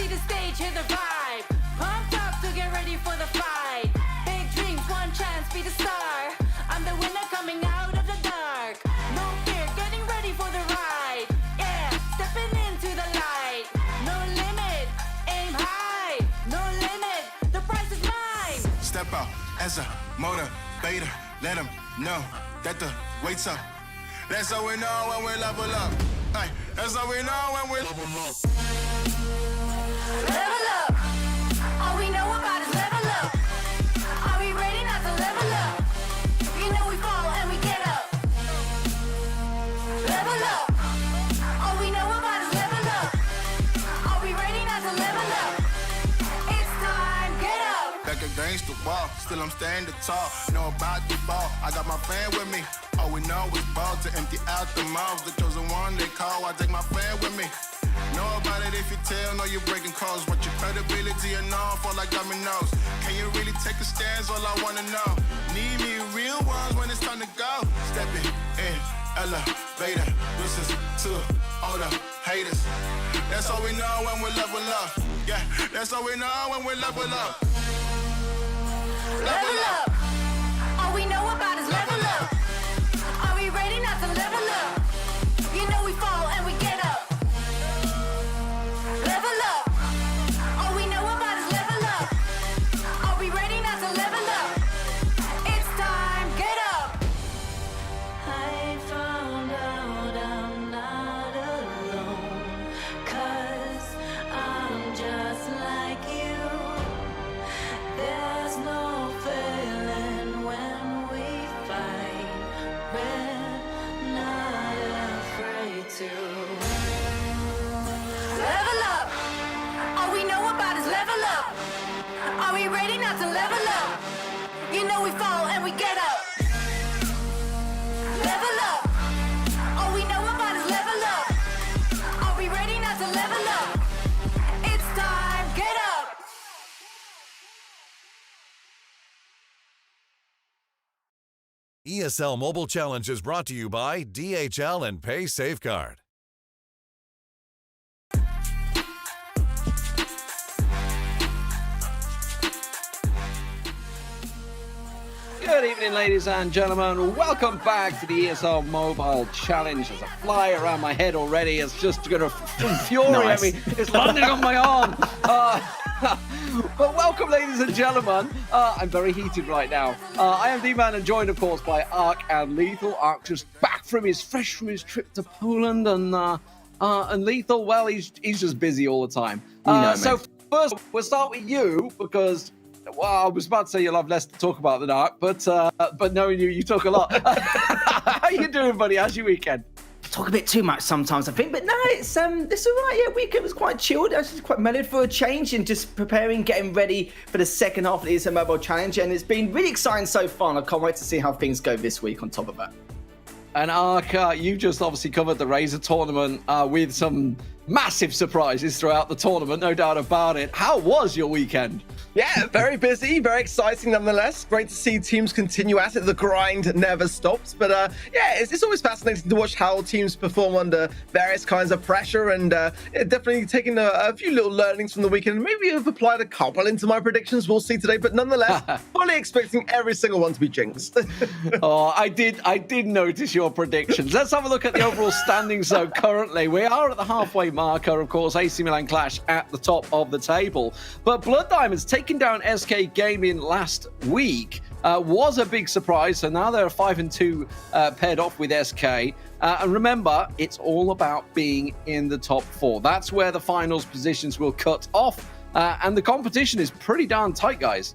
the stage, hear the vibe. Pumped up to get ready for the fight. Big dreams, one chance, be the star. I'm the winner coming out of the dark. No fear, getting ready for the ride. Yeah, stepping into the light. No limit, aim high. No limit, the prize is mine. Step out as a motivator. Let them know that the wait's up. That's how we know when we level up. Hey, that's how we know when we level up. Level up. All we know about is level up. Are we ready not to level up? You know we fall and we get up. Level up. All we know about is level up. Are we ready not to level up? It's time, get up. Back against the wall, still I'm standing tall. Know about the ball, I got my fan with me. All we know is ball to empty out the mouths. The chosen one they call, I take my fan with me. Know about it if you tell, know you're breaking codes. What your credibility and all fall like dominoes. Can you really take a stance? All I wanna know. Need me real ones when it's time to go. Stepping in, elevator. Listen to all the haters. That's all we know when we level up. Yeah, that's all we know when we level up. Level up. All we know about is level up. Are we ready not to level up? You know we fall and we get up. Level up. All we know about is level up. Are we ready not to level up? It's time, get up. I found out I'm not alone, 'cause I'm just like you. There's no failing when we fight. We're not afraid to. Level up. All we know about is level up. Are we ready not to level up? You know we fall and we get up. Level up. All we know about is level up. Are we ready not to level up? It's time, get up. ESL Mobile Challenge is brought to you by DHL and Pay Safeguard. Good evening, ladies and gentlemen. Welcome back to the ESL Mobile Challenge. There's a fly around my head already. It's just going to infuriate me. It's landing on my arm. But welcome, ladies and gentlemen. I'm very heated right now. I am D-Man and joined, of course, by Ark and Lethal. Ark just back fresh from his trip to Poland, and Lethal, well, he's just busy all the time. So first, we'll start with you because. Well, I was about to say you'll have less to talk about than Ark, but knowing you talk a lot. How you doing, buddy? How's your weekend? Talk a bit too much sometimes, I think, but no, it's all right. Yeah, weekend was quite chilled, actually quite mellowed for a change, and just preparing, getting ready for the second half of the ESL Mobile Challenge, and it's been really exciting so far, and I can't wait to see how things go this week on top of that. And Ark, you just obviously covered the Razor tournament with some massive surprises throughout the tournament, no doubt about it. How was your weekend? Yeah, very busy, very exciting nonetheless. Great to see teams continue at it. The grind never stops. But yeah, it's always fascinating to watch how teams perform under various kinds of pressure, and definitely taking a few little learnings from the weekend. Maybe I've applied a couple into my predictions. We'll see today. But nonetheless, fully expecting every single one to be jinxed. Oh, I did notice your predictions. Let's have a look at the overall standings, though. Currently, we are at the halfway marker. Of course, AC Milan Clash at the top of the table. But Blood Diamonds taking down SK Gaming last week was a big surprise. So now they're 5-2 paired off with SK. And remember, it's all about being in the top 4. That's where the finals positions will cut off. And the competition is pretty darn tight, guys.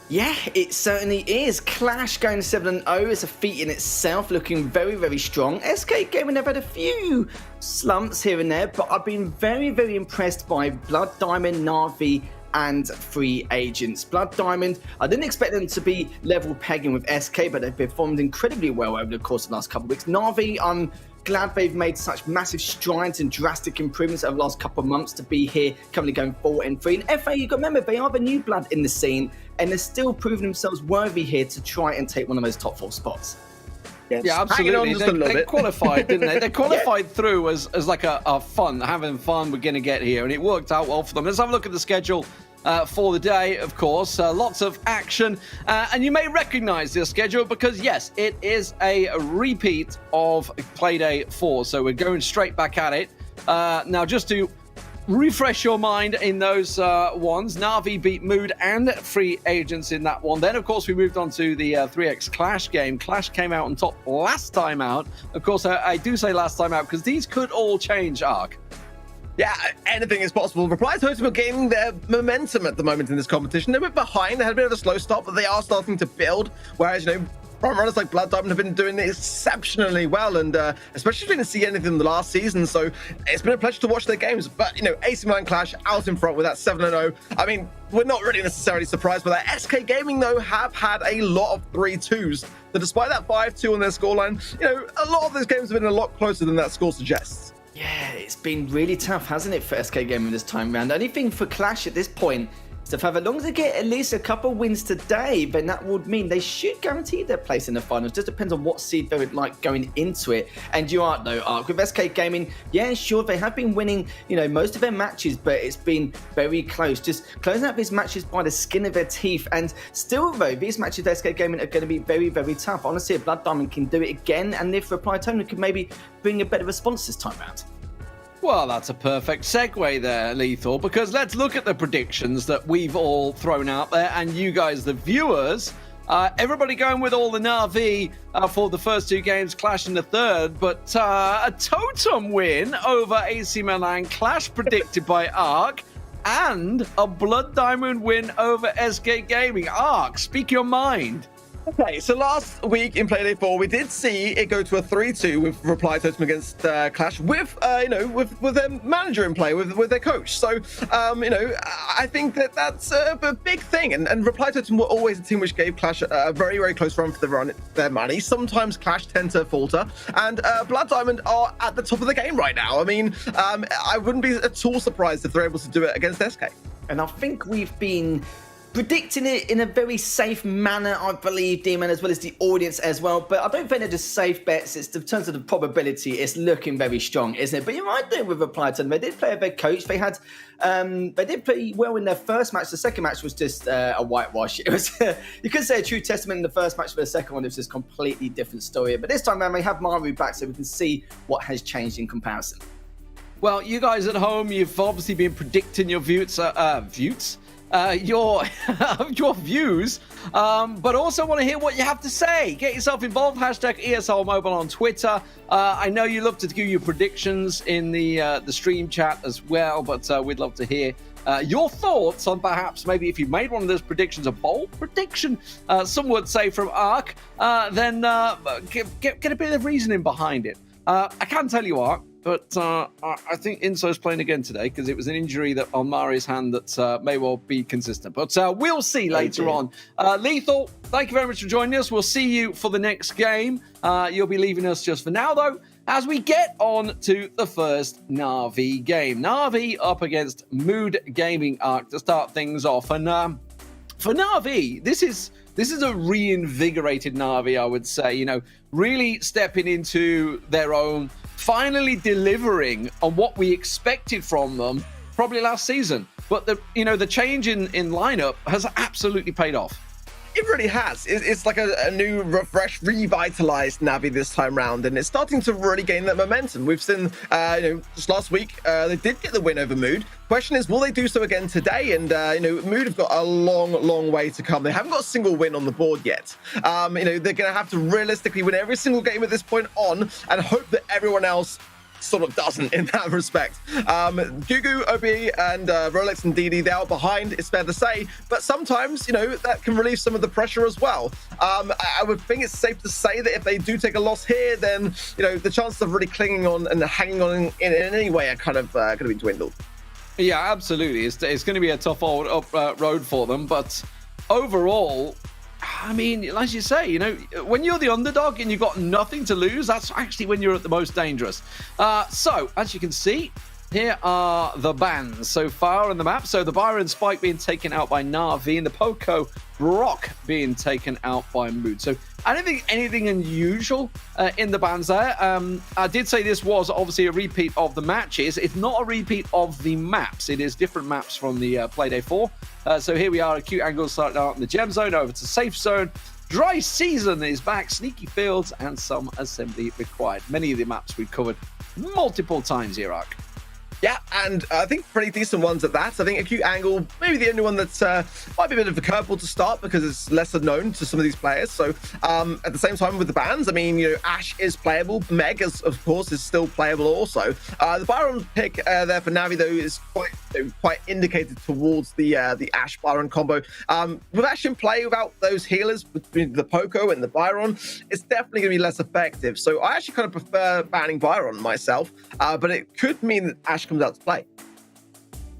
Yeah, it certainly is. Clash going to 7-0 is a feat in itself, looking very, very strong. SK Gaming have had a few slumps here and there, but I've been very, very impressed by Blood Diamond, Na'Vi, and Free Agents. Blood Diamond, I didn't expect them to be level pegging with SK, but they've performed incredibly well over the course of the last couple of weeks. Na'Vi, I'm glad they've made such massive strides and drastic improvements over the last couple of months to be here, currently going 4-3. And FA, you've got to remember, they are the new blood in the scene, and they're still proving themselves worthy here to try and take one of those top 4 spots. Yeah, hanging on absolutely. just a little They bit. qualified, didn't they? They qualified through as like a fun, having fun. We're going to get here, and it worked out well for them. Let's have a look at the schedule for the day, of course. Lots of action, and you may recognize this schedule because, yes, it is a repeat of Playday 4, so we're going straight back at it. Now, just to refresh your mind in those ones, Na'Vi beat Mood and Free Agents in that one. Then, of course, we moved on to the 3x Clash game. Clash came out on top last time out. Of course, I do say last time out because these could all change, Ark. Yeah, anything is possible. Reply Totem are gaining their momentum at the moment in this competition. They're a bit behind. They had a bit of a slow start, but they are starting to build. Whereas, front runners like Blood Diamond have been doing exceptionally well, and especially didn't see anything in the last season. So it's been a pleasure to watch their games. But AC Milan Clash out in front with that 7-0. I mean, we're not really necessarily surprised by that. SK Gaming though have had a lot of 3-2s. So despite that 5-2 on their scoreline, a lot of those games have been a lot closer than that score suggests. Yeah, it's been really tough, hasn't it, for SK Gaming this time round? The only thing for Clash at this point is if as long as they get at least a couple wins today, then that would mean they should guarantee their place in the finals. Just depends on what seed they would like going into it. And you are, though, Ark, with SK Gaming, yeah, sure, they have been winning, most of their matches, but it's been very close. Just closing out these matches by the skin of their teeth. And still, though, these matches with SK Gaming are going to be very, very tough. Honestly, if Blood Diamond can do it again, and if Reply Totem could maybe bring a better response this time round. Well, that's a perfect segue there, Lethal, because let's look at the predictions that we've all thrown out there, and you guys, the viewers, everybody going with all the Na'Vi for the first two games, Clash in the third, but a Totem win over AC Milan, Clash predicted by Ark, and a Blood Diamond win over SK Gaming. Ark, speak your mind. Okay, so last week in Playday 4, we did see it go to a 3-2 with Reply Totem against Clash with their manager in play, with their coach. So, I think that's a big thing. And Reply Totem were always a team which gave Clash a very, very close run for their money. Sometimes Clash tend to falter, and Blood Diamond are at the top of the game right now. I mean, I wouldn't be at all surprised if they're able to do it against SK. And I think we've been predicting it in a very safe manner, I believe, Demon, as well as the audience as well. But I don't think they're just safe bets. It's in terms of the probability, it's looking very strong, isn't it? But you're right there with Reply Totem. They did play with their coach. They did play well in their first match. The second match was just a whitewash. It was you could say a true testament in the first match, but the second one it was just a completely different story. But this time around, they have Maru back, so we can see what has changed in comparison. Well, you guys at home, you've obviously been predicting your your views, but also want to hear what you have to say. Get yourself involved. Hashtag ESL Mobile on Twitter. I know you love to do your predictions in the stream chat as well, but we'd love to hear your thoughts on perhaps maybe if you made one of those predictions a bold prediction, some would say from Ark, then get a bit of reasoning behind it. I can tell you, Ark, but I think Inso's playing again today because it was an injury that on Mari's hand that may well be consistent. But we'll see later on. Lethal, thank you very much for joining us. We'll see you for the next game. You'll be leaving us just for now, though, as we get on to the first Na'Vi game. Na'Vi up against Mood Gaming, Ark, to start things off. And for Na'Vi, this is a reinvigorated Na'Vi, I would say. Really stepping into their own, finally delivering on what we expected from them probably last season. But the change in lineup has absolutely paid off. It really has. It's like a new, refreshed, revitalized Na'Vi this time round, and it's starting to really gain that momentum. We've seen, just last week, they did get the win over Mood. Question is, will they do so again today? And, Mood have got a long way to come. They haven't got a single win on the board yet. They're going to have to realistically win every single game at this point on and hope that everyone else sort of doesn't in that respect. Gugu, OB, and Rolex and DD, they are behind, it's fair to say, but sometimes, that can relieve some of the pressure as well. I would think it's safe to say that if they do take a loss here, then, the chances of really clinging on and hanging on in any way are kind of going to be dwindled. Yeah, absolutely. It's going to be a tough old road for them, but overall, I mean, as you say, when you're the underdog and you've got nothing to lose, that's actually when you're at the most dangerous. So, as you can see, here are the bans so far on the map. So the Byron Spike being taken out by Na'Vi and the Poco Brock being taken out by Mood. So I don't think anything unusual in the bans there. I did say this was obviously a repeat of the matches. It's not a repeat of the maps. It is different maps from the Playday 4. So here we are, acute angle starting out in the gem zone, over to safe zone. Dry season is back, sneaky fields, and some assembly required. Many of the maps we've covered multiple times here, Ark. Yeah, and I think pretty decent ones at that. I think acute angle, maybe the only one that's might be a bit of a curveball to start because it's lesser known to some of these players. So at the same time with the bans, I mean, Ash is playable. Meg, of course, is still playable also. The Byron pick there for Navi, though, is quite indicated towards the Ash Byron combo. With Ash in play without those healers between the Poco and the Byron, it's definitely going to be less effective. So I actually kind of prefer banning Byron myself, but it could mean that Ash comes out to play.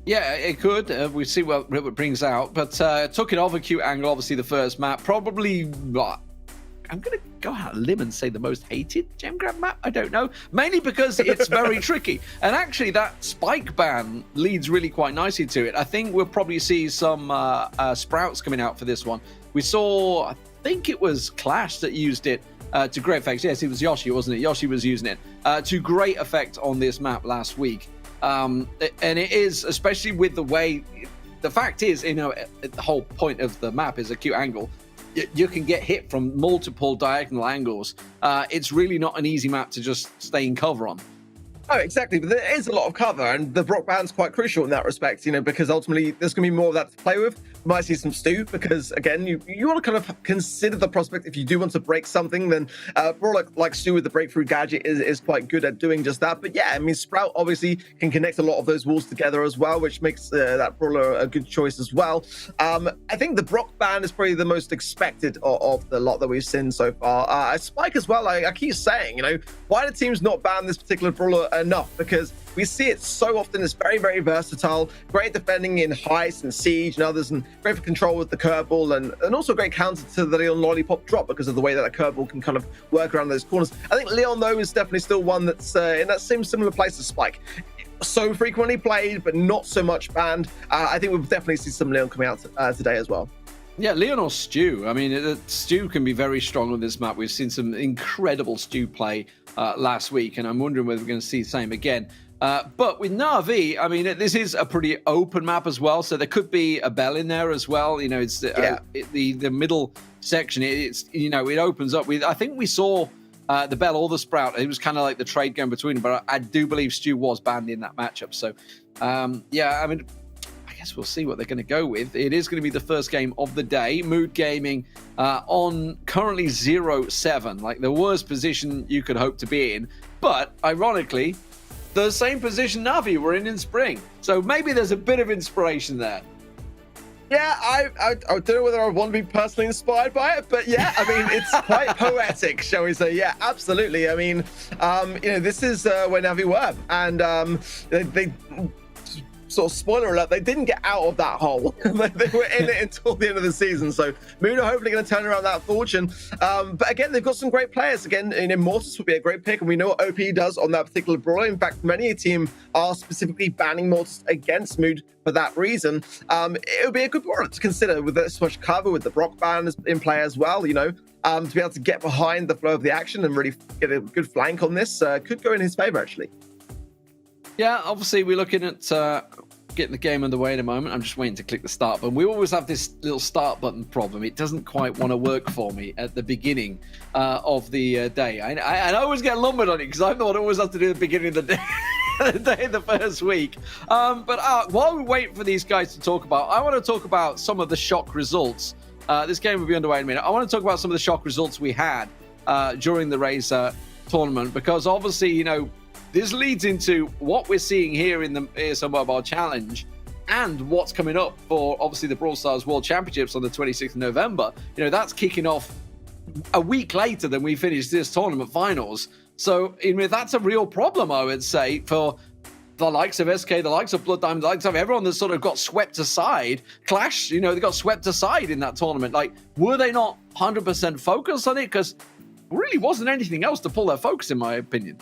Yeah, it could. We see what it brings out. But took it off acute angle, obviously the first map. Probably, I'm going to go out on a limb and say the most hated gem grab map. I don't know. Mainly because it's very tricky. And actually, that spike ban leads really quite nicely to it. I think we'll probably see some sprouts coming out for this one. We saw, I think it was Clash that used it to great effect. Yes, it was Yoshi, wasn't it? Yoshi was using it to great effect on this map last week. And it is, especially with the way, the fact is, the whole point of the map is acute angle. You can get hit from multiple diagonal angles. It's really not an easy map to just stay in cover on. Oh, exactly. But there is a lot of cover, and the Brock ban's quite crucial in that respect, because ultimately there's going to be more of that to play with. We might see some stew, because again, you want to kind of consider the prospect if you do want to break something, then Brawl like Stu with the breakthrough gadget is quite good at doing just that. But yeah, I mean, Sprout obviously can connect a lot of those walls together as well, which makes that Brawler a good choice as well. I think the Brock ban is probably the most expected of the lot that we've seen so far. Spike as well, I keep saying, why do teams not ban this particular Brawler enough? Because we see it so often. It's very, very versatile, great defending in Heist and Siege and others, and great for control with the curveball, and also great counter to the Leon Lollipop drop because of the way that a curveball can kind of work around those corners. I think Leon, though, is definitely still one that's in that same similar place as Spike. So frequently played, but not so much banned. I think we'll definitely see some Leon coming out today as well. Yeah, Leon or Stu. I mean, Stu can be very strong on this map. We've seen some incredible Stu play last week, and I'm wondering whether we're going to see the same again. But with Na'Vi, I mean, this is a pretty open map as well, so there could be a Bell in there as well. It's the middle section. It opens up with. I think we saw the Bell or the Sprout. It was kind of like the trade going between them, but I do believe Stu was banned in that matchup. So, I mean, I guess we'll see what they're going to go with. It is going to be the first game of the day. Mood Gaming on currently 0-7, like the worst position you could hope to be in. But ironically, the same position Na'Vi were in spring. So maybe there's a bit of inspiration there. Yeah, I don't know whether I want to be personally inspired by it, but yeah, I mean, it's quite poetic, shall we say. Yeah, absolutely. I mean, this is where Na'Vi were, and they sort of spoiler alert, they didn't get out of that hole. They were in it until the end of the season. So Moon are hopefully going to turn around that fortune. But again, they've got some great players. Again, Immortus would be a great pick, and we know what OP does on that particular brawler. In fact, many a team are specifically banning Mortis against Mood for that reason. It would be a good brawler to consider with this much cover, with the Brock ban in play as well, to be able to get behind the flow of the action and really get a good flank on this could go in his favor, actually. Yeah, obviously we're looking at getting the game underway in a moment. I'm just waiting to click the start button. We always have this little start button problem. It doesn't quite want to work for me at the beginning of the day. I always get lumbered on it because I'm the one who always has to do the beginning of the day. The first week. But while we wait for these guys to talk about, I want to talk about some of the shock results. This game will be underway in a minute. I want to talk about some of the shock results we had during the Razor tournament, because obviously, this leads into what we're seeing here in the ESL Mobile Challenge and what's coming up for, obviously, the Brawl Stars World Championships on the 26th of November. That's kicking off a week later than we finished this tournament finals. So, that's a real problem, I would say, for the likes of SK, the likes of Blood Diamond, the likes of everyone that sort of got swept aside. Clash, they got swept aside in that tournament. Like, were they not 100% focused on it? Because there really wasn't anything else to pull their focus, in my opinion.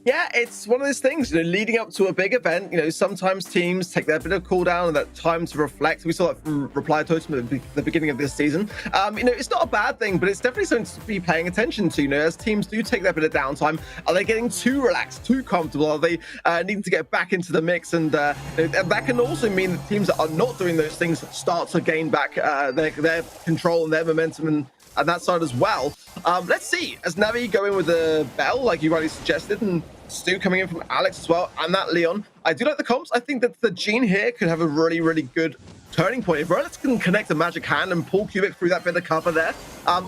Yeah, it's one of those things, leading up to a big event, sometimes teams take their bit of cooldown and that time to reflect. We saw that from Reply Totem at the beginning of this season. It's not a bad thing, but it's definitely something to be paying attention to. As teams do take their bit of downtime, are they getting too relaxed, too comfortable? Are they needing to get back into the mix? And that can also mean that teams that are not doing those things start to gain back their control and their momentum and that side as well. Let's see, as Navi go in with the Bell, like you rightly suggested, and Stu coming in from Alex as well, and that Leon. I do like the comps. I think that the Gene here could have a really, really good turning point. If Rolex can connect a magic hand and pull Cubic through that bit of cover there,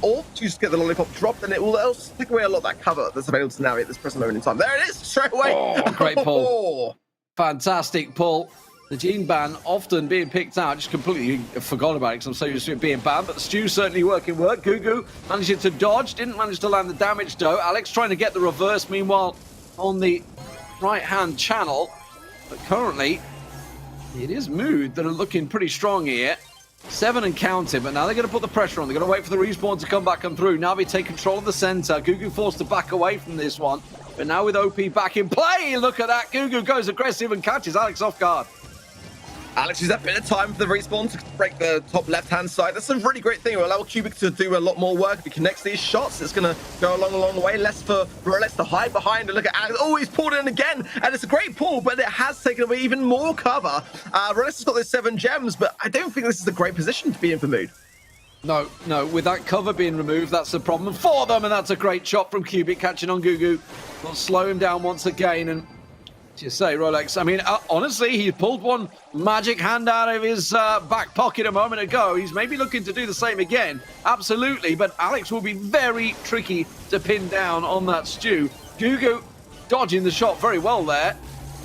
or just get the lollipop dropped, then it will also take away a lot of that cover that's available to Navi at this present moment in time. There it is, straight away. Oh, great pull. Fantastic pull. The Gene ban often being picked out. Just completely forgot about it because I'm so used to it being banned. But Stu certainly working work. Gugu managing to dodge. Didn't manage to land the damage though. Alex trying to get the reverse. Meanwhile, on the right-hand channel. But currently, it is Mood that are looking pretty strong here. 7 and counting, but now they're going to put the pressure on. They're going to wait for the respawn to come back and through. Navi take control of the center. Gugu forced to back away from this one. But now with OP back in play, look at that. Gugu goes aggressive and catches Alex off guard. Alex uses that bit of time for the respawn to break the top left-hand side. That's a really great thing. It will allow Cubic to do a lot more work. If he connects these shots, it's going to go a long way. Less for Rolex to hide behind and look at Alex. Oh, he's pulled in again. And it's a great pull, but it has taken away even more cover. Rolex has got those 7 gems, but I don't think this is a great position to be in for Mood. No, with that cover being removed, that's the problem for them. And that's a great shot from Cubic, catching on Gugu. Will slow him down once again. And you say, Rolex, I mean, honestly, he pulled one magic hand out of his back pocket a moment ago. He's maybe looking to do the same again. Absolutely. But Alex will be very tricky to pin down on that Stu. Gugu dodging the shot very well there.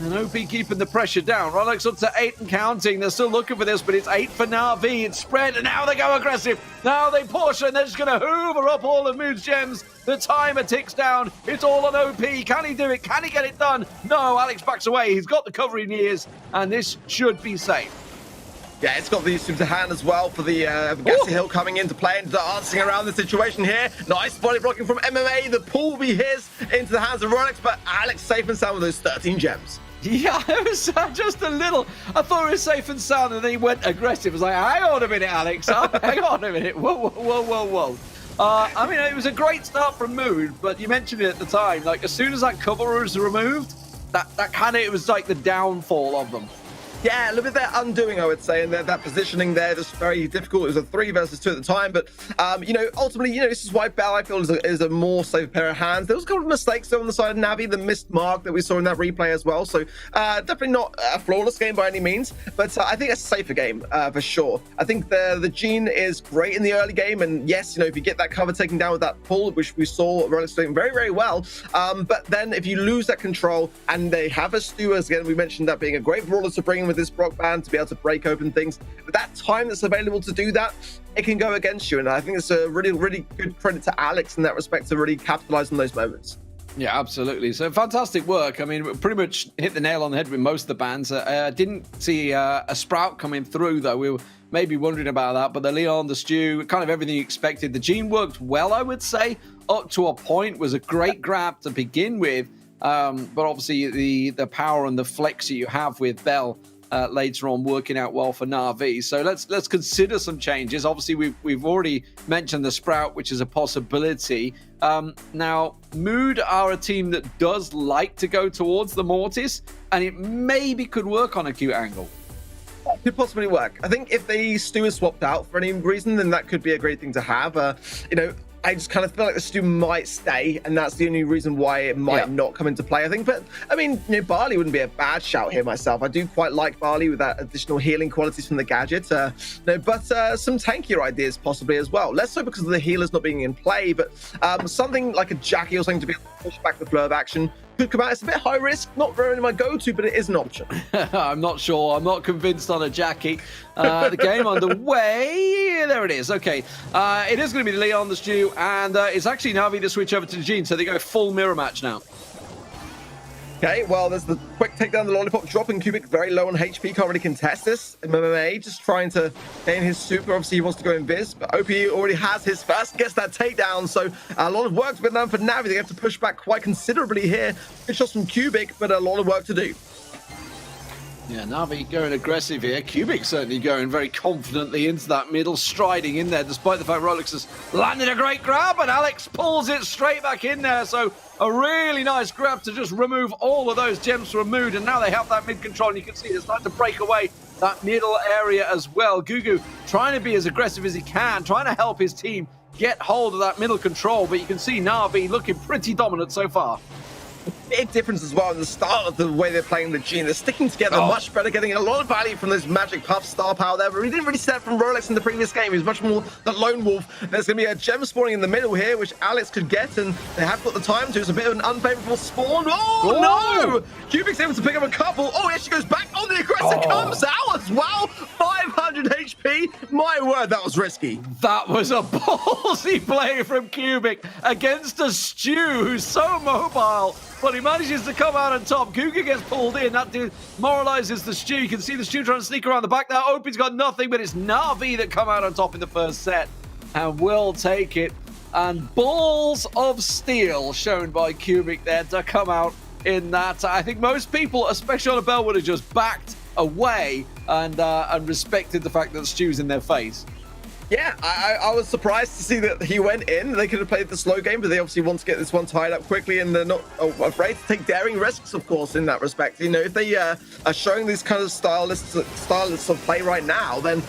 And OP keeping the pressure down. Rolex up to 8 and counting. They're still looking for this, but it's 8 for Na'Vi. It's spread, and now they go aggressive. Now they push, and they're just going to hoover up all of Mood's gems. The timer ticks down. It's all on OP. Can he do it? Can he get it done? No, Alex backs away. He's got the cover he needs, and this should be safe. Yeah, it's got the use to hand as well for the Gassy Hill coming into play and dancing around the situation here. Nice body blocking from MMA. The pull will be his into the hands of Rolex, but Alex safe and sound with those 13 gems. Yeah, it was just a little. I thought it was safe and sound, and then he went aggressive. I was like, hang on a minute, Alex. Hang on a minute. Whoa. I mean, it was a great start from Mood, but you mentioned it at the time. Like, as soon as that cover was removed, that kind of, it was like the downfall of them. Yeah, a little bit of their undoing, I would say, and that positioning there just very difficult. It was a 3 versus 2 at the time, but ultimately, this is why Bell, I feel, is a more safe pair of hands. There was a couple of mistakes though on the side of Navi, the missed mark that we saw in that replay as well. So definitely not a flawless game by any means, but I think a safer game for sure. I think the Gene is great in the early game, and yes, if you get that cover taken down with that pull, which we saw Rolex doing very, very well, but then if you lose that control, and they have a Stu, as again we mentioned that being a great brawler to bring in with this Brock band to be able to break open things, but that time that's available to do that, it can go against you. And I think it's a really, really good credit to Alex in that respect to really capitalize on those moments. Yeah, absolutely. So fantastic work. I mean, pretty much hit the nail on the head with most of the bans. Didn't see a Sprout coming through, though. We were maybe wondering about that, but the Leon, the Stu, kind of everything you expected. The Gene worked well, I would say, up to a point. Was a great grab to begin with, but obviously the power and the flex that you have with Bell later on working out well for Na'Vi. So let's consider some changes. Obviously, we've already mentioned the Sprout, which is a possibility. Now, Mood are a team that does like to go towards the Mortis, and it maybe could work on a cute angle. Could possibly work. I think if the Stu is swapped out for any reason, then that could be a great thing to have. I just kind of feel like the Stu might stay, and that's the only reason why it might not come into play, I think. But, I mean, Barley wouldn't be a bad shout here myself. I do quite like Barley with that additional healing qualities from the gadget. But some tankier ideas possibly as well. Less so because of the healers not being in play, but something like a Jackie or something to be able to push back the flow of action could come out. It's a bit high risk, not really my go-to, but it is an option. I'm not sure. I'm not convinced on a Jackie. The game underway. There it is. Okay. It is going to be Leon, the Stu, and it's actually Navi to switch over to the Gene, so they go full mirror match now. Okay, well, there's the quick takedown, the lollipop dropping. Cubic very low on HP, can't really contest this. MMA just trying to gain his super. Obviously, he wants to go invis, but OP already has his first, gets that takedown. So a lot of work's been done for Navi. They have to push back quite considerably here. Good shots from Cubic, but a lot of work to do. Yeah, Navi going aggressive here. Cubic certainly going very confidently into that middle, striding in there, despite the fact Rolex has landed a great grab, and Alex pulls it straight back in there. So a really nice grab to just remove all of those gems from Mood, and now they have that mid control, and you can see they're starting to break away that middle area as well. Gugu trying to be as aggressive as he can, trying to help his team get hold of that middle control, but you can see Navi looking pretty dominant so far. Big difference as well in the start of the way they're playing the Gene. They're sticking together much better, getting a lot of value from those magic puff star power there, but we didn't really see that from Rolex in the previous game. He was much more the lone wolf. There's going to be a gem spawning in the middle here, which Alex could get, and they have got the time to. It's a bit of an unfavorable spawn. Oh, no! Cubic's able to pick up a couple. Oh, here she goes back. Oh, the aggressor comes out as well. 500 HP. My word, that was risky. That was a ballsy play from Cubic against a Stew who's so mobile, but he manages to come out on top. Guga gets pulled in. That demoralizes the Stew. You can see the Stew trying to sneak around the back now. Opie's got nothing, but it's Na'Vi that come out on top in the first set and will take it. And balls of steel shown by Cubic there to come out in that. I think most people, especially on a bell, would have just backed away and respected the fact that the Stew's in their face. Yeah, I was surprised to see that he went in. They could have played the slow game, but they obviously want to get this one tied up quickly, and they're not afraid to take daring risks, of course, in that respect. You know, if they are showing these kind of stylists of play right now, then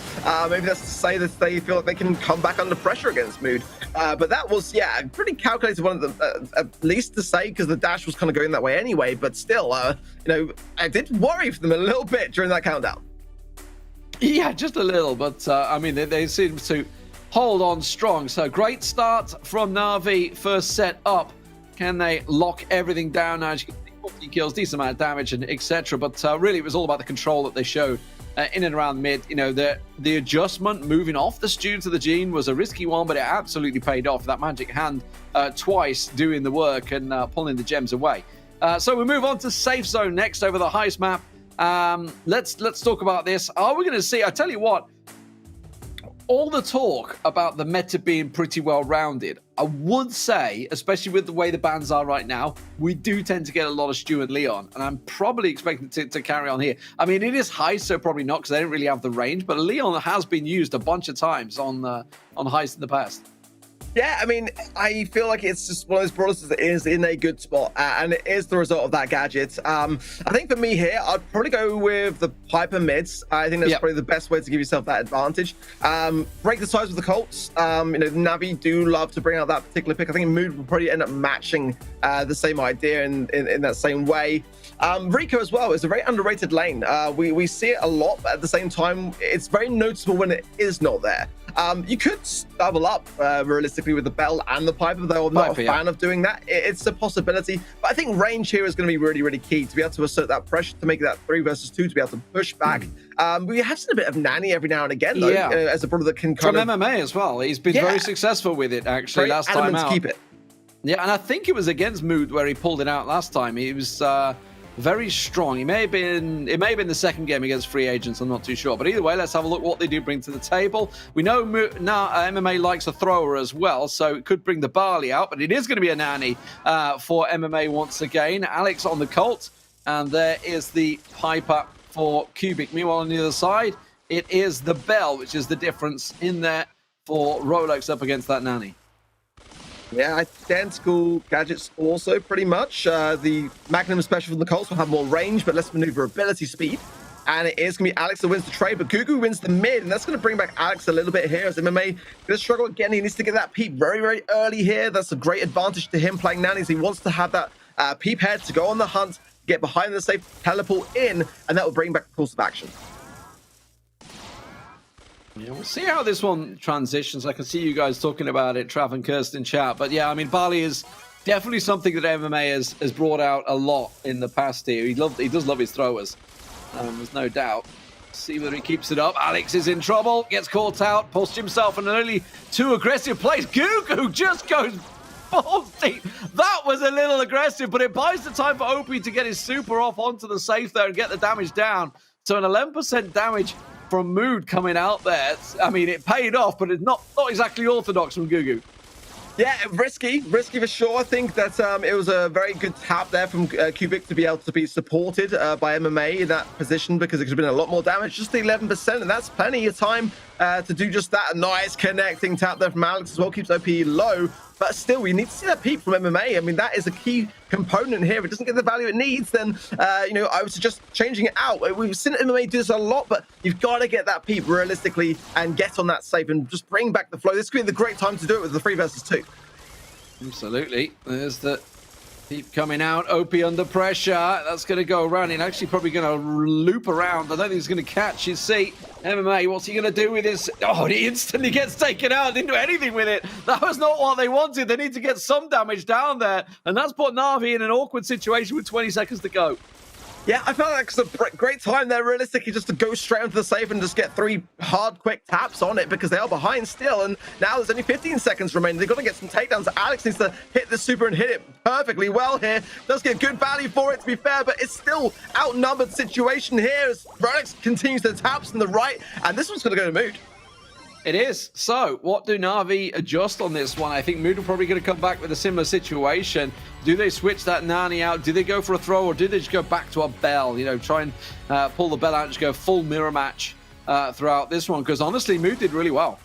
maybe that's to say that they feel like they can come back under pressure against Mood. But that was, yeah, pretty calculated one of them, at least to say, because the dash was kind of going that way anyway. But still, you know, I did worry for them a little bit during that countdown. Yeah, just a little, but I mean, they seem to hold on strong. So great start from Na'Vi, first set up. Can they lock everything down now? As you can see, 40 kills, decent amount of damage, and etc. But really, it was all about the control that they showed in and around mid. You know, the adjustment moving off the Stew to the Gene was a risky one, but it absolutely paid off. That magic hand twice doing the work and pulling the gems away. So we move on to Safe Zone next over the Heist map. Let's talk about this. Are we going to see? I tell you what, all the talk about the meta being pretty well rounded, I would say, especially with the way the bans are right now, we do tend to get a lot of Stu and Leon, and I'm probably expecting to carry on here. I mean, it is Heist, so probably not, because they don't really have the range, but Leon has been used a bunch of times on Heist in the past. Yeah, I mean, I feel like it's just one of those brawlers that is in a good spot, and it is the result of that gadget. I think for me here, I'd probably go with the Piper mids. I think that's probably the best way to give yourself that advantage. Break the size with the Colts. You know, Navi do love to bring out that particular pick. I think Mood will probably end up matching the same idea in that same way. Rico as well is a very underrated lane. We see it a lot, but at the same time, it's very noticeable when it is not there. You could double up realistically with the Bell and the Piper, though I'm not a fan of doing that. It's a possibility, but I think range here is going to be really, really key to be able to assert that pressure, to make that 3 versus 2, to be able to push back. We have seen a bit of Nanny every now and again, though, as a brother that can kind from MMA as well. He's been very successbeen with it, actually, last time out. Keep it. Yeah, and I think it was against Mood where he pulled it out last time. He was very strong. It may have been the second game against Free Agents, I'm not too sure. But either way, let's have a look what they do bring to the table. We know now MMA likes a thrower as well, so it could bring the Barley out, but it is going to be a Nanny for MMA once again. Alex on the Colt, and there is the Piper for Cubic. Meanwhile, on the other side, it is the Bell, which is the difference in there for Rolex up against that Nanny. Yeah, identical gadgets also, pretty much. The Magnum Special from the Colts will have more range, but less maneuverability speed. And it is going to be Alex that wins the trade, but Gugu wins the mid, and that's going to bring back Alex a little bit here, as MMA going to struggle again. He needs to get that peep very, very early here. That's a great advantage to him playing Nannies. He wants to have that peep head to go on the hunt, get behind the safe, teleport in, and that will bring back the course of action. Yeah, we'll see how this one transitions. I can see you guys talking about it, Trav and Kirsten chat. But yeah, I mean, Barley is definitely something that MMA has brought out a lot in the past here. He does love his throwers. There's no doubt. See whether he keeps it up. Alex is in trouble, gets caught out, pushed himself in an early too aggressive place. Gugu just goes balls deep. That was was a little aggressive, but it buys the time for OP to get his super off onto the safe there and get the damage down. So an 11% damage from Mood coming out there. I mean, it paid off, but it's not exactly orthodox from Gugu. Yeah, risky for sure. I think that it was a very good tap there from Cubic to be able to be supported by MMA in that position, because it could have been a lot more damage. Just the 11%, and that's plenty of time to do just that. A nice connecting tap there from Alex as well, keeps OP low. But still, we need to see that peak from MMA. I mean, that is a key component here. If it doesn't get the value it needs, then, you know, I would suggest changing it out. We've seen MMA do this a lot, but you've got to get that peak realistically and get on that safe and just bring back the flow. This could be the great time to do it with the 3 versus 2. Absolutely. There's the peep coming out. OP under pressure. That's going to go around. And actually probably going to loop around. I don't think he's going to catch his seat. MMA, what's he going to do with his... Oh, he instantly gets taken out. Didn't do anything with it. That was not what they wanted. They need to get some damage down there. And that's put Na'Vi in an awkward situation with 20 seconds to go. Yeah, I felt like it's a great time there, realistically, just to go straight into the safe and just get 3 hard, quick taps on it, because they are behind still, and now there's only 15 seconds remaining. They've got to get some takedowns. Alex needs to hit the super and hit it perfectly well here. Does get good value for it, to be fair, but it's still outnumbered situation here as Alex continues the taps on the right, and this one's going to go to Mood. It is. So, what do Na'Vi adjust on this one? I think Mood are probably going to come back with a similar situation. Do they switch that Nani out? Do they go for a throw, or do they just go back to a Bell? You know, try and pull the Bell out and just go full mirror match throughout this one? Because honestly, Mood did really well.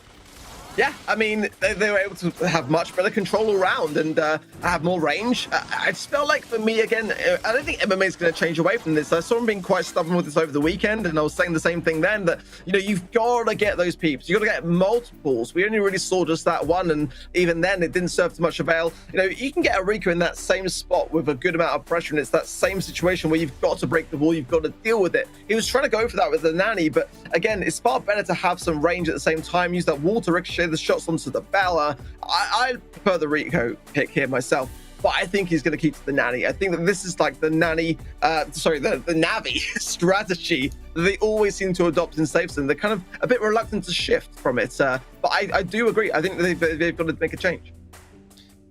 Yeah, I mean, they were able to have much better control around and have more range. I just felt like, for me, again, I don't think MMA is going to change away from this. I saw him being quite stubborn with this over the weekend, and I was saying the same thing then, that, you know, you've got to get those peeps. You've got to get multiples. We only really saw just that one, and even then, it didn't serve to much avail. You know, you can get a Rico in that same spot with a good amount of pressure, and it's that same situation where you've got to break the wall, you've got to deal with it. He was trying to go for that with the Nanny, but again, it's far better to have some range at the same time, use that wall to ricochet the shots onto the Bella. I prefer the Rico pick here myself, but I think he's going to keep to the Nanny. I think that this is like the Nanny, the Navi strategy that they always seem to adopt in safes, and they're kind of a bit reluctant to shift from it. But I do agree. I think they've got to make a change.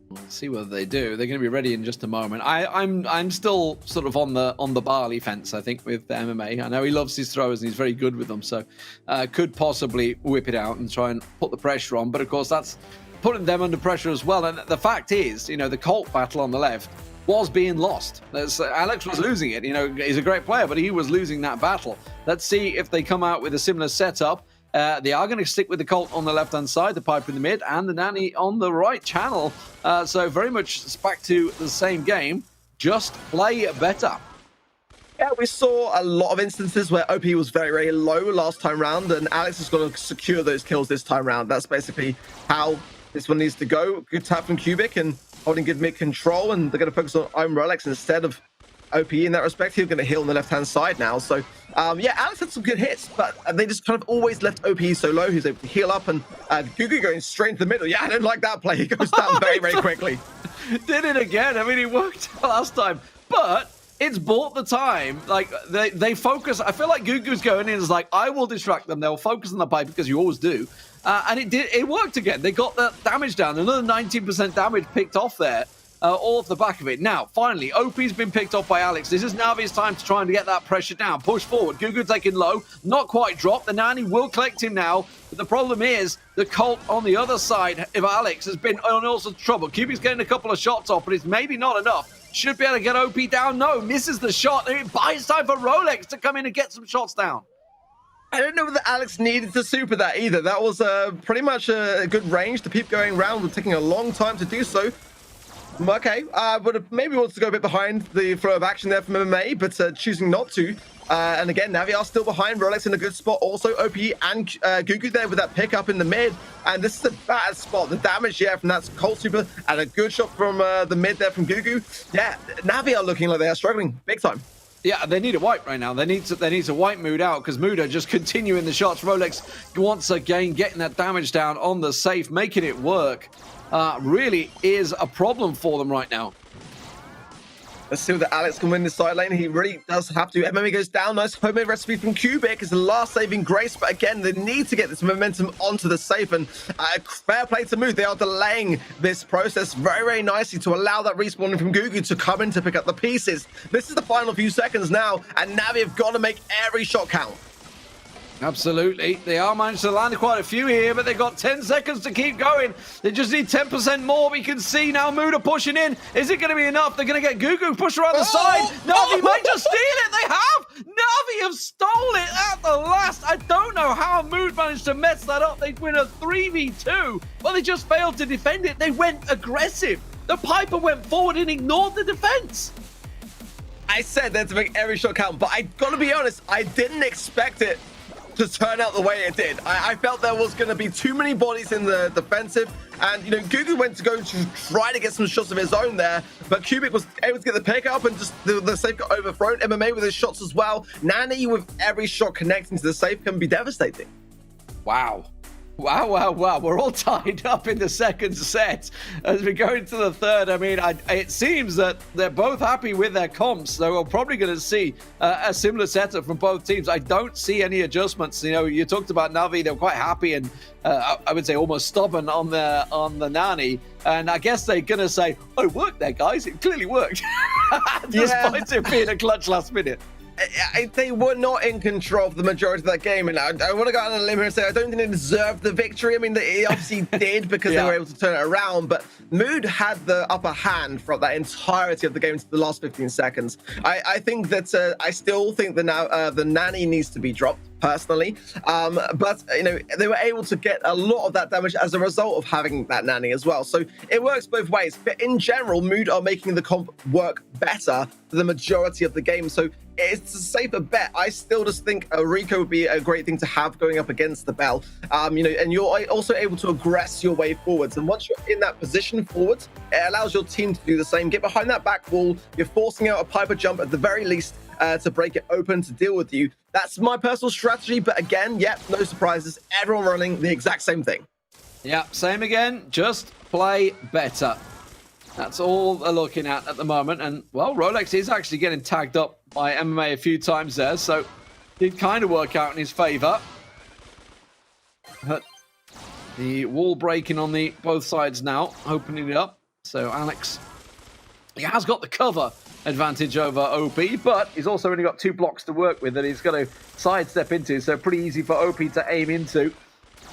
We'll see whether they do. They're going to be ready in just a moment. I'm still sort of on the Barley fence, I think, with MMA. I know he loves his throwers and he's very good with them, so could possibly whip it out and try and put the pressure on. But of course, that's putting them under pressure as well. And the fact is, you know, the Colt battle on the left was being lost. Alex was losing it. You know, he's a great player, but he was losing that battle. Let's see if they come out with a similar setup. They are going to stick with the Colt on the left-hand side, the Piper in the mid, and the Nanny on the right channel. So very much back to the same game, just play better. Yeah, we saw a lot of instances where OP was very, very low last time round, and Alex is going to secure those kills this time round. That's basically how this one needs to go. Good tap from Cubic and holding good mid control, and they're going to focus on Rolex instead of OP in that respect. He's going to heal on the left-hand side now. So, yeah, Alex had some good hits, but they just kind of always left OP so low. He's able to heal up, and Gugu going straight into the middle. Yeah, I don't like that play. He goes down very, very quickly. Did it again. I mean, it worked last time, but it's bought the time. Like, they focus. I feel like Gugu's going in as like, I will distract them. They'll focus on the pipe, because you always do. And it worked again. They got that damage down. Another 19% damage picked off there. All off the back of it. Now, finally, OP's been picked off by Alex. This is Navi's time to try and get that pressure down. Push forward. Gugu taking low. Not quite dropped. The Nanny will collect him now. But the problem is, the Colt on the other side of Alex has been in all sorts of trouble. Cubic's getting a couple of shots off, but it's maybe not enough. Should be able to get OP down. No, misses the shot. It buys time for Rolex to come in and get some shots down. I don't know whether Alex needed to super that either. That was pretty much a good range to keep going around. We're taking a long time to do so. Okay, but maybe wants to go a bit behind the flow of action there from MMA, but choosing not to. And again, Navi are still behind. Rolex in a good spot. Also, OP and Gugu there with that pickup in the mid. And this is a bad spot. The damage, yeah, from that Cold Super, and a good shot from the mid there from Gugu. Yeah, Navi are looking like they are struggling big time. Yeah, they need a wipe right now. They need to wipe Mood out, because Mood are just continuing the shots. Rolex once again getting that damage down on the safe, making it work. Really is a problem for them right now. Let's see whether Alex can win this side lane. He really does have to. MMA goes down. Nice homemade recipe from Cubic is the last saving grace. But again, they need to get this momentum onto the safe. And fair play to Mood. They are delaying this process very, very nicely to allow that respawning from Gugu to come in to pick up the pieces. This is the final few seconds now. And Navi have got to make every shot count. Absolutely. They are managed to land quite a few here, but they've got 10 seconds to keep going. They just need 10% more. We can see now Muda pushing in. Is it going to be enough? They're going to get Gugu pushed around the side. Navi might just steal it. They have. Navi have stole it at the last. I don't know how Mood managed to mess that up. They win a 3v2, but they just failed to defend it. They went aggressive. The Piper went forward and ignored the defense. I said they had to make every shot count, but I got to be honest, I didn't expect it to turn out the way it did. I felt there was going to be too many bodies in the defensive, and you know, Gugu went to go to try to get some shots of his own there, but Cubic was able to get the pick up, and just the safe got overthrown. MMA with his shots as well. Nani with every shot connecting to the safe can be devastating. Wow. Wow. We're all tied up in the second set as we go into the third. I mean, it seems that they're both happy with their comps, so we're probably going to see a similar setup from both teams. I don't see any adjustments. You know, you talked about Navi. They're quite happy and I would say almost stubborn on the Nani. And I guess they're going to say, oh, it worked there, guys. It clearly worked. Despite it being a clutch last minute. They were not in control of the majority of that game, and I want to go out on a limb here and say I don't think they deserved the victory. I mean, they obviously did because they were able to turn it around, but Mood had the upper hand throughout that entirety of the game to the last 15 seconds. I think that I still think the Nani needs to be dropped personally, but you know, they were able to get a lot of that damage as a result of having that Nani as well. So it works both ways, but in general, Mood are making the comp work better for the majority of the game. So it's a safer bet. I still just think a Rico would be a great thing to have going up against the Bell. You know, and you're also able to aggress your way forwards. And once you're in that position forwards, it allows your team to do the same. Get behind that back wall. You're forcing out a Piper jump at the very least to break it open to deal with you. That's my personal strategy. But again, no surprises. Everyone running the exact same thing. Yeah, same again. Just play better. That's all they're looking at the moment. And, well, Rolex is actually getting tagged up by MMA a few times there, so did kind of work out in his favor. But the wall breaking on the both sides now, opening it up. So Alex, he has got the cover advantage over OP, but he's also only got 2 blocks to work with that he's got to sidestep into, so pretty easy for OP to aim into.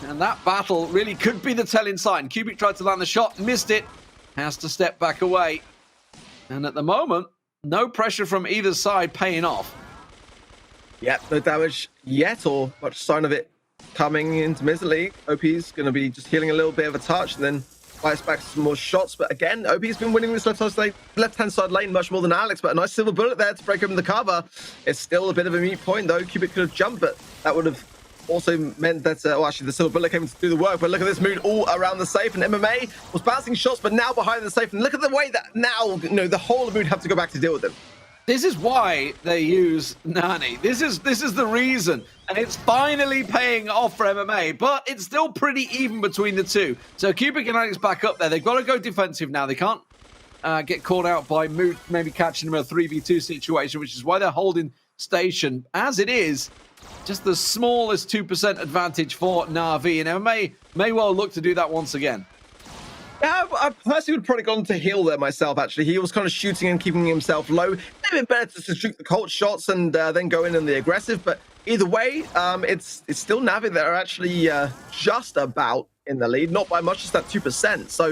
And that battle really could be the telling sign. Cubic tried to land the shot, missed it. Has to step back away. And at the moment, no pressure from either side paying off. No damage yet, or much sign of it coming into Miserly. OP's going to be just healing a little bit of a touch, and then fights back to some more shots. But again, OP's been winning this left-hand side lane much more than Alex, but a nice silver bullet there to break open the cover. It's still a bit of a mute point, though. Cubic could have jumped, but that would have also meant that, well, actually, the silver bullet came to do the work. But look at this Mood all around the safe, and MMA was bouncing shots, but now behind the safe. And look at the way that now, you know, the whole of Mood have to go back to deal with them. This is why they use Nani. This is the reason. And it's finally paying off for MMA, but it's still pretty even between the two. So Cubic and Alex back up there. They've got to go defensive now. They can't get caught out by Mood maybe catching them in a 3v2 situation, which is why they're holding station. As it is, just the smallest 2% advantage for Na'Vi, and MMA may well look to do that once again. Yeah, I personally would probably gone to heal there myself, actually. He was kind of shooting and keeping himself low. Maybe better to shoot the Colt shots and then go in the aggressive, but either way, it's still Na'Vi that are actually just about in the lead, not by much, just that 2%. So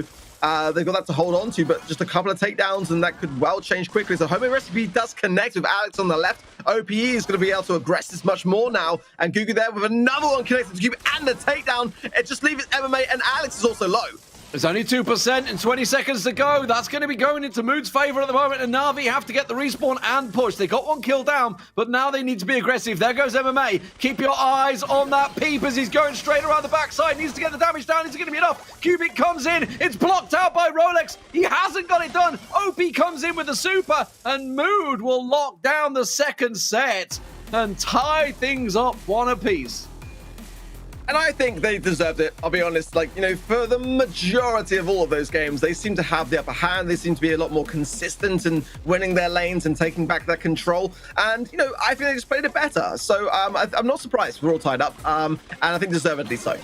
they've got that to hold on to, but just a couple of takedowns, and that could well change quickly. So Homemade Recipe does connect with Alex on the left. OPE is going to be able to aggress this much more now, and Gugu there with another one connected to Cube and the takedown. It just leaves MMA, and Alex is also low. There's only 2% and 20 seconds to go. That's going to be going into Mood's favor at the moment, and Na'Vi have to get the respawn and push. They got one kill down, but now they need to be aggressive. There goes MMA. Keep your eyes on that Peep as he's going straight around the backside. Needs to get the damage down. Is it going to be enough? Cubic comes in. It's blocked out by Rolex. He hasn't got it done. OP comes in with the super, and Mood will lock down the second set and tie things up one apiece. And I think they deserved it. I'll be honest. Like, you know, for the majority of all of those games, they seem to have the upper hand. They seem to be a lot more consistent in winning their lanes and taking back their control. And, you know, I think they just played it better. So I'm not surprised we're all tied up. And I think deservedly so.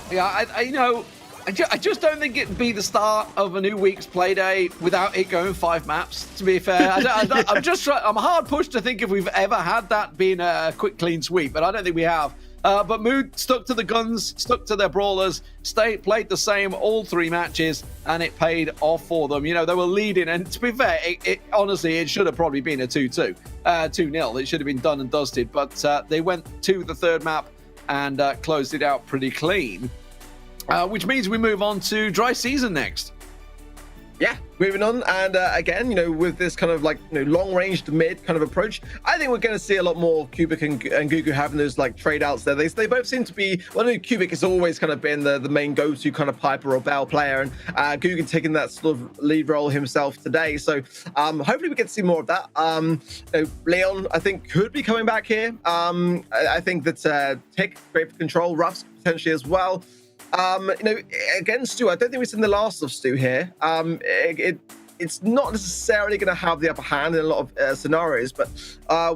Yeah, I just don't think it'd be the start of a new week's play day without it going 5 maps, to be fair. I'm hard pushed to think if we've ever had that being a quick, clean sweep, but I don't think we have. But Mood stuck to the guns, stuck to their brawlers, played the same all 3 matches, and it paid off for them. You know, they were leading, and to be fair, honestly, it should have probably been a 2-2, 2-0. It should have been done and dusted, but they went to the 3rd map and closed it out pretty clean. Which means we move on to dry season next. Yeah, moving on. And again, you know, with this kind of like, you know, long-ranged mid kind of approach, I think we're going to see a lot more Kubik and Gugu having those like trade outs there. They both seem to be, well, I know Kubik has always kind of been the main go-to kind of Piper or Bell player, and Gugu taking that sort of lead role himself today. So hopefully we get to see more of that. You know, Leon, I think, could be coming back here. I think that Tick, great for control, Ruffs potentially as well. You know, again, Stu, I don't think we've seen the last of Stu here. It's not necessarily going to have the upper hand in a lot of scenarios, but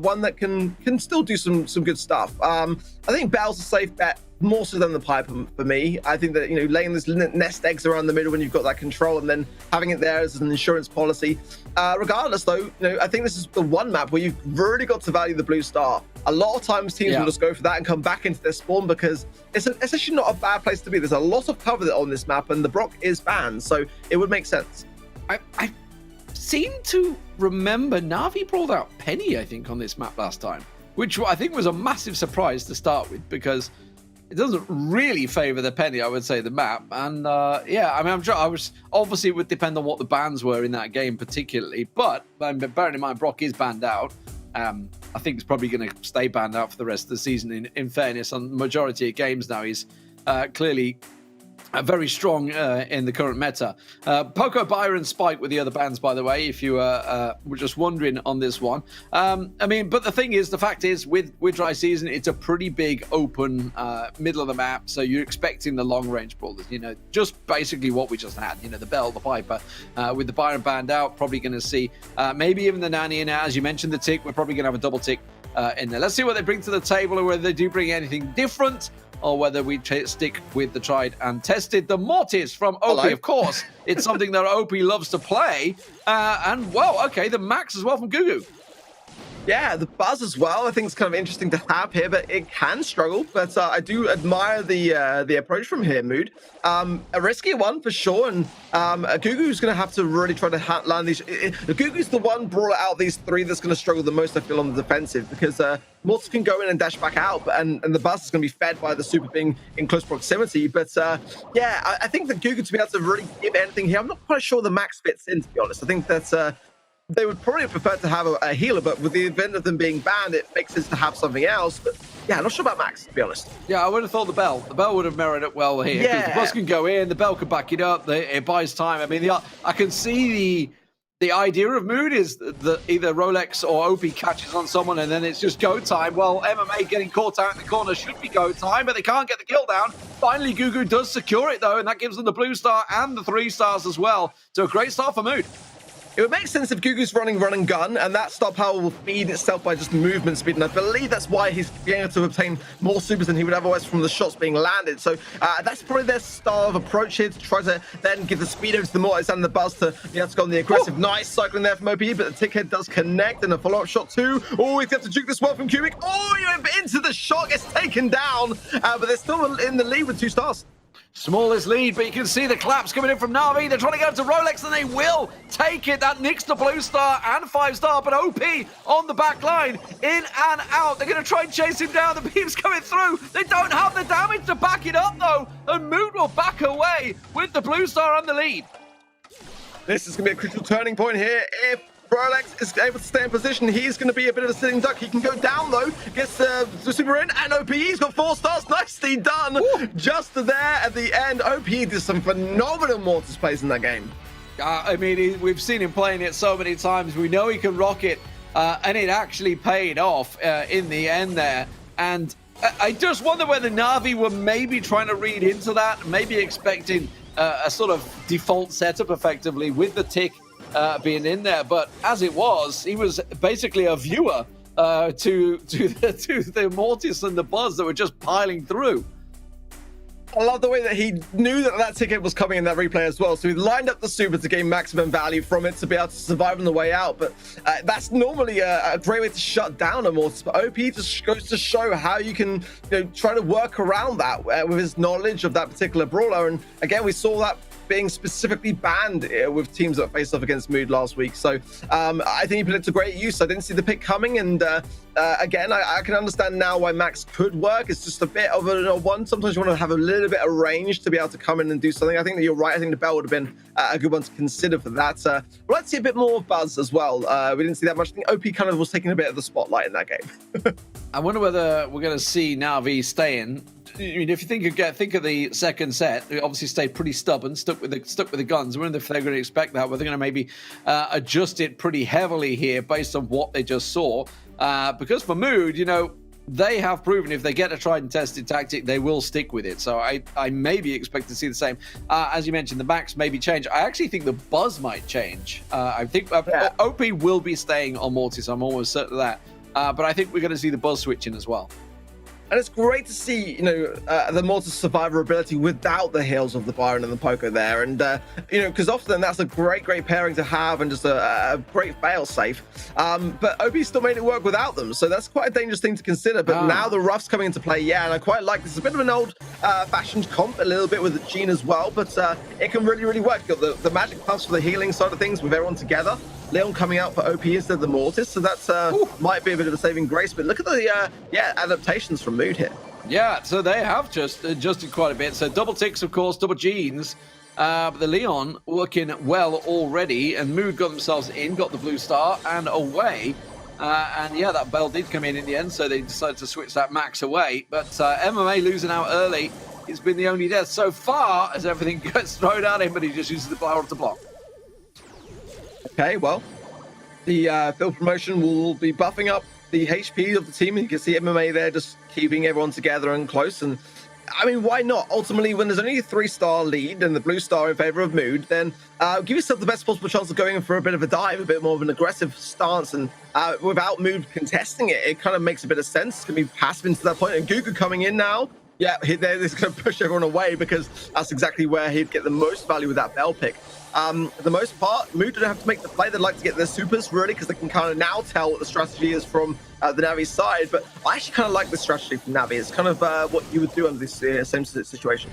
one that can still do some good stuff. I think Bell's a safe bet, more so than the Piper for me. I think that, you know, laying this nest eggs around the middle when you've got that control and then having it there as an insurance policy. Regardless, though, you know, I think this is the one map where you've really got to value the blue star. A lot of times teams will just go for that and come back into their spawn because it's actually not a bad place to be. There's a lot of cover on this map and the Brock is banned, so it would make sense. I seem to remember Na'Vi brought out Penny, I think, on this map last time, which I think was a massive surprise to start with because it doesn't really favor the Penny, I would say, the map. And yeah, I mean, I'm sure obviously it would depend on what the bans were in that game particularly, but bearing in mind Brock is banned out. I think it's probably going to stay banned out for the rest of the season. In fairness, on the majority of games now, he's clearly very strong in the current meta. Poco, Byron, Spike were the other bans, by the way, if you were just wondering on this one. I mean, but the thing is, the fact is, with dry season, it's a pretty big open middle of the map, so you're expecting the long-range brawlers, you know, just basically what we just had, you know, the Bell, the Piper, with the Byron banned out, probably going to see maybe even the Nanny in there. As you mentioned, the Tick, we're probably going to have a double Tick in there. Let's see what they bring to the table, or whether they do bring anything different, or whether we stick with the tried and tested. The Mortis from OP, of course. It's something that OP loves to play. And, well, okay, the Max as well from Gugu. Yeah, the Buzz as well. I think it's kind of interesting to have here, but it can struggle. But I do admire the approach from here, Mood. A risky one for sure, and Gugu's going to have to really try to land these. Gugu's the one brawler out of these 3 that's going to struggle the most, I feel, on the defensive, because Mortis can go in and dash back out, and the Buzz is going to be fed by the Super being in close proximity. But yeah, I think that Gugu to be able to really give anything here, I'm not quite sure the Max fits in, to be honest. I think that they would probably prefer to have a healer, but with the event of them being banned, it makes sense to have something else. But yeah, I'm not sure about Max, to be honest. Yeah, I would have thought the Bell. The Bell would have merited it well here. Yeah. The Buzz can go in, the Bell can back it up, it buys time. I mean, I can see the idea of Mood is that either Rolex or OP catches on someone and then it's just go time. Well, MMA getting caught out in the corner should be go time, but they can't get the kill down. Finally, Gugu does secure it, though, and that gives them the blue star and the 3 stars as well. So a great start for Mood. It would make sense if Gugu's running run and gun, and that star power will feed itself by just movement speed, and I believe that's why he's being able to obtain more supers than he would otherwise from the shots being landed. So that's probably their style of approach here, to try to then give the speed over to the Mortis and the Buzz to be able to go on the aggressive. Nice cycling there from OP, but the Tickhead does connect, and a follow-up shot too. Oh, he's got to juke this well from Kubik. Oh, you're into the shot, gets taken down, but they're still in the lead with 2 stars. Smallest lead, but you can see the claps coming in from Na'Vi. They're trying to go to Rolex, and they will take it. That nicks the blue star and 5 star, but OP on the back line, in and out. They're going to try and chase him down. The beam's coming through. They don't have the damage to back it up, though, and Moot will back away with the blue star and the lead. This is going to be a crucial turning point here. If Rolex is able to stay in position, he's going to be a bit of a sitting duck. He can go down, though. Gets the super in, and OPE's got 4 stars. Nicely done. Ooh. Just there at the end. OPE did some phenomenal Mortis plays in that game. I mean, we've seen him playing it so many times. We know he can rock it, and it actually paid off in the end there. And I just wonder whether Na'Vi were maybe trying to read into that, maybe expecting a sort of default setup effectively with the tick being in there. But as it was, he was basically a viewer to the Mortis and the Buzz that were just piling through. I love the way that he knew that ticket was coming in that replay as well. So he lined up the super to gain maximum value from it to be able to survive on the way out. But that's normally a great way to shut down a Mortis. But OP just goes to show how you can try to work around that with his knowledge of that particular brawler. And again, we saw that being specifically banned with teams that faced off against Mood last week. So I think he put it to great use. I didn't see the pick coming, and again, I can understand now why Max could work. It's just a bit of a one. Sometimes you want to have a little bit of range to be able to come in and do something. I think that you're right. I think the Bell would have been a good one to consider for that. But let's see a bit more of Buzz as well. We didn't see that much. I think OP kind of was taking a bit of the spotlight in that game. I wonder whether we're going to see Na'Vi staying. I mean, if you think of the second set, they obviously stayed pretty stubborn, stuck with the guns. I wonder if they're going to expect that, but they're going to maybe adjust it pretty heavily here based on what they just saw. Because for Mood, they have proven if they get a tried and tested tactic, they will stick with it. So I maybe expect to see the same. As you mentioned, the Max maybe change. I actually think the Buzz might change. I think OP will be staying on Mortis. I'm almost certain of that. But I think we're going to see the Buzz switching as well. And it's great to see, the Mortis survivability without the heals of the Byron and the Poco there. And, because often that's a great pairing to have and just a great fail safe. But OP still made it work without them. So that's quite a dangerous thing to consider. But now the Ruff's coming into play. Yeah, and I quite like this. It's a bit of an old fashioned comp, a little bit with Gene as well. But it can really, really work. You've got the magic pulse for the healing side of things with everyone together. Leon coming out for OP instead of the Mortis, so that's might be a bit of a saving grace. But look at the adaptations from Mood here. Yeah, so they have just adjusted quite a bit. So double ticks, of course, double Genes. But the Leon working well already, and Mood got themselves in, got the blue star, and away. And yeah, that Bell did come in the end, so they decided to switch that Max away. But MMA losing out early has been the only death so far as everything gets thrown at him, but he just uses the power to block. Okay, well, the field promotion will be buffing up the HP of the team. You can see MMA there just keeping everyone together and close. And I mean, why not? Ultimately, when there's only a 3-star lead and the blue star in favor of Mood, then give yourself the best possible chance of going in for a bit of a dive, a bit more of an aggressive stance. And without Mood contesting it, it kind of makes a bit of sense. It's going to be passive into that point. And Gugu coming in now. Yeah, he's going to push everyone away because that's exactly where he'd get the most value with that Bell pick. For the most part, Mood don't have to make the play. They'd like to get their supers, really, because they can kind of now tell what the strategy is from the Navi side. But I actually kind of like the strategy from Navi. It's kind of what you would do under this same situation.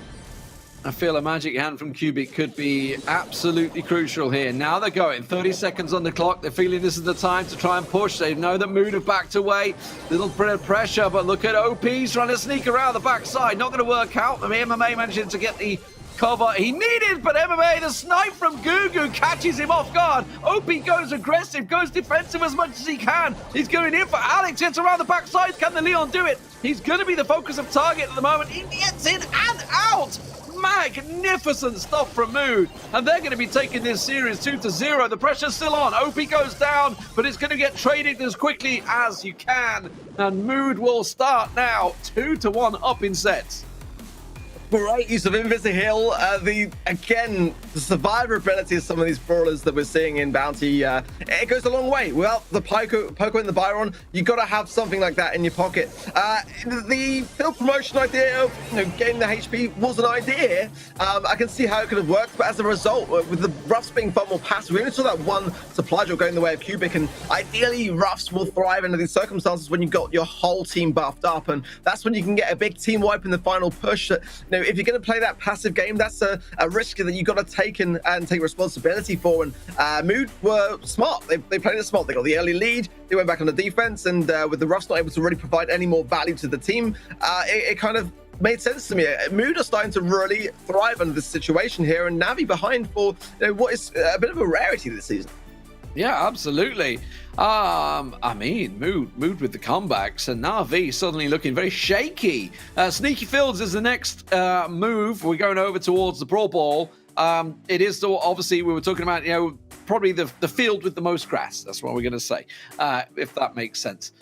I feel a magic hand from Cubic could be absolutely crucial here. Now they're going 30 seconds on the clock. They're feeling this is the time to try and push. They know that Mood have backed away. Little bit of pressure, but look at OP's trying to sneak around the backside. Not going to work out. I mean, MMA managing to get the cover he needed, but MMA, the snipe from Gugu catches him off guard. OP goes aggressive, goes defensive as much as he can. He's going in for Alex, hits around the backside. Can the Leon do it? He's going to be the focus of target at the moment. He gets in and out. Magnificent stuff from Mood, and they're going to be taking this series 2-0. The pressure's still on. OP goes down, but it's going to get traded as quickly as you can, and Mood will start now 2-1 up in sets. Great use of Invisi-Heal. The survivability of some of these brawlers that we're seeing in Bounty, it goes a long way. Without the Poco and the Byron, you got to have something like that in your pocket. The field promotion idea of getting the HP was an idea. I can see how it could have worked, but as a result, with the Ruffs being far more passive, we only saw that one supply drop going the way of Cubic, and ideally Ruffs will thrive under these circumstances when you've got your whole team buffed up, and that's when you can get a big team wipe in the final push. If you're going to play that passive game, that's a risk that you've got to take and take responsibility for. And Mood were smart. They played it smart. They got the early lead. They went back on the defense, and with the Ruffs not able to really provide any more value to the team, it kind of made sense to me. Mood are starting to really thrive under this situation here, and Navi behind for what is a bit of a rarity this season. Yeah, absolutely. I mean, Mood with the comebacks, and Na'Vi suddenly looking very shaky. Sneaky Fields is the next move. We're going over towards the Brawl Ball. It is still, obviously, we were talking about, probably the field with the most grass. That's what we're going to say, if that makes sense.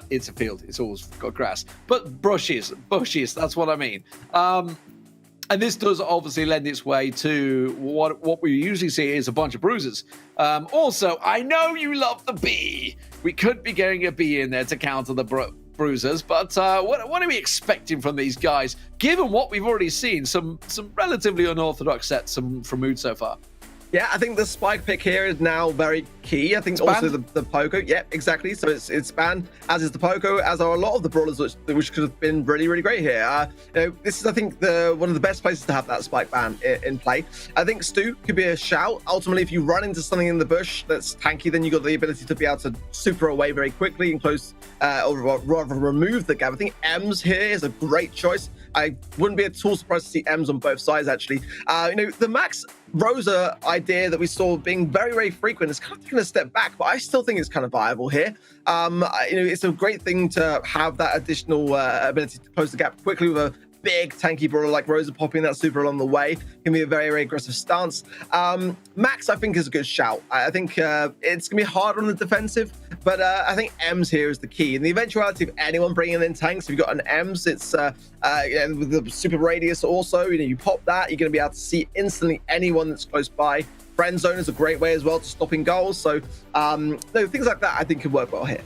It's a field. It's always got grass. But bushes, that's what I mean. And this does obviously lend its way to what we usually see is a bunch of bruisers. Also, I know you love the bee. We could be getting a bee in there to counter the bruisers, but what are we expecting from these guys, given what we've already seen? Some relatively unorthodox sets from Mood so far. Yeah, I think the spike pick here is now very key. I think it's also banned. the Poco. Yeah, exactly. So it's banned, as is the Poco, as are a lot of the brawlers, which could have been really, really great here. This is, I think, one of the best places to have that spike ban in play. I think Stu could be a shout. Ultimately, if you run into something in the bush that's tanky, then you got the ability to be able to super away very quickly and close, or rather remove the gap. I think Ems here is a great choice. I wouldn't be at all surprised to see Ems on both sides, actually. The Max Rosa idea that we saw being very, very frequent is kind of taking a step back, but I still think it's kind of viable here. It's a great thing to have that additional ability to close the gap quickly with a big tanky brawler like Rosa popping that super along the way. Can be a very, very aggressive stance. Max, I think, is a good shout. I think it's going to be hard on the defensive, but I think Ems here is the key. In the eventuality of anyone bringing in tanks, if you've got an Ems, it's with the super radius also, you pop that, you're going to be able to see instantly anyone that's close by. Friend zone is a great way as well to stopping goals. So things like that I think could work well here.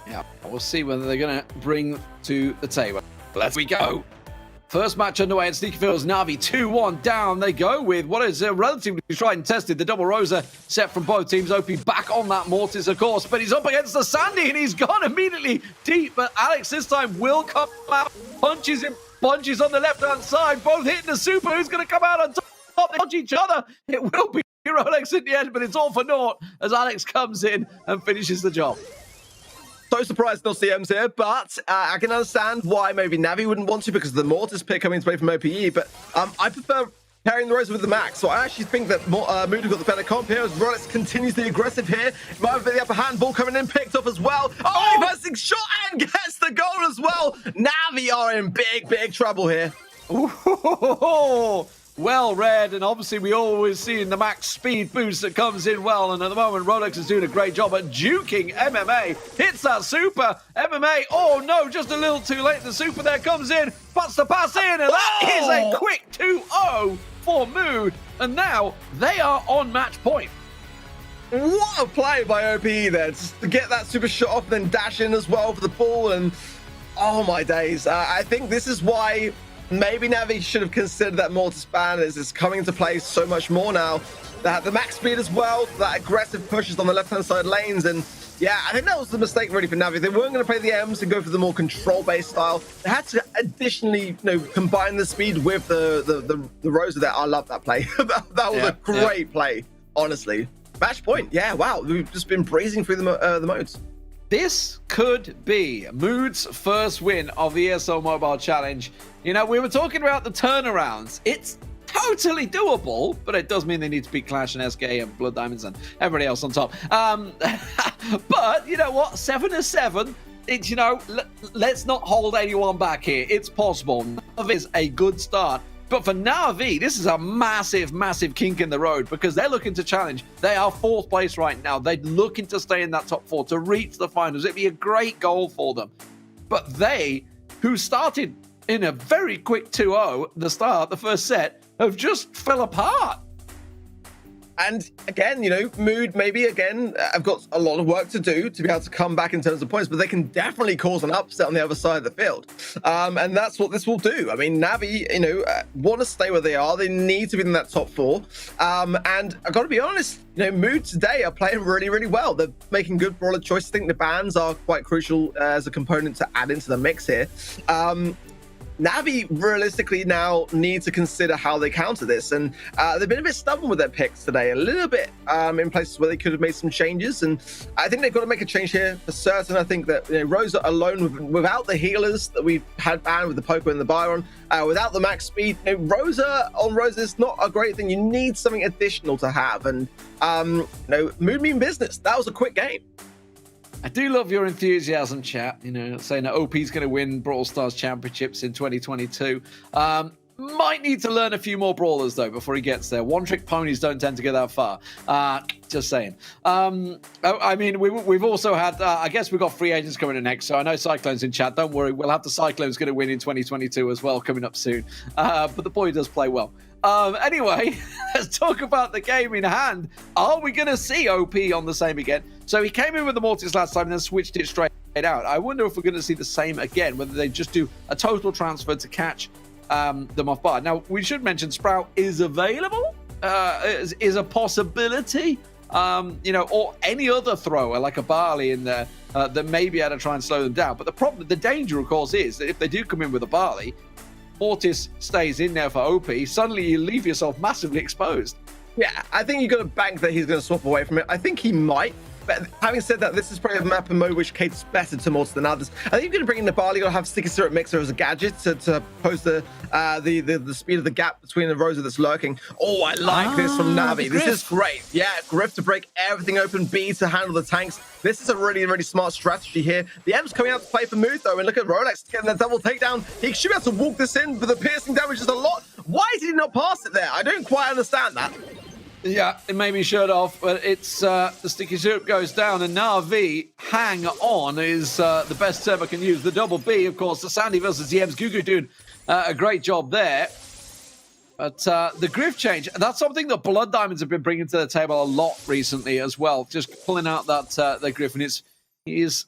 Yeah, we'll see whether they're going to bring to the table. Let's go. First match underway at Sneaky Fields. Na'Vi 2-1 down. They go with what is relatively tried and tested. The double Rosa set from both teams. OP back on that Mortis, of course, but he's up against the Sandy and he's gone immediately deep. But Alex this time will come out. Punches him, punches on the left-hand side. Both hitting the super. Who's going to come out on top? They punch each other. It will be Rolex in the end, but it's all for naught as Alex comes in and finishes the job. So surprised not to see Ems here, but I can understand why maybe Navi wouldn't want to because of the Mortis pick coming to play from OPE, but I prefer carrying the Rosa with the Max, so I actually think that Mood got the better comp here as Rolex continues the aggressive here. Might have the upper hand, ball coming in, picked up as well. Oh, he passing shot and gets the goal as well. Navi are in big, big trouble here. Ooh, well read, and obviously we always see the max speed boost that comes in well, and at the moment Rolex is doing a great job at juking MMA. Hits that super. MMA, oh no, just a little too late. The super there comes in, puts the pass in, and that is a quick 2-0 for Mood, and now they are on match point. What a play by OPE there, just to get that super shot off and then dash in as well for the ball, and oh my days. I think this is why maybe Navi should have considered that Mortis ban as it's coming into play so much more now. They have the max speed as well, that aggressive pushes on the left-hand side lanes, and yeah, I think that was the mistake really for Navi. They weren't going to play the M's and go for the more control-based style. They had to additionally, combine the speed with the Rosa there. I love that play. that was a great play, honestly. Match point, yeah, wow. We've just been breezing through the modes. This could be Mood's first win of the ESL Mobile Challenge. We were talking about the turnarounds. It's totally doable, but it does mean they need to beat Clash and SK and Blood Diamonds and everybody else on top. But you know what? 7-7. It's, let's not hold anyone back here. It's possible. Na'Vi is a good start. But for Na'Vi, this is a massive, massive kink in the road because they're looking to challenge. They are 4th place right now. They're looking to stay in that top 4 to reach the finals. It'd be a great goal for them. But they, who started in a very quick 2-0 at the start, the first set, have just fell apart. And again, Mood maybe again have got a lot of work to do to be able to come back in terms of points, but they can definitely cause an upset on the other side of the field. And that's what this will do. I mean, Navi, want to stay where they are. They need to be in that top 4. And I've got to be honest, Mood today are playing really, really well. They're making good brawler choices. I think the bans are quite crucial as a component to add into the mix here. Navi realistically now need to consider how they counter this, and they've been a bit stubborn with their picks today, a little bit in places where they could have made some changes, and I think they've got to make a change here for certain. I think that Rosa alone, without the healers that we've had banned with the Poco and the Byron, without the max speed, Rosa is not a great thing. You need something additional to have, and Mood mean business. That was a quick game. I do love your enthusiasm, chat. Saying that OP's going to win Brawl Stars championships in 2022. Might need to learn a few more brawlers, though, before he gets there. One-trick ponies don't tend to get that far. Just saying. I mean, we've also had, I guess we've got free agents coming in next, so I know Cyclone's in chat. Don't worry, we'll have the Cyclones going to win in 2022 as well, coming up soon. But the boy does play well. Anyway, let's talk about the game in hand. Are we going to see OP on the same again? So he came in with the Mortis last time and then switched it straight out. I wonder if we're going to see the same again, whether they just do a total transfer to catch them off guard. Now, we should mention Sprout is available, is a possibility, or any other thrower like a Barley in there that may be able to try and slow them down. But the danger, of course, is that if they do come in with a Barley, Mortis stays in there for OP, suddenly you leave yourself massively exposed. Yeah, I think you've got to bank that he's going to swap away from it. I think he might. But having said that, this is probably a map and mode which caters better to Mortis than others. I think you're going to bring in the Barley. You're going to have Sticky Syrup Mixer as a gadget to pose the speed of the gap between the Rosa that's lurking. Oh, I like this from Navi. This is great. Yeah, Griff to break everything open, B to handle the tanks. This is a really, really smart strategy here. The M's coming out to play for Mood, though, and look at Rolex getting that double takedown. He should be able to walk this in, but the piercing damage is a lot. Why did he not pass it there? I don't quite understand that. Yeah, it made me shirt off, but it's the Sticky Syrup goes down, and Na'Vi hang on is the best server can use. The double B, of course, the Sandy versus the Ems. Gugu doing a great job there. But the Griff change, that's something that Blood Diamonds have been bringing to the table a lot recently as well. Just pulling out that Griff, and it is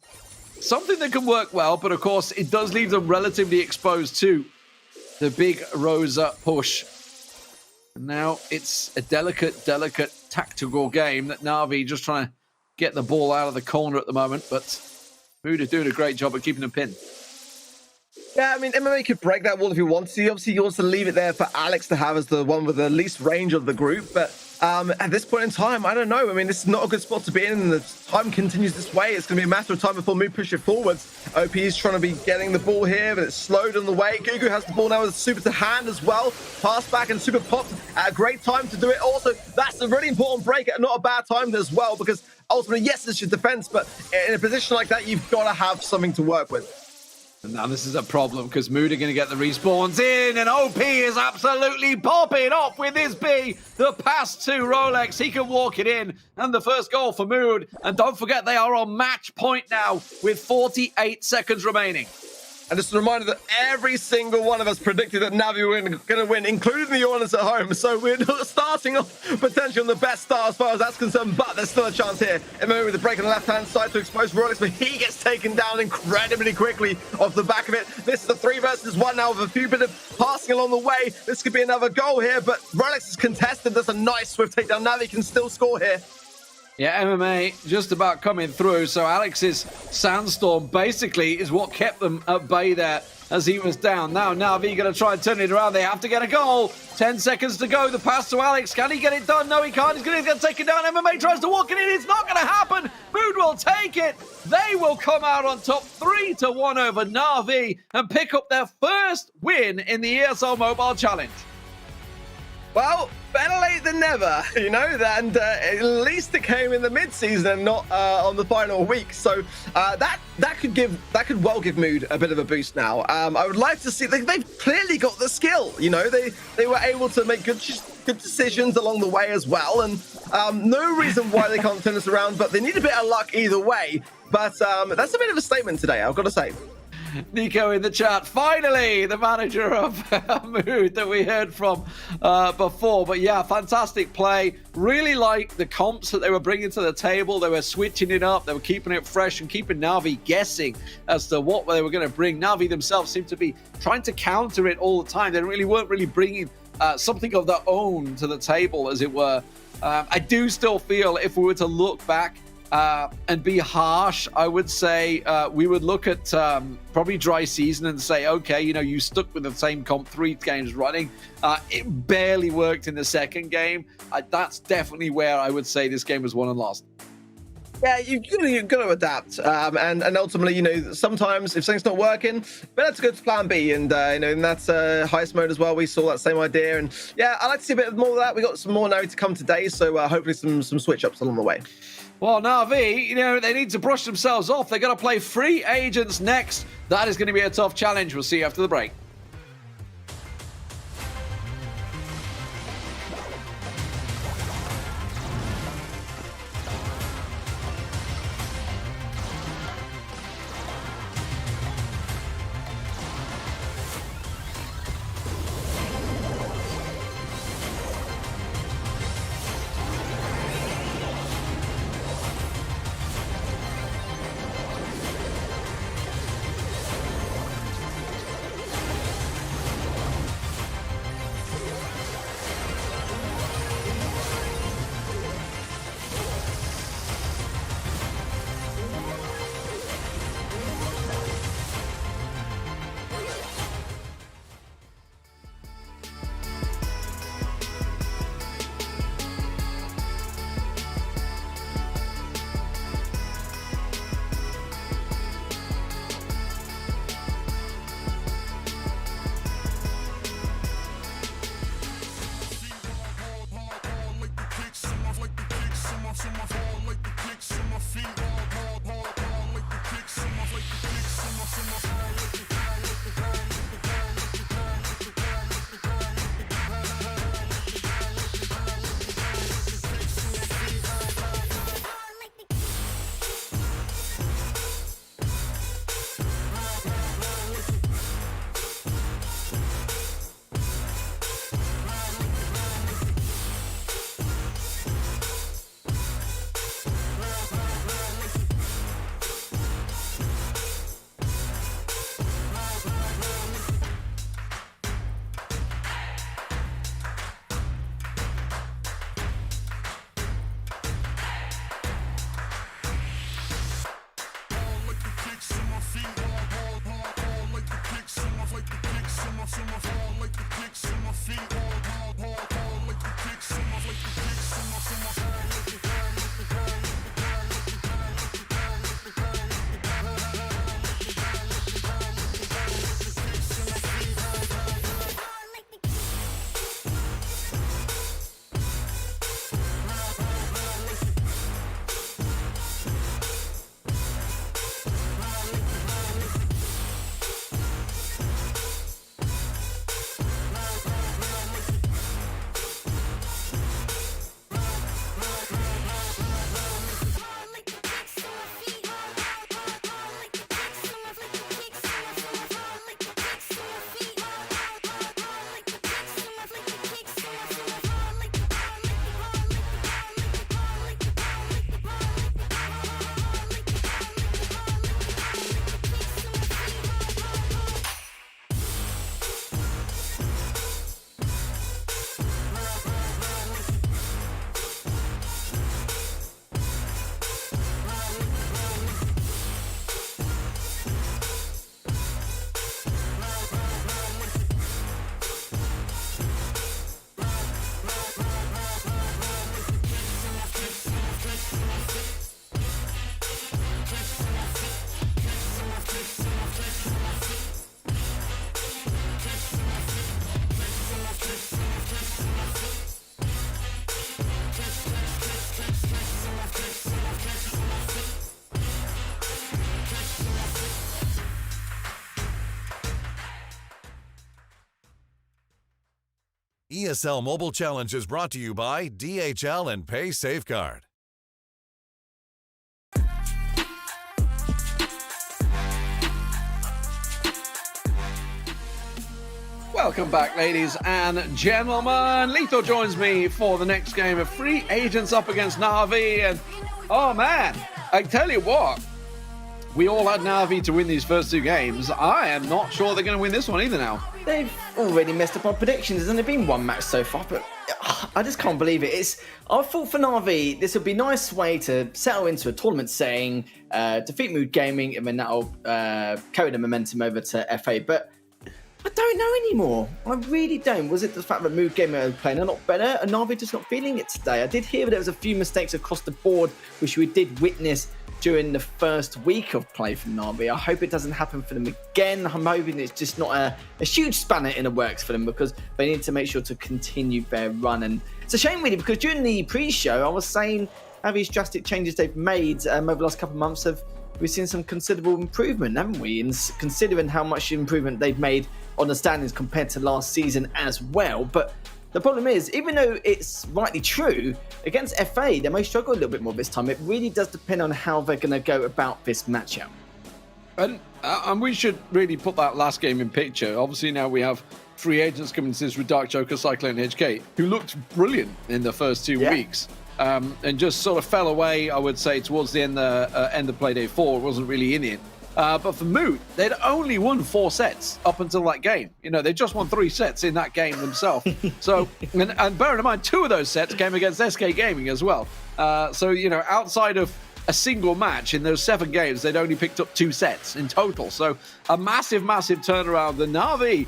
something that can work well, but of course, it does leave them relatively exposed to the big Rosa push. Now it's a delicate tactical game that Na'Vi just trying to get the ball out of the corner at the moment, but Mood are doing a great job at keeping them pinned. Yeah, I mean, MMA could break that wall if he wants to. Obviously, he wants to leave it there for Alex to have as the one with the least range of the group, but at this point in time, I don't know. I mean, this is not a good spot to be in, and the time continues this way. It's going to be a matter of time before Mood push it forwards. OP is trying to be getting the ball here, but it's slowed on the way. Gugu has the ball now with Super to hand as well. Pass back and Super popped at a great time to do it. Also, that's a really important break at not a bad time as well, because ultimately, yes, it's your defense, but in a position like that, you've got to have something to work with. And now this is a problem because Mood are going to get the respawns in, and OP is absolutely popping off with his B. The pass to Rolex, he can walk it in, and the first goal for Mood. And don't forget, they are on match point now with 48 seconds remaining. And just a reminder that every single one of us predicted that Navi were going to win, including the audience at home. So we're starting off potentially on the best start as far as that's concerned, but there's still a chance here. MMA with the break on the left-hand side to expose Rolex, but he gets taken down incredibly quickly off the back of it. This is a 3 versus 1 now with a few bit of passing along the way. This could be another goal here, but Rolex is contested. That's a nice swift takedown. Navi can still score here. Yeah, MMA just about coming through. So Alex's sandstorm basically is what kept them at bay there as he was down. Now Na'Vi going to try and turn it around. They have to get a goal. 10 seconds to go. The pass to Alex. Can he get it done? No, he can't. He's going to get taken down. MMA tries to walk it in. It's not going to happen. Mood will take it. They will come out on top 3-1 over Na'Vi and pick up their first win in the ESL Mobile Challenge. Well, better late than never, you know, and at least it came in the mid-season and not on the final week. So that could well give Mood a bit of a boost now. I would like to see they've clearly got the skill. You know, they were able to make good decisions along the way as well, and no reason why they can't turn this around. But they need a bit of luck either way. But that's a bit of a statement today, I've got to say. Nico in the chat, finally the manager of Mood that we heard from before. But yeah, fantastic play. Really like the comps that they were bringing to the table. They were switching it up. They were keeping it fresh and keeping Na'Vi guessing as to what they were going to bring. Na'Vi themselves seemed to be trying to counter it all the time. They weren't really bringing something of their own to the table, as it were. I do still feel if we were to look back and be harsh, I would say we would look at probably dry season and say, okay, you know, you stuck with the same comp 3 games running. It barely worked in the second game. That's definitely where I would say this game was won and lost. Yeah, you've got to adapt, and ultimately, you know, sometimes if something's not working, better to go to plan B, and you know, and that's heist mode as well. We saw that same idea, and yeah, I'd like to see a bit more of that. We got some more now to come today, so hopefully some switch ups along the way. Well, Na'Vi, you know, they need to brush themselves off. They're going to play free agents next. That is going to be a tough challenge. We'll see you after the break. ESL Mobile Challenge is brought to you by DHL and Pay Safeguard. Welcome back, ladies and gentlemen. Lethal joins me for the next game of Free Agents up against Na'Vi. And, oh man, I tell you what, we all had Na'Vi to win these first 2 games. I am not sure they're going to win this one either now. They've already messed up our predictions. There's only been 1 match so far, but I just can't believe it. I thought for Na'Vi, this would be a nice way to settle into a tournament setting, defeat Mood Gaming, and then that'll carry the momentum over to FA. But I don't know anymore. I really don't. Was it the fact that Mood Gaming are playing a lot better and Na'Vi just not feeling it today? I did hear that there was a few mistakes across the board, which we did witness during the first week of play from Na'Vi. I hope it doesn't happen for them again. I'm hoping it's just not a huge spanner in the works for them, because they need to make sure to continue their run. And it's a shame really, because during the pre-show I was saying how these drastic changes they've made over the last couple of months we've seen some considerable improvement, haven't we? And considering how much improvement they've made on the standings compared to last season as well. But the problem is, even though it's rightly true, against FA, they may struggle a little bit more this time. It really does depend on how they're going to go about this matchup. And we should really put that last game in picture. Obviously, now we have Free Agents coming to this with Dark Joker, Cyclone, and HK, who looked brilliant in the first 2 weeks. And just sort of fell away, I would say, towards the end of play day 4. It wasn't really in it. But for Mood, they'd only won 4 sets up until that game. You know, they just won 3 sets in that game themselves. So, and bearing in mind, 2 of those sets came against SK Gaming as well. So, you know, outside of a single match in those 7 games, they'd only picked up 2 sets in total. So a massive, massive turnaround. The Na'Vi,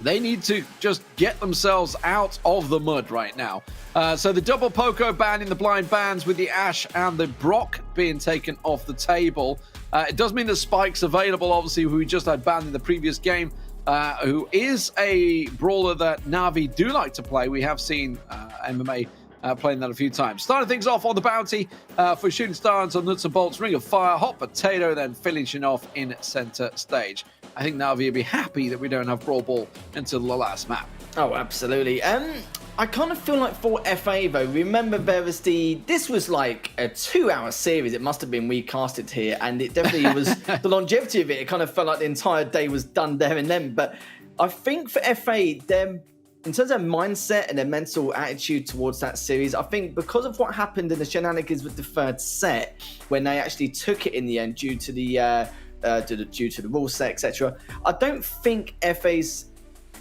they need to just get themselves out of the mud right now. So the double Poco ban in the blind bans, with the Ash and the Brock being taken off the table. It does mean the Spike's available, obviously, who we just had banned in the previous game, who is a brawler that Na'Vi do like to play. We have seen MMA playing that a few times. Starting things off on the bounty for Shooting Stars on Nuts and Bolts, Ring of Fire, Hot Potato, then finishing off in center stage. I think Na'Vi will be happy that we don't have Brawl Ball until the last map. Oh, absolutely. I kind of feel like for FA though, remember this was like a 2-hour series. It must have been we casted here, and it definitely was the longevity of it. It kind of felt like the entire day was done there and then. But I think for FA, them, in terms of their mindset and their mental attitude towards that series, I think because of what happened in the shenanigans with the 3rd set, when they actually took it in the end due to the due to the rule set, etc. I don't think FA's,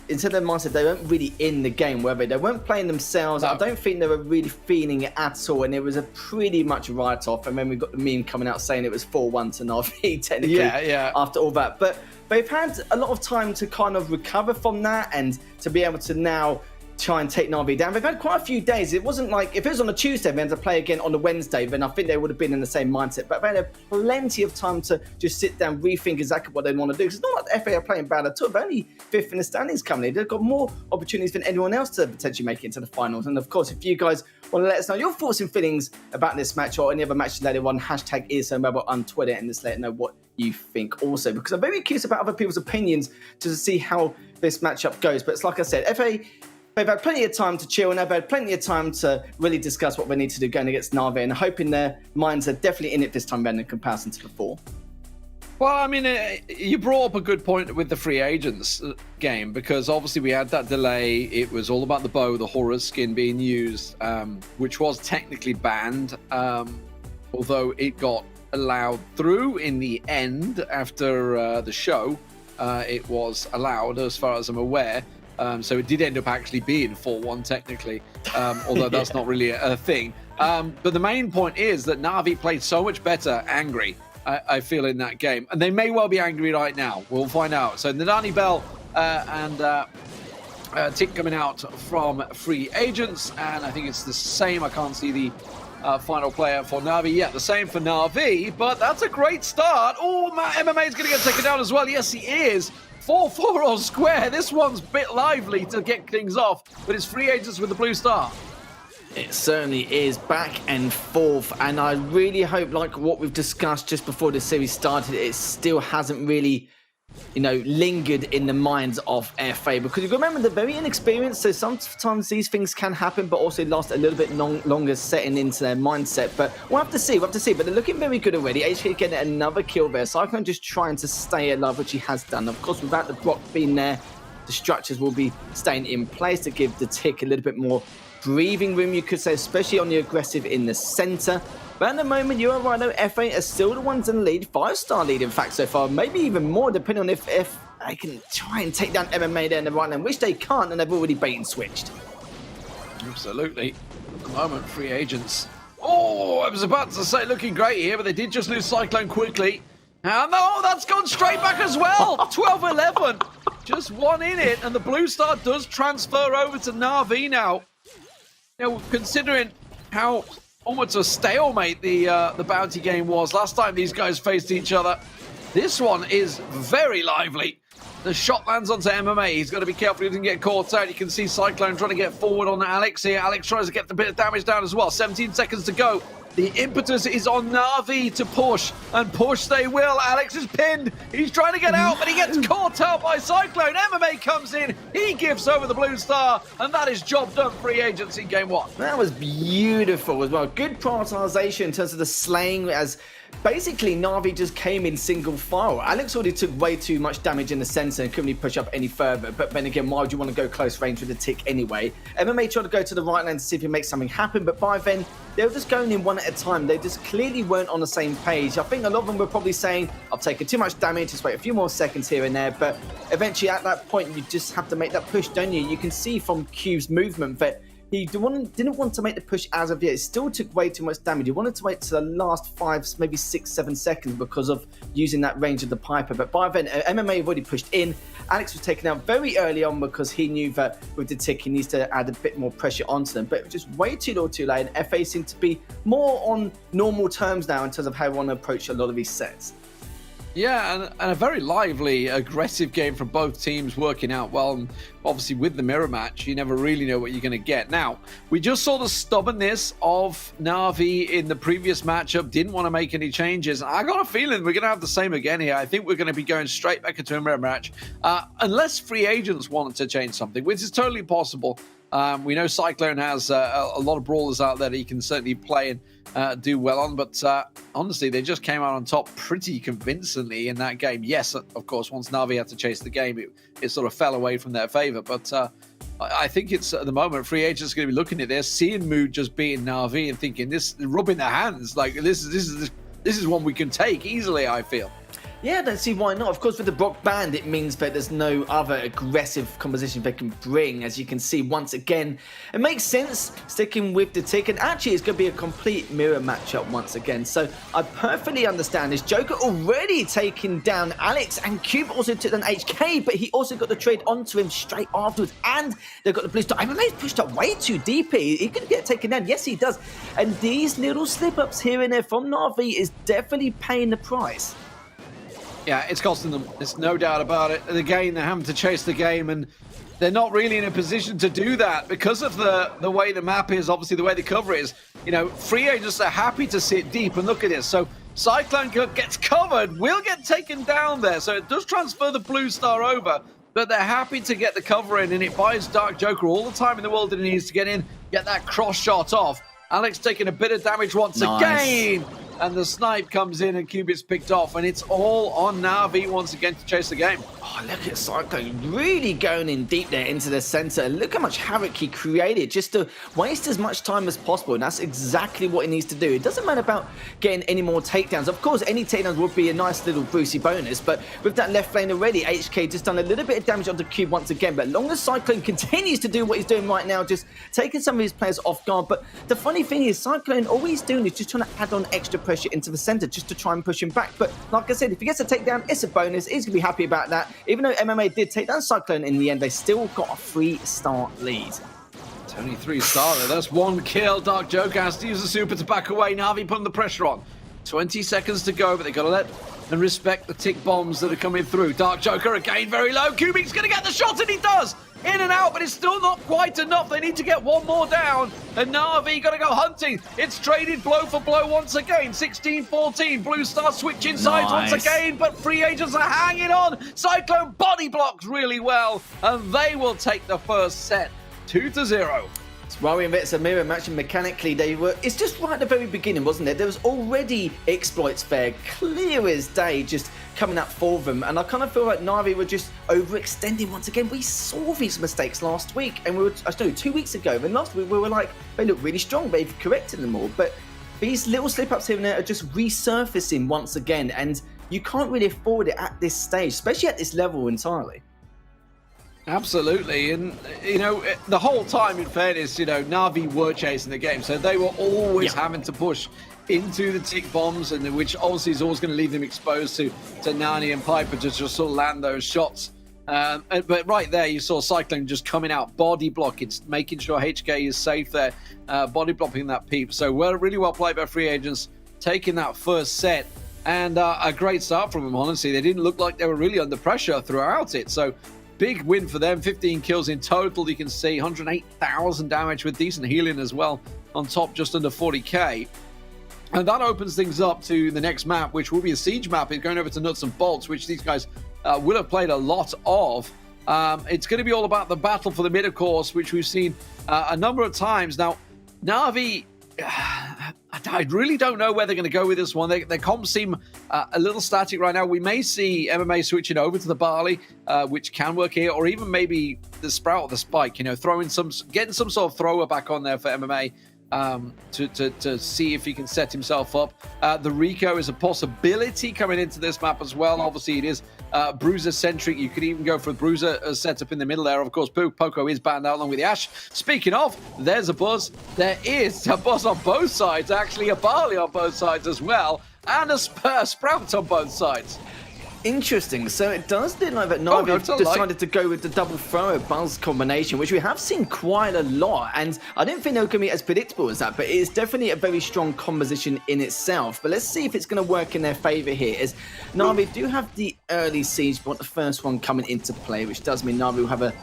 into their mindset, they weren't really in the game, were they? They weren't playing themselves. No. I don't think they were really feeling it at all, and it was a pretty much write-off. And then we got the meme coming out saying it was 4-1 to Na'Vi, technically, after all that. But they've had a lot of time to kind of recover from that and to be able to now try and take Na'Vi down. They've had quite a few days. It wasn't like, if it was on a Tuesday, they had to play again on a Wednesday, then I think they would have been in the same mindset. But they had plenty of time to just sit down, rethink exactly what they want to do. Because it's not like the FA are playing bad at all. They're only 5th in the standings currently. They've got more opportunities than anyone else to potentially make it into the finals. And of course, if you guys want to let us know your thoughts and feelings about this match or any other matches later on, hashtag ESL on Twitter, and just let us know what you think also. Because I'm very curious about other people's opinions to see how this matchup goes. But it's like I said, FA, they've had plenty of time to chill, and they've had plenty of time to really discuss what they need to do going against Na'Vi, and hoping their minds are definitely in it this time around in comparison to before. Well, I mean, you brought up a good point with the Free Agents game, because obviously we had that delay. It was all about the bow, the horror skin being used, which was technically banned, although it got allowed through in the end after the show. It was allowed, as far as I'm aware. So it did end up actually being 4-1 technically, although that's not really a thing. But the main point is that Na'Vi played so much better angry, I feel, in that game. And they may well be angry right now. We'll find out. So Nadani Bell and Tick coming out from Free Agents. And I think it's the same. I can't see the final player for Na'Vi. Yeah, the same for Na'Vi. But that's a great start. Oh, MMA is going to get taken down as well. Yes, he is. 4-4 on square. This one's a bit lively to get things off, but it's Free Agents with the blue star. It certainly is, back and forth, and I really hope, like what we've discussed just before the series started, it still hasn't really lingered in the minds of FA, because you remember they're very inexperienced, so sometimes these things can happen, but also last a little bit longer setting into their mindset. But we'll have to see. But they're looking very good already. HK getting another kill there. Cyclone just trying to stay alive, which he has done. Of course, without the Brock being there, the structures will be staying in place to give the Tick a little bit more breathing room, you could say, especially on the aggressive in the center. But at the moment, you are right, though, FA are still the ones in the lead, 5-star lead, in fact, so far. Maybe even more, depending on if they can try and take down MMA there in the right lane, which they can't, and they've already bait and switched. Absolutely. At the moment, free agents. Oh, I was about to say looking great here, but they did just lose Cyclone quickly. And no, that's gone straight back as well. 12-11. Just one in it, and the Blue Star does transfer over to Na'Vi now. Considering how almost a stalemate the bounty game was last time these guys faced each other, this one is very lively. The shot lands onto MMA. He's got to be careful he doesn't get caught out. You can see Cyclone trying to get forward on Alex here. Alex tries to get the bit of damage down as well. 17 seconds to go. The impetus is on Na'Vi to push, and push they will. Alex is pinned. He's trying to get out, but he gets caught out by Cyclone. MMA comes in. He gives over the Blue Star, and that is job done. Free agents in game one. That was beautiful as well. Good prioritization in terms of the slaying, as basically Na'Vi just came in single file. Alex already took way too much damage in the center and couldn't really push up any further. But then again, why would you want to go close range with the Tick anyway? MMA tried to go to the right lane to see if he makes something happen, but by then they were just going in one at a time. They just clearly weren't on the same page. I think a lot of them were probably saying, I've taken too much damage, just wait a few more seconds here and there. But eventually at that point, you just have to make that push, don't you? You can see from Q's movement that he didn't want to make the push as of yet. It still took way too much damage. He wanted to wait to the last 5, maybe 6, 7 seconds because of using that range of the Piper. But by then, MMA have already pushed in. Alex was taken out very early on because he knew that with the Tick, he needs to add a bit more pressure onto them. But it was just way too little too late. And FA seem to be more on normal terms now in terms of how they want to approach a lot of these sets. Yeah, and a very lively, aggressive game from both teams working out well. And obviously, with the mirror match, you never really know what you're going to get. Now, we just saw the stubbornness of Na'Vi in the previous matchup. Didn't want to make any changes. I got a feeling we're going to have the same again here. I think we're going to be going straight back into a mirror match. Unless free agents wanted to change something, which is totally possible. We know Cyclone has a lot of brawlers out there that he can certainly play and do well on, but honestly, they just came out on top pretty convincingly in that game. Yes, of course, once Na'Vi had to chase the game, it sort of fell away from their favor, but I think it's, at the moment, free agents are going to be looking at this, seeing Mood just being Na'Vi and thinking, rubbing their hands, like, this is one we can take easily, I feel. Yeah, I don't see why not. Of course, with the Brock banned, it means that there's no other aggressive composition they can bring, as you can see once again. It makes sense sticking with the Tick, and actually it's going to be a complete mirror matchup once again. So I perfectly understand this. Joker already taking down Alex, and Cube also took down HK, but he also got the trade onto him straight afterwards, and they've got the Blue Star. MMA's pushed up way too deep here. He could get taken down. Yes, he does. And these little slip-ups here and there from Na'Vi is definitely paying the price. Yeah, it's costing them. There's no doubt about it. Again, they're having to chase the game, and they're not really in a position to do that because of the way the map is, obviously the way the cover is. You know, free agents are happy to sit deep, and look at this. So Cyclone gets covered, will get taken down there. So it does transfer the Blue Star over, but they're happy to get the cover in, and it buys Dark Joker all the time in the world that he needs to get in, get that cross shot off. Alex taking a bit of damage once again. And the snipe comes in and Cubit's picked off, and it's all on Na'Vi once again to chase the game. Oh, look at Cyclone really going in deep there into the center. Look how much havoc he created just to waste as much time as possible, and that's exactly what he needs to do. It doesn't matter about getting any more takedowns. Of course, any takedowns would be a nice little Brucey bonus, but with that left lane already, HK just done a little bit of damage onto Cube once again. But long as Cyclone continues to do what he's doing right now, just taking some of his players off guard. But the funny thing is, Cyclone, all he's doing is just trying to add on extra pressure into the center just to try and push him back. But like I said, if he gets a takedown, it's a bonus. He's going to be happy about that. Even though MMA did take down Cyclone in the end, they still got a 3-star lead. It's only 3-star there. That's one kill. Dark Joker has to use the super to back away. Na'Vi putting the pressure on. 20 seconds to go, but they've got to let and respect the tick bombs that are coming through. Dark Joker again very low. Kubik's going to get the shot, and he does. In and out, but it's still not quite enough. They need to get one more down. And Na'Vi got to go hunting. It's traded blow for blow once again. 16-14. Blue Star switching sides once again, but free agents are hanging on. Cyclone body blocks really well, and they will take the first set 2-0. It's worrying that it's a mirror match, and mechanically it's just right at the very beginning, wasn't it? There was already exploits there, clear as day, just coming up for them, and I kind of feel like Na'Vi were just overextending once again. We saw these mistakes last week, and we were, 2 weeks ago, and last week we were like, they look really strong, they've corrected them all, but these little slip-ups here and there are just resurfacing once again, and you can't really afford it at this stage, especially at this level entirely. Absolutely, and you know, the whole time, in fairness, you know, Na'Vi were chasing the game, so they were always having to push into the tick bombs, and which obviously is always going to leave them exposed to Nani and Piper to just sort of land those shots. But right there, you saw Cyclone just coming out, body blocking, making sure HK is safe there, body blocking that peep. So really well played by free agents, taking that first set, and a great start from them, honestly. They didn't look like they were really under pressure throughout it, so big win for them. 15 kills in total, you can see 108,000 damage with decent healing as well on top, just under 40k. And that opens things up to the next map, which will be a siege map. It's going over to Nuts and Bolts, which these guys will have played a lot of. It's going to be all about the battle for the mid, of course, which we've seen a number of times. Now, Na'Vi, I really don't know where they're going to go with this one. Their comps seem a little static right now. We may see MMA switching over to the Barley, which can work here, or even maybe the Sprout or the Spike, you know, getting some sort of thrower back on there for MMA. To see if he can set himself up. The Rico is a possibility coming into this map as well. Obviously, it is Bruiser-centric. You could even go for a Bruiser setup in the middle there. Of course, Poco is banned out along with the Ash. Speaking of, there's a buzz. There is a buzz on both sides, actually a Barley on both sides as well, and a Sprout on both sides. Interesting. So it does look like that Na'Vi decided to go with the double thrower buzz combination, which we have seen quite a lot. And I don't think they're going to be as predictable as that, but it is definitely a very strong composition in itself. But let's see if it's going to work in their favor here. As Na'Vi do have the early siege, but the first one coming into play, which does mean Na'Vi will have an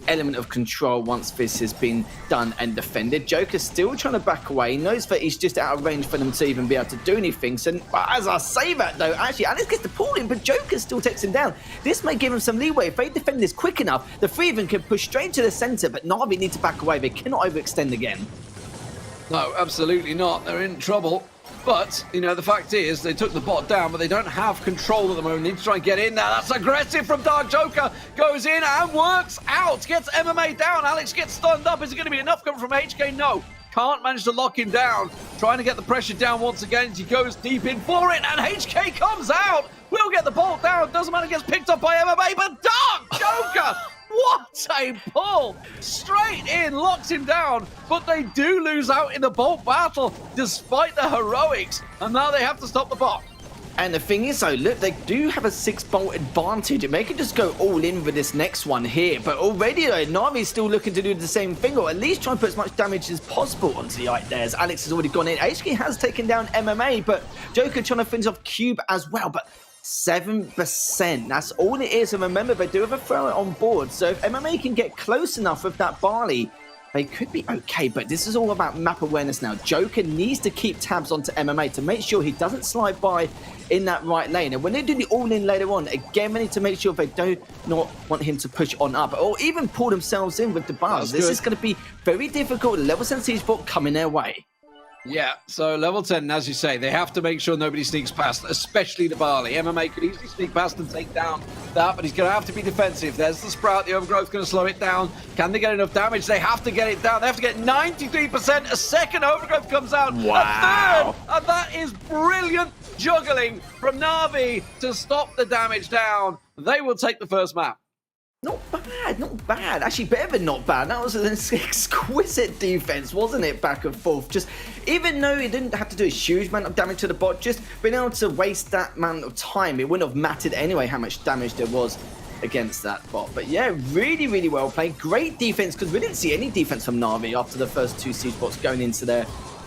element of control once this has been done and defended. Joker's still trying to back away. He knows that he's just out of range for them to even be able to do anything. So as I say that though, actually Alex gets the pull in, but Joker still takes him down. This may give him some leeway. If they defend this quick enough, the three of them can push straight to the center, but Na'Vi need to back away. They cannot overextend again. No, absolutely not. They're in trouble. But, you know, the fact is, they took the bot down, but they don't have control at the moment. They need to try and get in there. That's aggressive from Dark Joker. Goes in and works out. Gets MMA down. Alex gets stunned up. Is it going to be enough coming from HK? No. Can't manage to lock him down. Trying to get the pressure down once again as he goes deep in for it. And HK comes out. Will get the ball down. Doesn't matter. Gets picked up by MMA. But Dark Joker... What a pull! Straight in, locks him down, but they do lose out in the bolt battle despite the heroics, and now they have to stop the bot. And the thing is though, look, they do have a 6-bolt advantage, and they could just go all in with this next one here, but already though, Na'Vi's still looking to do the same thing, or at least try and put as much damage as possible onto the eye there, as Alex has already gone in. HK has taken down MMA, but Joker trying to finish off Cube as well, but 7%, that's all it is. And remember, they do have a thrower on board, so if MMA can get close enough with that Barley, they could be okay. But this is all about map awareness now. Joker needs to keep tabs onto MMA to make sure he doesn't slide by in that right lane. And when they do the all-in later on, again, they need to make sure they do not want him to push on up, or even pull themselves in with the bars. This is going to be very difficult. Level 7 siege bot coming their way. Yeah, so level 10, as you say, they have to make sure nobody sneaks past, especially the Barley. MMA could easily sneak past and take down that, but he's going to have to be defensive. There's the Sprout, the Overgrowth going to slow it down. Can they get enough damage? They have to get it down. They have to get 93%. A second Overgrowth comes out. Wow. A third, and that is brilliant juggling from Na'Vi to stop the damage down. They will take the first map. Not bad, not bad. Actually, better than not bad. That was an exquisite defense, wasn't it? Back and forth. Just, even though it didn't have to do a huge amount of damage to the bot, just being able to waste that amount of time, it wouldn't have mattered anyway how much damage there was against that bot. But yeah, really, really well played. Great defense, because we didn't see any defense from Na'Vi after the first two siege bots going into their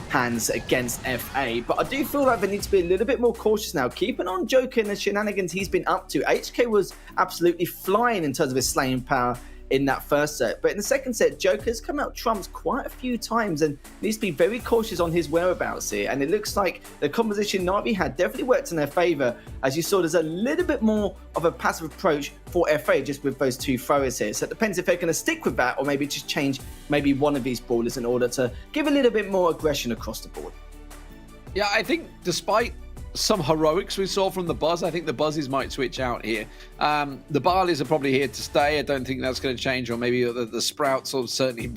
hands against FA, but I do feel like they need to be a little bit more cautious now, keeping on Joker and the shenanigans he's been up to. HK was absolutely flying in terms of his slaying power in that first set. But in the second set, Joker's come out trumps quite a few times and needs to be very cautious on his whereabouts here. And it looks like the composition Na'Vi had definitely worked in their favour. As you saw, there's a little bit more of a passive approach for FA just with those two throwers here. So it depends if they're going to stick with that or maybe just change maybe one of these brawlers in order to give a little bit more aggression across the board. Yeah, I think despite some heroics we saw from the Buzz, I think the Buzzies might switch out here. The Barleys are probably here to stay. I don't think that's going to change, or maybe the Sprouts have certainly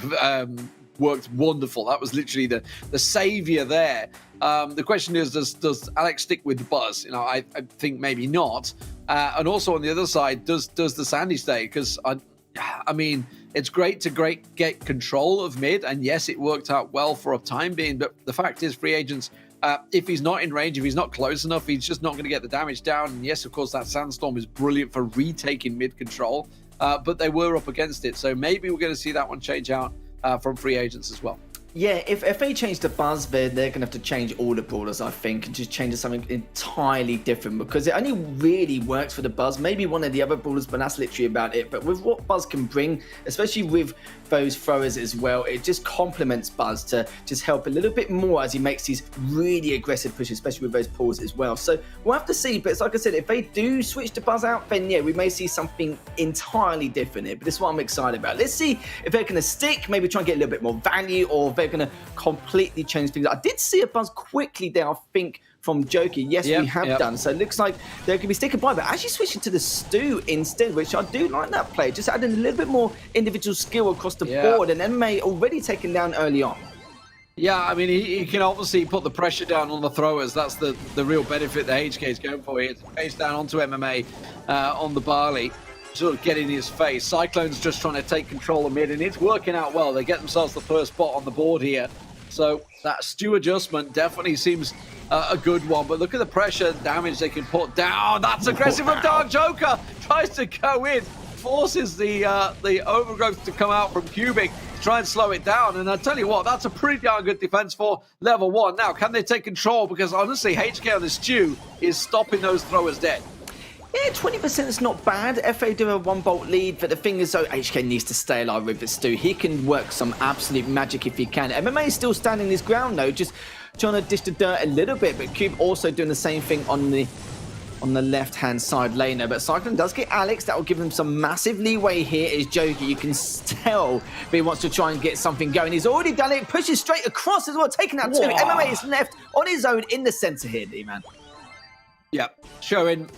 worked wonderful. That was literally the savior there. The question is, does Alex stick with the Buzz? You know, I think maybe not. And also on the other side, does the Sandy stay? Because I mean, it's great to get control of mid, and yes, it worked out well for a time being. But the fact is, free agents, if he's not in range, if he's not close enough, he's just not going to get the damage down. And yes, of course, that Sandstorm is brilliant for retaking mid control, but they were up against it. So maybe we're going to see that one change out from free agents as well. Yeah, if they change the Buzz, they're going to have to change all the brawlers, I think, and just change to something entirely different, because it only really works for the Buzz. Maybe one of the other brawlers, but that's literally about it. But with what Buzz can bring, especially with those throwers as well, it just complements Buzz to just help a little bit more as he makes these really aggressive pushes, especially with those pulls as well. So we'll have to see. But it's like I said, if they do switch the Buzz out, then yeah, we may see something entirely different here. But this is what I'm excited about. Let's see if they're going to stick, maybe try and get a little bit more value, or if they're going to completely change things. I did see a Buzz quickly there, I think, from Joker. Yes, we have done. So it looks like they could be sticking by, but actually switching to the Stu instead, which I do like that play. Just adding a little bit more individual skill across the board, and MMA already taken down early on. Yeah, I mean, he can obviously put the pressure down on the throwers. That's the real benefit that HK is going for here. It's face down onto MMA on the Barley, sort of get in his face. Cyclone's just trying to take control of mid, and it's working out well. They get themselves the first spot on the board here. So that Stu adjustment definitely seems a good one. But look at the pressure and damage they can put down. That's aggressive from Dark Joker. Tries to go in, forces the overgrowth to come out from Cubic to try and slow it down. And I tell you what, that's a pretty darn good defense for level 1. Now, can they take control? Because honestly, HK on the Stu is stopping those throwers dead. Yeah, 20% is not bad. FA do a 1-bolt lead, but the thing is, though, HK needs to stay alive with it, Stu. He can work some absolute magic if he can. MMA is still standing his ground, though, just trying to dish the dirt a little bit, but Cube also doing the same thing on the left-hand side laner. But Cyclone does get Alex. That will give him some massive leeway here. Is Joker. You can tell he wants to try and get something going. He's already done it. Pushes straight across as well, taking out 2. MMA is left on his own in the center here, D-man. Yeah, showing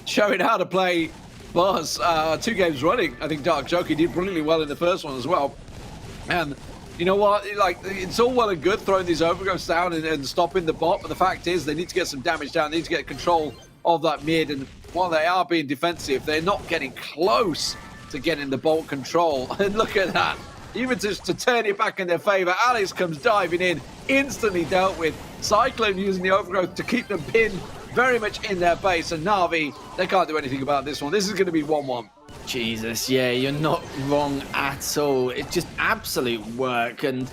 how to play Buzz 2 games running. I think Dark Joker did brilliantly well in the first one as well. And you know what? Like, it's all well and good throwing these overgrowths down and stopping the bot, but the fact is they need to get some damage down. They need to get control of that mid. And while they are being defensive, they're not getting close to getting the bolt control. And look at that. Even just to turn it back in their favor, Alex comes diving in, instantly dealt with. Cyclone using the overgrowth to keep them pinned very much in their base, and Na'Vi, they can't do anything about this one. This is going to be 1-1. Jesus, yeah, you're not wrong at all. It's just absolute work. And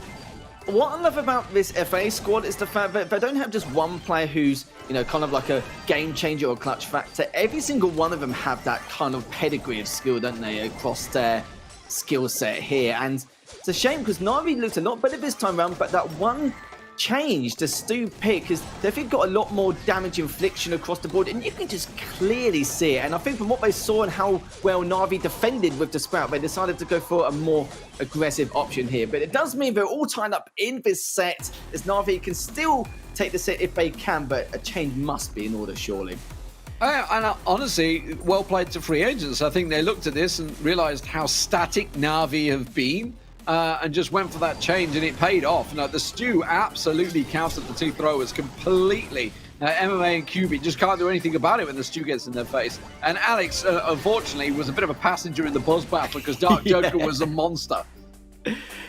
what I love about this FA squad is the fact that they don't have just one player who's, you know, kind of like a game changer or clutch factor. Every single one of them have that kind of pedigree of skill, don't they, across their skill set here. And it's a shame because Na'Vi looked a lot better this time around, but that one change to Stu pick has definitely got a lot more damage infliction across the board, and you can just clearly see it. And I think from what they saw and how well Na'Vi defended with the Sprout, they decided to go for a more aggressive option here. But it does mean they're all tied up in this set, as Na'Vi can still take the set if they can, but a change must be in order, surely. And honestly, well played to free agents. I think they looked at this and realized how static Na'Vi have been, and just went for that change, and it paid off. Now, the Stu absolutely countered the 2 throwers completely. MMA and QB just can't do anything about it when the Stu gets in their face. And Alex, unfortunately, was a bit of a passenger in the Buzz battle because Dark Joker was a monster.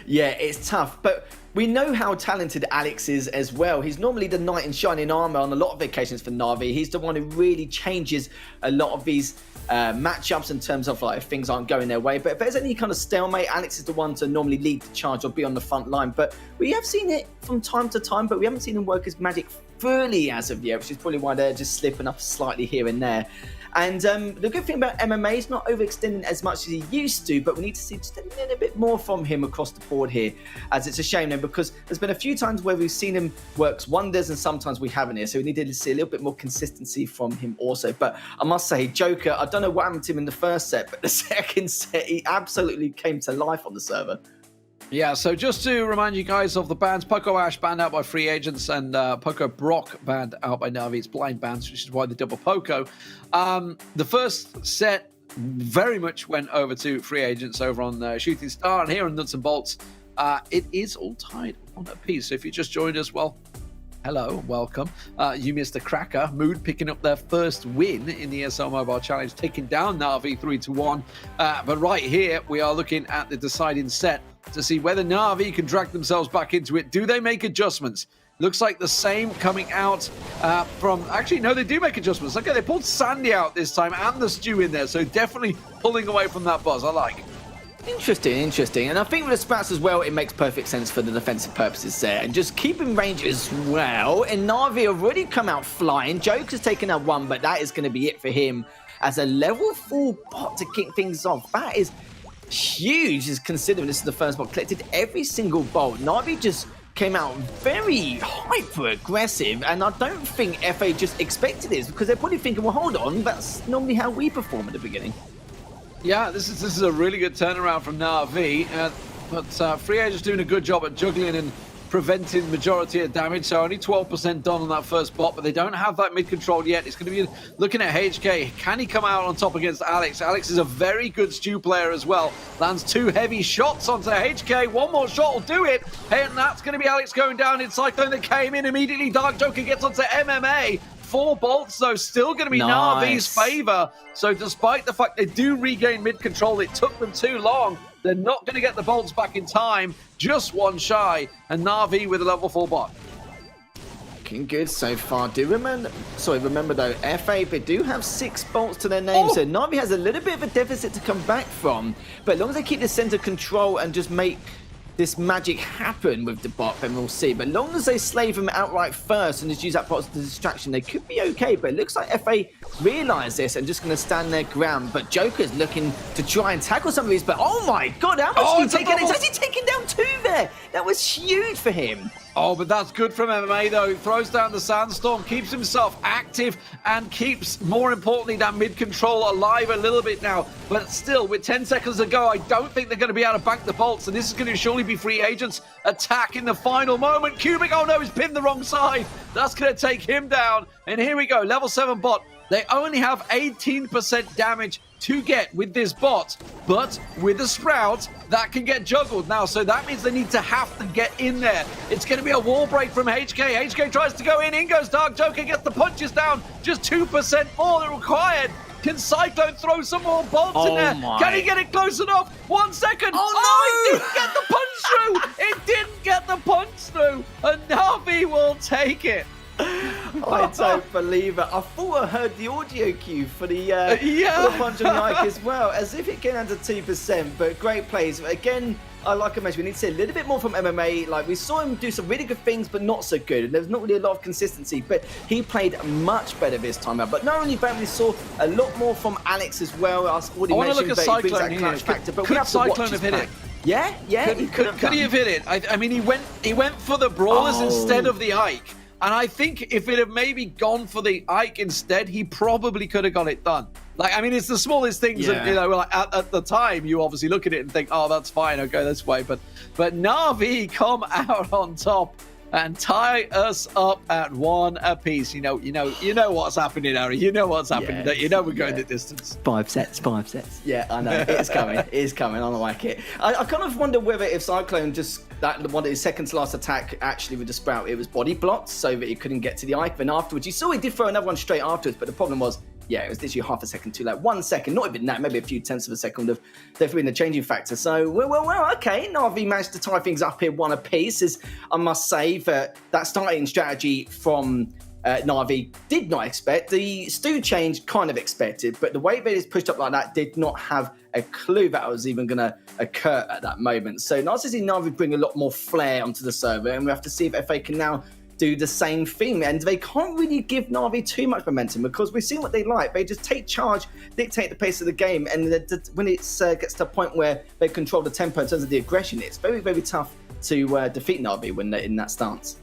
Yeah, it's tough, but we know how talented Alex is as well. He's normally the knight in shining armor on a lot of occasions for Na'Vi. He's the one who really changes a lot of these matchups in terms of like if things aren't going their way. But if there's any kind of stalemate, Alex is the one to normally lead the charge or be on the front line. But we have seen it from time to time, but we haven't seen him work his magic fully as of yet, which is probably why they're just slipping up slightly here and there. And the good thing about MMA is not overextending as much as he used to, but we need to see just a little bit more from him across the board here, as it's a shame then, because there's been a few times where we've seen him works wonders and sometimes we haven't here, so we need to see a little bit more consistency from him also. But I must say, Joker, I don't know what happened to him in the first set, but the second set, he absolutely came to life on the server. Yeah, so just to remind you guys of the bans, Poco Ash banned out by free agents and Poco Brock banned out by Na'Vi. It's blind bans, which is why the double Poco. The first set very much went over to free agents over on Shooting Star, and here on Nuts and Bolts, it is all tied on a piece. So if you just joined us, well, hello, welcome. You missed a cracker. Mood picking up their first win in the ESL Mobile Challenge, taking down Na'Vi 3-1. But right here, we are looking at the deciding set to see whether Na'Vi can drag themselves back into it. Do they make adjustments? Looks like the same coming out from... Actually, no, they do make adjustments. Okay, they pulled Sandy out this time and the Stew in there, so definitely pulling away from that buzz. I like. Interesting. And I think with the Sprouts as well, it makes perfect sense for the defensive purposes there. And just keeping range as well. And Na'Vi have already come out flying. Joker's taken out one, but that is going to be it for him as a level 4 bot to kick things off. That is huge, is considering this is the first bot collected every single bolt. Na'Vi just came out very hyper aggressive, and I don't think FA just expected this, because they're probably thinking, well, hold on, that's normally how we perform at the beginning. Yeah, this is a really good turnaround from Na'Vi, but Free Agent's doing a good job at juggling and preventing majority of damage, so only 12% done on that first bot, but they don't have that mid control yet. It's going to be looking at HK. Can he come out on top against Alex? Alex is a very good Stew player as well. Lands 2 heavy shots onto HK. One more shot will do it, and that's going to be Alex going down in Cyclone that came in immediately. Dark Joker gets onto MMA. 4 bolts, though, still going to be Na'Vi's favor. So despite the fact they do regain mid-control, it took them too long. They're not going to get the bolts back in time. Just one shy. And Na'Vi with a level 4 bot. Looking good so far. Remember though, FA, they do have 6 bolts to their name. So Na'Vi has a little bit of a deficit to come back from. But as long as they keep the center control and just make this magic happen with the bot, then we'll see. But as long as they slave him outright first and just use that bot as the distraction, they could be okay. But it looks like FA realise this and just going to stand their ground. But Joker's looking to try and tackle some of these. But oh my god, how much did he take? He's actually taken down 2 there. That was huge for him. Oh, but that's good from MMA, though. He throws down the Sandstorm, keeps himself active, and keeps, more importantly, that mid-control alive a little bit now. But still, with 10 seconds to go, I don't think they're going to be able to bank the bolts, and this is going to surely be free agents attack in the final moment. Cubic, oh no, he's pinned the wrong side. That's going to take him down. And here we go, level 7 bot. They only have 18% damage to get with this bot, but with the Sprout, that can get juggled now, so that means they need to have to get in there. It's going to be a wall break from HK. HK tries to go in goes Dark Joker, gets the punches down, just 2% more than required. Can Cyclone throw some more bolts in there? Can he get it close enough? 1 second. Oh, no! It didn't get the punch through. It didn't get the punch through, and Na'Vi will take it. I don't believe it. I thought I heard the audio cue for the punch on the Ike as well, as if it came under 2%, but great plays. Again, like I mentioned, we need to see a little bit more from MMA. Like, we saw him do some really good things, but not so good. And there's not really a lot of consistency, but he played much better this time out. But not only that, we saw a lot more from Alex as well. I already mentioned that he brings that clutch factor, but we have to watch his pack. Yeah, could he have hit it? I mean, he went for the Brawlers instead of the Ike. And I think if it had maybe gone for the Ike instead, he probably could have got it done. Like, I mean, it's the smallest things, that, you know, like at the time, you obviously look at it and think, oh, that's fine, I'll go this way. But Na'Vi come out on top and tie us up at 1 apiece. You know what's happening, Harry. You know what's happening. You know we're going the distance. 5 sets. Yeah, I know. It's coming. It's coming. I like it. I kind of wonder whether if Cyclone just, that one of his second to last attack, actually with the Sprout, it was body blocked so that he couldn't get to the Ike. Then afterwards, you saw he did throw another one straight afterwards, but the problem was, it was literally half a second too late. 1 second, not even that, maybe a few tenths of a second would have definitely been the changing factor. So, well, okay. Na'Vi managed to tie things up here 1 apiece. As I must say that starting strategy from Na'Vi did not expect. The Stew change kind of expected, but the way that it's pushed up like that did not have a clue that was even going to occur at that moment. So nice to see Na'Vi bring a lot more flair onto the server, and we have to see if FA can now do the same thing, and they can't really give Na'Vi too much momentum because we've seen what they like. They just take charge, dictate the pace of the game, and when it gets to a point where they control the tempo in terms of the aggression, it's very, very tough to defeat Na'Vi when they're in that stance.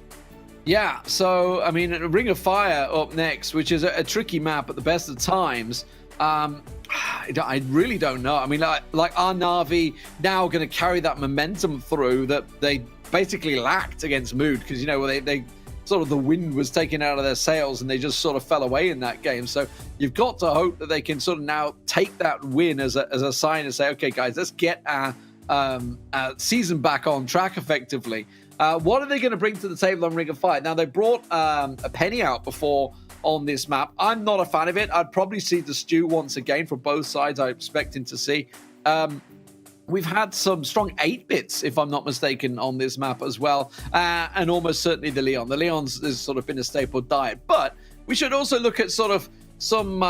Yeah, so, I mean, Ring of Fire up next, which is a tricky map at the best of times. I really don't know. I mean, like are Na'Vi now going to carry that momentum through that they basically lacked against Mood? Because, you know, they sort of the wind was taken out of their sails and they just sort of fell away in that game. So you've got to hope that they can sort of now take that win as a sign and say, okay, guys, let's get our season back on track effectively. What are they going to bring to the table on Ring of Fire? Now, they brought a Penny out before on this map. I'm not a fan of it. I'd probably see the stew once again from both sides. I'm expecting to see. We've had some strong 8-bits, if I'm not mistaken, on this map as well. And almost certainly the Leon. The Leon's has sort of been a staple diet. But we should also look at sort of some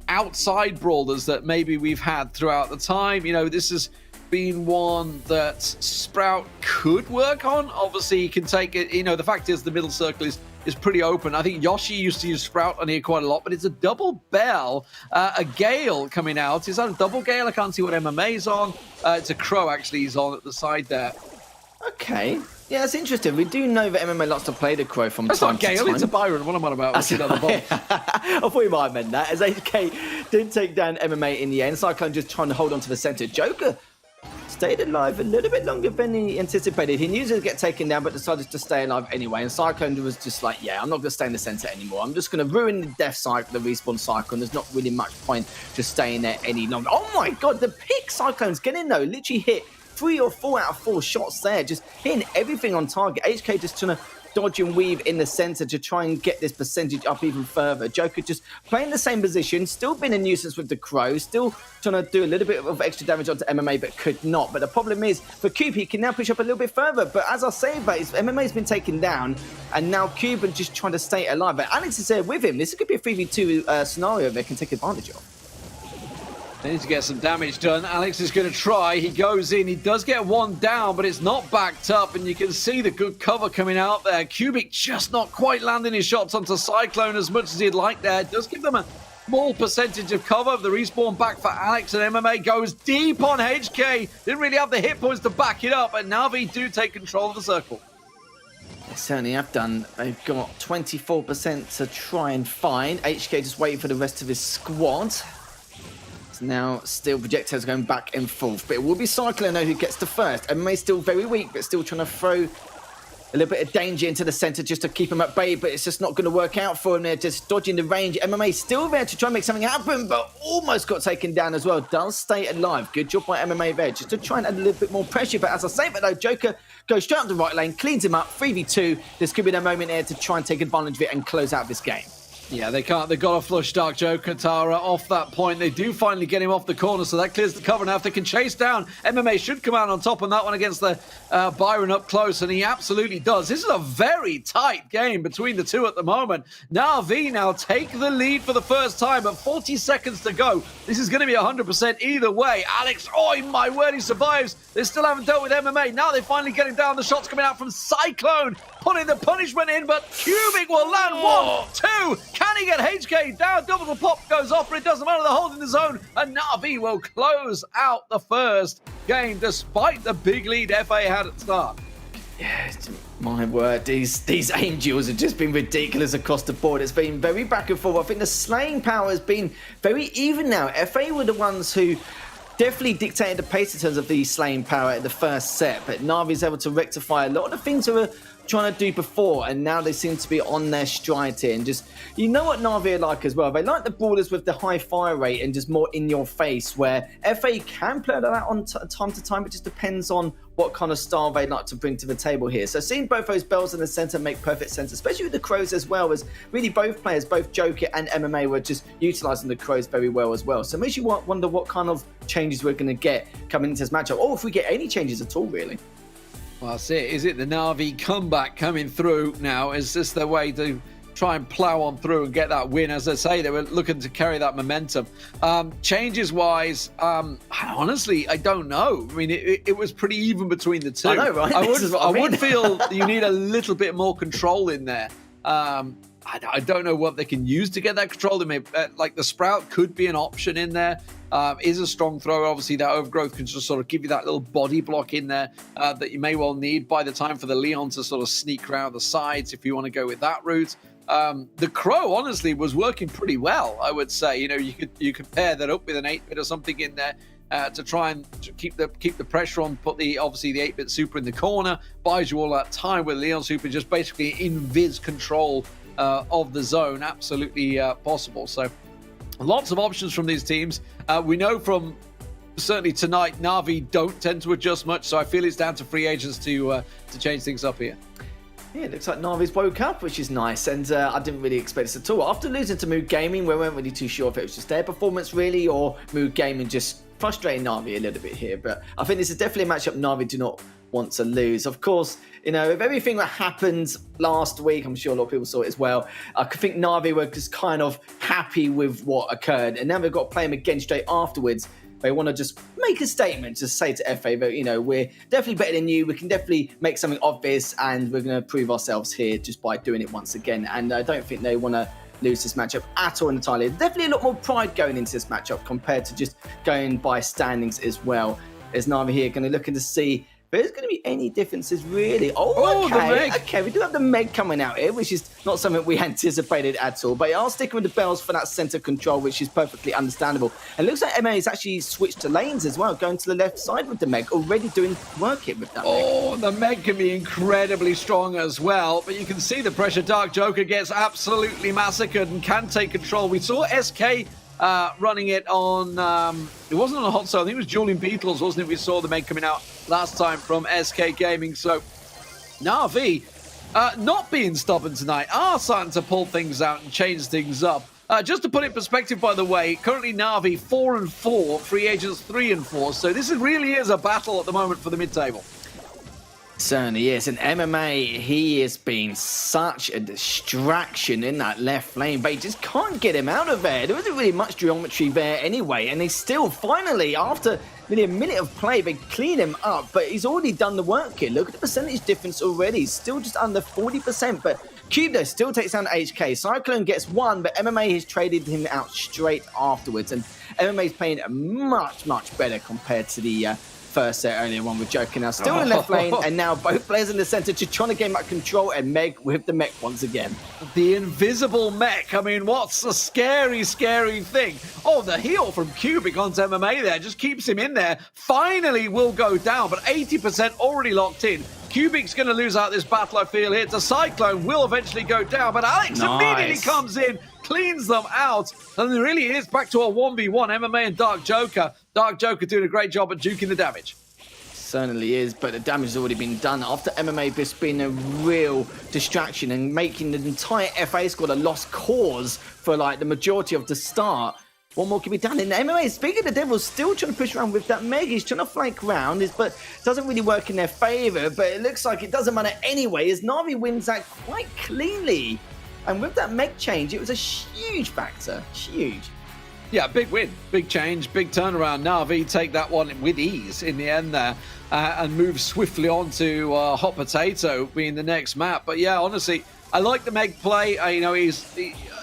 outside brawlers that maybe we've had throughout the time. You know, this has been one that Sprout could work on. Obviously, he can take it. You know, the fact is the middle circle is pretty open. I think Yoshi used to use Sprout on here quite a lot, but it's a double Bell, a Gale coming out. Is that a double Gale? I can't see what MMA's on. It's a Crow, actually, he's on at the side there. Okay. Yeah, it's interesting. We do know that MMA likes to play the Crow from time to time. That's not Gale, it's a Byron. What am I on about? I thought you might have meant that. As HK did take down MMA in the end, Cyclone just trying to hold on to the center. Joker stayed alive a little bit longer than he anticipated. He knew he would get taken down, but decided to stay alive anyway. And Cyclone was just like, yeah, I'm not going to stay in the center anymore. I'm just going to ruin the death cycle, the respawn cycle. And there's not really much point just staying there any longer. Oh my God, the pick Cyclone's getting though. Literally hit 3 or 4 out of 4 shots there. Just hitting everything on target. HK just trying to dodge and weave in the center to try and get this percentage up even further. Joker just playing the same position, still being a nuisance with the Crow, still trying to do a little bit of extra damage onto MMA, but could not. But the problem is, for Cube, he can now push up a little bit further. But as I say, MMA's been taken down, and now Cube is just trying to stay alive. But Alex is there with him. This could be a 3v2 scenario they can take advantage of. They need to get some damage done. Alex is going to try. He goes in. He does get one down, but it's not backed up. And you can see the good cover coming out there. Cubic just not quite landing his shots onto Cyclone as much as he'd like there. It does give them a small percentage of cover. The respawn back for Alex, and MMA goes deep on HK. Didn't really have the hit points to back it up, and Na'Vi do take control of the circle. They certainly have done. They've got 24% to try and find. HK just waiting for the rest of his squad. Now, still projectiles going back and forth, but it will be Cyclone who gets the first. MMA still very weak, but still trying to throw a little bit of danger into the center just to keep him at bay, but it's just not going to work out for him. They're just dodging the range. MMA still there to try and make something happen, but almost got taken down as well. Does stay alive. Good job by MMA there, just to try and add a little bit more pressure. But as I say, but though, Joker goes straight up the right lane, cleans him up, 3v2. This could be their moment here to try and take advantage of it and close out this game. Yeah, they can't. They've got to flush Dark Joker Tara off that point. They do finally get him off the corner, so that clears the cover. Now, if they can chase down, MMA should come out on top on that one against the Byron up close, and he absolutely does. This is a very tight game between the two at the moment. Na'Vi now take the lead for the first time, but 40 seconds to go. This is going to be 100% either way. Alex, oh my word, he survives. They still haven't dealt with MMA. Now they finally get him down. The shots coming out from Cyclone, putting the punishment in, but Cubic will land 1, 2. Can he get HK down? Double the pop goes off, but it doesn't matter. They're holding the zone, and Na'Vi will close out the first game despite the big lead FA had at the start. Yeah, my word, these Angels have just been ridiculous across the board. It's been very back and forth. I think the slaying power has been very even now. FA were the ones who definitely dictated the pace in terms of the slaying power at the first set, but Na'Vi's able to rectify a lot of the things they were trying to do before, and now they seem to be on their stride here. And just, you know what Na'Vi are like as well, they like the brawlers with the high fire rate and just more in your face, where FA can play that on time to time. It just depends on what kind of style they like to bring to the table here. So seeing both those bells in the center make perfect sense, especially with the Crows as well, as really both players, both Joker and MMA, were just utilizing the Crows very well as well. So it makes you wonder what kind of changes we're going to get coming into this matchup, or if we get any changes at all, really. Well, that's it. Is it the Na'Vi comeback coming through now? Is this their way to try and plow on through and get that win. As I say, they were looking to carry that momentum. Changes-wise, honestly, I don't know. I mean, it was pretty even between the two. I know, right? I would feel you need a little bit more control in there. I don't know what they can use to get that control. They may, like the Sprout could be an option in there. Is a strong thrower. Obviously, that Overgrowth can just sort of give you that little body block in there that you may well need by the time for the Leon to sort of sneak around the sides if you want to go with that route. The Crow, honestly, was working pretty well, I would say. You know, you could pair that up with an 8-bit or something in there to try and keep the pressure on, put obviously the 8-bit super in the corner, buys you all that time with Leon Super, just basically invis control of the zone. Absolutely possible. So lots of options from these teams. We know from certainly tonight, Na'Vi don't tend to adjust much, so I feel it's down to free agents to change things up here. Yeah, it looks like Navi's woke up, which is nice, and I didn't really expect this at all. After losing to Mood Gaming, we weren't really too sure if it was just their performance, really, or Mood Gaming just frustrating Na'Vi a little bit here. But I think this is definitely a matchup Na'Vi do not want to lose. Of course, you know, with everything that happened last week, I'm sure a lot of people saw it as well, I think Na'Vi were just kind of happy with what occurred, and now they've got to play them again straight afterwards. They want to just make a statement, just say to FA that, you know, we're definitely better than you. We can definitely make something of this, and we're going to prove ourselves here just by doing it once again. And I don't think they want to lose this matchup at all entirely. There's definitely a lot more pride going into this matchup compared to just going by standings as well. There's Na'Vi here going to looking to see if there's going to be any differences really. Okay, we do have the Meg coming out here, which is not something we anticipated at all. But they are sticking with the bells for that center control, which is perfectly understandable. And it looks like MA has actually switched to lanes as well, going to the left side with the Meg, already doing work here with that Meg. Oh, the Meg can be incredibly strong as well, but you can see the pressure. Dark Joker gets absolutely massacred and can take control. We saw SK running it on, it wasn't on a hot zone, I think it was Julian Beatles, wasn't it? We saw the Meg coming out last time from SK Gaming. So Na'Vi, not being stubborn tonight, are starting to pull things out and change things up. Just to put it in perspective, by the way, currently Na'Vi 4-4, free agents 3-4. So this really is a battle at the moment for the mid-table. Certainly is. And MMA, he has been such a distraction in that left lane, but he just can't get him out of there. There wasn't really much geometry there anyway, and they still finally, after nearly a minute of play, they clean him up, but he's already done the work here. Look at the percentage difference already. Still just under 40%, but Cube still takes down HK. Cyclone gets one, but MMA has traded him out straight afterwards, and MMA is playing much, much better compared to the first set earlier one with Joker. Now still in the left lane, and now both players in the center just trying to gain back control, and Meg with the mech once again. The invisible mech. I mean, what's a scary, scary thing? Oh, the heal from Cubic onto MMA there just keeps him in there. Finally will go down, but 80% already locked in. Cubic's going to lose out this battle, I feel here. The Cyclone will eventually go down, but Alex immediately comes in, cleans them out, and it really is back to a 1v1, MMA and Dark Joker. Dark Joker doing a great job at juking the damage. Certainly is, but the damage has already been done after MMA just being a real distraction and making the entire FA squad a lost cause for like the majority of the start. What more can be done? And MMA, speaking of the Devils, still trying to push around with that Meg. He's trying to flank round, but doesn't really work in their favour. But it looks like it doesn't matter anyway, as Na'Vi wins that quite cleanly. And with that Meg change, it was a huge factor. Huge. Yeah, big win, big change, big turnaround. Na'Vi take that one with ease in the end there and move swiftly on to Hot Potato being the next map. But yeah, honestly, I like the Meg play. You know,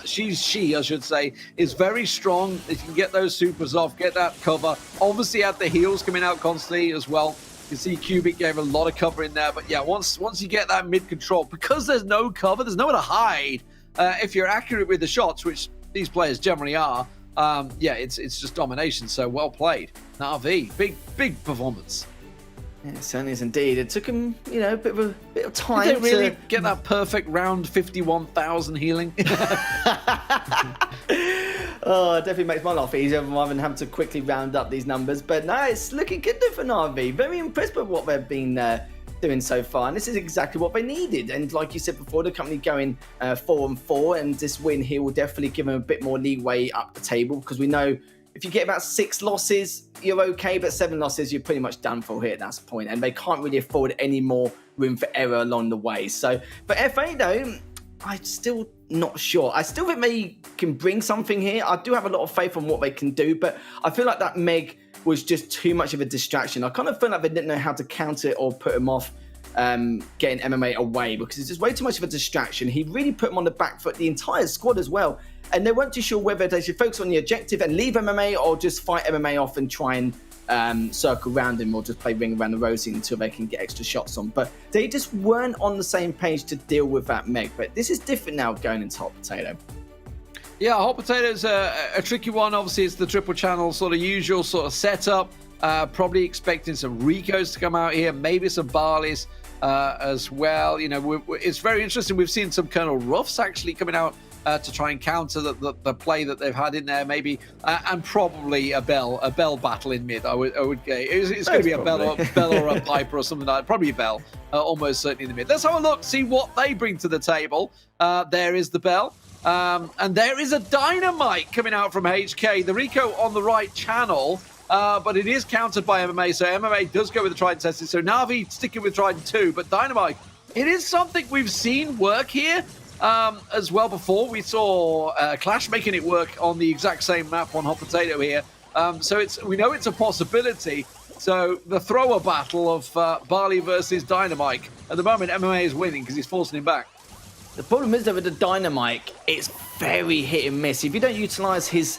she, I should say, is very strong. They can get those supers off, get that cover. Obviously, had the heals coming out constantly as well. You see Cubic gave a lot of cover in there. But yeah, once you get that mid control, because there's no cover, there's nowhere to hide. If you're accurate with the shots, which these players generally are, yeah, it's just domination. So well played. Na'Vi, big performance. Yeah, it certainly is indeed. It took him, you know, a bit of time Did they really get that perfect round 51,000 healing? Oh, it definitely makes my life easier rather than having to quickly round up these numbers. But no, it's looking good for Na'Vi. Very impressed with what they've been doing so far, and this is exactly what they needed. And like you said before, the company going 4-4, and this win here will definitely give them a bit more leeway up the table, because we know if you get about 6 losses, you're okay, but 7 losses, you're pretty much done for here at that point, and they can't really afford any more room for error along the way. So for FA though, I'm still not sure. I still think they can bring something here. I do have a lot of faith on what they can do, but I feel like that Meg was just too much of a distraction. I kind of feel like they didn't know how to counter it or put him off getting MMA away, because it's just way too much of a distraction. He really put him on the back foot, the entire squad as well, and they weren't too sure whether they should focus on the objective and leave MMA or just fight MMA off and try and circle around him, or just play ring around the rosy until they can get extra shots on. But they just weren't on the same page to deal with that Meg. But this is different now going into Hot Potato. Yeah, Hot Potato's a tricky one. Obviously, it's the triple channel sort of usual sort of setup. Probably expecting some Ricos to come out here, maybe some Barleys as well. You know, it's very interesting. We've seen some Colonel Ruffs actually coming out to try and counter the play that they've had in there, maybe, and probably a Bell battle in mid. I would it's going to be a Bell or a Piper or something like that. Probably a Bell, almost certainly in the mid. Let's have a look, see what they bring to the table. There is the Bell. And there is a Dynamite coming out from HK. The Rico on the right channel, but it is countered by MMA. So MMA does go with the Trident testing. So Na'Vi sticking with Trident 2. But Dynamite, it is something we've seen work here as well before. We saw Clash making it work on the exact same map on Hot Potato here. So we know it's a possibility. So the thrower battle of Barley versus Dynamite. At the moment, MMA is winning because he's forcing him back. The problem is that with the Dynamite, it's very hit and miss. If you don't utilize his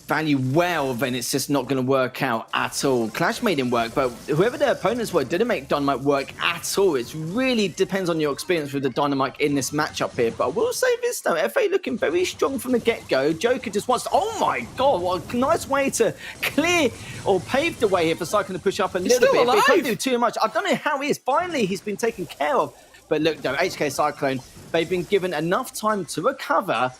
value well, then it's just not going to work out at all. Clash made him work, but whoever their opponents were didn't make Dynamite work at all. It really depends on your experience with the Dynamite in this matchup here. But I will say this though, FA looking very strong from the get-go. Joker just wants to, oh my god, what a nice way to clear or pave the way here for Cyclone to push up a little bit. Alive. But he can't do too much. I don't know how he is. Finally, he's been taken care of. But look, though, HK Cyclone, they've been given enough time to recover.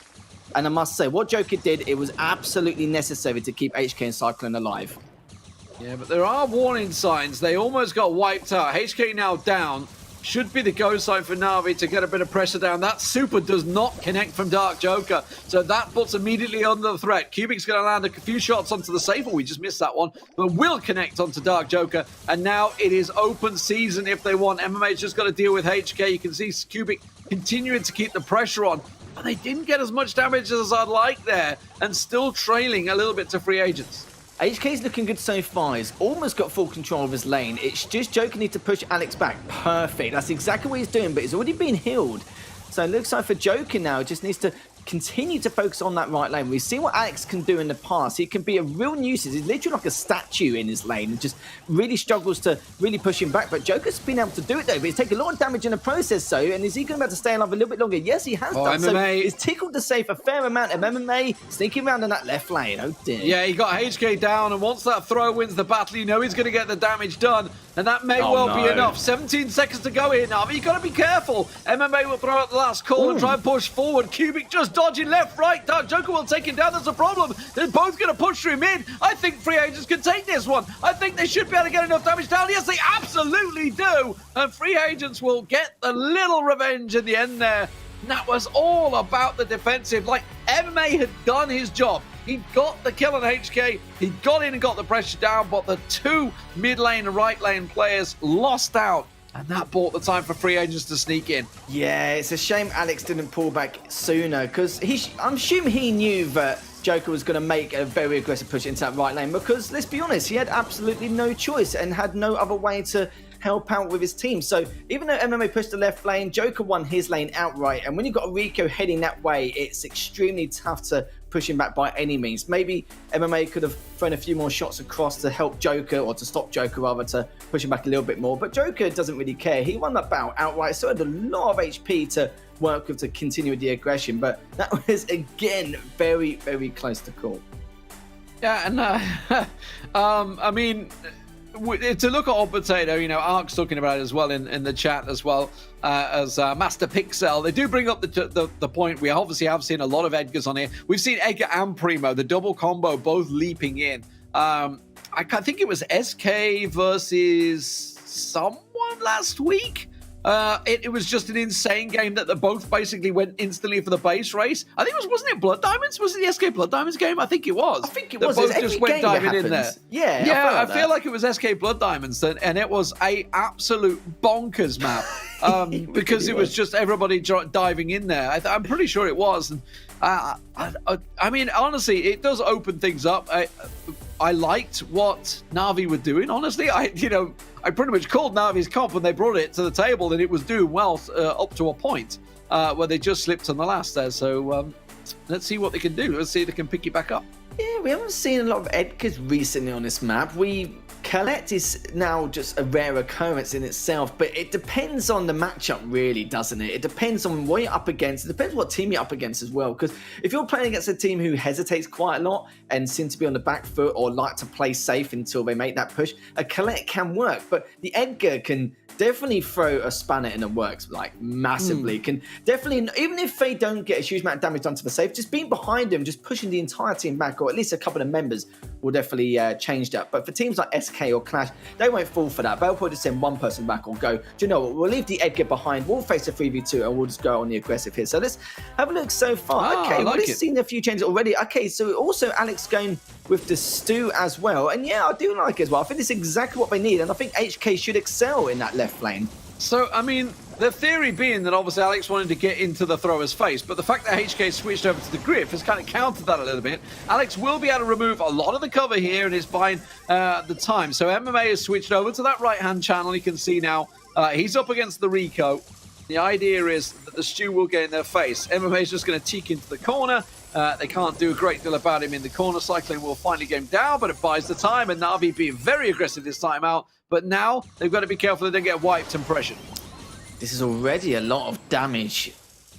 And I must say, what Joker did, it was absolutely necessary to keep HK and Cyclone alive. Yeah, but there are warning signs. They almost got wiped out. HK now down. Should be the go sign for Na'Vi to get a bit of pressure down. That super does not connect from Dark Joker. So that puts immediately under the threat. Cubic's going to land a few shots onto the safe. We just missed that one. But will connect onto Dark Joker. And now it is open season if they want. MMA's just got to deal with HK. You can see Cubic continuing to keep the pressure on. But they didn't get as much damage as I'd like there. And still trailing a little bit to free agents. HK's looking good so far. He's almost got full control of his lane. It's just Joker needs to push Alex back. Perfect. That's exactly what he's doing, but he's already been healed. So it looks like for Joker now, just needs to continue to focus on that right lane. We've seen what Alex can do in the past. He can be a real nuisance. He's literally like a statue in his lane and just really struggles to really push him back. But Joker's been able to do it though, but he's taken a lot of damage in the process though. And is he going to be able to stay alive a little bit longer? Yes, he has done. MMA. So he's tickled to save a fair amount of MMA sneaking around in that left lane. Oh dear. Yeah, he got HK down, and once that throw wins the battle, you know he's going to get the damage done. And that may be enough. 17 seconds to go here now, but you've got to be careful. MMA will throw out the last call and try and push forward. Cubic just dodging left, right. Dark Joker will take him down. There's a problem. They're both going to push through mid. I think free agents can take this one. I think they should be able to get enough damage down. Yes, they absolutely do. And free agents will get a little revenge in the end there. And that was all about the defensive. Like, MMA had done his job. He got the kill on HK. He got in and got the pressure down, but the two mid lane and right lane players lost out. And that bought the time for free agents to sneak in. Yeah, it's a shame Alex didn't pull back sooner, because I'm assuming he knew that Joker was going to make a very aggressive push into that right lane, because let's be honest, he had absolutely no choice and had no other way to help out with his team. So even though MMA pushed the left lane, Joker won his lane outright. And when you've got a Rico heading that way, it's extremely tough to push him back by any means. Maybe MMA could have thrown a few more shots across to help Joker, or to stop Joker rather, to push him back a little bit more. But Joker doesn't really care. He won that battle outright, so had a lot of HP to work with to continue with the aggression. But that was, again, very, very close to call. Yeah, and I mean, to look at Hot Potato, you know, Ark's talking about it as well in the chat as well as Master Pixel. They do bring up the point. We obviously have seen a lot of Edgars on here. We've seen Edgar and Primo, the double combo, both leaping in. I think it was SK versus someone last week It was just an insane game that they both basically went instantly for the base race. I think wasn't it Blood Diamonds? Was it the SK Blood Diamonds game? I think it was. I think it they was. Both Every just went game diving that in there. happens. Yeah, Yeah, I feel like it was SK Blood Diamonds, and it was a absolute bonkers map because it was just everybody diving in there. I'm pretty sure it was. And I mean, honestly, it does open things up. I liked what Na'Vi were doing. Honestly, I pretty much called Navi's comp when they brought it to the table, and it was doing well up to a point where they just slipped on the last there. So let's see what they can do. Let's see if they can pick it back up. Yeah, we haven't seen a lot of Edgars recently on this map. Colette is now just a rare occurrence in itself, but it depends on the matchup, really, doesn't it? It depends on what you're up against. It depends what team you're up against as well, because if you're playing against a team who hesitates quite a lot and seems to be on the back foot or like to play safe until they make that push, a Colette can work, but the Edgar can definitely throw a spanner in the works, like massively. Can definitely, even if they don't get a huge amount of damage done to the safe, just being behind them, just pushing the entire team back, or at least a couple of members, will definitely change that. But for teams like SK or Clash, they won't fall for that. They'll probably just send one person back or go, do you know what, we'll leave the Edgar behind, we'll face a 3v2 and we'll just go on the aggressive here. So let's have a look so far. Okay, we've seen a few changes already. Okay, so also Alex going with the Stu as well. And yeah, I do like it as well. I think it's exactly what they need. And I think HK should excel in that left lane. So, I mean, the theory being that obviously Alex wanted to get into the thrower's face, but the fact that HK switched over to the Griff has kind of countered that a little bit. Alex will be able to remove a lot of the cover here and is buying the time. So MMA has switched over to that right-hand channel. You can see now he's up against the Rico. The idea is that the Stu will get in their face. MMA is just going to teak into the corner. They can't do a great deal about him in the corner. Cycling will finally get him down, but it buys the time, and Na'Vi being very aggressive this time out. But now they've got to be careful they don't get wiped and pressured. This is already a lot of damage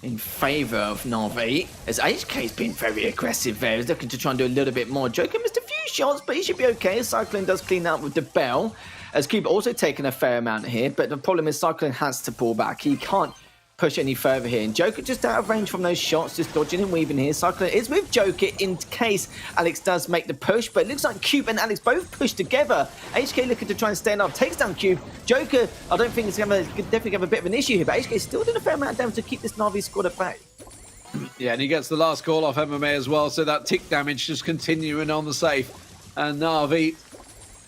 in favour of Na'Vi, as HK's been very aggressive there. He's looking to try and do a little bit more. Joker missed a few shots, but he should be okay. Cycling does clean up with the bell, as Cube also taken a fair amount here, but the problem is Cycling has to pull back. He can't push any further here, and Joker just out of range from those shots, just dodging and weaving here. Cycling is with Joker in case Alex does make the push, but it looks like Cube and Alex both push together. HK looking to try and stand up, takes down Cube. Joker, I don't think it's going to definitely have a bit of an issue here, but HK still doing a fair amount of damage to keep this Na'Vi squad at bay. Yeah, and he gets the last call off MMA as well, so that tick damage just continuing on the safe. And Na'Vi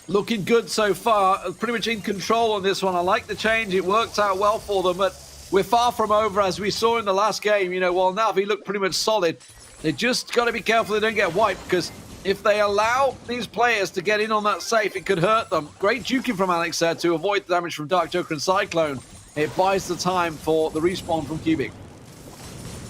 looking good so far, pretty much in control on this one. I like the change, it worked out well for them, but we're far from over, as we saw in the last game. You know, while Na'Vi looked pretty much solid, they just got to be careful they don't get wiped, because if they allow these players to get in on that safe, it could hurt them. Great juking from Alex there to avoid the damage from Dark Joker and Cyclone. It buys the time for the respawn from Cubic.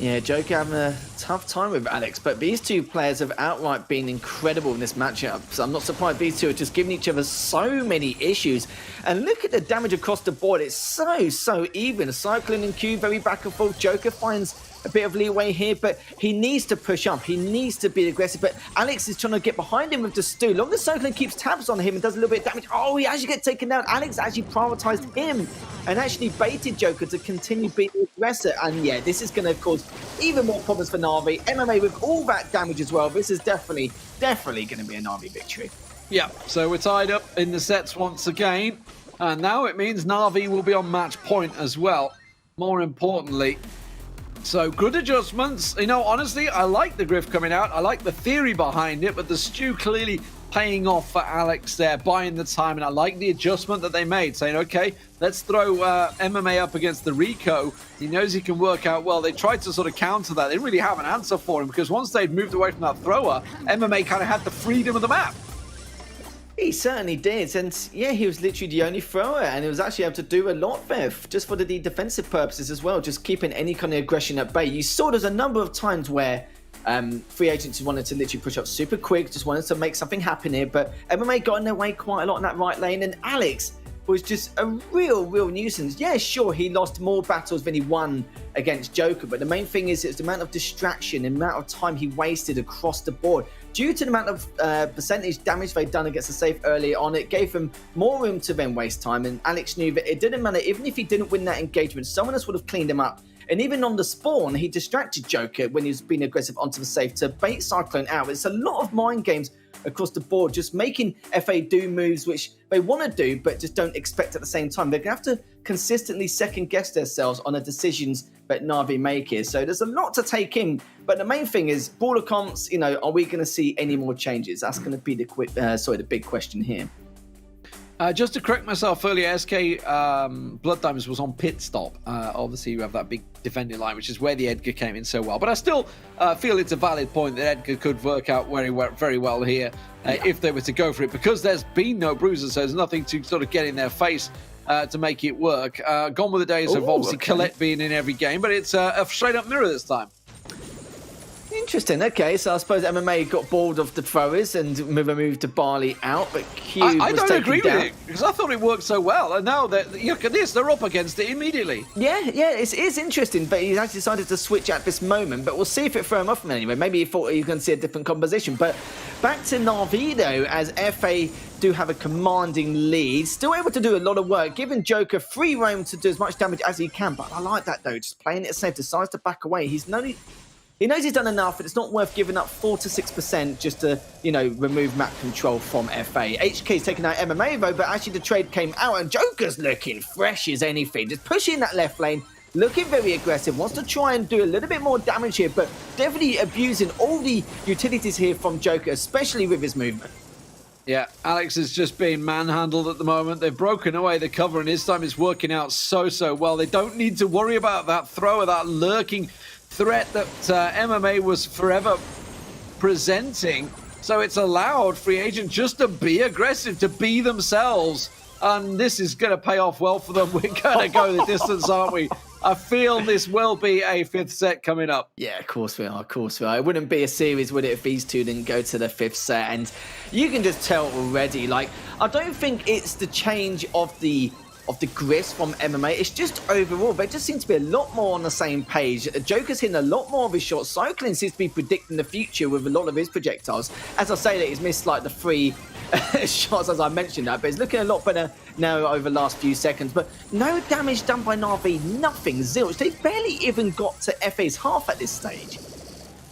Yeah, Joker having a tough time with Alex, but these two players have outright been incredible in this matchup. So I'm not surprised these two are just giving each other so many issues. And look at the damage across the board. It's so even. Cycling and Q very back and forth. Joker finds a bit of leeway here, but he needs to push up. He needs to be aggressive, but Alex is trying to get behind him with the Stu. Long as Cycling keeps tabs on him and does a little bit of damage, oh, he actually gets taken down. Alex actually prioritized him and actually baited Joker to continue being the aggressor. And yeah, this is going to cause even more problems for Na'Vi. MMA with all that damage as well. This is definitely going to be a Na'Vi victory. Yeah, so we're tied up in the sets once again. And now it means Na'Vi will be on match point as well, more importantly. So good adjustments. You know, honestly, I like the Griff coming out. I like the theory behind it, but the Stu clearly paying off for Alex there, buying the time. And I like the adjustment that they made, saying, okay, let's throw MMA up against the Rico. He knows he can work out well. They tried to sort of counter that. They didn't really have an answer for him, because once they'd moved away from that thrower, MMA kind of had the freedom of the map. He certainly did, and yeah, he was literally the only thrower, and he was actually able to do a lot there, just for the defensive purposes as well, just keeping any kind of aggression at bay. You saw there's a number of times where free agents wanted to literally push up super quick, just wanted to make something happen here, but MMA got in their way quite a lot in that right lane, and Alex was just a real nuisance. Yeah, sure, he lost more battles than he won against Joker, but the main thing is it's the amount of distraction, the amount of time he wasted across the board. Due to the amount of percentage damage they'd done against the safe early on, it gave him more room to then waste time, and Alex knew that it didn't matter. Even if he didn't win that engagement, someone else would have cleaned him up. And even on the spawn, he distracted Joker when he was being aggressive onto the safe to bait Cyclone out. It's a lot of mind games across the board, just making FA do moves which they want to do but just don't expect at the same time. They're going to have to consistently second guess themselves on the decisions that Na'Vi make here. So there's a lot to take in, but the main thing is Brawler comps, are we going to see any more changes? That's going to be the big question here. Just to correct myself earlier, SK Blood Diamonds was on pit stop. Obviously, you have that big defending line, which is where the Edgar came in so well. But I still feel it's a valid point that Edgar could work out very well here if they were to go for it, because there's been no bruises, so there's nothing to sort of get in their face to make it work. Gone were the days of obviously Colette being in every game, but it's a straight-up mirror this time. Interesting. Okay, so I suppose MMA got bored of the throwers and moved to Barley out, but Q I was don't taken agree down. with it, because I thought it worked so well, and now look at this, they're up against it immediately. Yeah, it is interesting, but he's actually decided to switch at this moment, but we'll see if it threw him off him anyway. Maybe he thought he was going to see a different composition, but back to Na'Vi though, as FA do have a commanding lead, still able to do a lot of work, giving Joker free roam to do as much damage as he can, but I like that though, just playing it safe, decides to back away. He knows he's done enough, and it's not worth giving up 4 to 6% just to, remove map control from FA. HK's taking out MMA though, but actually the trade came out, and Joker's looking fresh as anything, just pushing that left lane, looking very aggressive, wants to try and do a little bit more damage here, but definitely abusing all the utilities here from Joker, especially with his movement. Yeah, Alex is just being manhandled at the moment. They've broken away the cover, and this time it's working out so well. They don't need to worry about that thrower, that lurking threat that MMA was forever presenting. So it's allowed Free Agent just to be aggressive, to be themselves. And this is going to pay off well for them. We're going to go the distance, aren't we? I feel this will be a 5th set coming up. Yeah, of course we are. It wouldn't be a series, would it, if these two didn't go to the 5th set? And you can just tell already, I don't think it's the change of the grist from MMA. It's just overall, they just seem to be a lot more on the same page. Joker's hitting a lot more of his shots. Cycling seems to be predicting the future with a lot of his projectiles. As I say that, he's missed the 3 shots, as I mentioned that, but it's looking a lot better now over the last few seconds. But no damage done by Na'Vi, nothing, zilch. They barely even got to FA's half at this stage.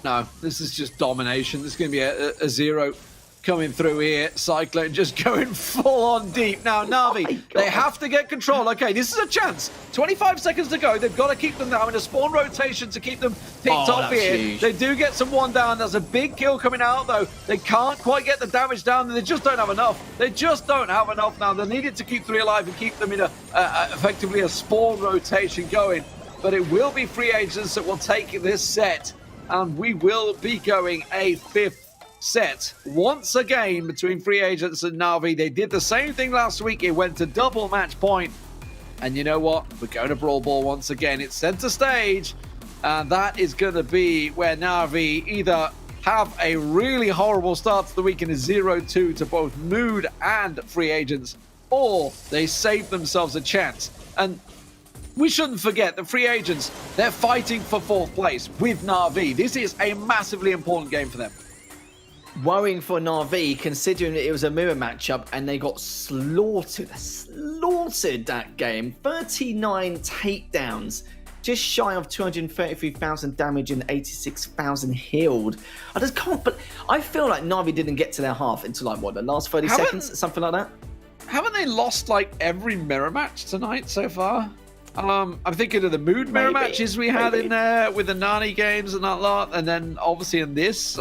No, this is just domination. There's going to be a 0 coming through here. Cyclone just going full on deep. Now, Na'Vi, they have to get control. Okay, this is a chance. 25 seconds to go. They've got to keep them now in a spawn rotation to keep them picked off here. Huge. They do get some one down. There's a big kill coming out, though. They can't quite get the damage down. They just don't have enough. They just don't have enough now. They needed to keep 3 alive and keep them in effectively a spawn rotation going. But it will be Free Agents that will take this set, and we will be going a 5th set once again between Free Agents and Na'Vi. They did the same thing last week. It went to double match point, and you know what, we're going to Brawl Ball once again. It's center stage, and that is going to be where Na'Vi either have a really horrible start to the week in a 0-2 to both Mood and Free Agents, or they save themselves a chance. And we shouldn't forget that Free Agents, they're fighting for 4th place with Na'Vi. This is a massively important game for them. Worrying for Na'Vi, considering it was a mirror matchup and they got slaughtered that game. 39 takedowns, just shy of 233,000 damage and 86,000 healed. I just can't, but I feel like Na'Vi didn't get to their half until the last 30 seconds, something like that. Haven't they lost every mirror match tonight so far? I'm thinking of the Mood mirror matches we had in there with the Nani games and that lot, and then obviously in this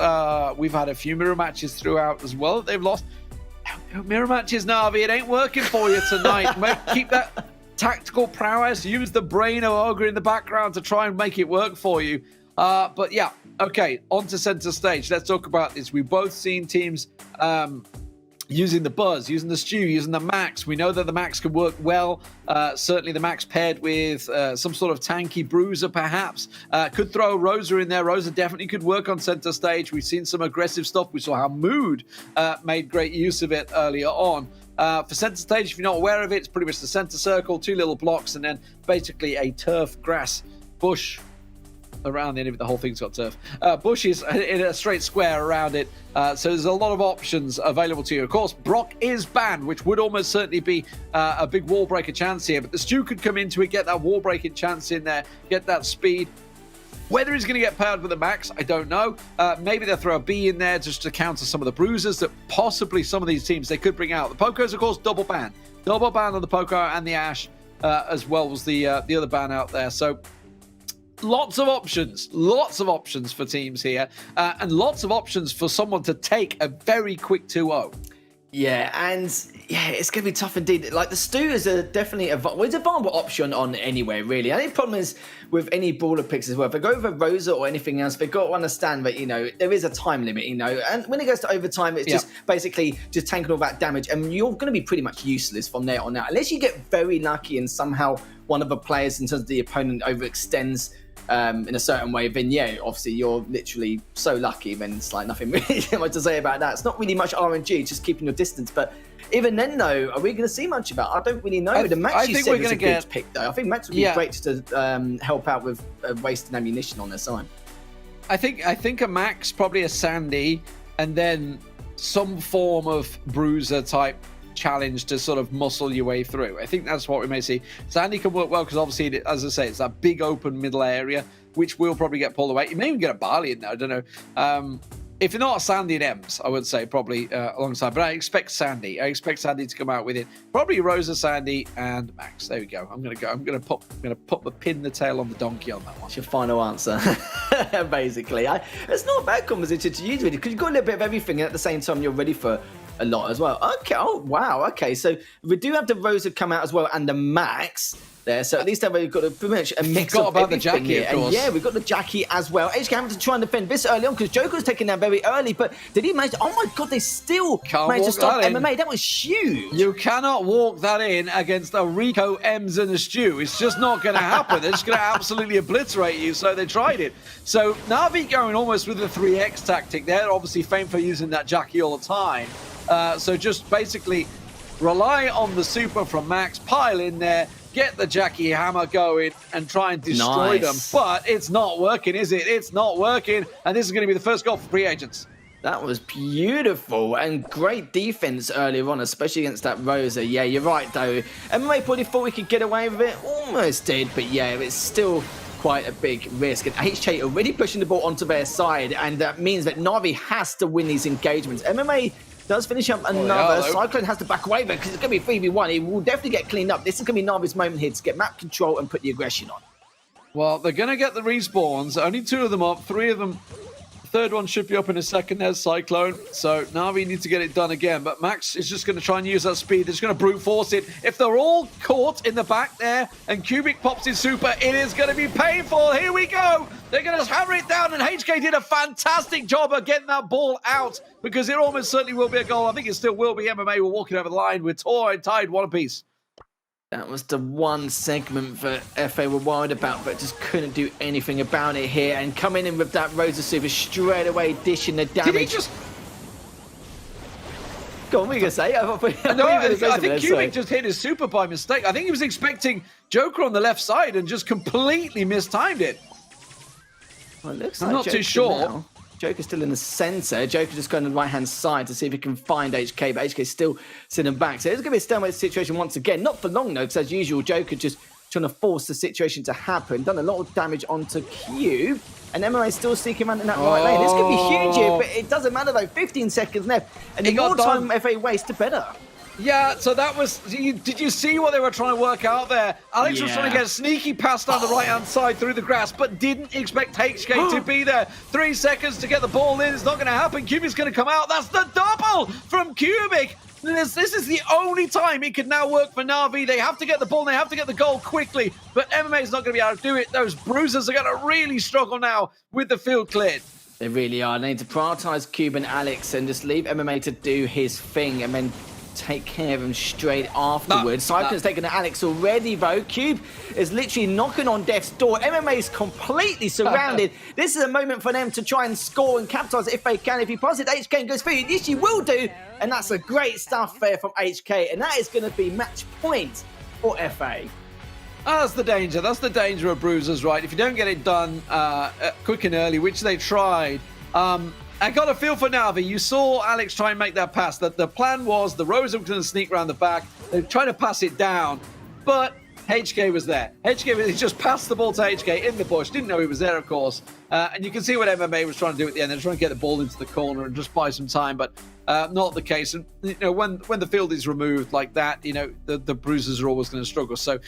we've had a few mirror matches throughout as well that they've lost. Mirror matches, Na'Vi, it ain't working for you tonight. Keep that tactical prowess, use the brain of Ogre in the background to try and make it work for you. But yeah, okay, on to center stage. Let's talk about this. We've both seen teams using the Buzz, using the Stew, using the Max. We know that the Max can work well. Certainly the Max paired with some sort of tanky bruiser, perhaps. Could throw Rosa in there. Rosa definitely could work on center stage. We've seen some aggressive stuff. We saw how Mood made great use of it earlier on. For center stage, if you're not aware of it, it's pretty much the center circle, 2 little blocks, and then basically a turf, grass, bush around the end of it. The whole thing's got turf. Bushes in a straight square around it. So there's a lot of options available to you. Of course, Brock is banned, which would almost certainly be a big wall breaker chance here. But the Stew could come into it, get that wall breaking chance in there, get that speed. Whether he's going to get paired with a Max, I don't know. Maybe they'll throw a B in there just to counter some of the bruisers that possibly some of these teams they could bring out. The Poco's, of course, double ban. Double ban on the Poco and the Ash, as well as the other ban out there. So lots of options for teams here, and lots of options for someone to take a very quick 2-0. Yeah, and yeah, it's going to be tough indeed. Like, the Stews are definitely it's a viable option on anywhere, really. I think the problem is with any brawler picks as well. If they go over Rosa or anything else, they've got to understand that, there is a time limit, and when it goes to overtime, it's just basically just tanking all that damage, and you're going to be pretty much useless from there on out. Unless you get very lucky and somehow one of the players in terms of the opponent overextends in a certain way, then yeah, obviously you're literally so lucky, then it's like nothing really much to say about that. It's not really much RNG, just keeping your distance. But even then, though, are we going to see much about it? I don't really know. The Max you said was a good pick, though. I think Max would be great to help out with wasting ammunition on their side. I think a Max, probably a Sandy, and then some form of bruiser type challenge to sort of muscle your way through. I think that's what we may see. Sandy can work well because obviously, as I say, it's that big open middle area, which will probably get pulled away. You may even get a Barley in there, I don't know. If you're not Sandy and Ems, I would say probably alongside, but I expect Sandy. I expect Sandy to come out with it. Probably Rosa, Sandy, and Max. There we go. I'm gonna put the pin the tail on the donkey on that one. That's your final answer, basically. It's not a bad composition to use, really, because you've got a little bit of everything, and at the same time, you're ready for a lot as well. Okay. Oh, wow. Okay. So we do have the Rosa come out as well, and the Max there. So at least we've got pretty much a mix of about the Jackie here. of course. And yeah, we've got the Jackie as well. HK having to try and defend this early on because Joker was taken down very early, but did he manage to, oh my God, they still managed to stop MMA. That was huge. You cannot walk that in against a Rico, Ems, and a Stew. It's just not going to happen. They're just going to absolutely obliterate you, so they tried it. So Na'Vi going almost with the 3X tactic. They're obviously famed for using that Jackie all the time. So just basically rely on the super from Max, pile in there, get the Jackie hammer going, and try and destroy them. But it's not working, is it? It's not working. And this is going to be the first goal for free agents. That was beautiful and great defense earlier on, especially against that Rosa. Yeah, you're right, though. MMA probably thought we could get away with it. Almost did, but yeah, it's still quite a big risk. And HK already pushing the ball onto their side, and that means that Na'Vi has to win these engagements. MMA does finish up another. Cyclone has to back away because it's going to be 3v1. He will definitely get cleaned up. This is going to be Na'Vi's moment here to get map control and put the aggression on. Well, they're going to get the respawns. Only 2 of them up, 3 of them. Third one should be up in a second. There's Cyclone. So Na'Vi need to get it done again. But Max is just going to try and use that speed. They're just going to brute force it. If they're all caught in the back there and Cubic pops his super, it is going to be painful. Here we go. They're going to hammer it down. And HK did a fantastic job of getting that ball out because it almost certainly will be a goal. I think it still will be. MMA will walking over the line with tied one apiece. That was the one segment that FA were worried about, but just couldn't do anything about it here. And coming in with that Rosa Super straight away, dishing the damage. Did he just... Go on, what were you going to say? I think Cubic just hit his super by mistake. I think he was expecting Joker on the left side and just completely mistimed it. Well, it looks I'm like not too sure. Now. Joker's still in the centre. Joker just going to the right-hand side to see if he can find HK, but HK's still sitting back. So it's going to be a stalemate situation once again. Not for long, though, because as usual, Joker just trying to force the situation to happen. Done a lot of damage onto Cube, and MMA still seeking around in that right lane. This could be huge here, but it doesn't matter, though. 15 seconds left, and the more time FA wastes, the better. Yeah, so that was... Did you see what they were trying to work out there? Alex was trying to get a sneaky pass down the right-hand side through the grass, but didn't expect HK to be there. 3 seconds to get the ball in. It's not going to happen. Cubic's going to come out. That's the double from Cubic. This is the only time it could now work for Na'Vi. They have to get the ball. They have to get the goal quickly, but MMA is not going to be able to do it. Those bruisers are going to really struggle now with the field cleared. They really are. They need to prioritise Cube and Alex and just leave MMA to do his thing and then take care of him straight afterwards. Cyclone's taken to Alex already, though. Cube is literally knocking on death's door. MMA is completely surrounded. This is a moment for them to try and score and capitalise if they can. If he passes it, HK goes through. This he will do, and that's a great stuff there from HK, and that is going to be match point for FA. That's the danger. That's the danger of bruisers, right? If you don't get it done quick and early, which they tried, I got a feel for Na'Vi. You saw Alex try and make that pass. The plan was the Rosa was going to sneak around the back. They're trying to pass it down. But HK was there. He just passed the ball to HK in the bush. Didn't know he was there, of course. And you can see what MMA was trying to do at the end. They're trying to get the ball into the corner and just buy some time, but not the case. And when the field is removed like that, the bruisers are always going to struggle. So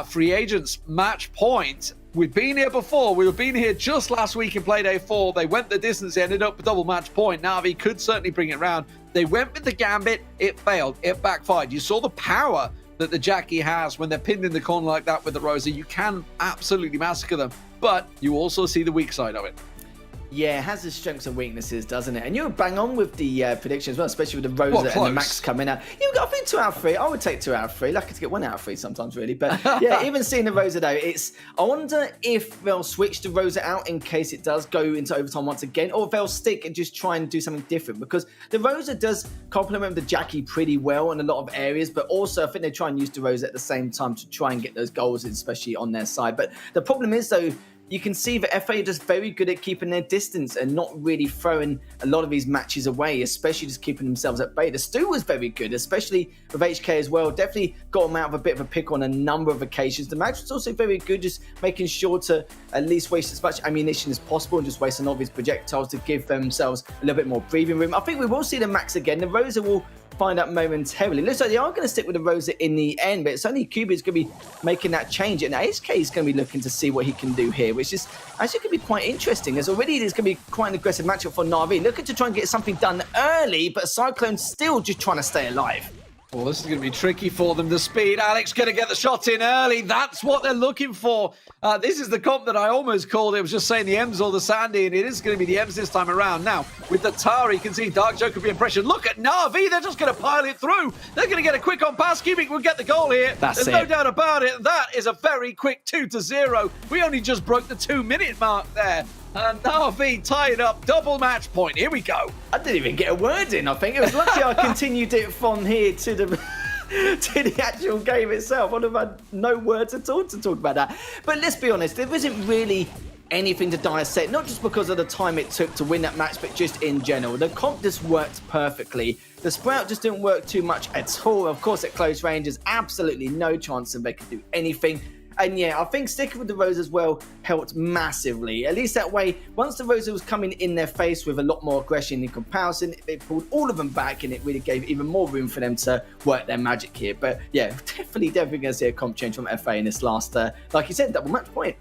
free agents match point. We've been here before. We've been here just last week in Playday 4. They went the distance. They ended up with double match point. Na'Vi could certainly bring it round. They went with the gambit. It failed. It backfired. You saw the power that the Jackie has when they're pinned in the corner like that with the Rosa. You can absolutely massacre them, but you also see the weak side of it. Yeah, it has its strengths and weaknesses, doesn't it? And you were bang on with the prediction as well, especially with the Rosa and the Max coming out. I think 2 out of 3. I would take 2 out of 3. Lucky to get 1 out of 3 sometimes, really. But yeah, even seeing the Rosa though, I wonder if they'll switch the Rosa out in case it does go into overtime once again, or if they'll stick and just try and do something different, because the Rosa does complement the Jackie pretty well in a lot of areas, but also I think they try and use the Rosa at the same time to try and get those goals, especially on their side. But the problem is though, you can see that FA are just very good at keeping their distance and not really throwing a lot of these matches away, especially just keeping themselves at bay. The Stu was very good, especially with HK as well. Definitely got them out of a bit of a pick on a number of occasions. The Max was also very good, just making sure to at least waste as much ammunition as possible and just waste on all these projectiles to give themselves a little bit more breathing room. I think we will see the Max again. The Rosa will find out momentarily. Looks like they are going to stick with the Rosa in the end, but it's only Cuba who's going to be making that change. And HK is going to be looking to see what he can do here, which is actually going to be quite interesting, as already there's going to be quite an aggressive matchup for Na'Vi. Looking to try and get something done early, but Cyclone still just trying to stay alive. Well, this is going to be tricky for them. The speed. Alex going to get the shot in early. That's what they're looking for. This is the comp that I almost called. It was just saying the M's or the Sandy, and it is going to be the M's this time around. Now, with the Tara, you can see Dark Joker being pressured. Look at Na'Vi. They're just going to pile it through. They're going to get a quick on pass. Cubic will get the goal here. There's no doubt about it. That is a very quick 2-0. We only just broke the 2-minute mark there. And Na'Vi tied up, double match point. Here we go. I didn't even get a word in, I think. It was lucky I continued it from here to the to the actual game itself. I'd have had no words at all to talk about that. But let's be honest, there isn't really anything to dissect, not just because of the time it took to win that match, but just in general. The comp just worked perfectly. The Sprout just didn't work too much at all. Of course, at close range, there's absolutely no chance that they could do anything. And yeah, I think sticking with the Rosa as well helped massively. At least that way, once the Rosa was coming in their face with a lot more aggression in comparison, they pulled all of them back, and it really gave even more room for them to work their magic here. But yeah, definitely going to see a comp change from FA in this last, like you said, double match point.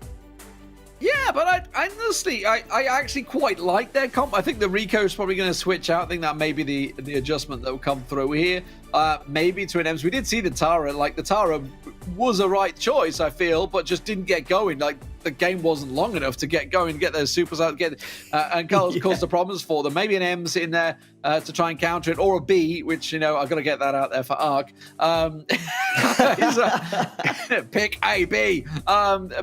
Yeah, but I honestly, I actually quite like their comp. I think the Rico is probably going to switch out. I think that may be the adjustment that will come through here. Maybe to an M's. We did see the Tara. Like, the Tara was a right choice, I feel, but just didn't get going. Like, the game wasn't long enough to get going, get those supers out, and cause the problems for them. Maybe an M's in there to try and counter it, or a B, which, I've got to get that out there for Ark. Pick A, B.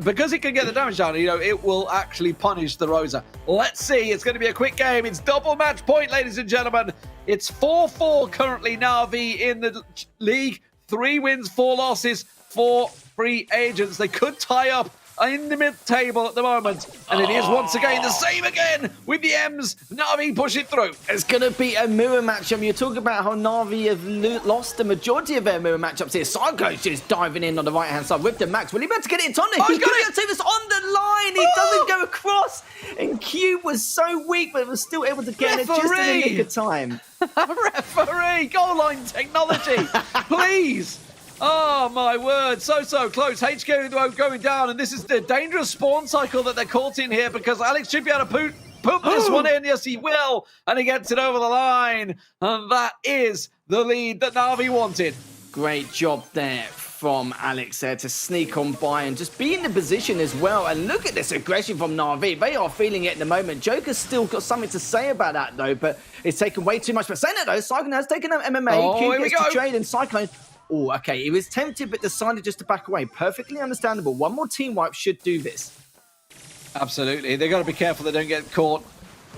Because it can get the damage down, it will actually punish the Rosa. Let's see. It's going to be a quick game. It's double match point, ladies and gentlemen. It's 4-4 currently, Na'Vi in the league. 3 wins, 4 losses, 4 free agents. They could tie up in the mid-table at the moment. And it is once again the same again with the M's. Na'Vi push it through. It's going to be a mirror matchup. You're talking about how Na'Vi have lost the majority of their mirror matchups here. Cyclone's just diving in on the right-hand side with the Max. Will he be able to get it in Tonic? Oh, He's going to take this on the line. He doesn't go across. And Cube was so weak, but was still able to get it just in the nick of time. Referee! Goal line technology! Please! Oh, my word. So close. HK going down, and this is the dangerous spawn cycle that they're caught in here, because Alex should be able to put this one in. Yes, he will. And he gets it over the line. And that is the lead that Na'Vi wanted. Great job there from Alex there to sneak on by and just be in the position as well. And look at this aggression from Na'Vi. They are feeling it at the moment. Joker's still got something to say about that, though, but it's taken way too much. But saying that, though, Cyclone has taken out MMA. Oh, Q here we gets go. to trade, and Cyclone... Oh, okay. He was tempted, but decided just to back away. Perfectly understandable. One more team wipe should do this. Absolutely. They've got to be careful they don't get caught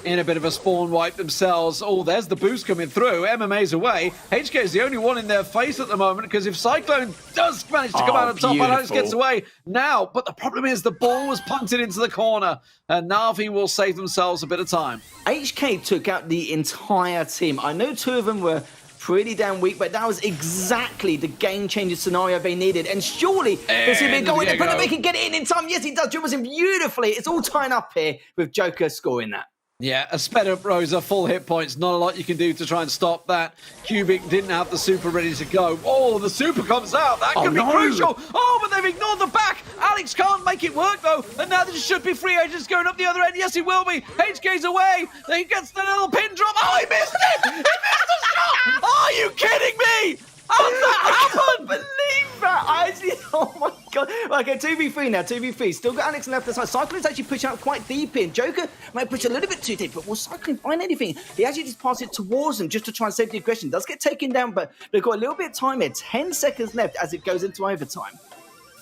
in a bit of a spawn wipe themselves. Oh, there's the boost coming through. MMA's away. HK is the only one in their face at the moment, because if Cyclone does manage to come out on top, Alex gets away now. But the problem is the ball was punted into the corner, and Na'Vi will save themselves a bit of time. HK took out the entire team. I know 2 of them were pretty damn weak, but that was exactly the game-changing scenario they needed. And surely there's going to be a goal in there, but they can get it in time. Yes, he does. Dribbles in beautifully. It's all tying up here with Joker scoring that. Yeah, a sped up Rosa, full hit points. Not a lot you can do to try and stop that. Cubic didn't have the super ready to go. Oh, the super comes out. That could be crucial. Oh, but they've ignored the back. Alex can't make it work, though. And now there should be free agents going up the other end. Yes, he will be. HK's away. Then he gets the little pin drop. Oh, he missed it. He missed the shot. Are you kidding me? How's that happen? I can't believe that. I actually, oh my god. Okay, 2v3 now, 2v3. Still got Alex on the left side. Cyclone's actually pushing out quite deep in. Joker might push a little bit too deep, but will Cyclone find anything? He actually just passes it towards him just to try and save the aggression. Does get taken down, but they've got a little bit of time here. 10 seconds left as it goes into overtime.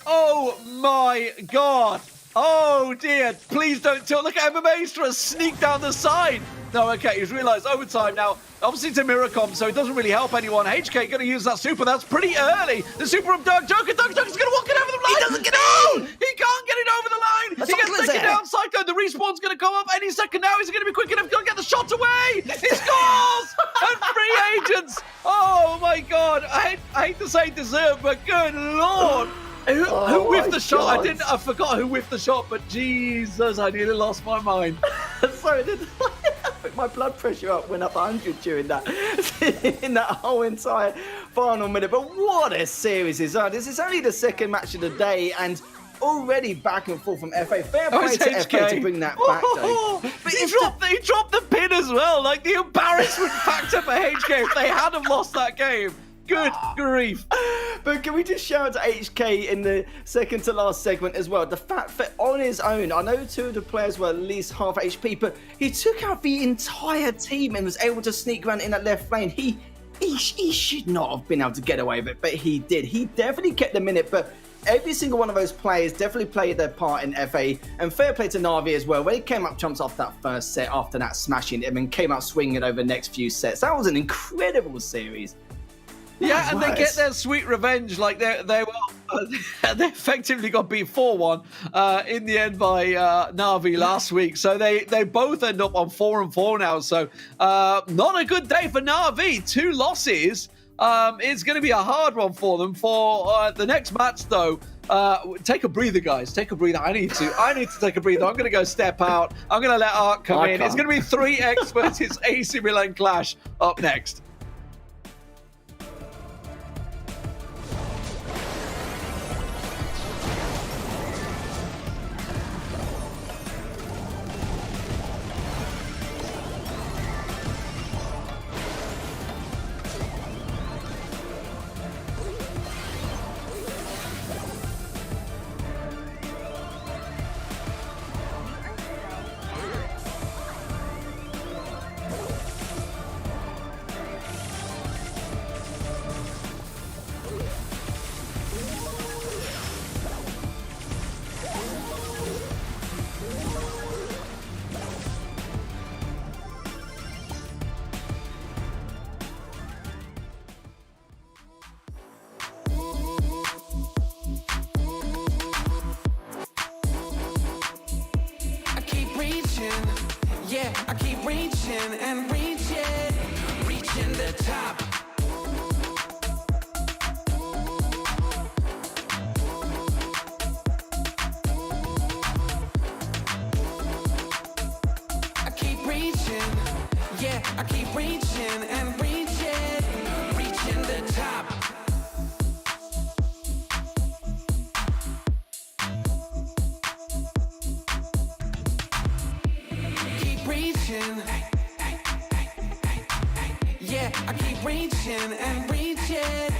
Oh my god. Oh dear. Please don't tell. Look at MMA's trying to sneak down the side. No, okay, he's realised overtime now. Obviously, it's a mirror comp, so it doesn't really help anyone. HK going to use that super. That's pretty early. The super of Doug. Joker's going to walk it over the line. He doesn't get it. in. He can't get it over the line. He gets taken down. Cyclone. The respawn's going to come up any second now. He's going to be quick enough to get the shot away. He scores. And free agents. Oh, my God. I hate to say deserve, but good Lord. Who whiffed the shot? God. I forgot who whiffed the shot, but Jesus, I nearly lost my mind. Sorry, my blood pressure went up 100 during that, in that whole entire final minute. But what a series is that? This is only the second match of the day, and already back and forth from FA. Fair play to FA to bring that back, though. But he dropped the pin as well. Like the embarrassment factor for HK if they had have lost that game. Good grief. But can we just shout out to HK in the second to last segment as well? The fact that on his own, I know two of the players were at least half HP, but he took out the entire team and was able to sneak around in that left lane. He should not have been able to get away with it, but he did. He definitely kept the minute, but every single one of those players definitely played their part in FA, and fair play to Na'Vi as well. When he came up trumps after that first set, after that smashing him, and came out swinging over the next few sets. That was an incredible series. Yeah, and they get their sweet revenge. Like they effectively got beat 4-1 in the end by Na'Vi last week. So they both end up on 4-4 now. So not a good day for Na'Vi. 2 losses. It's going to be a hard one for them. For the next match, though, take a breather, guys. Take a breather. I need to take a breather. I'm going to go step out. I'm going to let Art come in. It's going to be 3 experts. It's AC Milan Clash up next. Yeah, I keep reaching and reaching, reaching the top. I keep reaching, yeah, I keep reaching and reaching, reaching the top. Yeah, I keep reaching and reaching.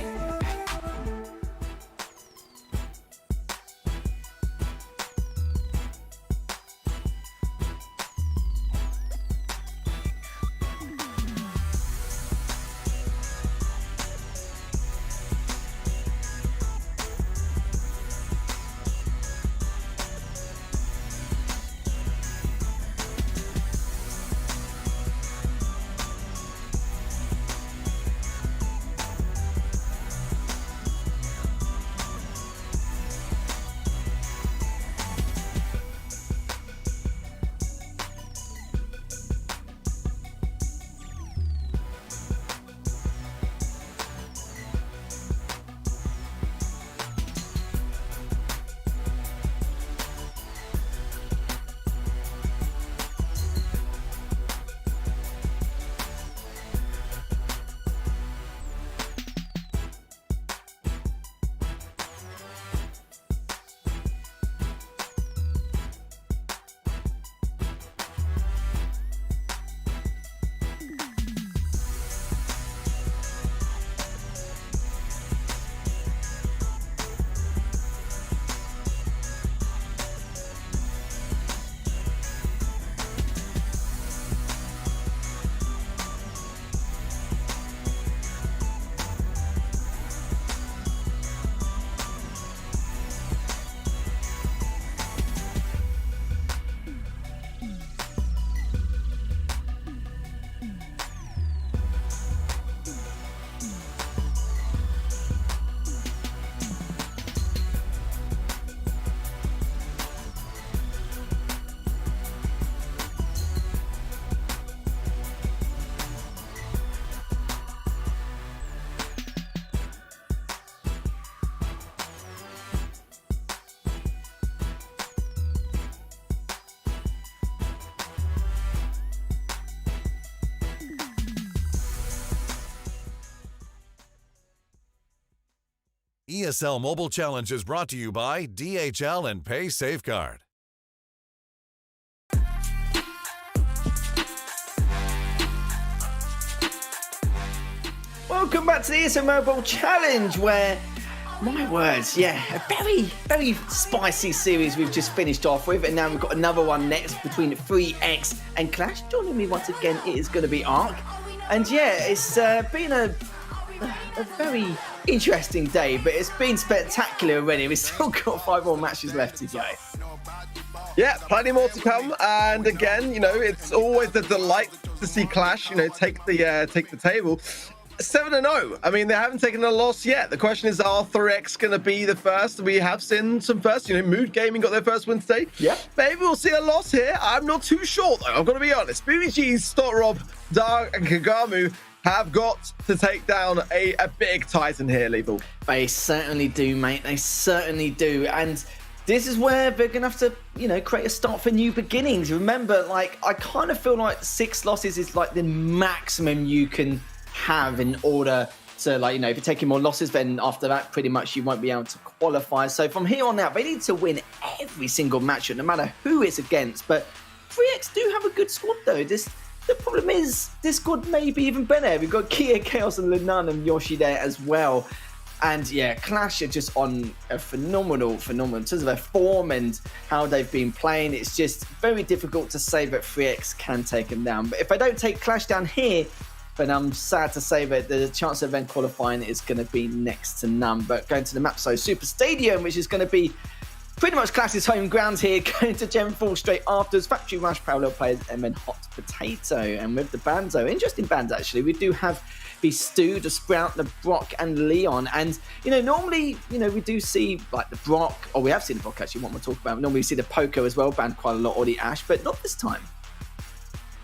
ESL Mobile Challenge is brought to you by DHL and Pay Safeguard. Welcome back to the ESL Mobile Challenge, where, my words, yeah, a very, very spicy series we've just finished off with, and now we've got another one next between 3X and Clash. Joining me once again, it is going to be Ark, and yeah, it's been a very interesting day, but it's been spectacular already. We've still got 5 more matches left to go. Yeah, plenty more to come, and again, you know, it's always a delight to see Clash, you know, take the table. 7-0. I mean, they haven't taken a loss yet. The question is, are 3X going to be the first? We have seen some first. You know, Mood Gaming got their first win today. Yeah. Maybe we'll see a loss here. I'm not too sure, though. I've got to be honest. BBG's, Stotrob, Dark, and Kagamu have got to take down a big Titan here, Lethal. They certainly do, mate. They certainly do. And this is where they're going to have to, you know, create a start for new beginnings. Remember, like, I kind of feel like 6 losses is like the maximum you can have in order to, like, you know, if you're taking more losses, then after that pretty much you won't be able to qualify. So from here on out, they need to win every single match, no matter who it's against. But 3X do have a good squad, though. The problem is this squad may be even better. We've got Kia, Chaos, and Lunan and Yoshi there as well. And yeah, Clash are just on a phenomenal in terms of their form and how they've been playing. It's just very difficult to say that 3X can take them down. But if I don't take Clash down here, then I'm sad to say that the chance of them qualifying is going to be next to none. But going to the map, so Super Stadium, which is going to be pretty much Clash's home ground here, going to Gen 4 straight afterwards. Factory Rush, Parallel Players, and then Hot Potato. And with the Banzo, interesting bands actually, we do have the Stu, the Sprout, the Brock, and Leon. And, you know, normally, you know, we do see like the Brock, or we have seen the Brock actually, what we'll talk about. Normally we see the Poco as well, banned quite a lot, or the Ash, but not this time.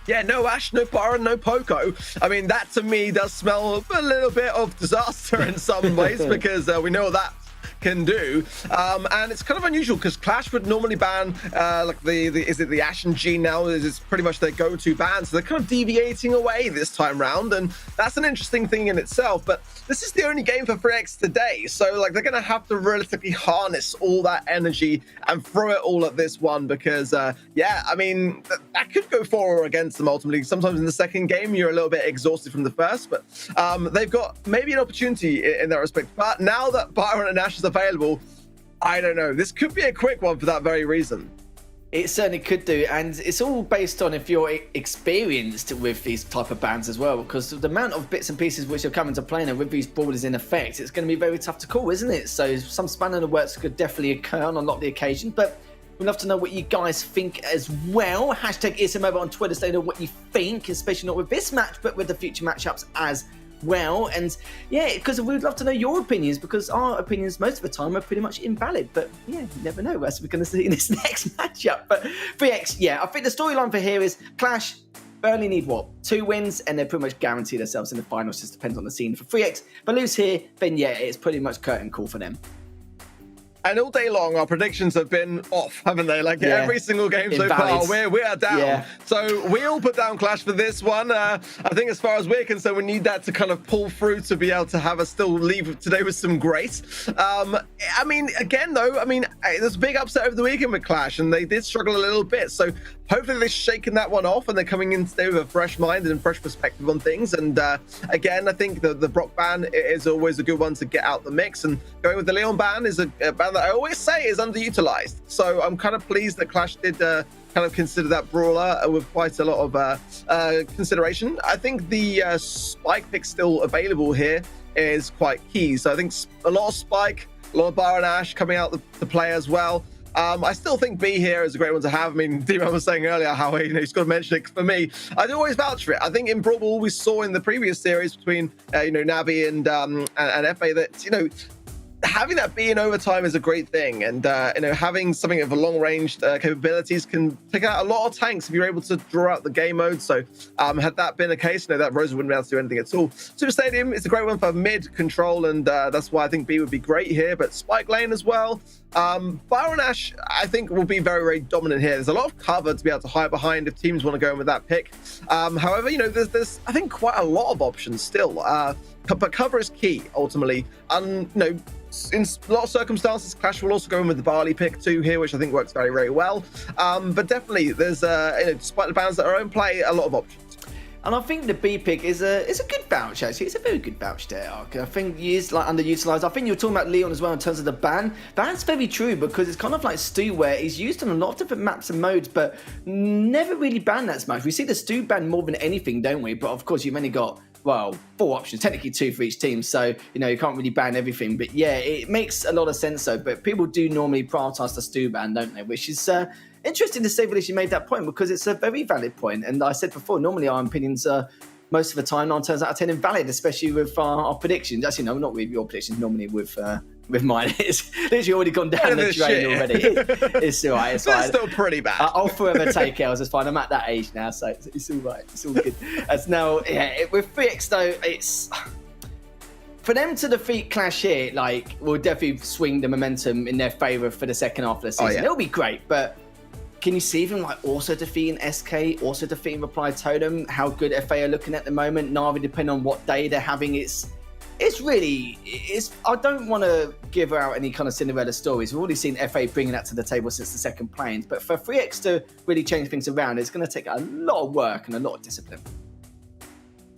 Yeah, no Ash, no Byron, no Poco. I mean, that to me does smell a little bit of disaster in some ways, because we know that can do, and it's kind of unusual because Clash would normally ban like is it the Ash and G now? It's pretty much their go-to ban, so they're kind of deviating away this time round, and that's an interesting thing in itself. But this is the only game for 3X today, so like they're gonna have to realistically harness all that energy and throw it all at this one, because yeah, I mean that could go for or against them ultimately. Sometimes in the second game you're a little bit exhausted from the first, but they've got maybe an opportunity in that respect. But now that Byron and Ash is available, I don't know, this could be a quick one for that very reason. It certainly could do, and it's all based on if you're experienced with these type of bans as well, because the amount of bits and pieces which are coming to play now with these borders in effect, it's going to be very tough to call, isn't it? So some spanning the works could definitely occur on a lot of the occasions, but we'd love to know what you guys think as well. Hashtag ESL on Twitter, say what you think, especially not with this match, but with the future matchups as well. And yeah, because we'd love to know your opinions, because our opinions most of the time are pretty much invalid, but yeah, you never know as we're going to see in this next matchup. But 3X, yeah, I think the storyline for here is Clash only need what, 2 wins, and they're pretty much guaranteed themselves in the finals. Just depends on the scene. For 3X, if they lose here, then yeah, it's pretty much curtain call for them. And all day long, our predictions have been off, haven't they? Like every single game so far, we are down. Yeah. So we all put down Clash for this one. I think as far as we're concerned, we need that to kind of pull through to be able to have us still leave today with some grace. I mean, again, though, I mean, there's a big upset over the weekend with Clash, and they did struggle a little bit. So hopefully they're shaking that one off, and they're coming in today with a fresh mind and fresh perspective on things. And again, I think the Brock ban is always a good one to get out the mix. And going with the Leon ban is a ban that I always say is underutilized. So I'm kind of pleased that Clash did kind of consider that brawler with quite a lot of consideration. I think the Spike pick still available here is quite key. So I think a lot of Spike, a lot of Byron Ash coming out the play as well. I still think B here is a great one to have. I mean, D-Man was saying earlier how he's got to mention it. For me, I do always vouch for it. I think in Brawl Ball we saw in the previous series between Navi and FA that having that be in overtime is a great thing, and having something of a long-range capabilities can take out a lot of tanks if you're able to draw out the game mode. So had that been the case, that Rosa wouldn't be able to do anything at all. Super Stadium is a great one for mid control, and that's why I think B would be great here. But Spike Lane as well. Byron Ash, I think, will be very, very dominant here. There's a lot of cover to be able to hide behind if teams want to go in with that pick. However, there's I think quite a lot of options still. But cover is key ultimately. in a lot of circumstances, Clash will also go in with the Barley pick too here, which I think works very, very well. But definitely, there's despite the bans that are in play, a lot of options. And I think the B pick is a good vouch, actually. It's a very good vouch there, Ark. I think he is like underutilized. I think you were talking about Leon as well in terms of the ban. That's very true because it's kind of like Stu, where he's used on a lot of different maps and modes, but never really banned that much. We see the Stu ban more than anything, don't we? But of course, you've only got, well, 4 options, technically 2 for each team, so you can't really ban everything. But yeah, it makes a lot of sense though. But people do normally prioritize the Stu ban, don't they? Which is interesting to say that you made that point, because it's a very valid point. And I said before, normally our opinions are most of the time 9 times out of 10 invalid, especially with our predictions. Actually, no, not with your predictions. Normally with mine, it's literally already gone down the drain already. It's all right. It's fine. Still pretty bad. I'll forever take L's. It's fine. I'm at that age now, so it's all right. It's all good. As now, yeah, with 3x though, it's for them to defeat Clash here. Like, will definitely swing the momentum in their favour for the second half of the season. Oh, yeah. It'll be great, but can you see them like also defeating SK, also defeating Reply Totem? How good FA are looking at the moment? Navi, depending on what day they're having, it's really. I don't want to give out any kind of Cinderella stories. We've already seen FA bringing that to the table since the second plane. But for 3x to really change things around, it's going to take a lot of work and a lot of discipline.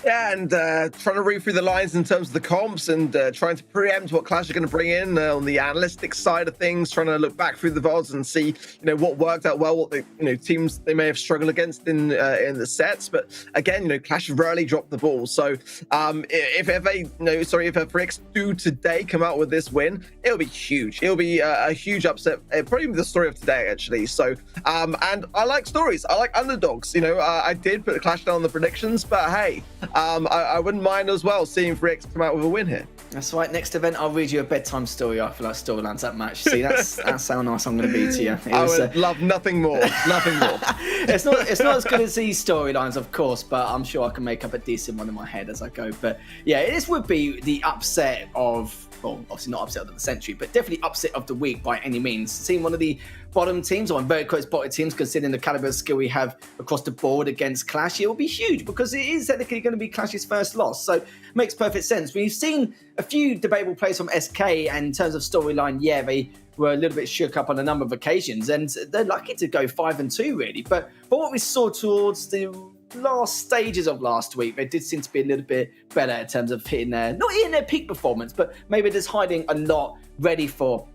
Yeah, and trying to read through the lines in terms of the comps and trying to preempt what Clash are going to bring in on the analytics side of things, trying to look back through the VODs and see, what worked out well, what the teams they may have struggled against in the sets. But again, Clash have rarely dropped the ball. So if a 3x do today come out with this win, it'll be huge. It'll be a huge upset, probably the story of today actually. So and I like stories. I like underdogs. I did put the Clash down on the predictions, but hey. I wouldn't mind as well seeing 3x come out with a win here. That's right. Next event, I'll read you a bedtime story. I feel like storylines that match. See, that's how nice I'm going to be to you. I would love nothing more. Nothing more. It's not as good as these storylines, of course, but I'm sure I can make up a decent one in my head as I go. But yeah, this would be the upset of. Well, obviously not upset of the century, but definitely upset of the week by any means. Seeing one of the bottom teams, or very close bottom teams, considering the caliber of skill we have across the board against Clash, it will be huge because it is technically going to be Clash's first loss. So it makes perfect sense. We've seen a few debatable plays from SK, and in terms of storyline, yeah, they were a little bit shook up on a number of occasions, and they're lucky to go 5-2 really. But what we saw towards the last stages of last week, they did seem to be a little bit better in terms of hitting not hitting their peak performance, but maybe just hiding a lot, ready for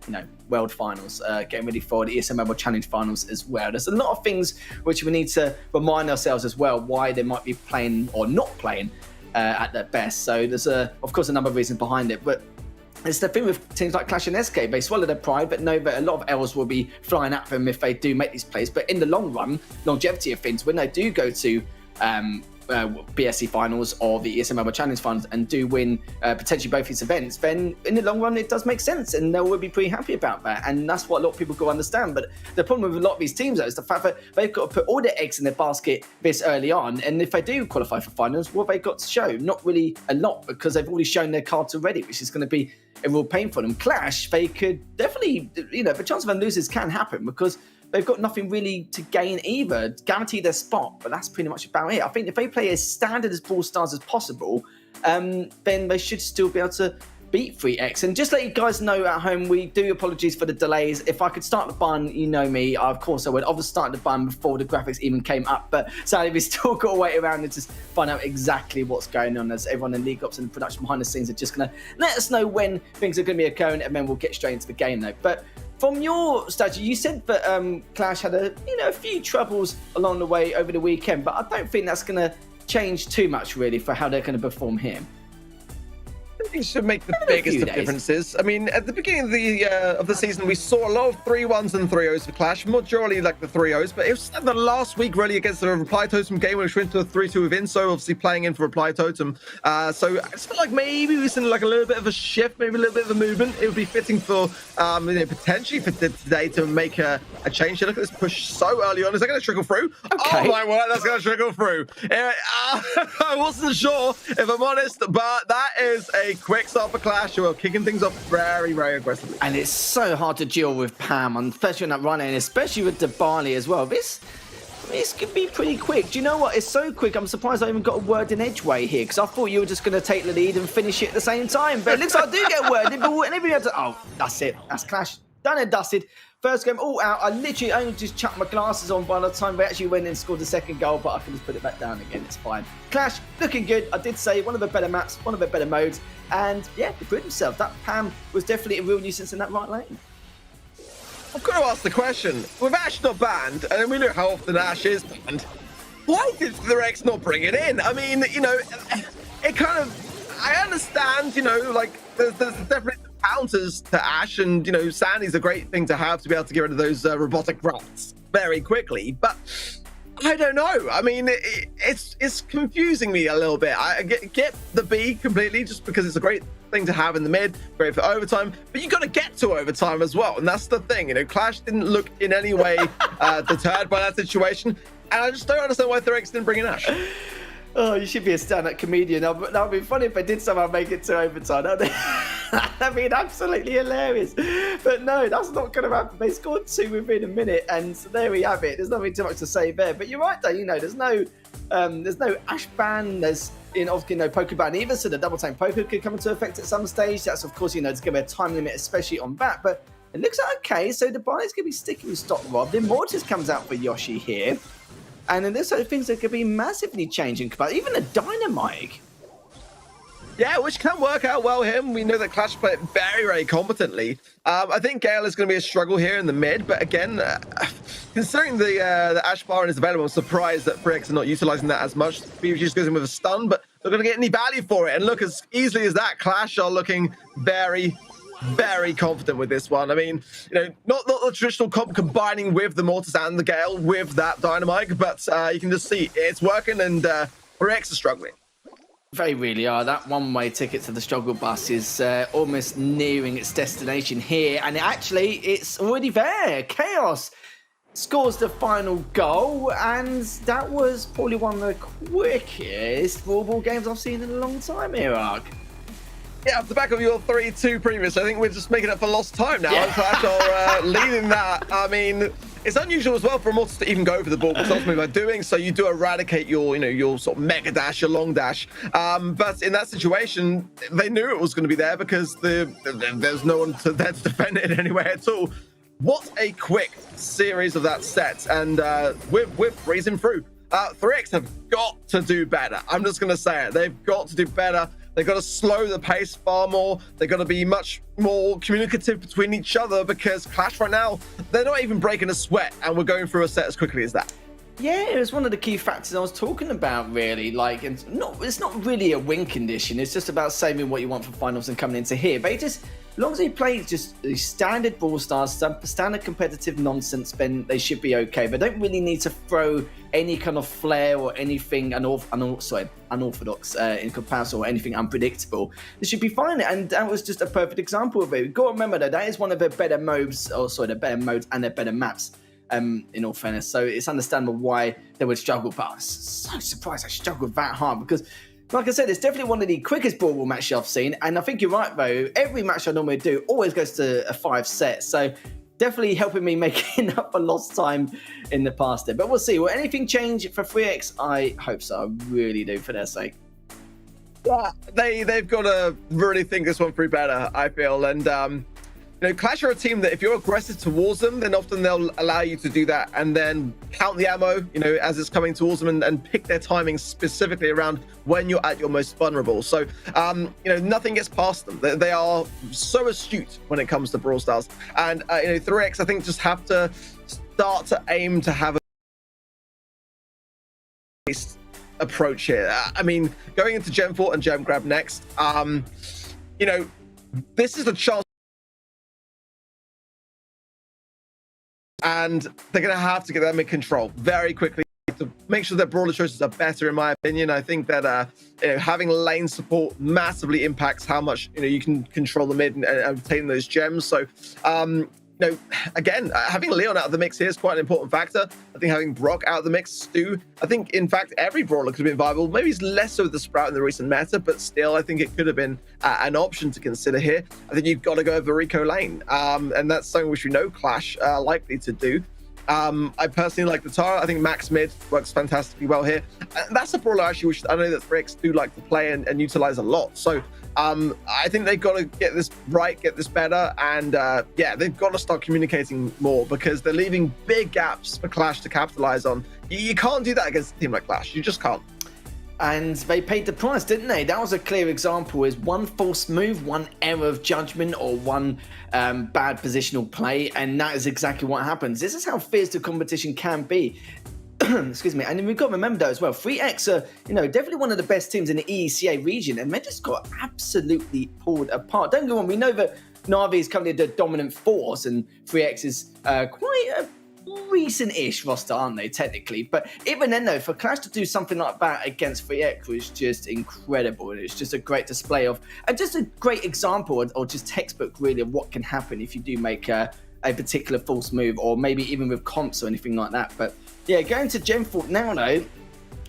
world finals, getting ready for the ESL World Challenge finals as well. There's a lot of things which we need to remind ourselves as well why they might be playing or not playing at their best. So there's of course a number of reasons behind it, but it's the thing with teams like Clash and SK. They swallow their pride, but know that a lot of L's will be flying at them if they do make these plays. But in the long run, longevity of things, when they do go to BSC finals or the ESL World Challenge finals and do win potentially both these events, then in the long run it does make sense and they will be pretty happy about that. And that's what a lot of people go understand. But the problem with a lot of these teams though is the fact that they've got to put all their eggs in their basket this early on, and if they do qualify for finals, what have they got to show? Not really a lot, because they've already shown their cards already, which is going to be a real pain for them. Clash, they could definitely, the chance of them losers can happen because they've got nothing really to gain either. Guarantee their spot, but that's pretty much about it. I think if they play as standard as Brawl Stars as possible, then they should still be able to beat 3x. And just let you guys know at home, we do apologies for the delays. If I could start the bun, you know me, of course I would. I would start the bun before the graphics even came up, but sadly we still got to wait around and just find out exactly what's going on, as everyone in League Ops and production behind the scenes are just going to let us know when things are going to be occurring, and then we'll get straight into the game though. But from your strategy, you said that Clash had a few troubles along the way over the weekend, but I don't think that's going to change too much really for how they're going to perform here. I think it should make the biggest of differences. I mean, at the beginning of the season, we saw a lot of 3-1s and 3-0s for Clash, majority like the 3-0s, but it was the last week really against the Reply Totem game, which went to a 3-2 with Inso, obviously playing in for Reply Totem. So I just feel like maybe we've seen like a little bit of a shift, maybe a little bit of a movement. It would be fitting for, potentially for today to make a change. Look at this push so early on. Is that going to trickle through? Okay. Oh my word, that's going to trickle through. I wasn't sure, if I'm honest, but that is a quick start for Clash, who are kicking things off very, very aggressively. And it's so hard to deal with Pam, especially on that run in, especially with the Barley as well. This This could be pretty quick. Do you know what? It's so quick, I'm surprised I even got a word in Edgeway here, because I thought you were just going to take the lead and finish it at the same time. But it looks like I do get a word in, but whenever you have to... Oh, that's it. That's Clash. Done and dusted. First game all out. I literally only just chucked my glasses on by the time we actually went and scored the second goal, but I can just put it back down again. It's fine. Clash, looking good. I did say one of the better maps, one of the better modes. And yeah, he proved himself. That Pam was definitely a real nuisance in that right lane. I've got to ask the question, with Ash not banned, and then we know how often Ash is banned, why did the Rex not bring it in? I mean, you know, it kind of, I understand, you know, like, there's definitely counters to Ash, and, you know, Sandy's a great thing to have to be able to get rid of those robotic rats very quickly, but I don't know. I mean, it's confusing me a little bit. I get the B completely, just because it's a great thing to have in the mid, great for overtime, but you got to get to overtime as well, and that's the thing. You know, Clash didn't look in any way deterred by that situation, and I just don't understand why Threx didn't bring in Ash. Oh, you should be a stand-up comedian. That would be funny if they did somehow make it to overtime. That'd be absolutely hilarious. But no, that's not going to happen. They scored 2 within a minute, and there we have it. There's nothing too much to say there. But you're right, though. You know, there's no Ash ban. There's obviously no poker ban either. So the double time poker could come into effect at some stage. That's of course, you know, there's going to be a time limit, especially on that. But it looks like okay. So the buy is going to be sticking with Stock Rob. The Immortus comes out for Yoshi here. And then there's other things that could be massively changing. Even a Dynamite. Yeah, which can work out well here. We know that Clash play it very, very competently. I think Gale is going to be a struggle here in the mid. But again, considering the Ash Baron is available, I'm surprised that Frix are not utilizing that as much. BBG just goes in with a stun, but they're going to get any value for it. And look, as easily as that, Clash are looking very, very confident with this one. I mean, you know, not the traditional comp combining with the Mortis and the Gale with that Dynamite, but you can just see it's working, and Rex are struggling. They really are. That one-way ticket to the struggle bus is almost nearing its destination here, and it's already there. Chaos scores the final goal, and that was probably one of the quickest Brawl Ball games I've seen in a long time here, Ark. Yeah, off the back of your 3-2 previous, I think we're just making up for lost time now. Yeah. Clash are leading that. I mean, it's unusual as well for Immortus to even go for the ball, because ultimately by doing so, you do eradicate your, you know, your sort of mega dash, your long dash. But in that situation, they knew it was going to be there because there's no one there to defend it anyway at all. What a quick series of that set, and we're breezing through. 3X have got to do better. I'm just going to say it. They've got to do better. They've got to slow the pace far more. They've got to be much more communicative between each other, because Clash right now, they're not even breaking a sweat, and we're going through a set as quickly as that. Yeah, it was one of the key factors I was talking about, really. Like, it's not really a win condition. It's just about saving what you want for finals and coming into here. But it just, as long as they play just standard Brawl Stars, standard competitive nonsense, then they should be okay. But don't really need to throw any kind of flair or anything unorthodox in comparison, or anything unpredictable. They should be fine. And that was just a perfect example of it. You've got to remember, though, that is one of the better modes, the better modes and the better maps. In all fairness, so it's understandable why they would struggle, but I was so surprised I struggled that hard, because like I said, it's definitely one of the quickest Brawl Ball matches I've seen, and I think you're right though, every match I normally do always goes to a 5 set, so definitely helping me making up for lost time in the past there. But we'll see. Will anything change for 3X? I hope so. I really do, for their sake. Yeah, they've got to really think this one through better, I feel. And you know, Clash are a team that if you're aggressive towards them, then often they'll allow you to do that and then count the ammo, you know, as it's coming towards them, and pick their timing specifically around when you're at your most vulnerable. So, you know, nothing gets past them. They are so astute when it comes to Brawl Stars. And, you know, 3X, I think, just have to start to aim to have a approach here. I mean, going into Gem 4 and Gem Grab next, you know, this is a chance. And they're going to have to get them in control very quickly to make sure that brawler choices are better, in my opinion. I think that you know, having lane support massively impacts how much, you know, you can control the mid and obtain those gems. So, you know, again, having Leon out of the mix here is quite an important factor. I think having Brock out of the mix, Stu, I think, in fact, every brawler could have been viable. Maybe it's less so with the Sprout in the recent meta, but still, I think it could have been an option to consider here. I think you've got to go over Rico lane, and that's something which we know Clash are likely to do. I personally like the Tara. I think Max mid works fantastically well here. That's a brawler actually, which I know that Fricks do like to play and utilize a lot. So I think they've got to get this right, get this better, and yeah, they've got to start communicating more because they're leaving big gaps for Clash to capitalize on. You can't do that against a team like Clash. You just can't. And they paid the price, didn't they? That was a clear example, is one false move, one error of judgment, or one bad positional play, and that is exactly what happens. This is how fierce the competition can be. Excuse me. And then we've got to remember though as well, 3X are, definitely one of the best teams in the EECA region, and they just got absolutely pulled apart. Don't go on, we know that Na'Vi is currently the dominant force, and 3X is quite a recent-ish roster, aren't they, technically? But even then, though, for Clash to do something like that against 3X was just incredible. And it's just a great display of, and just a great example, or just textbook, really, of what can happen if you do make a particular false move, or maybe even with comps or anything like that. But yeah, going to Genfort now, though,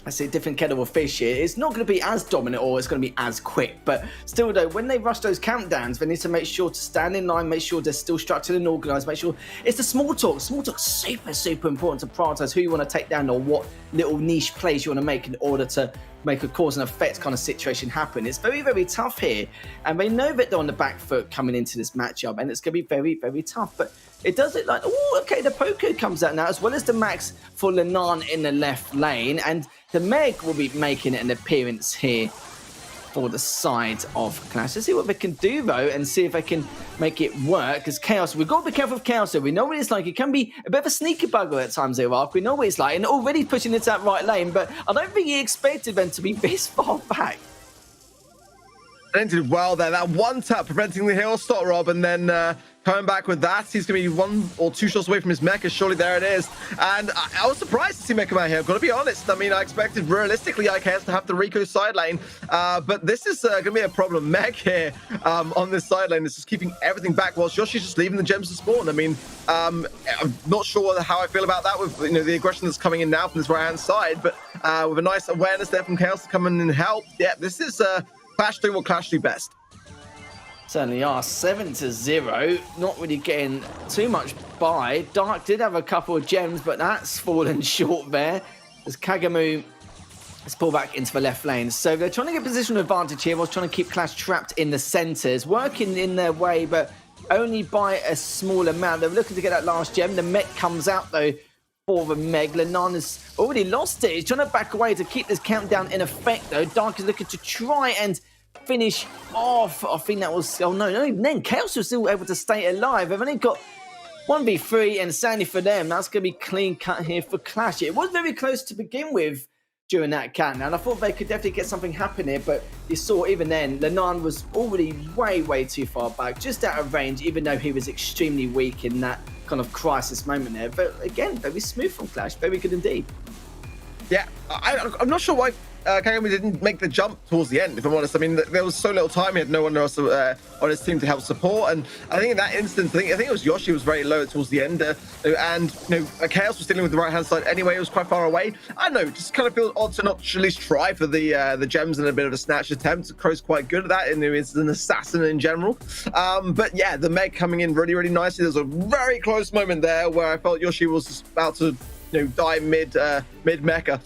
I see a different kettle of fish here. It's not going to be as dominant or it's going to be as quick. But still, though, when they rush those countdowns, they need to make sure to stand in line, make sure they're still structured and organised, make sure it's the small talk. Small talk's super, super important to prioritise who you want to take down or what little niche plays you want to make in order to make a cause and effect kind of situation happen. It's very, very tough here. And they know that they're on the back foot coming into this matchup, and it's going to be very, very tough. But it does look like, oh, okay, the Poco comes out now, as well as the Max for Lenan in the left lane. And the Meg will be making an appearance here for the side of Clash. Let's see what they can do, though, and see if they can make it work. Because Chaos, we've got to be careful of Chaos. We know what it's like. It can be a bit of a sneaky bugger at times, EUR. We know what it's like. And already pushing into that right lane, but I don't think he expected them to be this far back. And did well there. That one tap preventing the heal stop, Rob, and then coming back with that. He's going to be 1 or 2 shots away from his Mecha. Surely there it is. And I was surprised to see Mecha out here. I've got to be honest. I mean, I expected realistically IKS to have the Rico side lane, but this is going to be a problem. Meg here on this side lane is just keeping everything back whilst Yoshi's just leaving the gems to spawn. I mean, I'm not sure how I feel about that with the aggression that's coming in now from this right-hand side, but with a nice awareness there from Chaos to come in and help. Yeah, this is Clash doing what Clash do best. Certainly are. 7-0. Not really getting too much by. Dark did have a couple of gems, but that's fallen short there as Kagamu has pulled back into the left lane. So they're trying to get positional advantage here whilst trying to keep Clash trapped in the centres. Working in their way, but only by a small amount. They're looking to get that last gem. The Met comes out, though, for the Meg. Lenan has already lost it. He's trying to back away to keep this countdown in effect, though. Dark is looking to try and finish off. I think that was... Oh, no. Then Chaos was still able to stay alive. They've only got 1v3, and sadly for them, that's going to be clean cut here for Clash. It was very close to begin with during that countdown. I thought they could definitely get something happen here, but you saw even then, Lenan was already way, way too far back, just out of range, even though he was extremely weak in that kind of crisis moment there. But again, very smooth from Clash, very good indeed. Yeah, I'm not sure why Kagami didn't make the jump towards the end, if I'm honest. I mean, there was so little time, he had no one else on his team to help support, and I think in that instance, I think it was Yoshi was very low towards the end, and Chaos was dealing with the right-hand side anyway. It was quite far away. I don't know, just kind of feels odd to not at least try for the gems in a bit of a snatch attempt. Crow's quite good at that, and he's an assassin in general. But yeah, the Meg coming in really, really nicely. There's a very close moment there where I felt Yoshi was about to die mid mecha,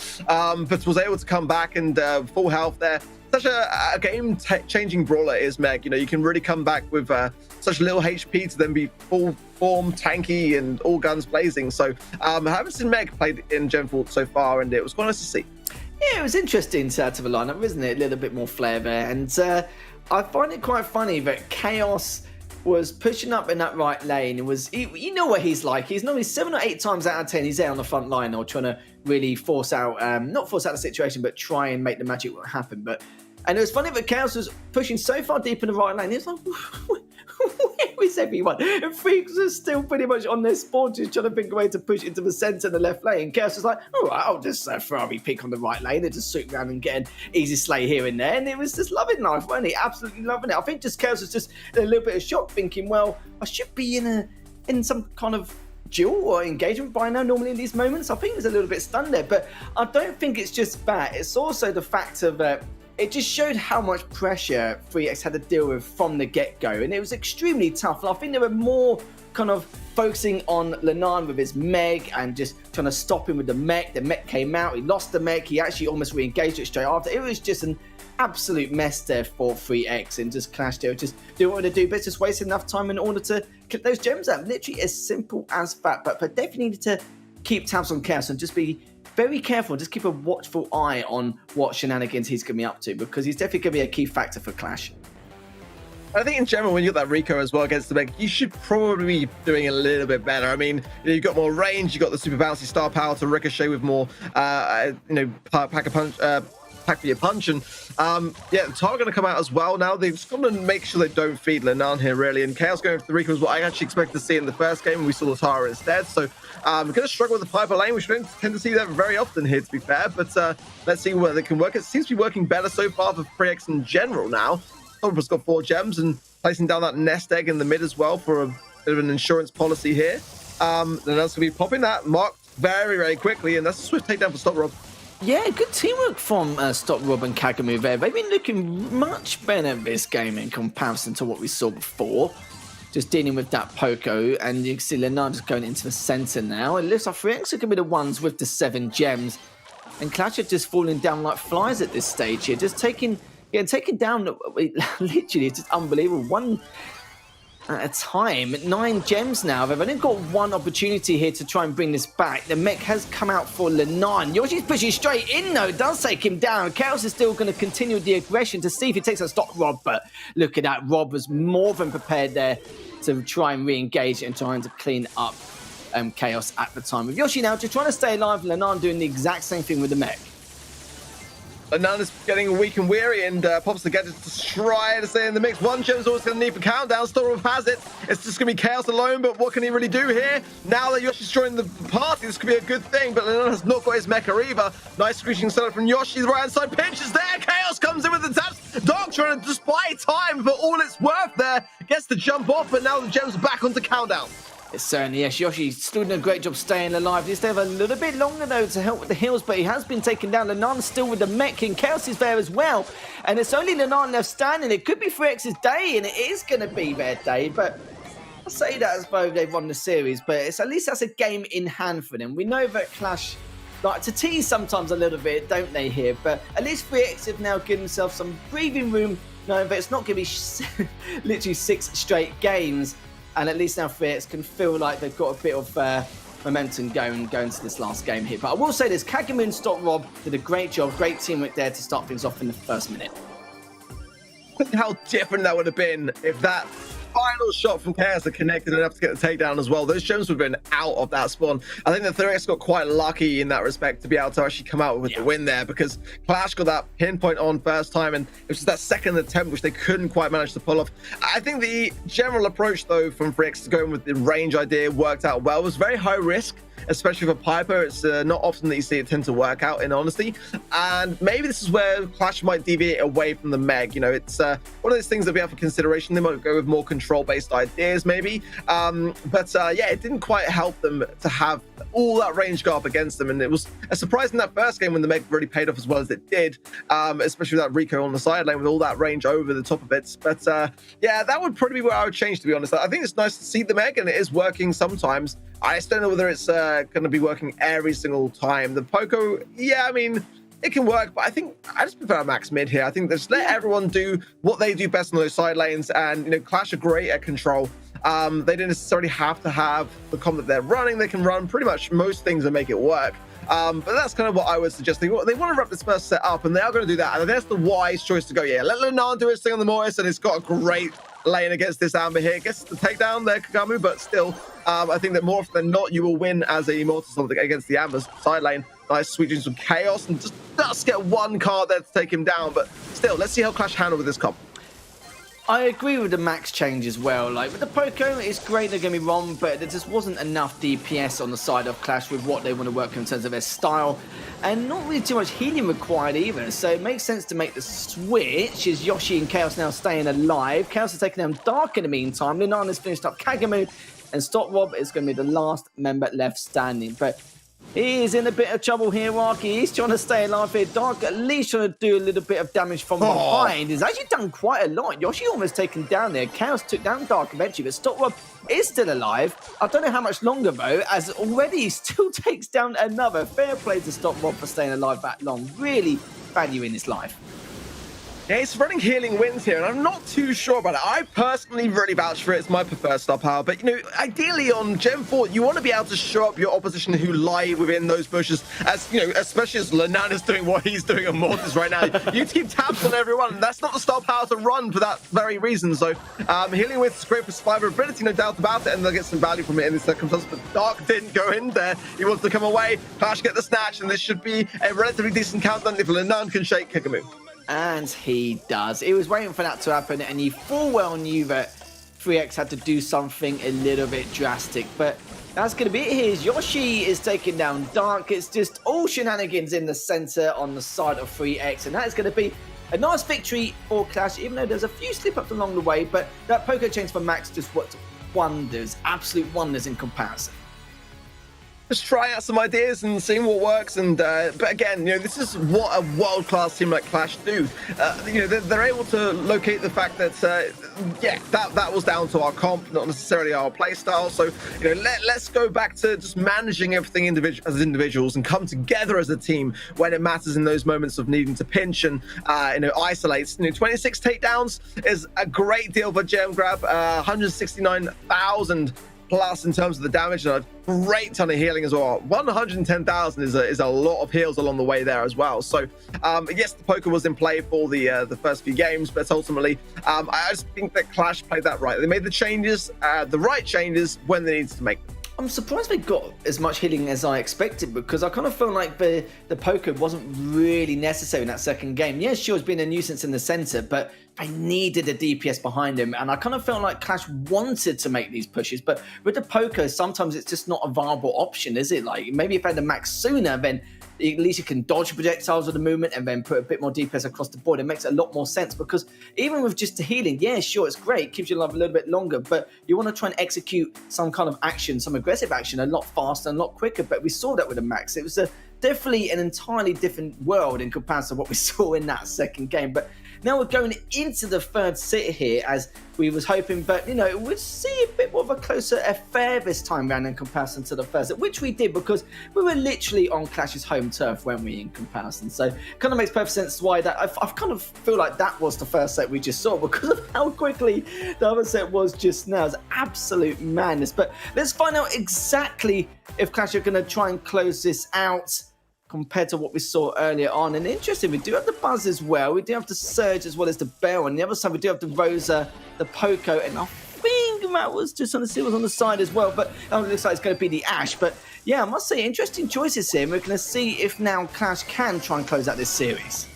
but was able to come back and full health there. Such a game-changing brawler is Meg. You can really come back with such little HP to then be full form, tanky, and all guns blazing. So I haven't seen Meg played in Genfort so far, and it was quite nice to see. Yeah, it was interesting to add to the lineup, isn't it? A little bit more flair there, and I find it quite funny that Chaos was pushing up in that right lane. It was, you know what he's like. He's normally 7 or 8 times out of 10, he's there on the front line or trying to really force out, not force out the situation, but try and make the magic happen. And it was funny that Chaos was pushing so far deep in the right lane. It's like, where is everyone? And Freaks are still pretty much on their spawn, just trying to think a way to push into the centre and the left lane. And Chaos was like, all right, I'll just Ferrari pick on the right lane and just swoop around and get an easy slay here and there. And it was just loving life, wasn't he? Absolutely loving it. I think just Chaos was just in a little bit of shock, thinking, well, I should be in some kind of duel or engagement by now normally in these moments. I think he was a little bit stunned there, but I don't think it's just that. It's also the fact of it just showed how much pressure 3X had to deal with from the get-go, and it was extremely tough. And I think they were more kind of focusing on Lenan with his Meg and just trying to stop him with the mech. The mech came out, he lost the mech, he actually almost re-engaged it straight after. It was just an absolute mess there for 3X, and just Clash there just doing what they do, but just wasting enough time in order to clip those gems out. Literally as simple as that, but definitely need to keep tabs on Chaos and just be very careful, just keep a watchful eye on what shenanigans he's going to be up to, because he's definitely going to be a key factor for Clash. I think in general, when you got that Rico as well against the Meg, you should probably be doing a little bit better. I mean, you've got more range, you've got the super bouncy star power to ricochet with more, pack for your punch, and yeah, the Tar going to come out as well. Now they've just got to make sure they don't feed Lenan here, really, and Chaos going for the Rico is what I actually expected to see in the first game, and we saw the Tara instead. So we're going to struggle with the Piper lane, which we don't tend to see that very often here, to be fair, but let's see where they can work. It seems to be working better so far for 3X in general now. Tobra's got 4 gems and placing down that nest egg in the mid as well for a bit of an insurance policy here. Then that's going to be popping that marked very, very quickly, and that's a swift takedown for Stop Rob. Yeah, good teamwork from Stop Rob and Kagamu there. They've been looking much better this game in comparison to what we saw before. Just dealing with that Poco, and you can see Lenan just going into the center now. It looks like 3X are going to be the ones with the 7 gems. And Clash are just falling down like flies at this stage here. Just taking down, literally, it's just unbelievable. One at a time, 9 gems now. They've only got one opportunity here to try and bring this back. The mech has come out for Lenan. Yoshi's pushing straight in, though. Does take him down. Chaos is still going to continue with the aggression to see if he takes a stop Rob. But look at that. Rob was more than prepared there to try and re-engage and trying to clean up Chaos at the time. With Yoshi now just trying to stay alive. Lenan doing the exact same thing with the mech. Lenan is getting weak and weary, and pops the gadget to try to stay in the mix. One gem's always going to need for countdown. Storm has it. It's just going to be Chaos alone, but what can he really do here? Now that Yoshi's joined the party, this could be a good thing, but Lenan has not got his mecha either. Nice screeching setup from Yoshi. The right-hand side pinch is there. Chaos comes in with the taps. Dog trying to just buy time for all it's worth there. Gets the jump off, but now the gem's back onto countdown. It's certainly, yes, Yoshi's still doing a great job staying alive. He needs to have a little bit longer, though, to help with the heals, but he has been taken down. Lenan's still with the mech, and Chaos is there as well. And it's only Lenan left standing. It could be 3X's day, and it is going to be their day, but I say that as though they've won the series, but it's, at least that's a game in hand for them. We know that Clash like to tease sometimes a little bit, don't they, here? But at least 3X have now given themselves some breathing room, knowing that it's not going to be literally 6 straight games. And at least now 3X can feel like they've got a bit of momentum going to this last game here. But I will say this, Kagamu and Stop Rob did a great job, great teamwork there to start things off in the first minute. Think how different that would have been if that final shot from Chaos had connected enough to get the takedown as well. Those gems would have been out of that spawn. I think the 3X got quite lucky in that respect to be able to actually come out with the win there, because Clash got that pinpoint on first time, and it was just that second attempt which they couldn't quite manage to pull off. I think the general approach, though, from 3X to going with the range idea worked out well. It was very high risk, especially for Piper. It's not often that you see it tend to work out, in honesty. And maybe this is where Clash might deviate away from the Meg. You know, it's one of those things that we have for consideration. They might go with more control-based ideas, maybe. Yeah, it didn't quite help them to have all that range go up against them. And it was a surprise in that first game when the Meg really paid off as well as it did, especially with that Rico on the sideline with all that range over the top of it. But yeah, that would probably be where I would change, to be honest. I think it's nice to see the Meg, and it is working sometimes. I just don't know whether it's going to be working every single time. The Poco, yeah, I mean, it can work, but I think I just prefer max mid here. I think just let everyone do what they do best on those side lanes, and, you know, Clash are great at control. They don't necessarily have to have the comp that they're running. They can run pretty much most things and make it work. But that's kind of what I would suggest. They want to wrap this first set up, and they are going to do that. And that's the wise choice to go. Yeah, let Lenan do his thing on the Mortis, and it's got a great lane against this Amber here. Gets the takedown there, Kagamu, but still, I think that more often than not, you will win as a Mortis against the Amber's side lane. Nice sweet dreams from Chaos, and just get one card there to take him down. But still, let's see how Clash handle with this comp. I agree with the max change as well. Like, with the Poco, it's great, don't get me wrong, but there just wasn't enough DPS on the side of Clash with what they want to work in terms of their style, and not really too much healing required either. So it makes sense to make the switch. Is Yoshi and Chaos now staying alive? Chaos is taking down Dark in the meantime. Lenan has finished up Kagamu, and Stop Rob is going to be the last member left standing. But He is in a bit of trouble here, Rocky. He's trying to stay alive here. Dark at least trying to do a little bit of damage from behind. He's actually done quite a lot. Yoshi almost taken down there. Chaos took down Dark eventually, but Stopwop is still alive. I don't know how much longer, though, as already he still takes down another. Fair play to Stopwop for staying alive that long. Really valuing his life. Yeah, it's running healing wins here, and I'm not too sure about it. I personally really vouch for it. It's my preferred star power. But, you know, ideally on Gen 4, you want to be able to show up your opposition who lie within those bushes, as, you know, especially as Lenan is doing what he's doing on Mortis right now. You keep tabs on everyone, and that's not the star power to run for that very reason. So, healing wins is great for survivability, no doubt about it, and they'll get some value from it in this circumstance. But Dark didn't go in there. He wants to come away. Clash get the snatch, and this should be a relatively decent countdown if Lenan can shake Kikamu. And he does. He was waiting for that to happen, and he full well knew that 3X had to do something a little bit drastic. But that's going to be it here. Yoshi is taking down Dark. It's just all shenanigans in the center on the side of 3X, and that is going to be a nice victory for Clash, even though there's a few slip-ups along the way. But that poker change for Max just worked wonders, absolute wonders in comparison. Just try out some ideas and seeing what works. And but again, you know, this is what a world-class team like Clash do. You know, they're able to locate the fact that yeah, that was down to our comp, not necessarily our play style. So, you know, let's go back to just managing everything as individuals and come together as a team when it matters in those moments of needing to pinch and you know, isolate. You know, 26 takedowns is a great deal for Gem Grab. 169,000 plus in terms of the damage, and a great ton of healing as well. 110,000 is a lot of heals along the way there as well. So yes, the poker was in play for the first few games, but ultimately I just think that Clash played that right. They made the changes, the right changes when they needed to make them. I'm surprised they got as much healing as I expected, because I kind of feel like the poker wasn't really necessary in that second game. Yeah, sure, it's been a nuisance in the center, but they needed a DPS behind him, and I kind of felt like Clash wanted to make these pushes, but with the poker, sometimes it's just not a viable option, is it? Like, maybe if they had the max sooner, then at least you can dodge projectiles with the movement and then put a bit more DPS across the board. It makes a lot more sense, because even with just the healing, yeah, sure, it's great, keeps you alive a little bit longer, but you want to try and execute some kind of action, some aggressive action a lot faster and a lot quicker. But we saw that with the max. It was definitely an entirely different world in comparison to what we saw in that second game. But now we're going into the third set here, as we was hoping, but you know, we'd see a bit more of a closer affair this time round in comparison to the first set, which we did, because we were literally on Clash's home turf, weren't we, in comparison? So kind of makes perfect sense why that I kind of feel like that was the first set we just saw, because of how quickly the other set was just now. It's absolute madness. But let's find out exactly if Clash are going to try and close this out compared to what we saw earlier on. And interesting, we do have the Buzz as well. We do have the Surge as well as the Bell. On the other side, we do have the Rosa, the Poco, and I think that was just on the silvers on the side as well. But it looks like it's going to be the Ash. But yeah, I must say, interesting choices here. We're going to see if now Clash can try and close out this series.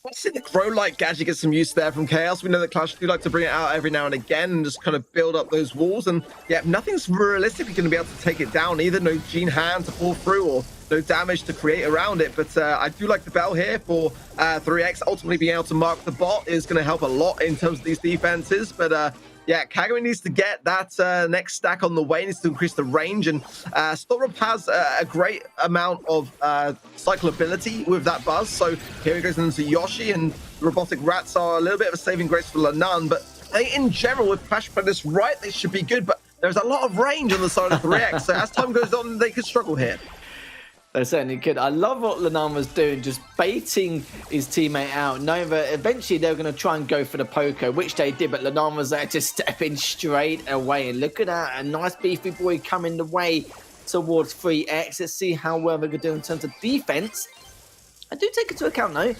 Let's see the Crow-like gadget get some use there from Chaos. We know that Clash do like to bring it out every now and again and just kind of build up those walls. And yeah, nothing's realistically going to be able to take it down either. No Gene Hand to pull through, or no damage to create around it. But I do like the Bell here for 3X. Ultimately being able to mark the bot is going to help a lot in terms of these defenses. But yeah, Kagami needs to get that next stack on the way, needs to increase the range, and Storrup has a great amount of cyclability with that Buzz. So here he goes into Yoshi, and Robotic Rats are a little bit of a saving grace for Lenan, but in general, with Clash playing this right, they should be good, but there's a lot of range on the side of 3X, so as time goes on, they could struggle here. They certainly could. I love what Lenan was doing, just baiting his teammate out, knowing that eventually they were going to try and go for the Poco, which they did, but Lenan was there just stepping straight away. And look at that, a nice beefy boy coming the way towards 3X. Let's see how well they're going to do in terms of defense. I do take into account, though,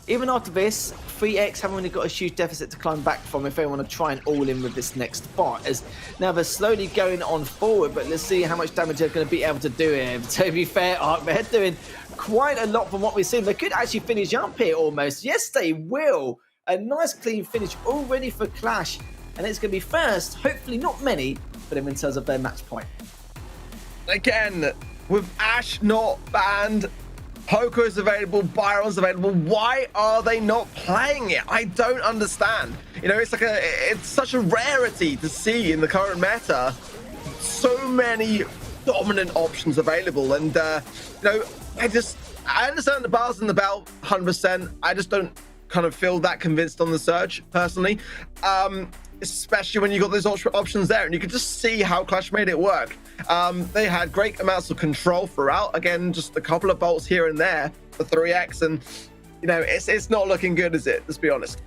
even after this, 3X haven't really got a huge deficit to climb back from if they want to try and all in with this next spot. As now they're slowly going on forward, but let's see how much damage they're going to be able to do here. To be fair, they're doing quite a lot from what we've seen. They could actually finish up here almost. Yes, they will. A nice clean finish already for Clash. And it's going to be first, hopefully not many, but in terms of their match point. Again, with Ash not banned, Poco is available, Byron's available. Why are they not playing it? I don't understand. You know, it's such a rarity to see in the current meta so many dominant options available. And, I understand the bars and the belt 100%. I just don't kind of feel that convinced on the Surge, personally. Especially when you got those options there, and you could just see how Clash made it work. They had great amounts of control throughout. Again, just a couple of bolts here and there for 3x, and it's not looking good, is it? Let's be honest.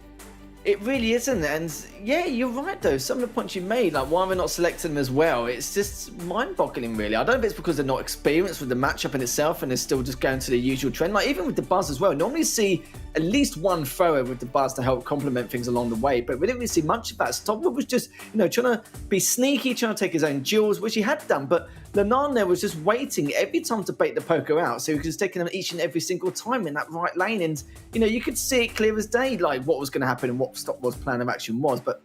It really isn't, and yeah, you're right though. Some of the points you made, like why we're not selecting them as well, it's just mind-boggling, really. I don't know if it's because they're not experienced with the matchup in itself, and they're still just going to the usual trend. Like even with the buzz as well, normally see at least one thrower with the buzz to help complement things along the way, but we didn't really see much of that. Stopper was just, trying to be sneaky, trying to take his own duels, which he had done, but Lenan there was just waiting every time to bait the poker out, so he was taking them each and every single time in that right lane, and you could see it clear as day, like what was going to happen and what Stopper's plan of action was. But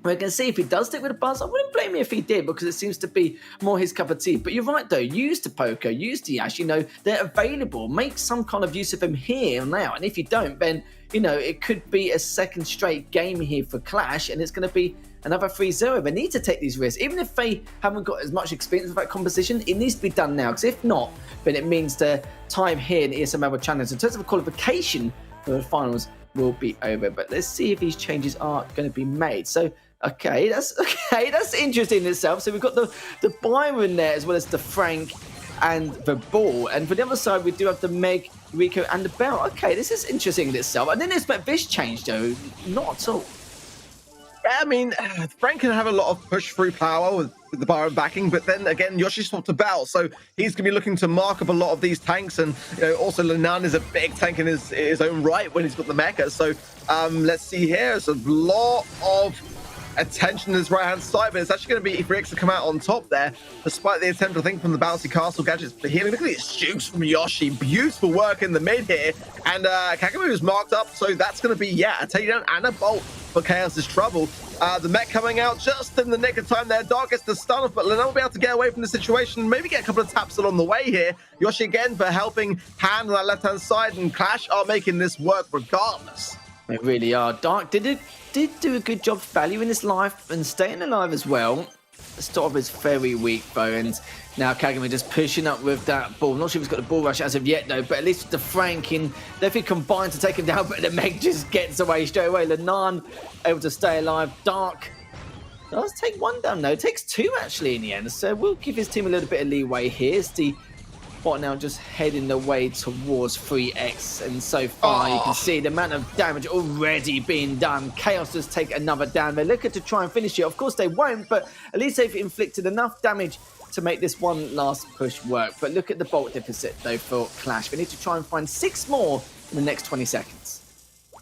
we're going to see if he does stick with the buzz. I wouldn't blame him if he did, because it seems to be more his cup of tea. But you're right though, use the poker, use the Ash, they're available. Make some kind of use of them here and now, and if you don't, then it could be a second straight game here for Clash, and it's going to be another 3-0. They need to take these risks. Even if they haven't got as much experience with that composition, it needs to be done now, because if not, then it means the time here in ESL MENA Brawl Challenge in terms of a qualification for the finals will be over. But let's see if these changes are going to be made. So that's interesting in itself. So we've got the Byron there, as well as the Frank and the Ball, and for the other side we do have the Meg, Rico and the Bell. Okay, this is interesting in itself. I didn't expect this change though, not at all. Yeah, I mean, Frank can have a lot of push through power with the Byron backing, but then again, Yoshi swapped to Bell, so he's going to be looking to mark up a lot of these tanks, and also Lenan is a big tank in his own right when he's got the mecha. So let's see here, there's a lot of attention to his right-hand side, but it's actually going to be Ifrix to come out on top there, despite the attempt, I think, from the bouncy castle gadgets. But here, look at these jukes from Yoshi. Beautiful work in the mid here, and Kagami is marked up, so that's going to be, a takedown and a bolt for Chaos's trouble. The mech coming out just in the nick of time there. Dark gets the stun off, but Lenan will be able to get away from the situation, maybe get a couple of taps along the way here. Yoshi again for helping hand on that left-hand side, and Clash are making this work regardless. They really are. Dark did do a good job valuing his life and staying alive as well. Stop is very weak though, and now Kagami just pushing up with that ball. Not sure if he's got the ball rush as of yet though, but at least with the Franking, they've combined to take him down, but the Meg just gets away straight away. Lenan able to stay alive. Dark does take one down though, takes two actually in the end, so we'll give his team a little bit of leeway here. It's the bot now just heading the way towards 3x, and so far you can see the amount of damage already being done. Chaos does take another down. They're looking to try and finish it. Of course they won't, but at least they've inflicted enough damage to make this one last push work. But look at the bolt deficit though for Clash. They need to try and find 6 more in the next 20 seconds.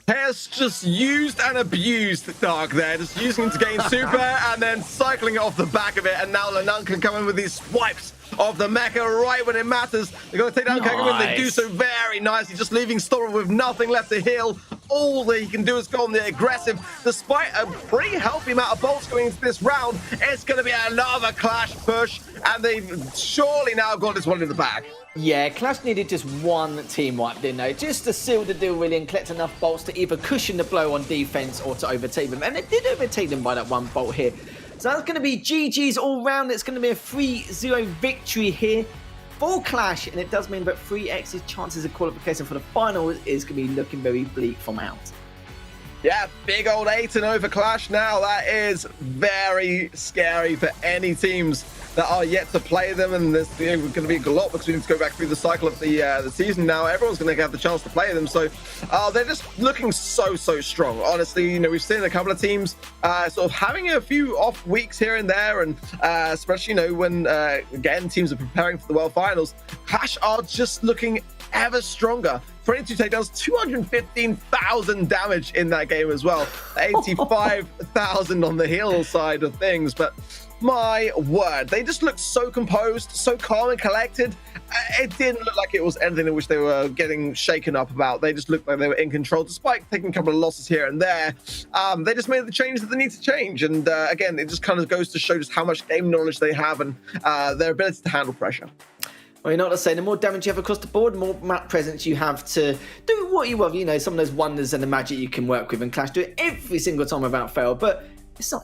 Chaos just used and abused Dark there, just using him to gain super and then cycling it off the back of it, and now Lenan can come in with these swipes of the mecha right when it matters. They're going to take down Kagami, they do so very nicely, just leaving Stormer with nothing left to heal. All that he can do is go on the aggressive. Despite a pretty healthy amount of bolts going into this round, it's going to be another Clash push, and they've surely now got this one in the bag. Yeah, Clash needed just one team wipe, didn't they? Just to seal the deal really and collect enough bolts to either cushion the blow on defense or to overtake them. And they did overtake them by that one bolt here. So that's going to be GG's all round. It's going to be a 3-0 victory here for Clash. And it does mean that 3x's chances of qualification for the final is going to be looking very bleak from out. Yeah, big old 8-0 over Clash now. That is very scary for any teams that are yet to play them, and there's going to be a lot because we need to go back through the cycle of the season now. Everyone's going to have the chance to play them, so they're just looking so strong. Honestly, we've seen a couple of teams sort of having a few off weeks here and there, and especially when again teams are preparing for the World Finals. Clash are just looking ever stronger. 22 takedowns, 215,000 damage in that game as well. 85,000 on the heal side of things, but my word, they just looked so composed, so calm and collected. It didn't look like it was anything in which they were getting shaken up about. They just looked like they were in control, despite taking a couple of losses here and there. They just made the change that they need to change, and again, it just kind of goes to show just how much game knowledge they have and their ability to handle pressure. Well, you know what I say, the more damage you have across the board, the more map presence you have to do what you love. Some of those wonders and the magic you can work with, and Clash do it every single time without fail. But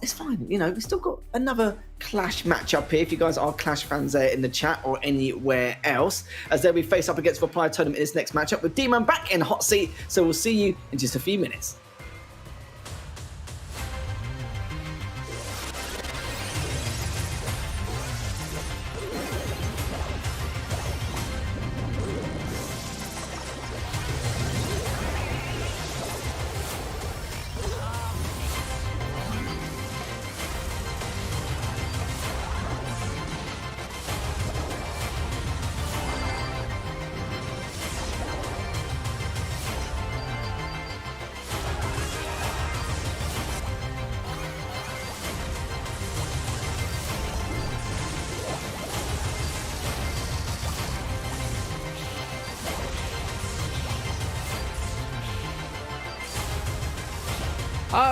It's fine. You know, we've still got another Clash matchup here. If you guys are Clash fans there in the chat or anywhere else, as they'll be face up against Reply Totem in this next matchup with D-Man back in hot seat. So we'll see you in just a few minutes.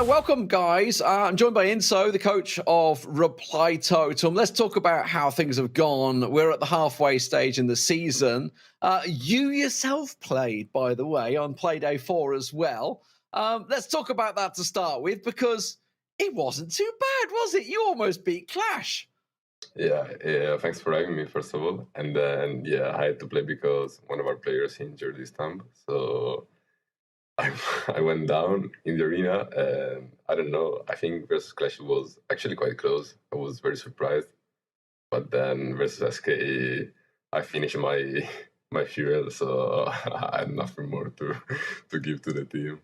Welcome, guys. I'm joined by Inso, the coach of Reply Totem. Let's talk about how things have gone. We're at the halfway stage in the season. You yourself played, by the way, on Play Day 4 as well. Let's talk about that to start with, because it wasn't too bad, was it? You almost beat Clash. Yeah, thanks for having me, first of all. And then, I had to play because one of our players injured this time. So I went down in the arena, and I don't know, I think versus Clash was actually quite close. I was very surprised. But then versus SK, I finished my fuel, so I had nothing more to give to the team.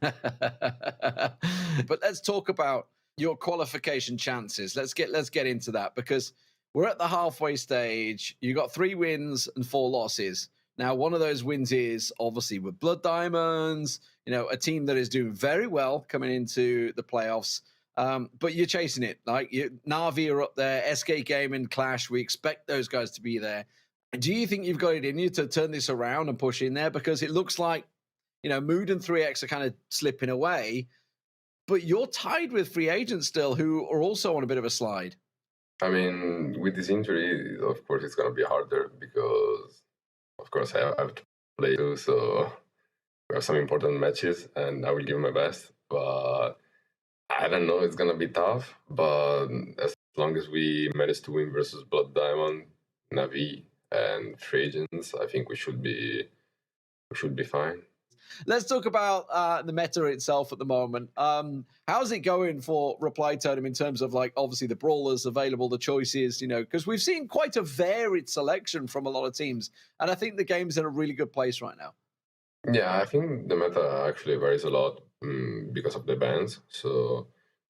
But let's talk about your qualification chances. Let's get into that, because we're at the halfway stage. You got 3 wins and 4 losses. Now, one of those wins is obviously with Blood Diamonds, you know, a team that is doing very well coming into the playoffs. But you're chasing it. Like, Na'Vi are up there, SK Gaming, Clash. We expect those guys to be there. Do you think you've got it in you to turn this around and push in there? Because it looks like, you know, Mood and 3X are kind of slipping away, but you're tied with free agents still, who are also on a bit of a slide. I mean, with this injury, of course, it's going to be harder because, of course, I have to play too. So we have some important matches, and I will give my best. But I don't know, it's going to be tough. But as long as we manage to win versus Blood Diamond, Na'Vi, and free agents, I think we should be fine. Let's talk about the meta itself at the moment. How's it going for Reply Totem in terms of, like, obviously the brawlers available, the choices, you know, because we've seen quite a varied selection from a lot of teams, and I think the game's in a really good place right now. Yeah, I think the meta actually varies a lot because of the bans. So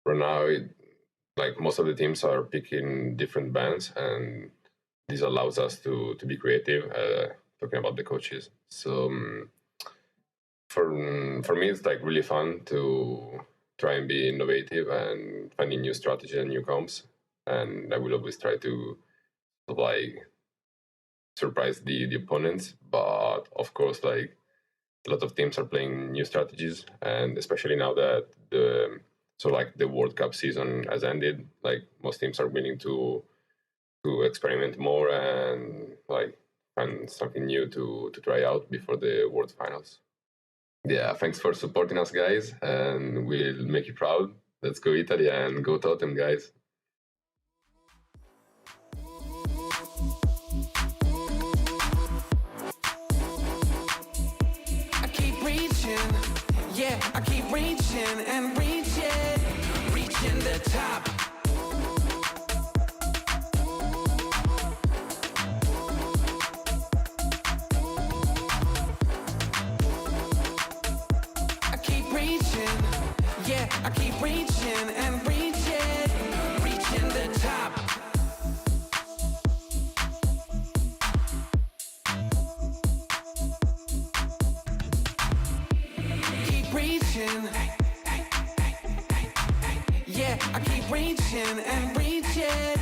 right now, like, most of the teams are picking different bans, and this allows us to be creative, talking about the coaches. So for me, it's like really fun to try and be innovative and finding new strategies and new comps. And I will always try to, like, surprise the opponents. But of course, like, a lot of teams are playing new strategies, and especially now that the World Cup season has ended, like, most teams are willing to experiment more and, like, find something new to try out before the World Finals. Yeah, thanks for supporting us, guys, and we'll make you proud. Let's go Italy and go Totem, guys. I keep reaching, I keep reaching and reaching the top. I keep reaching and reaching the top. Keep reaching. I keep reaching and reaching.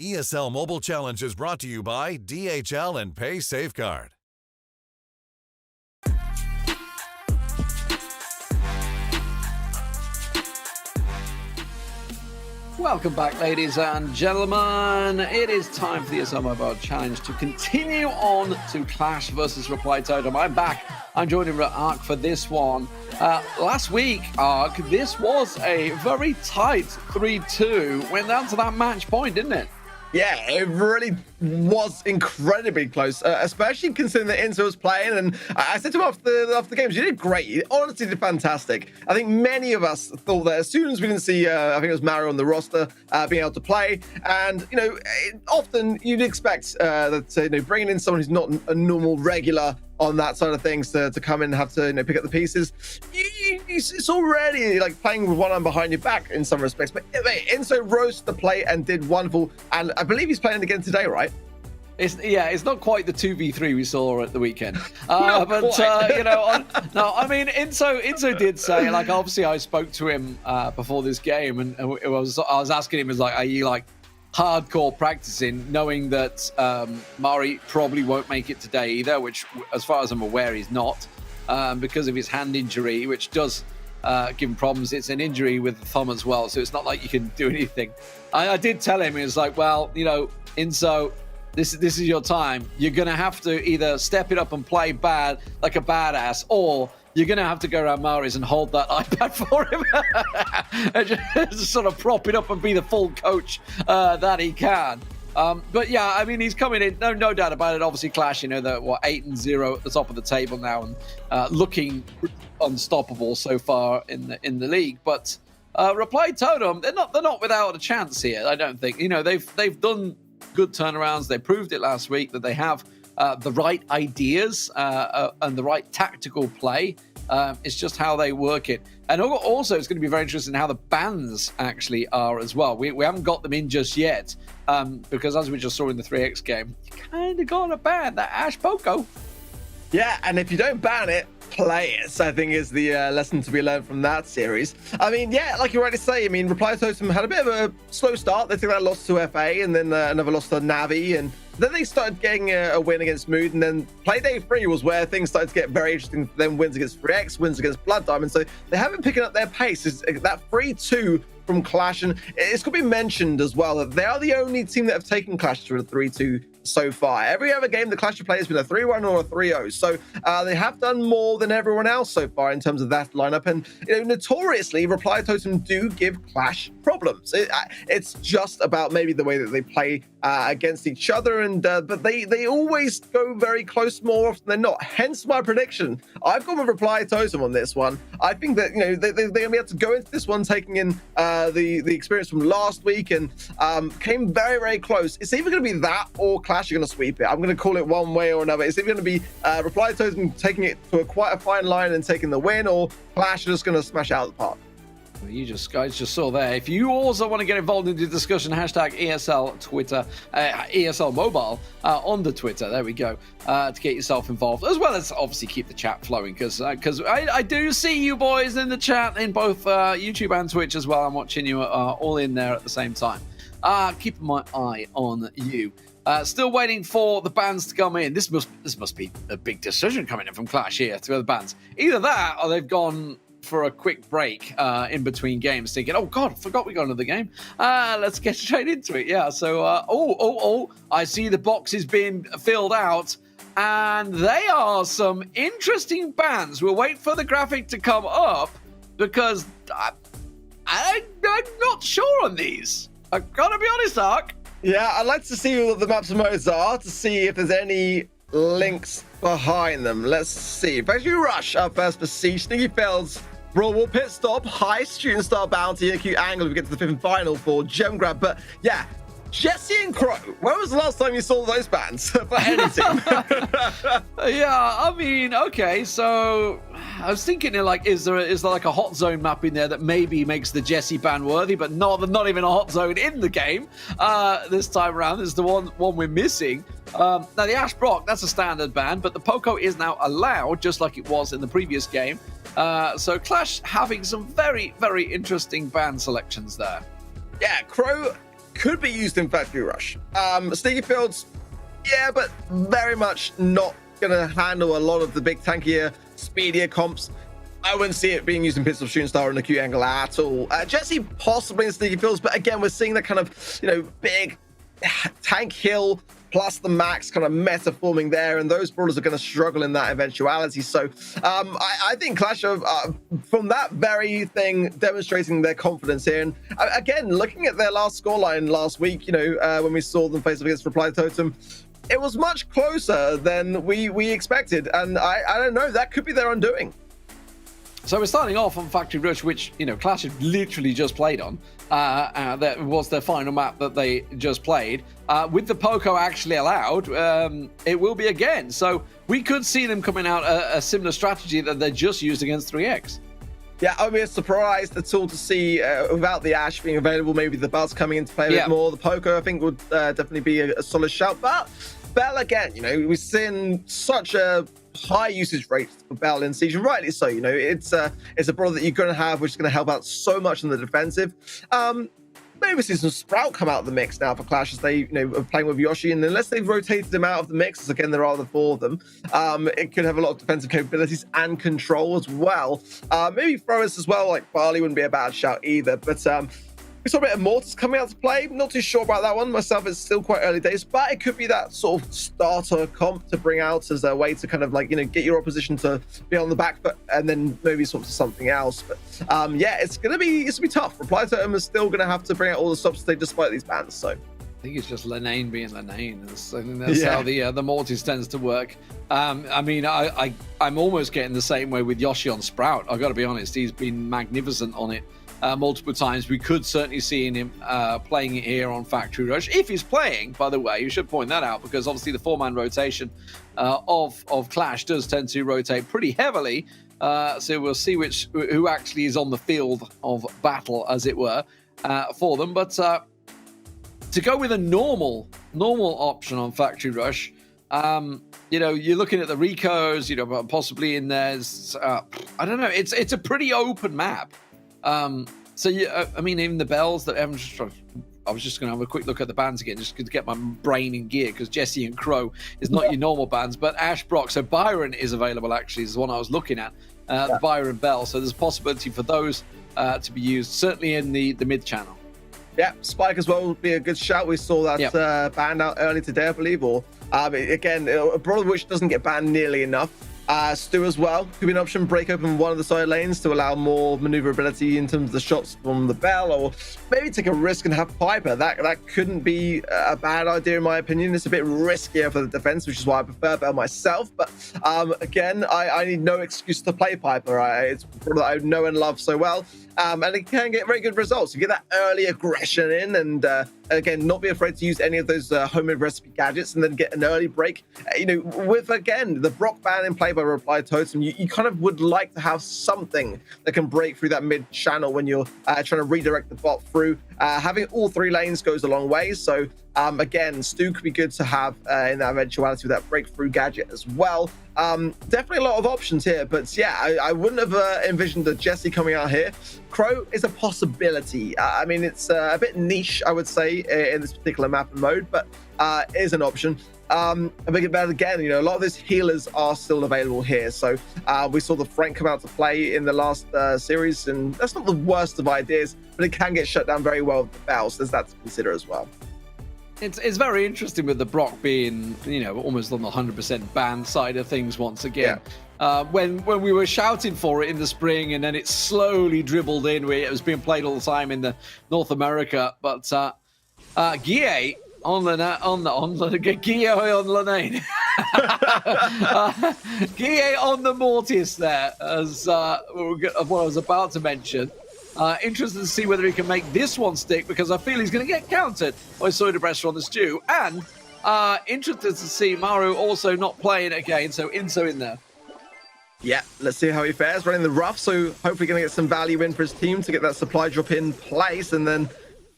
ESL Mobile Challenge is brought to you by DHL and Pay Safeguard. Welcome back, ladies and gentlemen. It is time for the ESL Mobile Challenge to continue on to Clash versus Reply Totem. I'm back. I'm joining Ark for this one. Last week, Ark, this was a very tight 3-2. Went down to that match point, didn't it? Yeah, it really was incredibly close, especially considering that Inso was playing. And I said to him after the games, you did great. You honestly did fantastic. I think many of us thought that as soon as we didn't see, I think it was Mario on the roster, being able to play. And, you know, often you'd expect that, you know, bringing in someone who's not a normal regular on that side of things to come in and have to, you know, pick up the pieces. It's already like playing with one arm behind your back in some respects. But Inso rose to the plate and did wonderful. And I believe he's playing again today, right? It's not quite the 2v3 we saw at the weekend. You know, I mean, Inso did say, like, obviously I spoke to him before this game, and I was asking him, like, are you like hardcore practicing, knowing that Mari probably won't make it today either, which, as far as I'm aware, he's not, because of his hand injury, which does give him problems. It's an injury with the thumb as well, so it's not like you can do anything. I did tell him, he was like, well, you know, Inso, this is your time. You're going to have to either step it up and play bad, like a badass, or you're going to have to go around Mari's and hold that iPad for him and just sort of prop it up and be the full coach that he can. But yeah, I mean, he's coming in, no doubt about it. Obviously, Clash, you know, they're 8-0 at the top of the table now, and looking unstoppable so far in the league. But Reply Totem, they're not without a chance here. I don't think. You know, they've done good turnarounds. They proved it last week that they have the right ideas and the right tactical play. It's just how they work it. And also, it's going to be very interesting how the bans actually are as well. We haven't got them in just yet, because as we just saw in the 3x game, you kind of got to ban that Ash Poco. Yeah, and if you don't ban it, play it, I think is the lesson to be learned from that series. I mean, yeah, like you rightly say, I mean, Reply Totem had a bit of a slow start. They took that loss to FA and then another loss to Navi, and then they started getting a win against Mood, and then play day 3 was where things started to get very interesting for them. Wins against 3x, wins against Blood Diamond, so they haven't picking up their pace. It's that 3-2 from Clash, and it's going to be mentioned as well that they are the only team that have taken Clash through a 3-2 so far. Every other game the Clash have played has been a 3-1 or a 3-0, so they have done more than everyone else so far in terms of that lineup. And, you know, notoriously, Reply Totem do give Clash problems. It's just about maybe the way that they play against each other, and but they always go very close more often than not. Hence my prediction. I've gone with Reply Totem on this one. I think that, you know, they're going to be able to go into this one taking in the experience from last week, and came very, very close. It's either going to be that or Clash are going to sweep it. I'm going to call it one way or another. It's either going to be Reply Totem taking it to quite a fine line and taking the win, or Clash are just going to smash out of the park. Well, you guys just saw there. If you also want to get involved in the discussion, hashtag ESL Twitter, ESL Mobile on the Twitter. There we go. To get yourself involved, as well as obviously keep the chat flowing, because I do see you boys in the chat in both YouTube and Twitch as well. I'm watching you all in there at the same time. Keeping my eye on you. Still waiting for the bans to come in. This must be a big decision coming in from Clash here to the bans. Either that, or they've gone for a quick break in between games, thinking, oh god, I forgot we got another game. Let's get straight into it. Yeah, so I see the boxes being filled out, and they are some interesting bans. We'll wait for the graphic to come up, because I'm not sure on these. I've got to be honest, Ark. Yeah, I'd like to see what the maps and modes are, to see if there's any links behind them. Let's see. Factory Rush up first for Siege, Sneaky Fields, Brawl Ball Pit Stop, Heist, Shooting Star Bounty, Acute Angle. We get to the 5th and final for Gem Grab. But yeah, Jesse and Crow, when was the last time you saw those bands for any team? Yeah, I mean, okay, so I was thinking, like, is there like a hot zone map in there that maybe makes the Jesse ban worthy, but not even a hot zone in the game this time around? This is the one we're missing. Now, the Ash Brock, that's a standard ban, but the Poco is now allowed, just like it was in the previous game. So Clash having some very, very interesting ban selections there. Yeah, Crow could be used in Factory Rush. Sneaky Fields, yeah, but very much not going to handle a lot of the big tankier, speedier comps. I wouldn't see it being used in Pistol Shooting Star in the Q angle at all. Jesse possibly in Sneaky Fields, but again, we're seeing that kind of, big tank hill plus the max kind of meta forming there, and those brawlers are going to struggle in that eventuality. So I think Clash of, from that very thing, demonstrating their confidence here. And again, looking at their last scoreline last week, when we saw them face up against Reply Totem, it was much closer than we expected. And I don't know, that could be their undoing. So we're starting off on Factory Rush, which, Clash had literally just played on. That was their final map that they just played. With the Poco actually allowed, it will be again. So we could see them coming out a similar strategy that they just used against 3X. Yeah, I'd be surprised at all to see, without the Ash being available, maybe the Buzz coming into play a bit more. The Poco, I think, would definitely be a solid shout. But Bell, again, we've seen such a high usage rate for Bell in Siege, and rightly so. It's a brawler that you're going to have, which is going to help out so much in the defensive. Maybe we see some Sprout come out of the mix now for Clash as they, are playing with Yoshi, and unless they've rotated him out of the mix, as again there are the 4 of them, it could have a lot of defensive capabilities and control as well. Maybe throwers as well, like Barley wouldn't be a bad shout either, but we saw a bit of Mortis coming out to play. Not too sure about that one myself. It's still quite early days, but it could be that sort of starter comp to bring out as a way to kind of get your opposition to be on the back foot, and then maybe sort of something else. But yeah, it's gonna be tough. Reply Totem is still gonna have to bring out all the stops today despite these bans. So I think it's just Lenane being Lenane. I think that's how the Mortis tends to work. I'm almost getting the same way with Yoshi on Sprout. I've got to be honest, he's been magnificent on it. Multiple times. We could certainly see him playing it here on Factory Rush. If he's playing, by the way, you should point that out, because obviously the 4-man rotation of Clash does tend to rotate pretty heavily. So we'll see who actually is on the field of battle, as it were, for them. But to go with a normal option on Factory Rush, you're looking at the Ricos, possibly in there's, I don't know, it's a pretty open map. So even the Bells that I was just going to have a quick look at the bans again, just to get my brain in gear, because Jesse and Crow is not your normal bans, but Ash, Brock, so Byron is available actually, is the one I was looking at, the Byron Bell. So there's a possibility for those to be used, certainly in the mid channel. Yeah, Spike as well would be a good shout. We saw that banned out early today, I believe, or again, a brawler which doesn't get banned nearly enough. Stu as well could be an option. Break open one of the side lanes to allow more maneuverability in terms of the shots from the Bell, or maybe take a risk and have Piper. That couldn't be a bad idea in my opinion. It's a bit riskier for the defense, which is why I prefer Bell myself. But again, I need no excuse to play Piper. It's a product I know and love so well. And it can get very good results. You get that early aggression in, and again, not be afraid to use any of those homemade recipe gadgets, and then get an early break. With again the Brock ban in play by Reply Totem, you kind of would like to have something that can break through that mid channel when you're trying to redirect the bot through. Having all 3 lanes goes a long way. So again, Stu could be good to have in that eventuality with that breakthrough gadget as well. Definitely a lot of options here, but yeah, I wouldn't have envisioned the Jesse coming out here. Crow is a possibility. It's a bit niche, I would say, in this particular map and mode, but it is an option. But again, a lot of these healers are still available here. So we saw the Frank come out to play in the last series, and that's not the worst of ideas, but it can get shut down very well with the Bell, so there's that to consider as well. It's very interesting with the Brock being, almost on the 100% ban side of things once again. Yeah. When we were shouting for it in the spring, and then it slowly dribbled in, where it was being played all the time in the North America. But Guille on Lenane. Guille on the Mortis there, as what I was about to mention. Interested to see whether he can make this one stick, because I feel he's going to get countered by Soda on the Stew. And interested to see Maru also not playing again, so Inso in there. Yeah, let's see how he fares running the rough. So hopefully going to get some value in for his team to get that supply drop in place, and then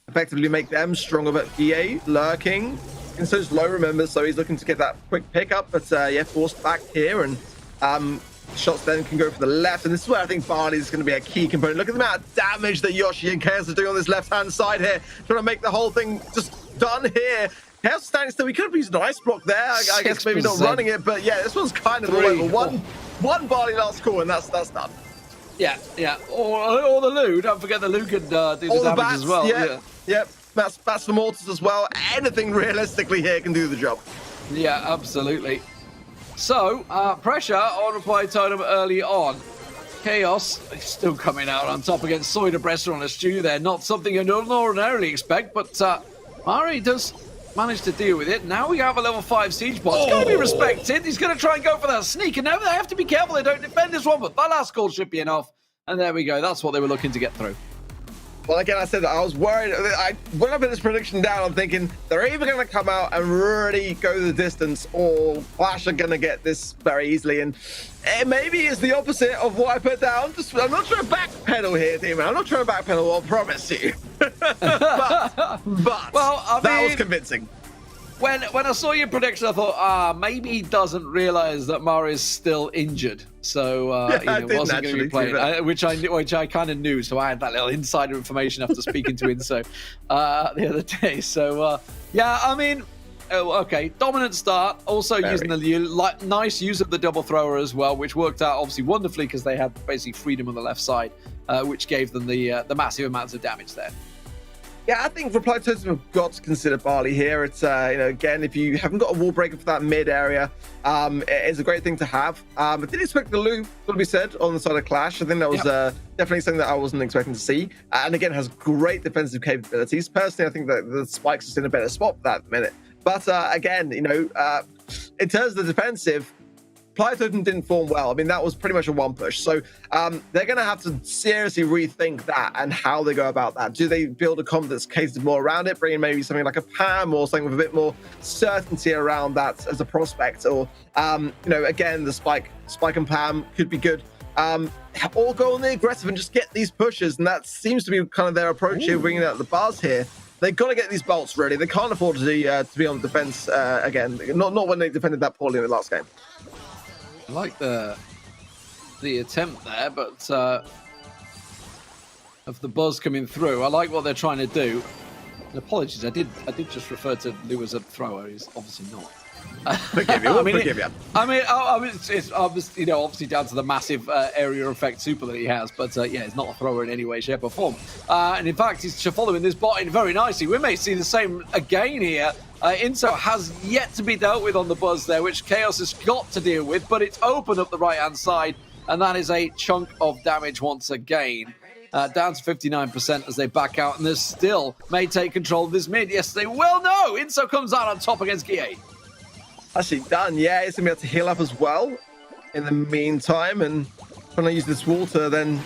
effectively make them stronger. But EA lurking. Inso's low, remember, so he's looking to get that quick pickup. But yeah, forced back here, and shots then can go for the left, and this is where I think Barley is going to be a key component. Look at the amount of damage that Yoshi and Chaos are doing on this left-hand side here, trying to make the whole thing just done here. Chaos standing still. We could have used an ice block there. I guess maybe not running it, but yeah, this one's kind of all over. One Barley last call, and that's done. Yeah, yeah. Or the Lou. Don't forget the Lou could do the damage bats, as well. Yeah. Bats for mortars as well. Anything realistically here can do the job. Yeah, absolutely. So, pressure on Reply Totem early on. Chaos is still coming out on top against Soydabresser on a stew there. Not something you don't ordinarily expect, but Mari does manage to deal with it. Now we have a level 5 siege bot. It's going to be respected. He's going to try and go for that sneak, and now they have to be careful they don't defend this one, but that last goal should be enough. And there we go. That's what they were looking to get through. Well, again, I said that I was worried. When I put this prediction down, I'm thinking they're either going to come out and really go the distance, or Clash are going to get this very easily. And it maybe is the opposite of what I put down. I'm not trying to backpedal here, team. I'm not trying to backpedal, I promise you. but well, that was convincing. When I saw your prediction, I thought, maybe he doesn't realize that Mari's still injured, so wasn't going to be playing, which I kind of knew. So I had that little insider information after speaking to Inso the other day. So yeah, I mean, okay, dominant start. Also using the nice use of the double thrower as well, which worked out obviously wonderfully because they had basically freedom on the left side, which gave them the massive amounts of damage there. Yeah, I think Reply Totem have got to consider Barley here. It's, again, if you haven't got a wall breaker for that mid area, it's a great thing to have. I didn't expect the Lou, got to be said, on the side of Clash. I think that was definitely something that I wasn't expecting to see. And again, has great defensive capabilities. Personally, I think that the Spikes is in a better spot for that minute. But again, in terms of the defensive, Reply Totem didn't form well. I mean, that was pretty much a one push. So they're going to have to seriously rethink that and how they go about that. Do they build a comp that's catered more around it, bring in maybe something like a Pam or something with a bit more certainty around that as a prospect? Or, again, the Spike and Pam could be good. Or go on the aggressive and just get these pushes. And that seems to be kind of their approach here, bringing out the bars here. They've got to get these bolts, really. They can't afford to be on defense again. Not when they defended that poorly in the last game. I like the attempt there, but of the buzz coming through, I like what they're trying to do. And apologies, I did just refer to Lou as a thrower. He's obviously not. Forgive you. It's obviously down to the massive area effect super that he has, but he's not a thrower in any way, shape, or form. And in fact, he's following this bot in very nicely. We may see the same again here. Inso has yet to be dealt with on the buzz there, which Chaos has got to deal with, but it's open up the right-hand side, and that is a chunk of damage once again. Down to 59% as they back out, and they still may take control of this mid. Yes, they will. No! Inso comes out on top against Guille. Actually done, yeah. He's going to be able to heal up as well in the meantime, and trying to use this wall to then,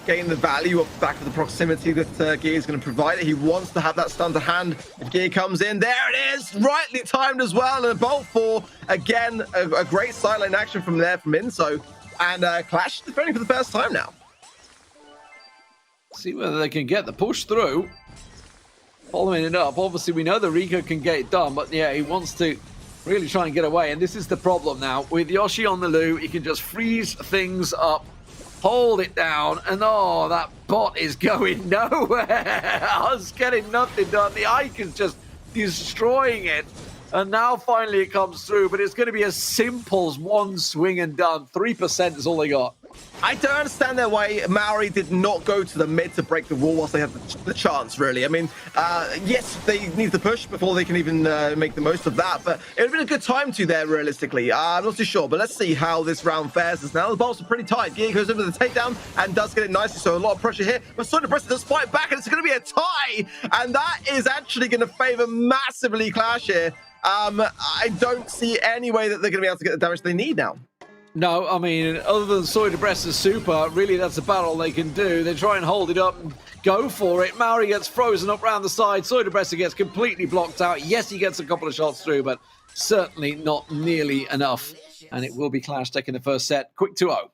gain the value off the back of the proximity that Guille is going to provide it. He wants to have that stun to hand. If Guille comes in, there it is! Rightly timed as well, and a bolt for, again, a great sideline action from Inso. And Clash defending for the first time now. See whether they can get the push through. Following it up, obviously we know the Rico can get it done, but yeah, he wants to really try and get away, and this is the problem now. With Yoshi on the Lou, he can just freeze things up, hold it down, and that bot is going nowhere. I was getting nothing done. The Ike is just destroying it, and now finally it comes through, but it's going to be as simple as one swing and done. 3% is all they got. I don't understand their way. Maori did not go to the mid to break the wall whilst they had the chance, really. I mean, yes, they need the push before they can even make the most of that, but it would have been a good time to there, realistically. I'm not too sure, but let's see how this round fares us now. The bolts are pretty tight. Guille goes over the takedown and does get it nicely, so a lot of pressure here. But Soydabresser does fight back, and it's going to be a tie, and that is actually going to favor massively Clash here. I don't see any way that they're going to be able to get the damage they need now. No, I mean, other than Soydabresser's super, really that's about all they can do. They try and hold it up and go for it. Maori gets frozen up round the side. Soydabresser gets completely blocked out. Yes, he gets a couple of shots through, but certainly not nearly enough. And it will be Clash taking the first set. Quick 2-0.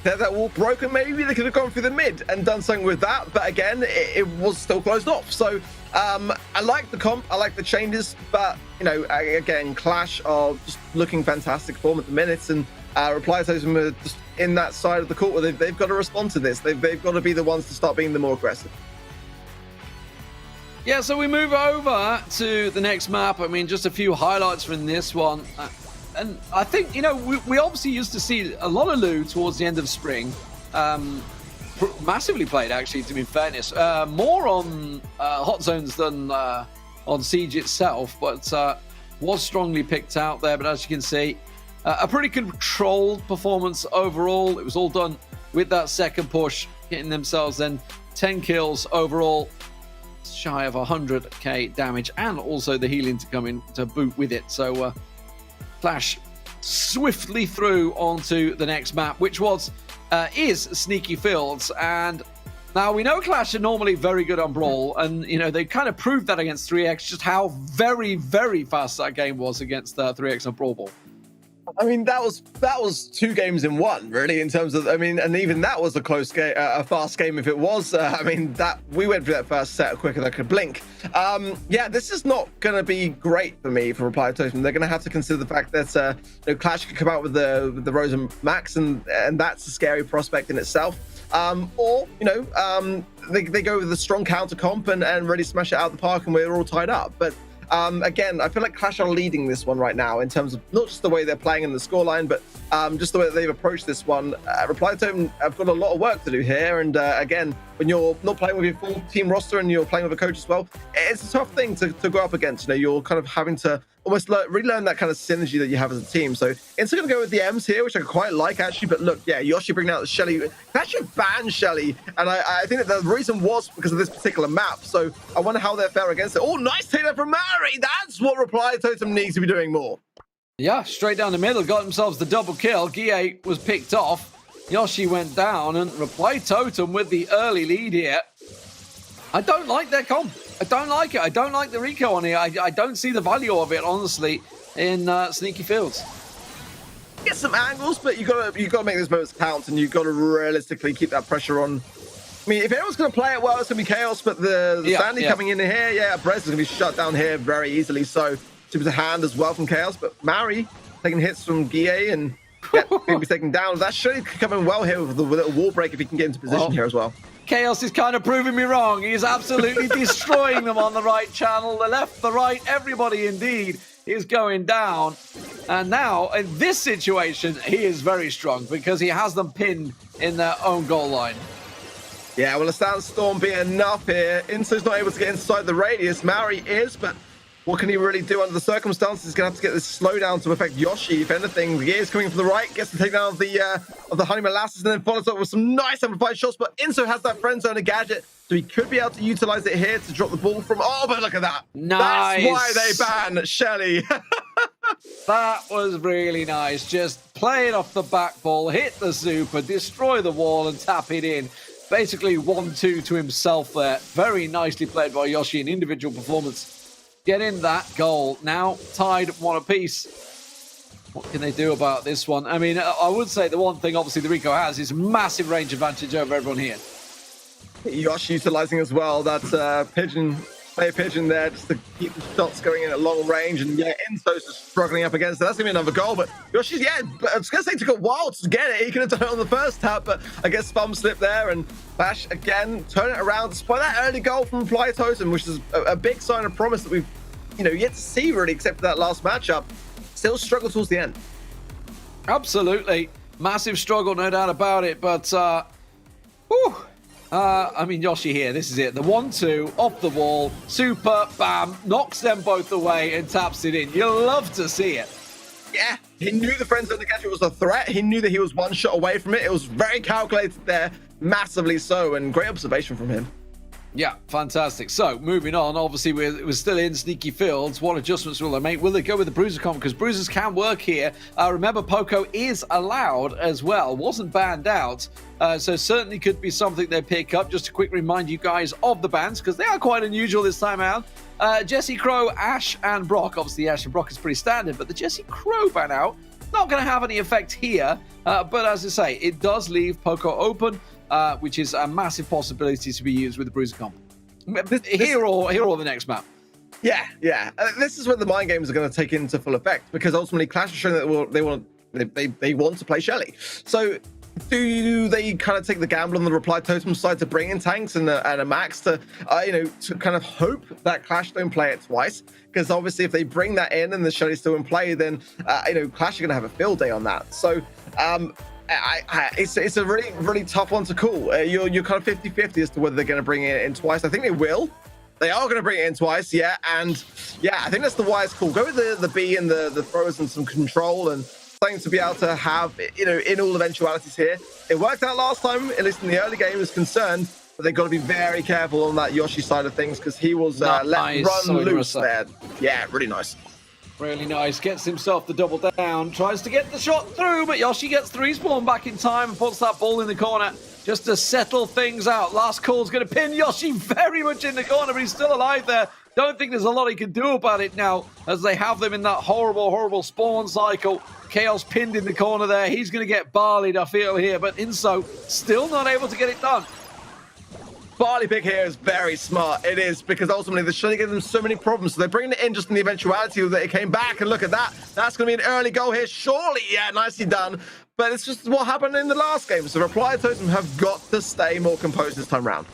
That wall broken. Maybe they could have gone through the mid and done something with that, but again, it was still closed off. So I like the comp, I like the changes, but again, Clash are just looking fantastic form at the minutes, and Reply Totem are just in that side of the court where they've got to respond to this. They've got to be the ones to start being the more aggressive. Yeah, so we move over to the next map. I mean, just a few highlights from this one. And I think, you know, we obviously used to see a lot of Lou towards the end of spring. Massively played, actually, to be fairness. More on hot zones than on Siege itself, but was strongly picked out there. But as you can see, a pretty controlled performance overall. It was all done with that second push, getting themselves then 10 kills overall, shy of 100k damage, and also the healing to come in to boot with it. So Clash swiftly through onto the next map, which is Sneaky Fields. And now we know Clash are normally very good on Brawl, and you know they kind of proved that against 3x, just how very, very fast that game was against 3x on Brawl Ball. I mean, that was 2 games in 1, really, in terms of, I mean, and even that was a close game, a fast game if it was. I mean, that we went through that first set quicker than I could blink. Yeah, this is not going to be great for me for Reply Totem. They're going to have to consider the fact that you know, Clash could come out with the Rose and Max, and that's a scary prospect in itself. Or, you know, they go with a strong counter comp and really smash it out of the park, and we're all tied up. But again, I feel like Clash are leading this one right now in terms of not just the way they're playing in the scoreline, but just the way that they've approached this one. Reply Totem have got a lot of work to do here. And again, when you're not playing with your full team roster and you're playing with a coach as well, it's a tough thing to go up against. You know, you're kind of having to almost relearn that kind of synergy that you have as a team. So it's going to go with the M's here, which I quite like, actually. But look, yeah, Yoshi bringing out the Shelly. That should ban Shelly. And I think that the reason was because of this particular map. So I wonder how they're fair against it. Oh, nice takedown from Mari. That's what Reply Totem needs to be doing more. Yeah, straight down the middle, got themselves the double kill. Guille was picked off. Yoshi went down, and Reply Totem with the early lead here. I don't like their comp. I don't like it. I don't like the Rico on here. I don't see the value of it, honestly, in Sneaky Fields. Get some angles, but you got to make those moments count, and you've got to realistically keep that pressure on. I mean, if anyone's going to play it well, it's going to be Chaos, but the Sandy coming in here, yeah, Brez is going to be shut down here very easily. So it was a hand as well from Chaos, but Mari taking hits from Guille and maybe taken down. That should come in well here with a little wall break if he can get into position here as well. Chaos is kind of proving me wrong. He's absolutely destroying them on the right channel, the left, the right, everybody indeed is going down. And now, in this situation, he is very strong because he has them pinned in their own goal line. Yeah, well, a Sandstorm be enough here. Inso's not able to get inside the radius. Mari is, but what can he really do under the circumstances? He's going to have to get this slowdown to affect Yoshi. If anything, the gear is coming from the right, gets to take down of the Honey Molasses, and then follows up with some nice amplified shots. But Inso has that friend zone gadget, so he could be able to utilize it here to drop the ball from. Oh, but look at that! Nice. That's why they banned Shelly. That was really nice. Just play it off the back ball, hit the super, destroy the wall, and tap it in. Basically 1-2 to himself there. Very nicely played by Yoshi, an individual performance. Getting that goal. Now tied 1 apiece. What can they do about this one? I mean, I would say the one thing obviously the Rico has is massive range advantage over everyone here. Yoshi utilizing as well that play pigeon there just to keep the shots going in at long range. And yeah, Inso's just struggling up against it. That's gonna be another goal, but Yoshi's, yeah, I was gonna say it took a while to get it. He could have done it on the first tap, but I guess thumb slip there, and Bash again turn it around despite that early goal from Reply Totem, which is a big sign of promise that we've yet to see really, except for that last matchup. Still struggle towards the end. Absolutely. Massive struggle, no doubt about it, but I mean, Yoshi here, this is it. The 1-2, off the wall, super, bam, knocks them both away and taps it in. You love to see it. Yeah, he knew the friend zone gadget was a threat. He knew that he was one shot away from it. It was very calculated there, massively so, and great observation from him. Yeah, fantastic. So, moving on, obviously we're still in Sneaky Fields. What adjustments will they make? Will they go with the Bruiser comp? Because Bruisers can work here. Remember, Poco is allowed as well. Wasn't banned out. So certainly could be something they pick up. Just to quick remind you guys of the bans, because they are quite unusual this time out. Jesse Crow, Ash, and Brock. Obviously, Ash and Brock is pretty standard, but the Jesse Crow ban out, not going to have any effect here. But as I say, it does leave Poco open. Which is a massive possibility to be used with the Bruiser comp. Here or the next map. Yeah. This is where the mind games are going to take into full effect, because ultimately Clash are showing that they want They want to play Shelly. So do they kind of take the gamble on the reply totem side to bring in tanks and a max to to kind of hope that Clash don't play it twice? Because obviously if they bring that in and the Shelly's still in play, then Clash are going to have a field day on that. So it's a really, really tough one to call. You're kind of 50-50 as to whether they're going to bring it in twice. I think they will. They are going to bring it in twice, yeah. And yeah, I think that's the wise call. Go with the B and the throws and some control and things to be able to have, in all eventualities here. It worked out last time, at least in the early game, was concerned. But they've got to be very careful on that Yoshi side of things because he was let run loose there. Yeah, really nice. Really nice. Gets himself the double down. Tries to get the shot through, but Yoshi gets the respawn back in time and puts that ball in the corner just to settle things out. Last call's going to pin Yoshi very much in the corner, but he's still alive there. Don't think there's a lot he can do about it now as they have them in that horrible, horrible spawn cycle. Chaos pinned in the corner there. He's going to get barleyed, I feel, here, but Inso still not able to get it done. Barley pick here is very smart. It is, because ultimately they're trying to give them so many problems. So they're bringing it in just in the eventuality that it came back. And look at that. That's going to be an early goal here. Surely, yeah, nicely done. But it's just what happened in the last game. So Reply Totem have got to stay more composed this time round.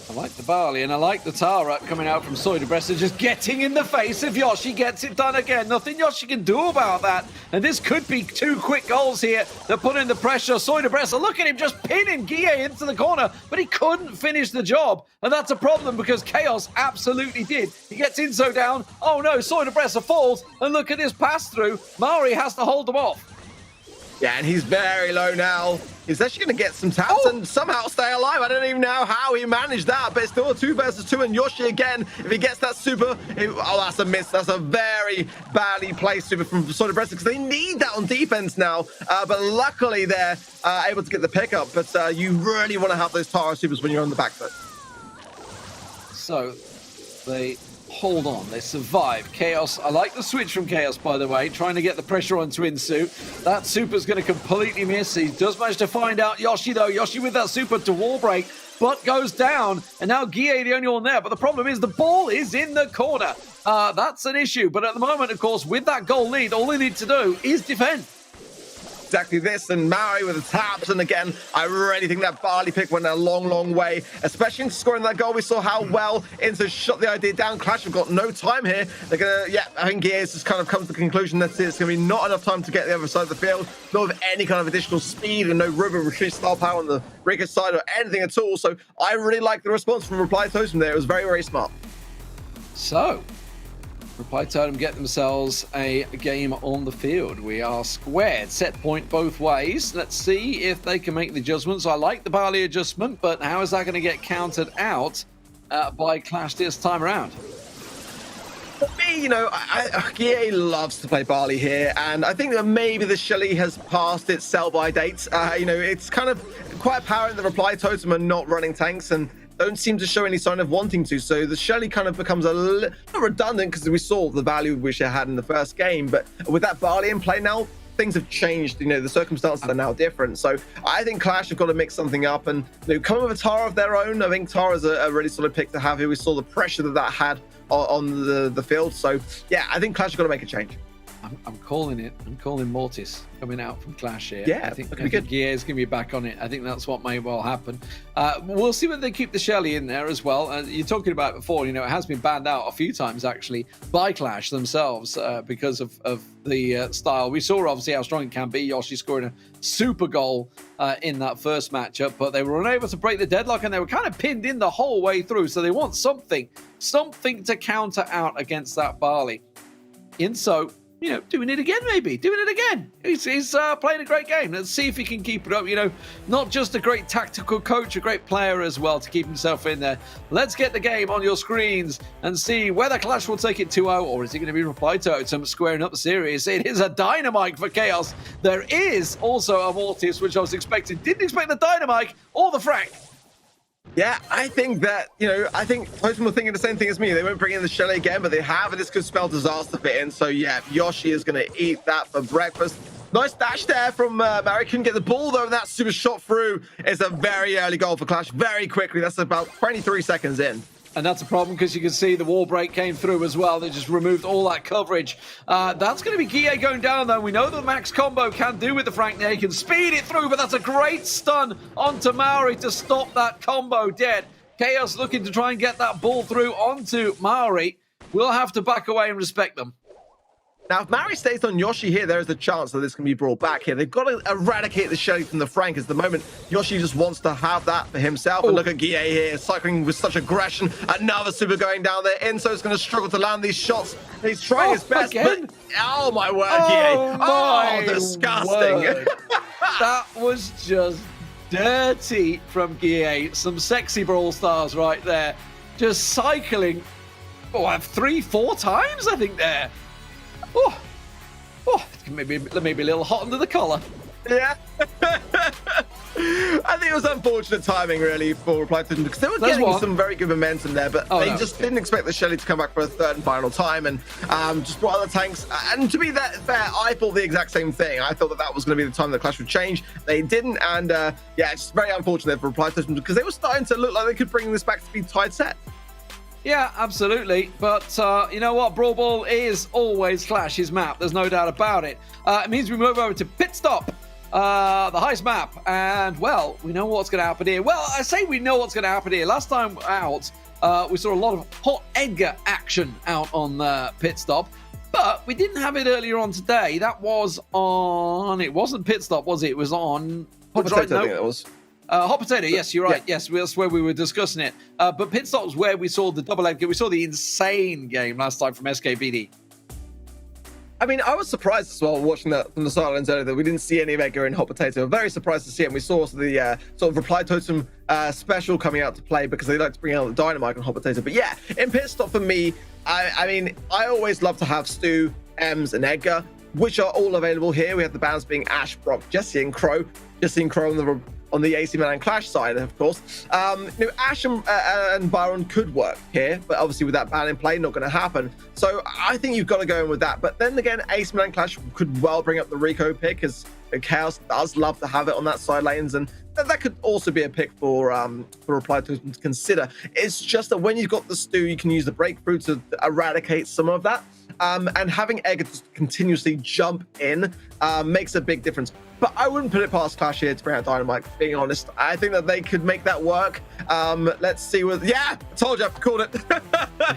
I like the Barley, and I like the Tara coming out from Soydebressa, just getting in the face of Yoshi, gets it done again. Nothing Yoshi can do about that. And this could be 2 quick goals here that put in the pressure. Soydebressa, look at him just pinning Guille into the corner, but he couldn't finish the job. And that's a problem because Chaos absolutely did. He gets Inso down. Oh no, Soydebressa falls. And look at this pass through. Mari has to hold them off. Yeah, and he's very low now. He's actually going to get some taps and somehow stay alive. I don't even know how he managed that, but it's still a 2 versus 2. And Yoshi again, if he gets that super, that's a miss. That's a very badly placed super from Soydebressa because they need that on defense now. But luckily they're able to get the pickup. But you really want to have those Tara supers when you're on the back foot. So they hold on, they survive. Chaos, I like the switch from Chaos, by the way, trying to get the pressure onto Insu. That super's going to completely miss. He does manage to find out Yoshi, though. Yoshi with that super to wall break, but goes down. And now Guille, the only one there. But the problem is the ball is in the corner. That's an issue. But at the moment, of course, with that goal lead, all they need to do is defend. Exactly this, and Mari with the taps, and again, I really think that Barley pick went a long, long way, especially in scoring that goal. We saw how well Inso shot the idea down. Clash have got no time here. They're gonna, I think Gears has kind of come to the conclusion that it's gonna be not enough time to get the other side of the field, not with any kind of additional speed and no river retreat style power on the Rico side or anything at all. So I really like the response from Reply Totem there. It was very, very smart. So Reply Totem get themselves a game on the field. We are squared, set point both ways. Let's see if they can make the adjustments. I like the Barley adjustment, but how is that going to get countered out by Clash this time around? For me, Guille loves to play Barley here, and I think that maybe the Shelly has passed its sell-by date. It's kind of quite apparent that Reply Totem are not running tanks, and don't seem to show any sign of wanting to. So the Shelly kind of becomes a little redundant because we saw the value which it had in the first game. But with that Barley in play now, things have changed. The circumstances are now different. So I think Clash have got to mix something up and come with a Tara of their own. I think Tara's a really solid pick to have here. We saw the pressure that had on the field. So yeah, I think Clash have got to make a change. I'm calling it. I'm calling Mortis coming out from Clash here. Yeah, I think Gears going to be back on it. I think that's what may well happen. We'll see whether they keep the Shelly in there as well. You're talking about it before, it has been banned out a few times actually by Clash themselves because of the style. We saw obviously how strong it can be. Yoshi scoring a super goal in that first matchup, but they were unable to break the deadlock and they were kind of pinned in the whole way through. So they want something to counter out against that Barley. Inso, doing it again, maybe. Doing it again. He's playing a great game. Let's see if he can keep it up. Not just a great tactical coach, a great player as well to keep himself in there. Let's get the game on your screens and see whether Clash will take it 2-0 or is it going to be Reply Totem squaring up the series. It is a dynamite for Chaos. There is also a Mortis, which I was expecting. Didn't expect the dynamite or the Frank. Yeah, I think that, I think Totem were thinking the same thing as me. They won't bring in the Shelly again, but they have, and this could spell disaster fit in. So yeah, Yoshi is going to eat that for breakfast. Nice dash there from Mari. Couldn't get the ball though, and that super shot through is a very early goal for Clash very quickly. That's about 23 seconds in. And that's a problem because you can see the wall break came through as well. They just removed all that coverage. That's going to be Guille going down, though. We know the max combo can do with the Frank there. He can speed it through, but that's a great stun onto Maori to stop that combo dead. Chaos looking to try and get that ball through onto Maori. We'll have to back away and respect them. Now, if Maori stays on Yoshi here, there is a chance that this can be brought back here. They've got to eradicate the Shelly from the Frank. At the moment, Yoshi just wants to have that for himself. And look at Guille here, cycling with such aggression. Another super going down there. Enzo's going to struggle to land these shots. He's trying his best, again? but oh my word, Guille. Oh, disgusting. That was just dirty from Guille. Some sexy Brawl Stars right there. Just cycling, I have 3-4 times, I think, there. Oh, maybe a little hot under the collar. Yeah. I think it was unfortunate timing, really, for Reply to them because they were getting some very good momentum there, but they just didn't expect the Shelly to come back for a third and final time and just brought out the tanks. And to be that fair, I thought the exact same thing. I thought that was going to be the time the clash would change. They didn't, and yeah, it's very unfortunate for Reply to them because they were starting to look like they could bring this back to be tied set. Yeah, absolutely. But you know what? Brawl Ball is always Clash's map. There's no doubt about it. It means we move over to Pit Stop, the Heist map. And, well, we know what's going to happen here. Well, I say we know what's going to happen here. Last time out, we saw a lot of Hot Edgar action out on Pit Stop. But we didn't have it earlier on today. That was on... It wasn't Pit Stop, was it? It was on... I think it was. Hot Potato, yes, you're right. Yeah. Yes, that's where we were discussing it. But Pit Stop was where we saw the double edgar. We saw the insane game last time from SKBD. I mean, I was surprised as well watching that from the sidelines earlier that we didn't see any of Edgar in Hot Potato. Very surprised to see it. And we saw the sort of Reply Totem special coming out to play because they like to bring out the Dynamite on Hot Potato. But yeah, in Pit Stop for me, I mean, I always love to have Stu, Ems, and Edgar, which are all available here. We have the bands being Ash, Brock, Jesse, and Crow. Jesse and Crow on the AC Milan Clash side, of course. You know, Ash and Byron could work here, but obviously with that ban in play, not going to happen. So I think you've got to go in with that. But then again, AC Milan Clash could well bring up the Rico pick, as Chaos does love to have it on that side lanes, and that could also be a pick for Reply to consider. It's just that when you've got the Stu, you can use the breakthrough to eradicate some of that. And having Edgar just continuously jump in makes a big difference. But I wouldn't put it past Clash here to bring out Dynamite, being honest. I think that they could make that work. Let's see what... Yeah, I told you, I called it.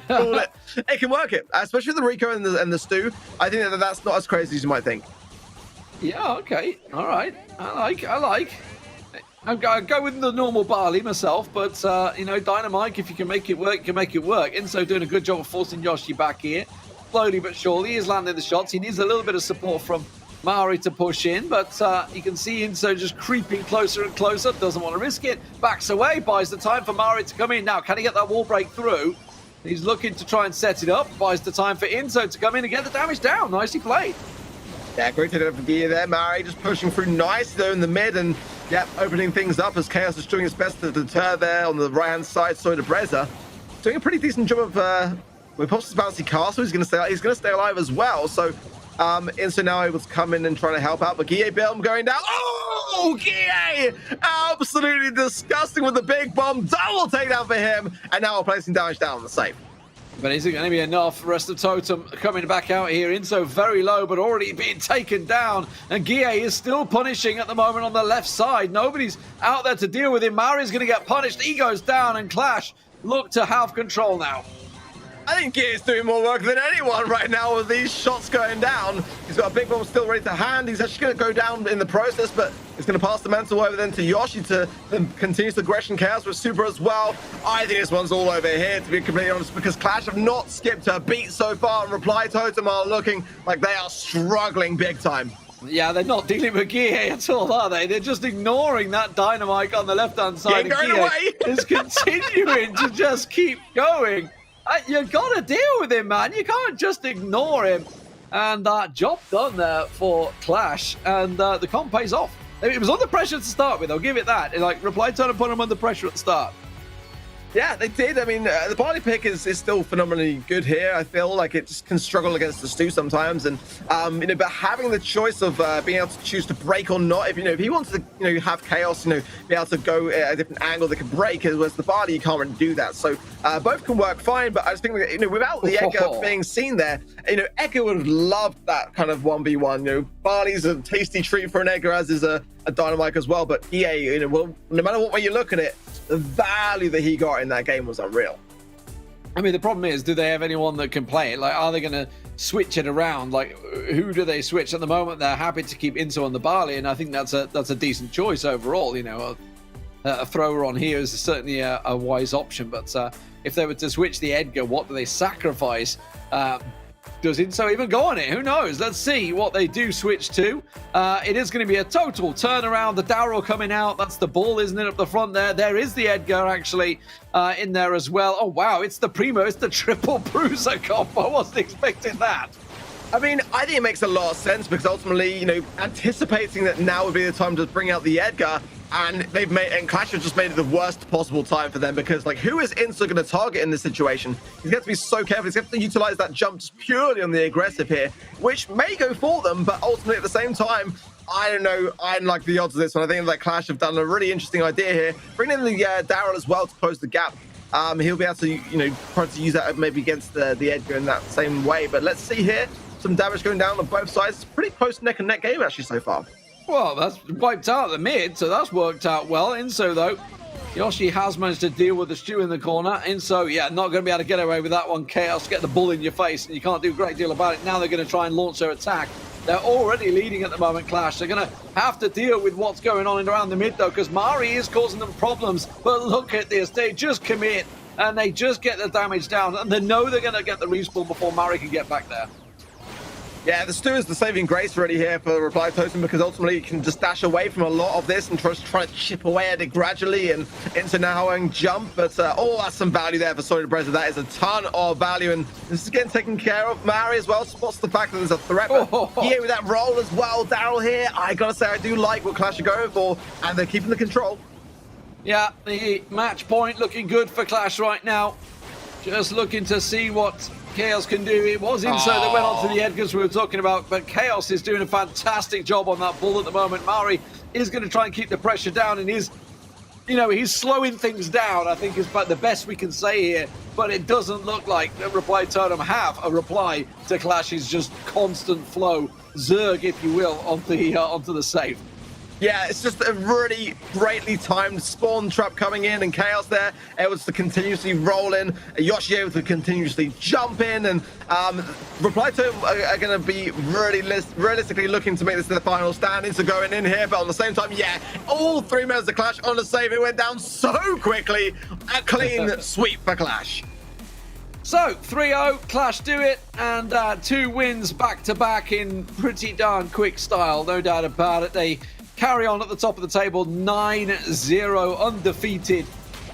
Called it. It can work it, especially with the Rico and the Stu. I think that that's not as crazy as you might think. Yeah, okay. All right. I like. I go with the normal barley myself, but, you know, Dynamite, if you can make it work, you can make it work. Enzo doing a good job of forcing Yoshi back here. Slowly but surely, he is landing the shots. He needs a little bit of support from Maori to push in, but you can see Enzo just creeping closer and closer. Doesn't want to risk it. Backs away, buys the time for Maori to come in. Now, can he get that wall break through? He's looking to try and set it up. Buys the time for Enzo to come in and get the damage down. Nicely played. Yeah, great to have gear there. Maori just pushing through nice though in the mid and, yeah, opening things up as Chaos is doing his best to deter there on the right-hand side. Soy de Breza doing a pretty decent job of... with Pop's bouncy castle, he's going to stay alive as well. So Enzo now able to come in and try to help out. But Guille Belm going down. Oh, Guille! Absolutely disgusting with the big bomb. Double takedown for him. And now we're placing damage down on the safe. But is it going to be enough? The rest of Totem coming back out here. Enzo very low, but already being taken down. And Guille is still punishing at the moment on the left side. Nobody's out there to deal with him. Mari's going to get punished. He goes down, and Clash look to have control now. I think Guille's doing more work than anyone right now with these shots going down. He's got a big bomb still ready to hand. He's actually going to go down in the process, but he's going to pass the mantle over then to Yoshi to then continue the aggression chaos with Super as well. I think this one's all over here, to be completely honest, because Clash have not skipped a beat so far, and Reply Totem are looking like they are struggling big time. Yeah, they're not dealing with Guille at all, are they? They're just ignoring that Dynamite on the left-hand side. Guille is continuing to just keep going. You got to deal with him, man. You can't just ignore him. And job done there for Clash. And the comp pays off. It was under pressure to start with. I'll give it that. Like, Reply Totem put him under pressure at the start. Yeah, they did. I mean, the barley pick is still phenomenally good here. I feel like it just can struggle against the stew sometimes, and but having the choice of being able to choose to break or not, if he wants to, have chaos, be able to go at a different angle that can break, whereas the barley you can't really do that. So both can work fine, but I just think that, without the Edgar being seen there, Edgar would have loved that kind of 1v1. Barley's a tasty treat for an Edgar, as is a Dynamite as well. But EA, well, no matter what way you look at it, the value that he got in that game was unreal. I mean, the problem is, do they have anyone that can play it? Like, are they going to switch it around? Like, who do they switch? At the moment, they're happy to keep Inso on the barley, and I think that's a decent choice overall. A thrower on here is certainly a wise option, but if they were to switch the Edgar, what do they sacrifice? Does Inso even go on it? Who knows? Let's see what they do switch to. It is going to be a total turnaround. The Darryl coming out. That's the ball, isn't it, up the front there? There is the Edgar, actually, in there as well. Oh, wow. It's the Primo. It's the triple bruiser combo. I wasn't expecting that. I mean, I think it makes a lot of sense because ultimately, anticipating that now would be the time to bring out the Edgar, and Clash have just made it the worst possible time for them because, who is Insta going to target in this situation? He's got to be so careful. He's got to utilize that jump just purely on the aggressive here, which may go for them, but ultimately at the same time, I don't know. I don't like the odds of this one. I think that Clash have done a really interesting idea here. Bring in the Darryl as well to close the gap. He'll be able to, try to use that maybe against the Edgar in that same way. But let's see here. Some damage going down on both sides. It's a pretty close neck and neck game actually so far. Well, that's wiped out the mid, so that's worked out well. Inso, though, Yoshi has managed to deal with the stew in the corner. Inso, yeah, not going to be able to get away with that one. Chaos, get the bull in your face, and you can't do a great deal about it. Now they're going to try and launch their attack. They're already leading at the moment, Clash. They're going to have to deal with what's going on around the mid, though, because Mari is causing them problems. But look at this. They just commit, and they just get the damage down, and they know they're going to get the respawn before Mari can get back there. Yeah, the stew is the saving grace really here for the Reply Totem because ultimately you can just dash away from a lot of this and try to chip away at it gradually and into now and jump. But that's some value there for Solid Brezza. That is a ton of value, and this is getting taken care of. Mari as well spots the fact that there's a threat. Here with that roll as well. Darryl here, I gotta say I do like what Clash are going for, and they're keeping the control. Yeah, the match point looking good for Clash right now. Just looking to see what Chaos can do. It was Inso that went on to the Edgars we were talking about, but Chaos is doing a fantastic job on that bull at the moment. Mari is going to try and keep the pressure down, and he's slowing things down, I think is about the best we can say here, but it doesn't look like the Reply Totem have a reply to Clash's just constant flow, Zerg, if you will, onto the safe. Yeah, it's just a really greatly timed spawn trap coming in, and Chaos there able to continuously roll in, Yoshi able to continuously jump in, and Reply Totem are going to be really realistically looking to make this their final stand. Into going in here, but on the same time, yeah, all 3 members of Clash on the save. It went down so quickly. A clean sweep for Clash. So, 3-0, Clash do it, and 2 wins back-to-back in pretty darn quick style, no doubt about it. They carry on at the top of the table, 9-0, undefeated.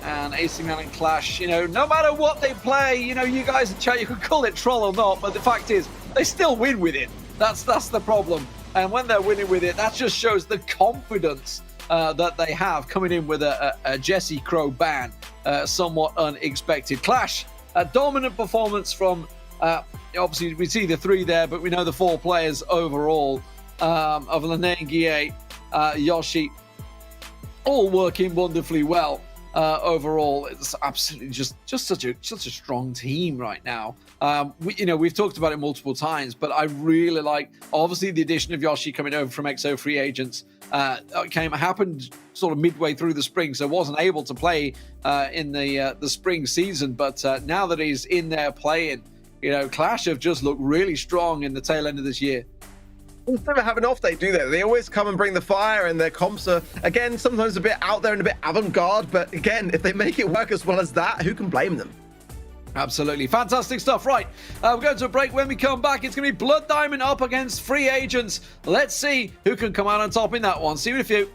And AC Milan and Clash, no matter what they play, you guys in chat, you could call it troll or not, but the fact is, they still win with it. That's the problem. And when they're winning with it, that just shows the confidence that they have coming in with a Jesse Crow ban, somewhat unexpected. Clash, a dominant performance from, obviously we see the 3 there, but we know the 4 players overall of Lene, Guille, Yoshi, all working wonderfully well overall. It's absolutely just such a strong team right now. We've talked about it multiple times, but I really like, obviously, the addition of Yoshi coming over from EXO free agents happened sort of midway through the spring, so wasn't able to play in the spring season. But now that he's in there playing, Clash have just looked really strong in the tail end of this year. They never have an off day, do they? They always come and bring the fire, and their comps are, again, sometimes a bit out there and a bit avant-garde, but again, if they make it work as well as that, who can blame them? Absolutely. Fantastic stuff. Right, we're going to a break. When we come back, it's going to be Blood Diamond up against Free Agents. Let's see who can come out on top in that one. See you in a few.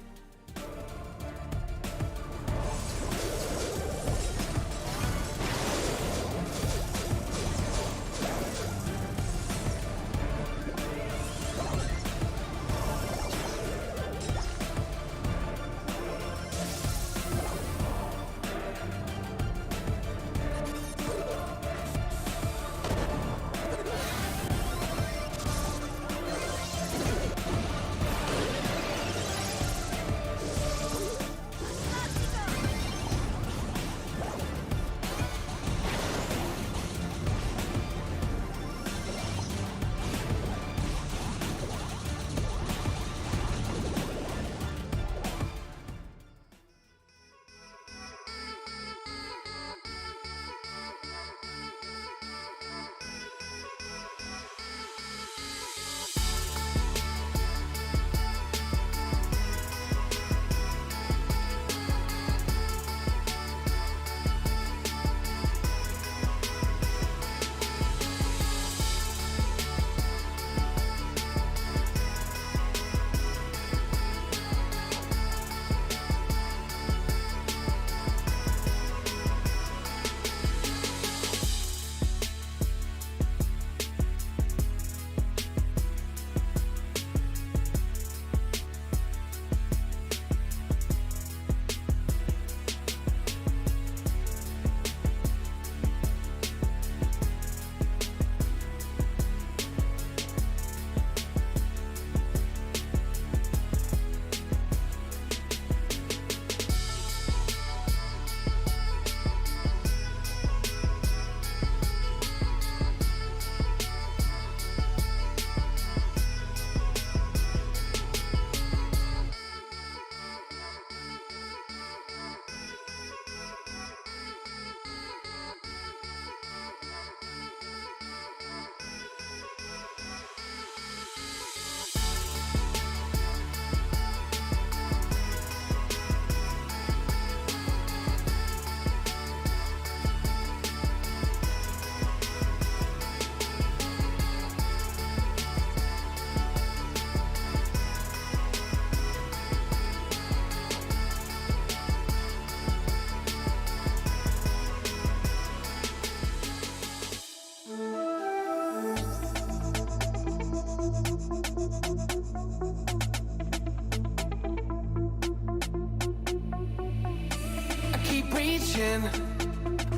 reaching,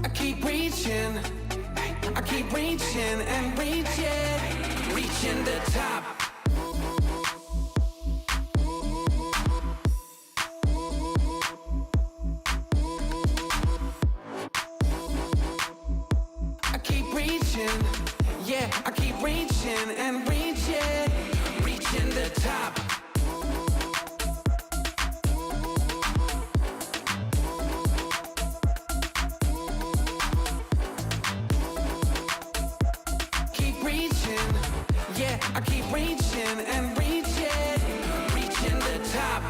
I keep reaching, I keep reaching and reaching, reaching the top. I keep reaching, yeah, I keep reaching and reaching, reaching the top. Keep reaching, yeah, I keep reaching and reaching, reaching the top.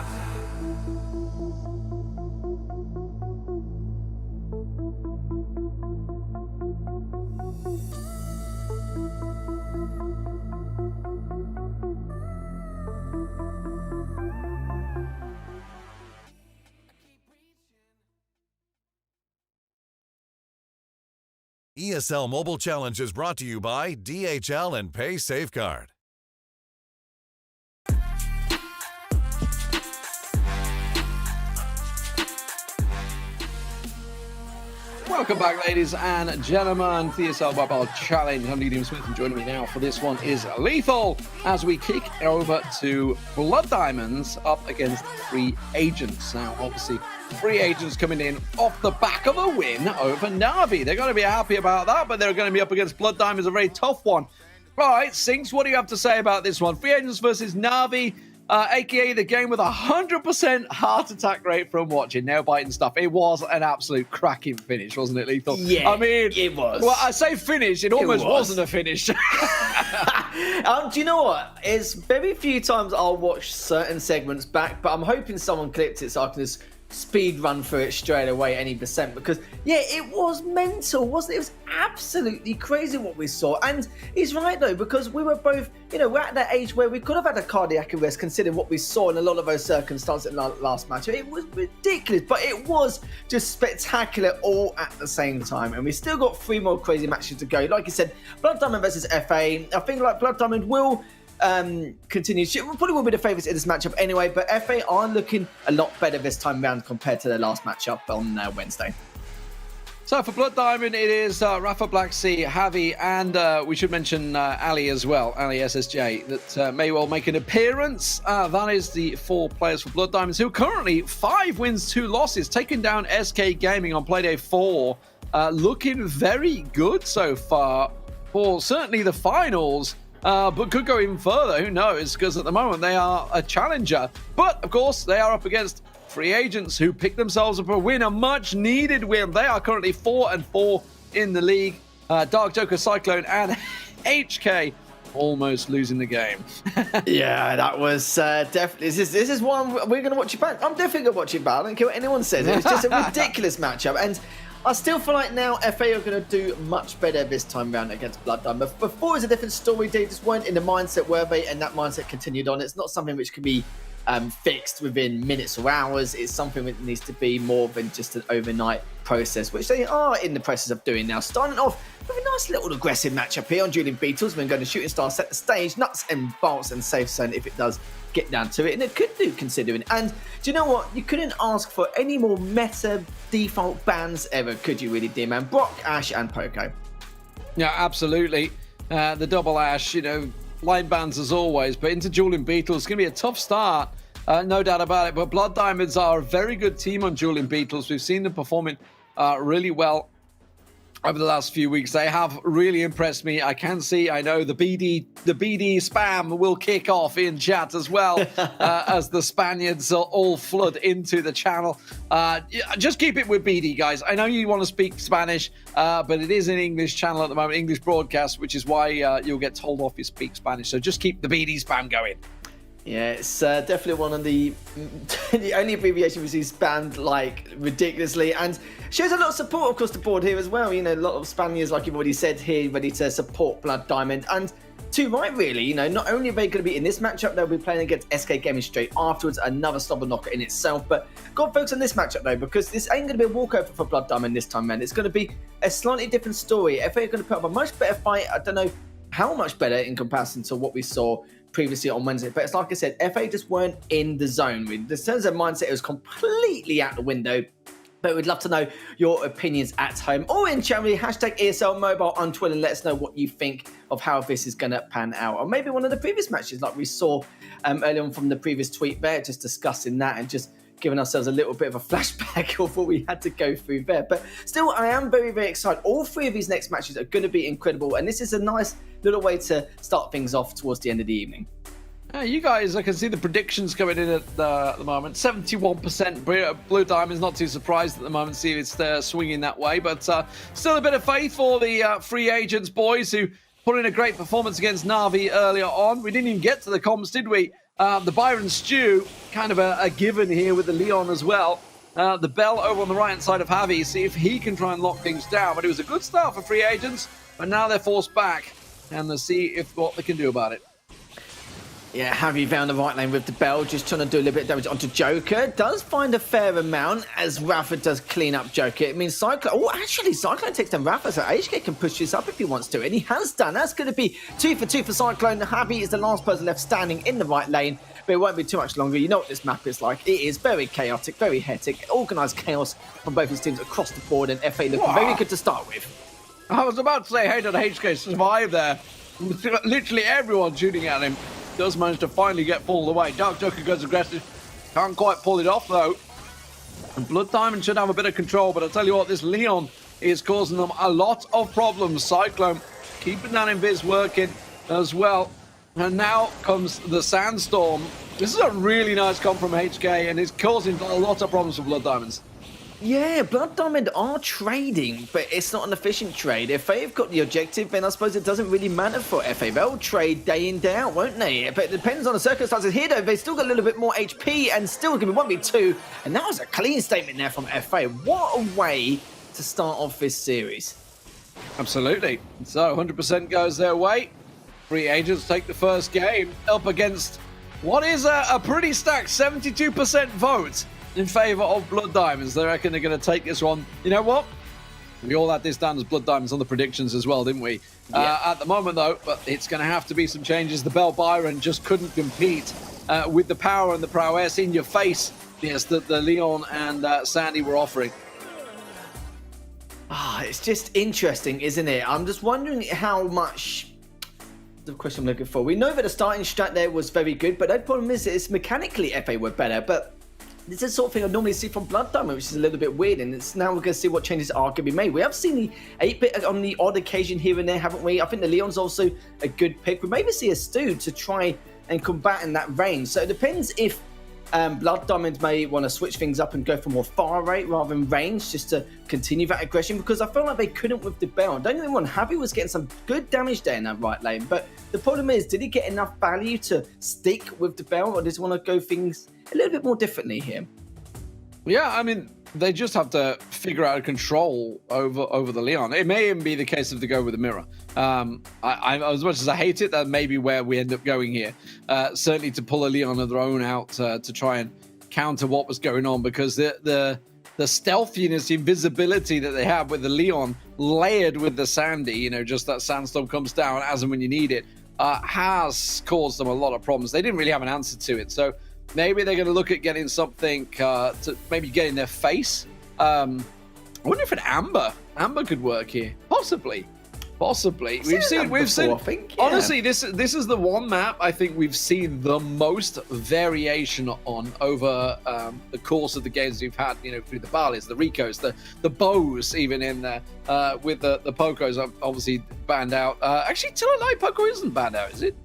ESL Mobile Challenge is brought to you by DHL and Pay Safeguard. Welcome back, ladies and gentlemen, to the ESL Mobile Challenge. I'm Liam Smith, and joining me now for this one is Lethal, as we kick over to Blood Diamonds up against Free Agents. Now, obviously, Free Agents coming in off the back of a win over Na'Vi. They're going to be happy about that, but they're going to be up against Blood Diamonds, a very tough one. Right, Sinks, what do you have to say about this one? Free Agents versus Na'Vi. AKA the game with 100% heart attack rate from watching, nail biting stuff. It was an absolute cracking finish, wasn't it, Lethal? Yeah, I mean, it was. Well, I say finish, it almost wasn't a finish. Do you know what? It's very few times I'll watch certain segments back, but I'm hoping someone clipped it so I can just speed run through it straight away any percent, because yeah, it was mental, wasn't it? It was absolutely crazy what we saw. And he's right though, because we were both, we're at that age where we could have had a cardiac arrest considering what we saw in a lot of those circumstances in the last match. It was ridiculous, but it was just spectacular all at the same time. And we still got 3 more crazy matches to go. Like you said, Blood Diamond versus FA. I think like Blood Diamond will continue. Probably will be the favourites in this matchup anyway, but FA are looking a lot better this time round compared to their last matchup on Wednesday. So for Blood Diamond, it is Rafa Black Sea, Javi, and we should mention Ali as well, Ali SSJ, that may well make an appearance. That is the 4 players for Blood Diamonds, who are currently 5 wins, 2 losses, taking down SK Gaming on Playday 4. Looking very good so far for certainly the finals. But could go even further, who knows, because at the moment they are a challenger. But, of course, they are up against Free Agents, who picked themselves up a win, a much-needed win. They are currently 4-4 in the league. Dark Joker, Cyclone, and HK almost losing the game. Yeah, that was definitely... This is one we're going to watch it back. I'm definitely going to watch it back. I don't care what anyone says. It was just a ridiculous matchup. And I still feel like now FA are going to do much better this time round against Blood Diamond. Before it was a different story. They just weren't in the mindset, were they? And that mindset continued on. It's not something which can be fixed within minutes or hours. It's something that needs to be more than just an overnight process, which they are in the process of doing now. Starting off with a nice little aggressive matchup here on Julian Beatles. We're going to Shooting Star set the stage, nuts and bolts and safe zone if it does get down to it, and it could do considering. And do you know what? You couldn't ask for any more meta default bans ever, could you really, dear man? Brock, Ash, and Poco. Yeah, absolutely. The double Ash, line bans as always, but into Julian Beatles, it's going to be a tough start, no doubt about it. But Blood Diamonds are a very good team on Julian Beatles. We've seen them performing really well over the last few weeks. They have really impressed me. I know the BD spam will kick off in chat as well as the Spaniards all flood into the channel. Just keep it with BD, guys. I know you want to speak Spanish, but it is an English channel at the moment, English broadcast, which is why you'll get told off if you speak Spanish. So just keep the BD spam going. Yeah, it's definitely one of the only abbreviation we see spammed like ridiculously, and shows a lot of support across the board here as well. A lot of Spaniards, like you've already said here, ready to support Blood Diamond, and to right really. Not only are they going to be in this matchup, they'll be playing against SK Gaming straight afterwards, another stubborn knocker in itself. But got to focus on this matchup though, because this ain't going to be a walkover for Blood Diamond this time, man. It's going to be a slightly different story. FA are going to put up a much better fight. I don't know how much better in comparison to what we saw previously on Wednesday, but it's like I said, FA just weren't in the zone. In terms of mindset, it was completely out the window. But we'd love to know your opinions at home or in chat with hashtag ESL Mobile on Twitter. Let us know what you think of how this is going to pan out. Or maybe one of the previous matches like we saw earlier on from the previous tweet there, just discussing that and just giving ourselves a little bit of a flashback of what we had to go through there. But still, I am very, very excited. All 3 of these next matches are going to be incredible. And this is a nice little way to start things off towards the end of the evening. You guys, I can see the predictions coming in at the moment. 71% Blue Diamond's not too surprised at the moment. See if it's swinging that way. But still a bit of faith for the free agents, boys, who put in a great performance against Na'Vi earlier on. We didn't even get to the comms, did we? The Byron Stew, kind of a given here with the Leon as well. The Bell over on the right-hand side of Javi, see if he can try and lock things down. But it was a good start for free agents, but now they're forced back. And they'll see what they can do about it. Yeah, Javi found the right lane with the Bell, just trying to do a little bit of damage onto Joker. Does find a fair amount as Rafa does clean up Joker. It means Cyclone... Oh, actually, Cyclone takes down Rafa, so HK can push this up if he wants to, and he has done. That's going to be 2 for 2 for Cyclone. Javi is the last person left standing in the right lane, but it won't be too much longer. You know what this map is like. It is very chaotic, very hectic, organised chaos from both his teams across the board, and FA looking very good to start with. I was about to say, hey, did HK survive there? Literally everyone shooting at him. Does manage to finally get pulled away. Dark Joker goes aggressive. Can't quite pull it off, though. And Blood Diamond should have a bit of control, but I'll tell you what, this Leon is causing them a lot of problems. Cyclone keeping that invis working as well. And now comes the Sandstorm. This is a really nice comp from HK, and it's causing a lot of problems for Blood Diamonds. Yeah, Blood Diamond are trading, but it's not an efficient trade. If they've got the objective, then I suppose it doesn't really matter for FA. They'll trade day in, day out, won't they? But it depends on the circumstances here, though. They've still got a little bit more HP and still going to be 1v2. And that was a clean statement there from FA. What a way to start off this series. Absolutely. So 100% goes their way. Free agents take the first game up against what is a pretty stacked 72% vote in favour of Blood Diamonds. They reckon they're going to take this one. You know what? We all had this down as Blood Diamonds on the predictions as well, didn't we? Yeah. At the moment, though, but it's going to have to be some changes. The Bell Byron just couldn't compete with the power and the prowess in your face, yes, that the Leon and Sandy were offering. It's just interesting, isn't it? I'm just wondering how much... The question I'm looking for. We know that the starting strat there was very good, but the problem is mechanically FA were better, but this is the sort of thing I normally see from Blood Diamond, which is a little bit weird, and it's now we're going to see what changes are going to be made. We have seen the 8-bit on the odd occasion here and there, haven't we? I think the Leon's also a good pick. We maybe see a Stu to try and combat in that range. So it depends if Blood Diamond may want to switch things up and go for more far rate rather than range, just to continue that aggression, because I felt like they couldn't with the Bell. Don't get me wrong, Javi was getting some good damage there in that right lane, but the problem is, did he get enough value to stick with the Bell, or does he want to go things a little bit more differently here? Yeah, I mean, they just have to figure out a control over the Leon. It may even be the case if they go with the mirror. As much as I hate it, that may be where we end up going here. Certainly to pull a Leon of their own out to try and counter what was going on, because the stealthiness, invisibility that they have with the Leon layered with the Sandy, you know, just that Sandstorm comes down as and when you need it, has caused them a lot of problems. They didn't really have an answer to it, so maybe they're going to look at getting something to maybe get in their face. I wonder if an Amber could work here. Possibly. We've seen. I think, yeah. Honestly, this is the one map I think we've seen the most variation on over the course of the games we've had. You know, through the Barleys, the Ricos, the Bows, even in there with the Pocos. Obviously banned out. Actually, till I Poco isn't banned out, is it?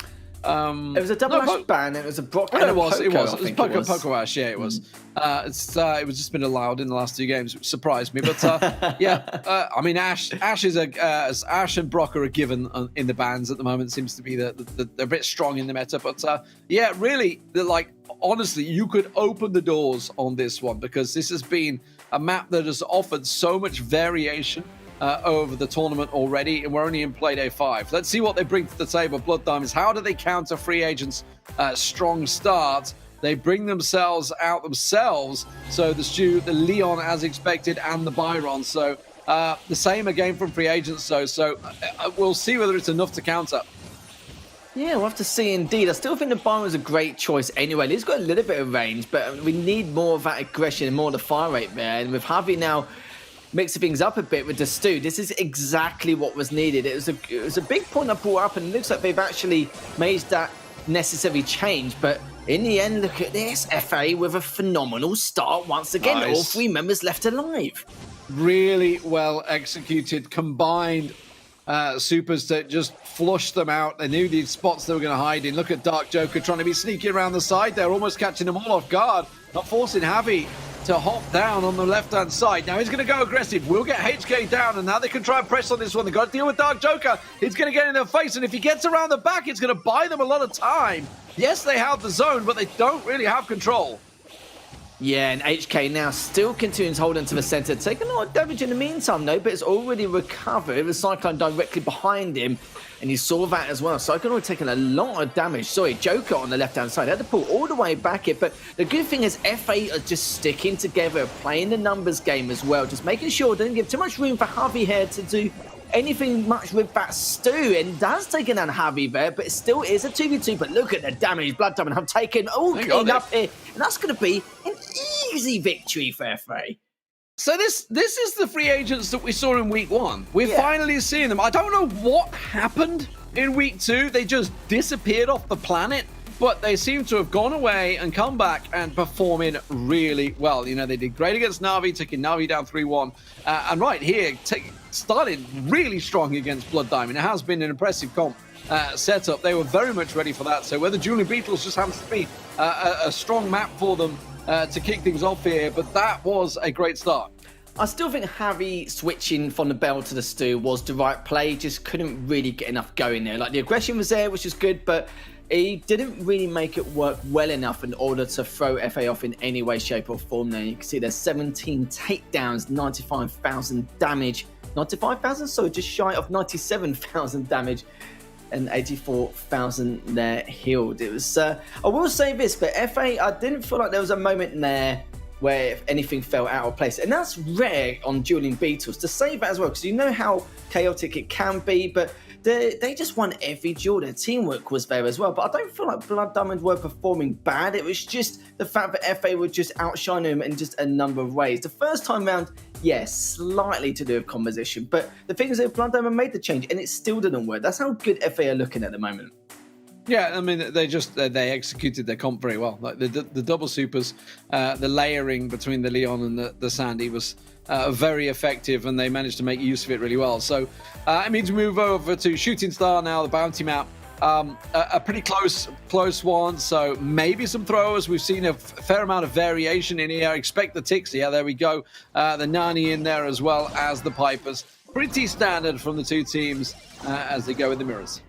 It was a double Ash ban. It was a Brock. Oh, it was Poco Ash. Yeah, it was. It was just been allowed in the last 2 games, which surprised me. But I mean, Ash and Brock are a given in the bans at the moment. Seems to be they're a bit strong in the meta. But yeah, really, like honestly, you could open the doors on this one, because this has been a map that has offered so much variation over the tournament already, and we're only in play day 5. Let's see what they bring to the table. Blood Diamonds, how do they counter free agents' strong start? They bring themselves out themselves. So the Stu, the Leon as expected, and the Byron. So the same again from free agents. So we'll see whether it's enough to counter. Yeah, we'll have to see indeed. I still think the Byron was a great choice anyway. He's got a little bit of range, but we need more of that aggression and more of the fire rate there. And with Javi now mixing things up a bit with the Stu, this is exactly what was needed. It was a big point I brought up, and it looks like they've actually made that necessary change. But in the end, look at this. FA with a phenomenal start once again. Nice. All 3 members left alive. Really well executed, combined supers to just flush them out. They knew these spots they were going to hide in. Look at Dark Joker trying to be sneaky around the side there, almost catching them all off guard, not forcing Javi to hop down on the left-hand side. Now he's going to go aggressive. We'll get HK down, and now they can try and press on this one. They've got to deal with Dark Joker. He's going to get in their face, and if he gets around the back, it's going to buy them a lot of time. Yes, they have the zone, but they don't really have control. Yeah, and HK now still continues holding to the centre, taking a lot of damage in the meantime, though, but it's already recovered. The Cyclone directly behind him, and you saw that as well. Cyclone already taking a lot of damage. Sorry, Joker on the left-hand side. They had to pull all the way back it, but the good thing is FA are just sticking together, playing the numbers game as well, just making sure they don't give too much room for Javi here to do anything much with that Stu, and that's taken down Javi there, but it still is a 2v2. But look at the damage Blood Diamond have taken all cleaned up here, and that's going to be an easy victory for FA. So this is the free agents that we saw in week 1. We're finally seeing them. I don't know what happened in week 2. They just disappeared off the planet, but they seem to have gone away and come back and performing really well. You know, they did great against Na'Vi, taking Na'Vi down 3-1. And right here, started really strong against Blood Diamond. It has been an impressive comp setup. They were very much ready for that. So whether Julian Beetles just happens to be a strong map for them to kick things off here, but that was a great start. I still think Javi switching from the Bell to the Stu was the right play. Just couldn't really get enough going there. Like, the aggression was there, which is good, but he didn't really make it work well enough in order to throw FA off in any way, shape or form there. You can see there's 17 takedowns, 95,000 damage. 95,000? So just shy of 97,000 damage. And 84,000 there healed. It was, I will say this, but FA, I didn't feel like there was a moment in there where anything fell out of place. And that's rare on Julian Beetles to say that as well, because you know how chaotic it can be, but they just won every duel. Their teamwork was there as well. But I don't feel like Blood Diamond were performing bad. It was just the fact that FA would just outshine them in just a number of ways. The first time round, yes, slightly to do with composition. But the thing is that Blood Diamond made the change and it still didn't work. That's how good FA are looking at the moment. Yeah, I mean, they executed their comp very well. Like the double supers, the layering between the Leon and the Sandy was very effective, and they managed to make use of it really well. So it means we move over to Shooting Star now, the bounty map. A pretty close one, so maybe some throwers. We've seen a fair amount of variation in here. Expect the ticks. Yeah, there we go. The Nani in there as well as the Pipers. Pretty standard from the two teams as they go with the mirrors.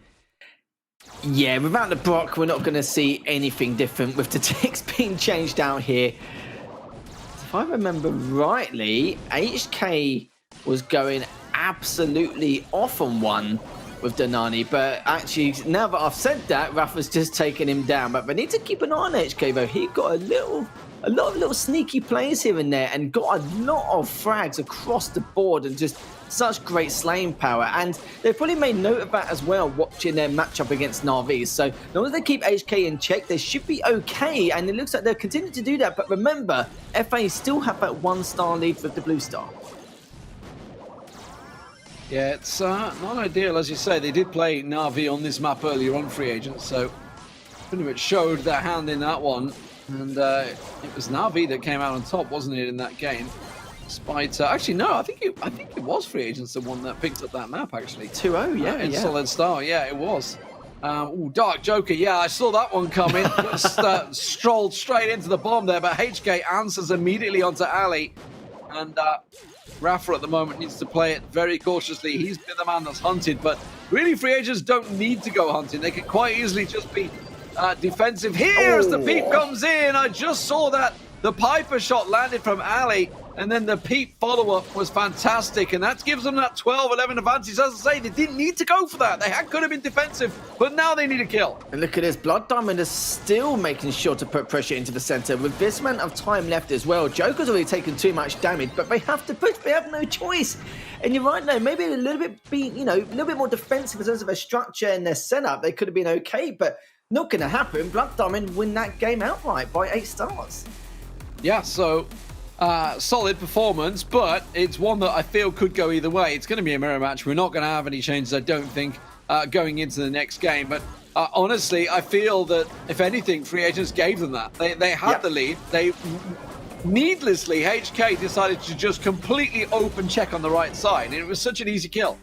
Yeah, without the Brock, we're not going to see anything different with the ticks being changed out here. If I remember rightly, HK was going absolutely off on one with Danani, but actually, now that I've said that, Rafa's just taken him down. But we need to keep an eye on HK, though. He got a lot of little sneaky plays here and there, and got a lot of frags across the board, and just such great slaying power. And they've probably made note of that as well, watching their matchup against Na'Vi. So as long as they keep HK in check, they should be okay. And it looks like they'll continue to do that. But remember, FA still have that 1-star lead with the Blue Star. Yeah, it's not ideal, as you say. They did play Na'Vi on this map earlier on, free agents, so pretty much showed their hand in that one. And it was Na'Vi that came out on top, wasn't it, in that game? Despite actually, no, I think it was free agents the one that picked up that map, actually. 2-0, yeah, in Solid Star, yeah, it was. Ooh, Dark Joker, yeah, I saw that one coming. Just strolled straight into the bomb there, but HK answers immediately onto Ali. And Rafa at the moment needs to play it very cautiously. He's been the man that's hunted, but really free agents don't need to go hunting. They can quite easily just be defensive. Here's the peep comes in. I just saw that the Piper shot landed from Ali. And then the Pete follow-up was fantastic, and that gives them that 12-11 advantage. As I say, they didn't need to go for that. They could have been defensive, but now they need a kill. And look at this, Blood Diamond is still making sure to put pressure into the center with this amount of time left as well. Joker's already taken too much damage, but they have to push. They have no choice. And you're right, no, maybe a little bit a little bit more defensive in terms of their structure and their setup. They could have been okay, but not going to happen. Blood Diamond win that game outright by 8 stars. Yeah, so solid performance, but it's one that I feel could go either way. It's going to be a mirror match. We're not going to have any changes, I don't think, going into the next game. But honestly, I feel that, if anything, free agents gave them that. They had the lead. They needlessly, HK decided to just completely open check on the right side. And it was such an easy kill.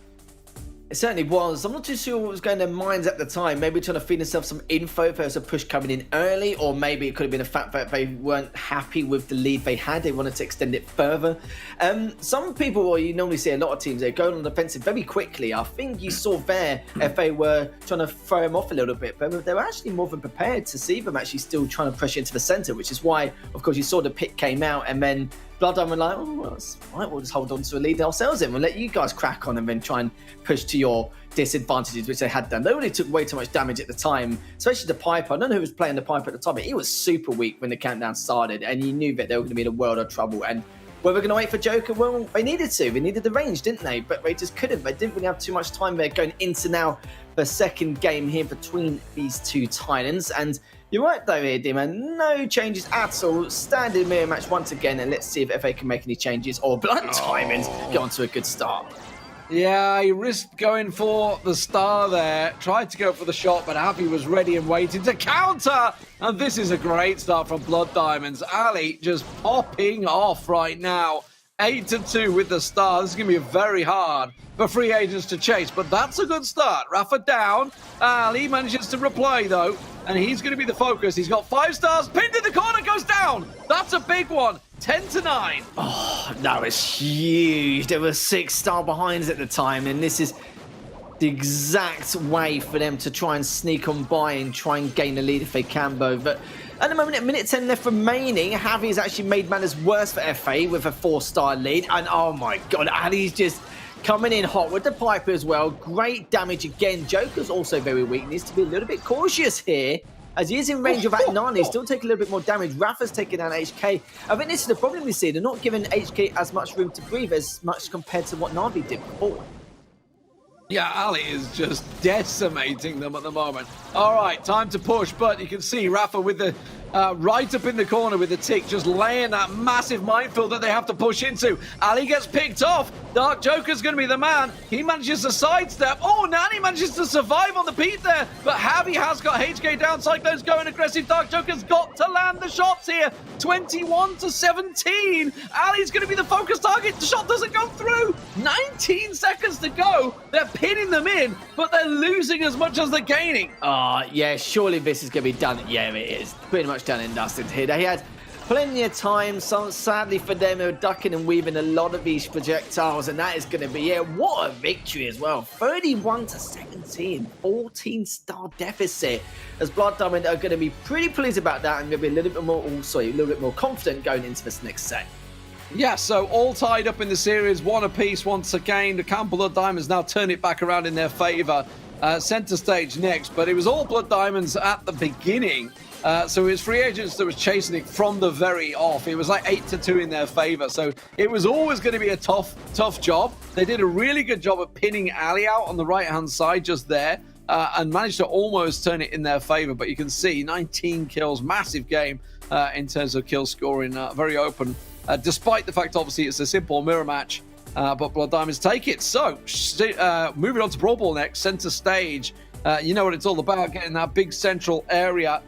It certainly was. I'm not too sure what was going in their minds at the time. Maybe trying to feed themselves some info if there was a push coming in early, or maybe it could have been the fact that they weren't happy with the lead they had. They wanted to extend it further. Some people, or you normally see a lot of teams, they go on the defensive very quickly. I think you saw there if they were trying to throw them off a little bit, but they were actually more than prepared to see them actually still trying to pressure into the center, which is why, of course, you saw the pick came out, and then Blood Diamond were like, oh, well, that's right, we'll just hold on to a lead ourselves then. We'll let you guys crack on and then try and push to your disadvantages, which they had done. They already took way too much damage at the time, especially the Piper. I don't know who was playing the Piper at the time, but he was super weak when the countdown started, and you knew that they were going to be in a world of trouble. And were they going to wait for Joker? Well, they needed to. They needed the range, didn't they? But they just couldn't. They didn't really have too much time there going into now the second game here between these two Titans. And you're right though here, D-Man. No changes at all. Standard mirror match once again, and let's see if FA can make any changes or Blood Diamonds get onto a good start. Yeah, he risked going for the star there. Tried to go for the shot, but Avi was ready and waiting to counter. And this is a great start from Blood Diamonds. Ali just popping off right now. 8-2 with the star. This is going to be very hard for free agents to chase, but that's a good start. Rafa down. Ali manages to reply, though, and he's going to be the focus. He's got 5 stars. Pinned in the corner, goes down. That's a big one. 10-9. Oh, that was huge. There were 6-star behinds at the time, and this is the exact way for them to try and sneak on by and try and gain the lead if they can, Bo. But at the moment, at minute 10 left remaining, Javi has actually made matters worse for FA with a 4-star lead. And oh my God, Ali's just coming in hot with the Piper as well. Great damage again. Joker's also very weak. Needs to be a little bit cautious here, as he is in range of that 9. He's still taking a little bit more damage. Rafa's taking down HK. I think this is the problem we see. They're not giving HK as much room to breathe as much compared to what Na'Vi did before. Yeah, Ali is just decimating them at the moment. All right, time to push, but you can see Rafa with the right up in the corner with the tick, just laying that massive minefield that they have to push into. Ali gets picked off. Dark Joker's going to be the man. He manages to sidestep. Oh, Nani manages to survive on the Pete there, but Javi has got HK down. Cyclone's going aggressive. Dark Joker's got to land the shots here. 21-17. Ali's going to be the focus target. The shot doesn't go through. 19 seconds to go. They're pinning them in, but they're losing as much as they're gaining. Yeah, surely this is going to be done. Yeah, it is. Pretty much done and dusted here. They had plenty of time, so sadly for them, they were ducking and weaving a lot of these projectiles, and that is going to be, yeah, what a victory as well. 31-17, 14-star deficit, as Blood Diamond are going to be pretty pleased about that and going to be a little bit more confident going into this next set. Yeah, so all tied up in the series, one apiece once again. The Camp Blood Diamonds now turn it back around in their favour. Centre stage next, but it was all Blood Diamonds at the beginning. So it was free agents that was chasing it from the very off. It was like 8-2 in their favour. So it was always going to be a tough job. They did a really good job of pinning Ali out on the right-hand side just there and managed to almost turn it in their favour. But you can see 19 kills, massive game in terms of kill scoring, very open. Despite the fact, obviously, it's a simple mirror match. But Blood Diamonds take it. So, moving on to Brawl Ball next, centre stage. You know what it's all about, getting that big central area.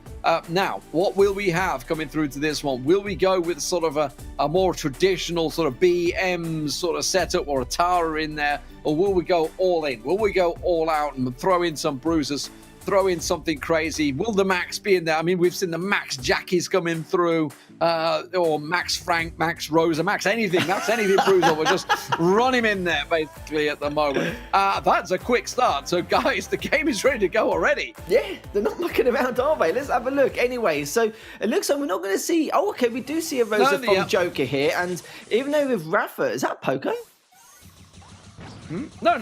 Now, what will we have coming through to this one? Will we go with sort of a more traditional sort of BM sort of setup or a tower in there? Or will we go all in? Will we go all out and throw in some bruisers throw in something crazy. Will the Max be in there? I mean, we've seen the Max Jackies coming through, or Max Frank, Max Rosa, Max anything. That's anything Bruiser. We'll just run him in there, basically, at the moment. That's a quick start. So, guys, the game is ready to go already. Yeah, they're not looking around, are they? Let's have a look. Anyway, so it looks like we're not going to see... Oh, okay, we do see a Rosa from Joker here. And even though with Rafa... Is that Poco? No.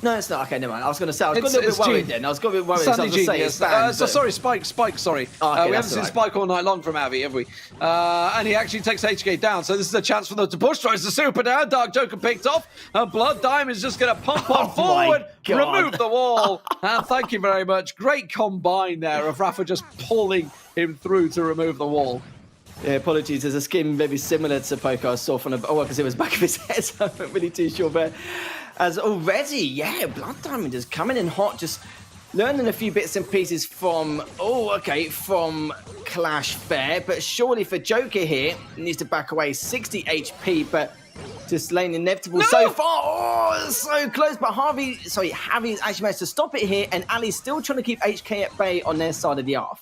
No, it's not. Okay, never mind. I was going to say, I was got a little bit worried then. I was got a bit worried. Sandy So I was Genius. Sorry, Spike, sorry. Oh, okay, we haven't seen Spike all night long from Avi, have we? And he actually takes HK down, so this is a chance for them to push. Tries the super down. Dark Joker picked off. And Blood Diamond's just going to pump on forward, remove the wall. And thank you very much. Great combine there of Rafa just pulling him through to remove the wall. Yeah, apologies. There's a skin very similar to Poco I saw from the... Oh, I can see it was back of his head, so I'm not really too sure. But as already, yeah, Blood Diamond is coming in hot, just learning a few bits and pieces from... Oh, okay, from Clash Fair. But surely for Joker here, he needs to back away 60 HP, but just laying inevitable so far. Oh, so close. But Harvey's actually managed to stop it here, and Ali's still trying to keep HK at bay on their side of the arc.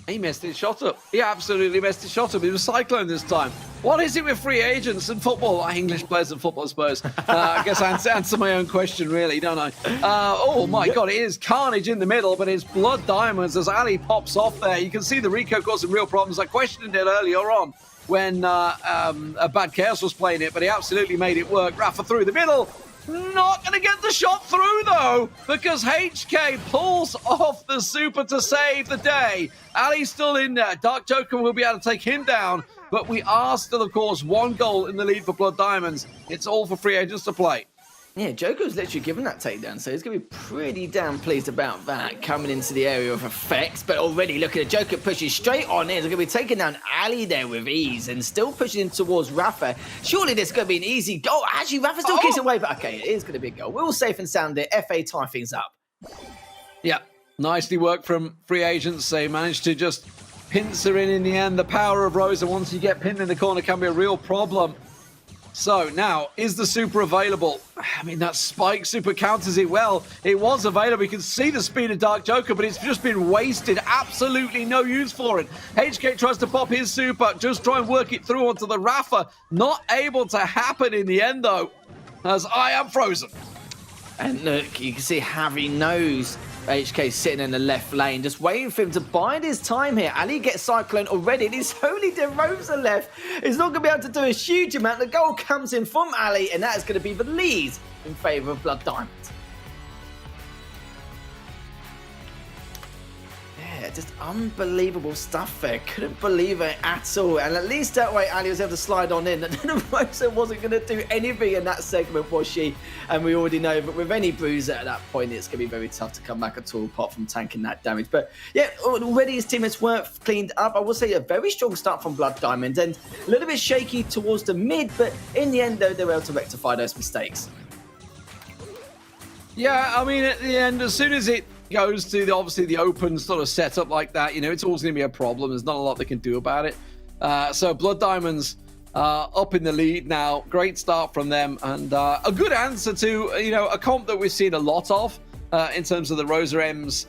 He messed his shot up. He absolutely messed his shot up. It was Cyclone this time. What is it with free agents and football? English players and football, I suppose. I guess I answer my own question, really, don't I? Oh, my God. It is carnage in the middle, but it's Blood Diamonds as Ali pops off there. You can see the Rico causing real problems. I questioned it earlier on when Bad Chaos was playing it, but he absolutely made it work. Rafa through the middle. Not going to get the shot through, though, because HK pulls off the super to save the day. Ali's still in there. Dark Joker will be able to take him down, but we are still, of course, 1 goal in the lead for Blood Diamonds. It's all for free agents to play. Yeah, Joker was literally given that takedown, so he's going to be pretty damn pleased about that coming into the area of effects. But already, look at the Joker pushing straight on in. They're going to be taking down Ali there with ease and still pushing in towards Rafa. Surely this is going to be an easy goal. Actually, Rafa still kicks away, but okay, it is going to be a goal. We're all safe and sound there. FA tie things up. Yeah, nicely worked from free agents. They managed to just pinch her in the end. The power of Rosa, once you get pinned in the corner, can be a real problem. So now, is the super available? I mean, that Spike super counters it well. It was available. You can see the speed of Dark Joker, but it's just been wasted. Absolutely no use for it. HK tries to pop his super, just try and work it through onto the Rafa. Not able to happen in the end, though, as I am frozen. And look, you can see Harry knows HK sitting in the left lane, just waiting for him to bide his time here. Ali gets Cyclone already, and it's only DeRosa left. He's not going to be able to do a huge amount. The goal comes in from Ali, and that is going to be the lead in favour of Blood Diamond. Yeah, just unbelievable stuff there. Couldn't believe it at all. And at least that way, Ali was able to slide on in. And DeRosa wasn't going to do anything in that segment, was she? And we already know, but with any bruiser at that point, it's going to be very tough to come back at all, apart from tanking that damage. But yeah, already his teammates were cleaned up. I will say a very strong start from Blood Diamond, and a little bit shaky towards the mid, but in the end, though, they were able to rectify those mistakes. Yeah, I mean, at the end, as soon as it goes to obviously the open sort of setup like that, you know, it's always going to be a problem. There's not a lot they can do about it. So Blood Diamonds up in the lead now. Great start from them, and a good answer to, you know, a comp that we've seen a lot of in terms of the Rosa M's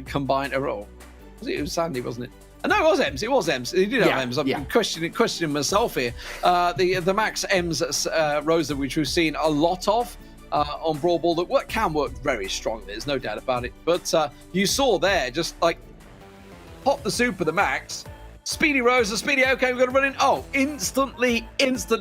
combined. It was Sandy, wasn't it? No, it was Ems. It was Ems. He did have Ems. I'm questioning myself here. The Max Ems Rosa, which we've seen a lot of on Brawl Ball, that can work very strongly. There's no doubt about it. But you saw there, just like pop the super, the Max. Speedy Rosa, Speedy, okay, we've got to run in. Oh, instantly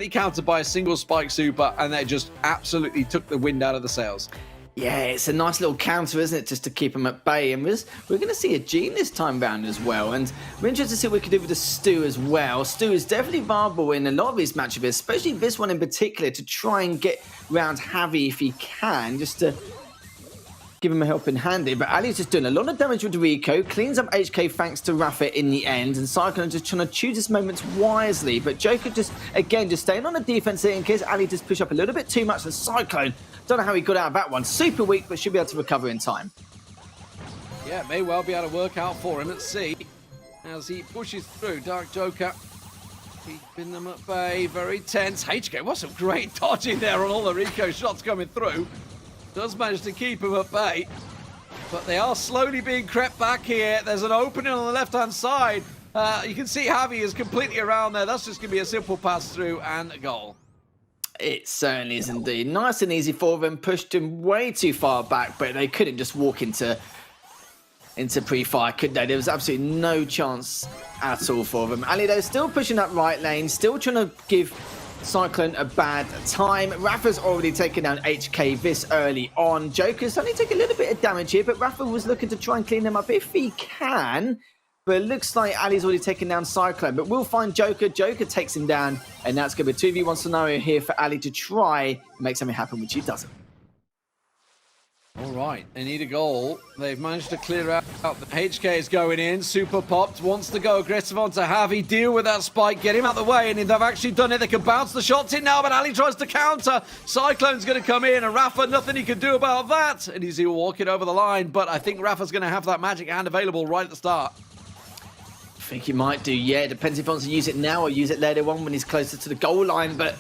countered by a single Spike super, and they just absolutely took the wind out of the sails. Yeah, it's a nice little counter, isn't it, just to keep them at bay. And we're going to see a Gene this time round as well. And we're interested to see what we can do with the Stu as well. Stu is definitely viable in a lot of these matchups, especially this one in particular, to try and get round Javi if he can, just to give him a helping hand here. But Ali's just doing a lot of damage with Rico, cleans up HK thanks to Rafa in the end, and Cyclone just trying to choose his moments wisely. But Joker just staying on the defense here in case Ali just push up a little bit too much. And Cyclone, don't know how he got out of that one. Super weak, but should be able to recover in time. Yeah, may well be able to work out for him. Let's see as he pushes through. Dark Joker keeping them at bay, very tense. HK, what's some great dodging there on all the Rico shots coming through. Does manage to keep him at bay. but they are slowly being crept back here. There's an opening on the left-hand side. You can see Javi is completely around there. That's just going to be a simple pass through and a goal. It certainly is indeed. Nice and easy for them. Pushed him way too far back, but they couldn't just walk into pre-fire, could they? There was absolutely no chance at all for them. Ali, though, still pushing that right lane, still trying to give Cyclone a bad time. Rafa's already taken down HK this early on. Joker's only taking a little bit of damage here, but Rafa was looking to try and clean them up if he can. But it looks like Ali's already taken down Cyclone. But we'll find Joker. Joker takes him down. And that's going to be a 2v1 scenario here for Ali to try and make something happen, which he doesn't. All right, they need a goal. They've managed to clear out. The HK is going in. Super popped. Wants to go aggressive onto Javi. Deal with that spike. Get him out the way. And they've actually done it. They can bounce the shots in now. But Ali tries to counter. Cyclone's going to come in. And Rafa, nothing he can do about that. And he's walking over the line. But I think Rafa's going to have that magic hand available right at the start. I think he might do, yeah. It depends if he wants to use it now or use it later on when he's closer to the goal line. But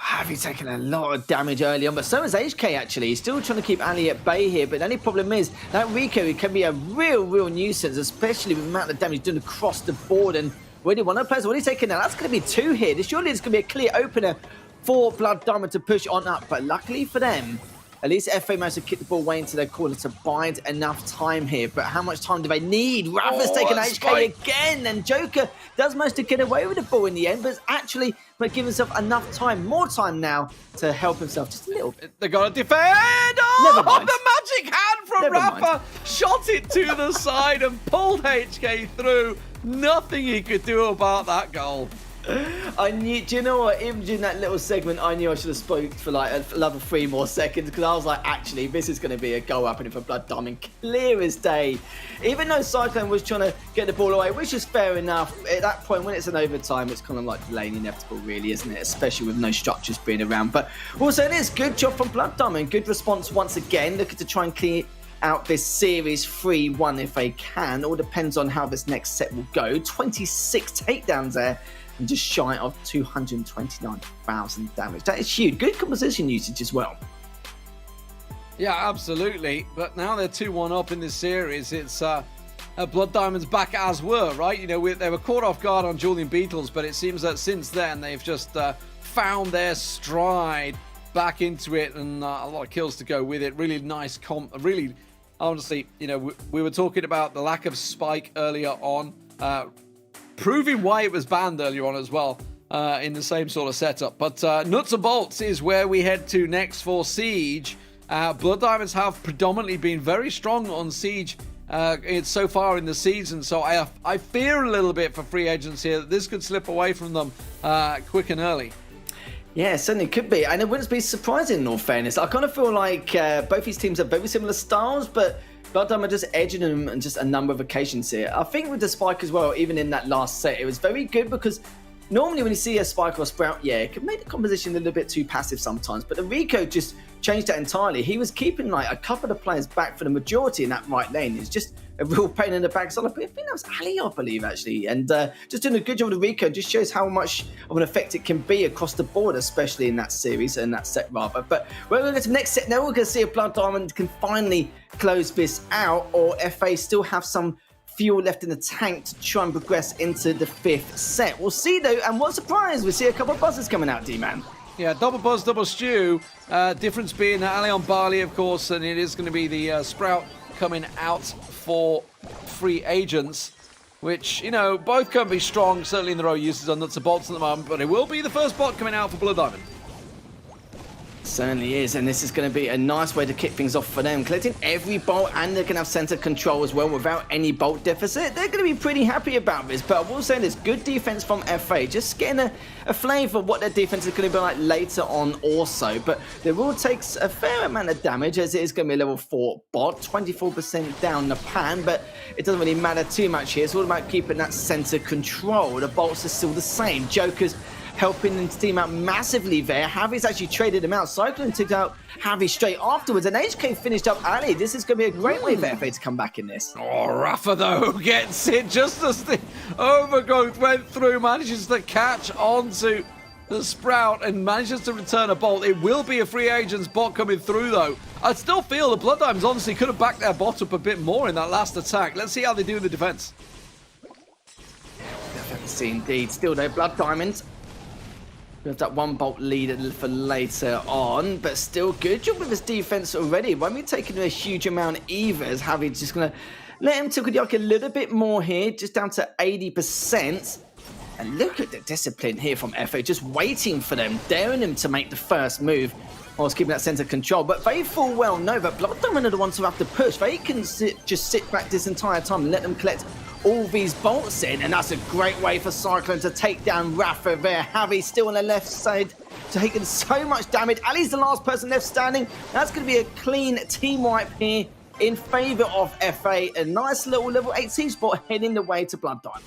Javi taking a lot of damage early on. But so is HK, actually. He's still trying to keep Ali at bay here. But the only problem is that Rico can be a real nuisance, especially with the amount of damage done across the board. And already one of the players already taken now. That's going to be 2 here. Surely it's going to be a clear opener for Blood Diamond to push on up. But luckily for them, at least FA managed to kick the ball way into their corner to bide enough time here. But how much time do they need? Rafa's taken HK spike again. And Joker does manage to get away with the ball in the end. But actually give himself enough time, more time now, to help himself just a little bit. They're going to defend. Never Oh, mind. the magic hand from Never Rafa. mind. Shot it to the side and pulled HK through. Nothing he could do about that goal. I knew, do you know what? Even during that little segment, I knew I should have spoke for like another 3 more seconds because I was like, actually, this is going to be a goal happening for Blood Diamond, clear as day. Even though Cyclone was trying to get the ball away, which is fair enough. At that point, when it's an overtime, it's kind of like delaying inevitable, really, isn't it? Especially with no structures being around. But also, it is good job from Blood Diamond. Good response once again. Looking to try and clean out this series 3-1 if they can. All depends on how this next set will go. 26 takedowns there. And just shy of 229,000 damage. That is huge. Good composition usage as well. Yeah, absolutely. But now they're 2-1 up in this series. It's Blood Diamonds back as were, right? You know, they were caught off guard on Julian Beetles, but it seems that since then they've just found their stride back into it, and a lot of kills to go with it. Really nice really, honestly, you know, we were talking about the lack of spike earlier on. Proving why it was banned earlier on as well in the same sort of setup. But Nuts and Bolts is where we head to next for Siege. Blood Diamonds have predominantly been very strong on Siege so far in the season. So I fear a little bit for free agents here that this could slip away from them quick and early. Yeah, it certainly could be. And it wouldn't be surprising in all fairness. I kind of feel like both these teams have very similar styles, but Blood Diamond just edging them on just a number of occasions here. I think with the spike as well, even in that last set, it was very good because normally when you see a spike or a sprout, yeah, it can make the composition a little bit too passive sometimes. But the Rico just changed that entirely. He was keeping like a couple of players back for the majority in that right lane. It's just a real pain in the back. So I think that was Ali, I believe, actually. And just doing a good job with the Rico just shows how much of an effect it can be across the board, especially in that series and that set rather. But we're going to go to the next set now. We're going to see if Blood Diamond can finally close this out, or FA still have some fuel left in the tank to try and progress into the 5th set. We'll see though, and what surprise, we see a couple of buzzers coming out, D-Man. Yeah, double buzz, double stew. Difference being that Ali on Barley, of course, and it is going to be the Sprout coming out for free agents, which, you know, both can be strong, certainly in their own uses on Nuts and Bolts at the moment, but it will be the first bot coming out for Blood Diamond. Certainly is, and this is going to be a nice way to kick things off for them. Collecting every bolt, and they can have center control as well without any bolt deficit. They're going to be pretty happy about this, but I will say there's good defense from FA. Just getting a flavour of what their defense is going to be like later on also. But they will take a fair amount of damage, as it is going to be a level 4 bot. 24% down the pan, but it doesn't really matter too much here. It's all about keeping that center control. The bolts are still the same. Joker's helping them team out massively there. Javi's actually traded him out. Cyclone took out Javi straight afterwards, and HK finished up Ali. This is going to be a great way for FA to come back in this. Oh, Rafa, though, gets it just as the overgrowth went through, manages to catch onto the Sprout and manages to return a bolt. It will be a free agent's bot coming through, though. I still feel the Blood Diamonds honestly could have backed their bot up a bit more in that last attack. Let's see how they do in the defense. Definitely indeed. Still though, Blood Diamonds. We have that one bolt lead for later on, but still good job with his defense already. Won't be taking a huge amount either, as Javi's just going to let him tickle the arc a little bit more here, just down to 80%. And look at the discipline here from FA, just waiting for them, daring them to make the first move whilst keeping that sense of control. But they full well know that Blood Diamond are the ones who have to push. They can just sit back this entire time and let them collect all these bolts in, and that's a great way for Cyclone to take down Rafa there. Javi still on the left side, taking so much damage. Ali's the last person left standing. That's going to be a clean team wipe here in favour of FA. A nice little level 8 siege spot heading the way to Blood Diamond.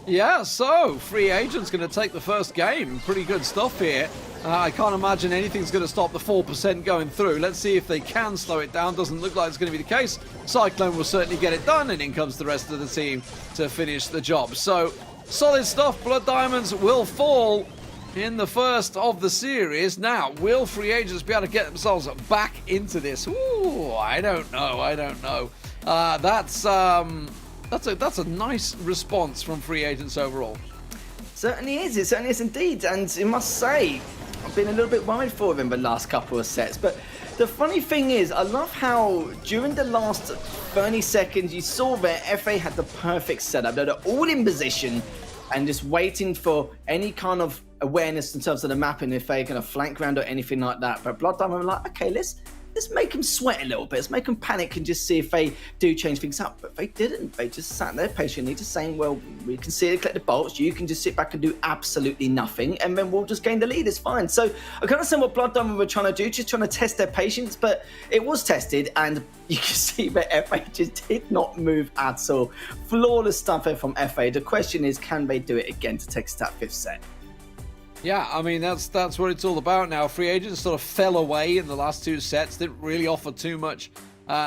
Yeah, so free agent's going to take the first game. Pretty good stuff here. I can't imagine anything's going to stop the 4% going through. Let's see if they can slow it down. Doesn't look like it's going to be the case. Cyclone will certainly get it done, and in comes the rest of the team to finish the job. So, solid stuff. Blood Diamonds will fall in the first of the series. Now, will free agents be able to get themselves back into this? Ooh, I don't know. That's a nice response from free agents overall. Certainly is. It certainly is indeed. And I must say, I've been a little bit worried for them the last couple of sets. But the funny thing is, I love how during the last 30 seconds, you saw that FA had the perfect setup. They're all in position and just waiting for any kind of awareness in terms of the mapping, if they kind of flank round or anything like that. But Blood Diamond were like, okay, let's make them sweat a little bit. Let's make them panic and just see if they do change things up. But they didn't. They just sat there patiently just saying, well, we can see it, collect the bolts. You can just sit back and do absolutely nothing, and then we'll just gain the lead. It's fine. So I kind of understand what Blood Diamond were trying to do, just trying to test their patience, but it was tested, and you can see that FA just did not move at all. Flawless stuff here from FA. The question is, can they do it again to take us to that 5th set? Yeah, I mean, that's what it's all about now. Free agents sort of fell away in the last 2 sets, didn't really offer too much.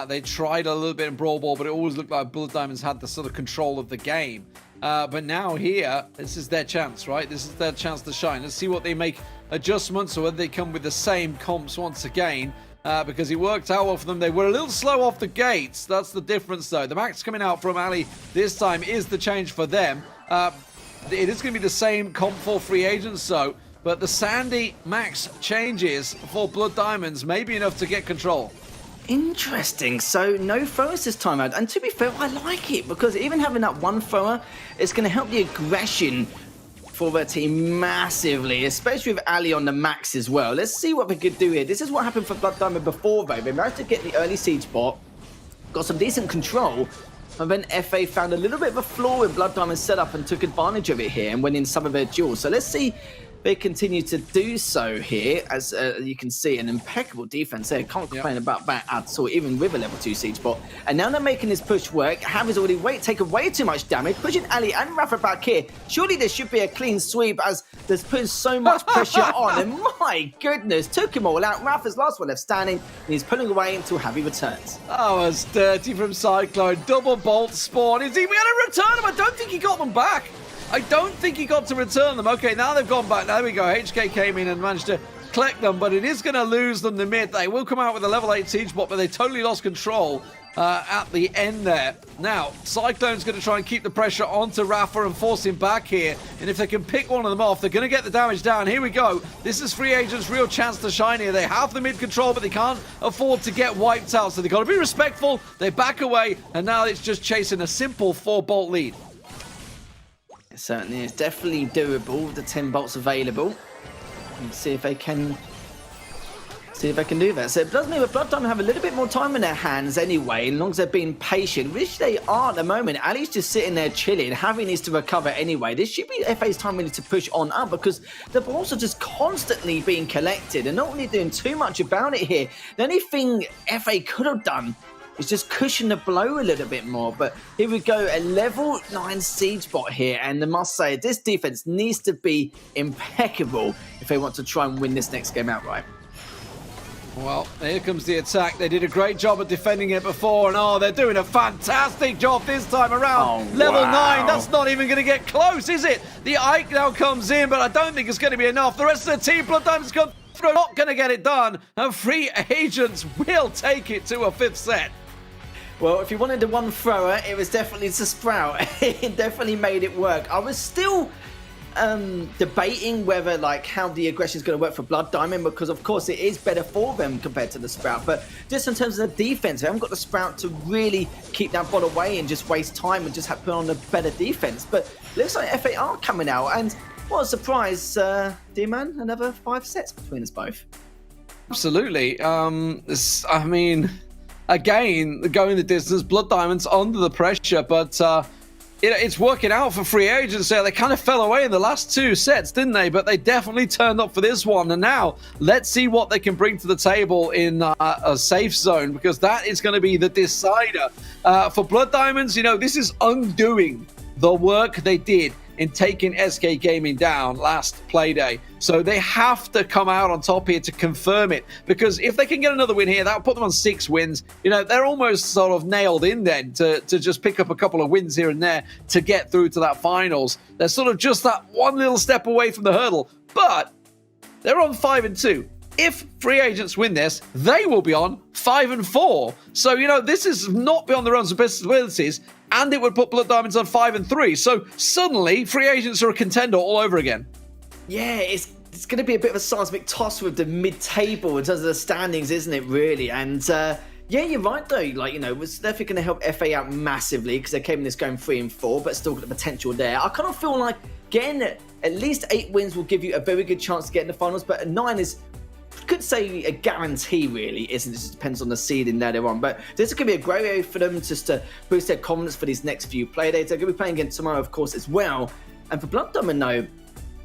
They tried a little bit in Brawl Ball, but it always looked like Blood Diamonds had the sort of control of the game. But now here, this is their chance, right? This is their chance to shine. Let's see what they make adjustments, or whether they come with the same comps once again. Because it worked out well for them. They were a little slow off the gates. That's the difference, though. The max coming out from Ali this time is the change for them. It is going to be the same comp for free agents, so, but the Sandy max changes for Blood Diamonds may be enough to get control. Interesting. So no throwers this time out. And to be fair, I like it, because even having that one thrower is going to help the aggression for their team massively, especially with Ali on the max as well. Let's see what they could do here. This is what happened for Blood Diamond before, though. They managed to get the early siege bot, got some decent control, and then FA found a little bit of a flaw in Blood Diamond's setup and took advantage of it here and went in some of their duels. So let's see they continue to do so here. As you can see, an impeccable defense there. Can't complain about that at all, even with a level 2 siege bot. And now they're making this push work. Javi's already taken way too much damage, pushing Ali and Rafa back here. Surely there should be a clean sweep, as there's putting so much pressure on. And my goodness, took him all out. Rafa's last one left standing, and he's pulling away until Javi returns. That was dirty from Cyclone. Double bolt spawn. Is he going to return them? I don't think he got them back. I don't think he got to return them. Okay, now they've gone back. There we go. HK came in and managed to collect them, but it is going to lose them the mid. They will come out with a level 8 siege bot, but they totally lost control at the end there. Now, Cyclone's going to try and keep the pressure onto Rafa and force him back here. And if they can pick one of them off, they're going to get the damage down. Here we go. This is free agents' real chance to shine here. They have the mid control, but they can't afford to get wiped out. So they've got to be respectful. They back away, and now it's just chasing a simple 4-bolt lead. It certainly is definitely doable with the 10 bolts available. And see if they can do that. So it does mean that Blood Diamond have a little bit more time in their hands anyway, as long as they're being patient, which they are at the moment. Ali's just sitting there chilling. Javi needs to recover anyway. This should be FA's time really to push on up, because the balls are just constantly being collected and not really doing too much about it here. The only thing FA could have done is just cushion the blow a little bit more. But here we go, a level 9 siege bot here, and I must say, this defense needs to be impeccable if they want to try and win this next game outright. Well, here comes the attack. They did a great job at defending it before, and oh, they're doing a fantastic job this time around. Oh, Level wow. 9, that's not even going to get close, is it? The Ike now comes in, but I don't think it's going to be enough. The rest of the team, Blood Diamonds come through, not going to get it done. And Free Agents will take it to a 5th set. Well, if you wanted the one thrower, it was definitely to Sprout. It definitely made it work. I was still debating whether how the aggression is going to work for Blood Diamond, because of course it is better for them compared to the Sprout, but just in terms of the defense, they haven't got the Sprout to really keep that bot away and just waste time and just have to put on a better defense. But looks like FA are coming out, and what a surprise, dear man, another 5 sets between us both. Absolutely. I mean, again, going the distance, Blood Diamonds under the pressure, but it's working out for Free Agents there. They kind of fell away in the last 2 sets, didn't they? But they definitely turned up for this one. And now, let's see what they can bring to the table in a safe zone, because that is going to be the decider. For Blood Diamonds, this is undoing the work they did in taking SK Gaming down last playday. So they have to come out on top here to confirm it, because if they can get another win here, that'll put them on 6 wins. They're almost sort of nailed in then to just pick up a couple of wins here and there to get through to that finals. They're sort of just that one little step away from the hurdle, but they're on 5-2. If Free Agents win this, they will be on 5-4. So, this is not beyond the realms of possibilities, and it would put Blood Diamonds on 5-3. So suddenly, Free Agents are a contender all over again. Yeah, it's going to be a bit of a seismic toss with the mid-table in terms of the standings, isn't it, really? And yeah, you're right, though. It's definitely going to help FA out massively, because they came in this going 3-4, but still got the potential there. I kind of feel like getting at least 8 wins will give you a very good chance to get in the finals, but 9 is, could say, a guarantee, really, isn't it? It just depends on the seeding later on. But this is going to be a great way for them just to boost their confidence for these next few play days. They're going to be playing again tomorrow, of course, as well. And for Blood Diamond, though,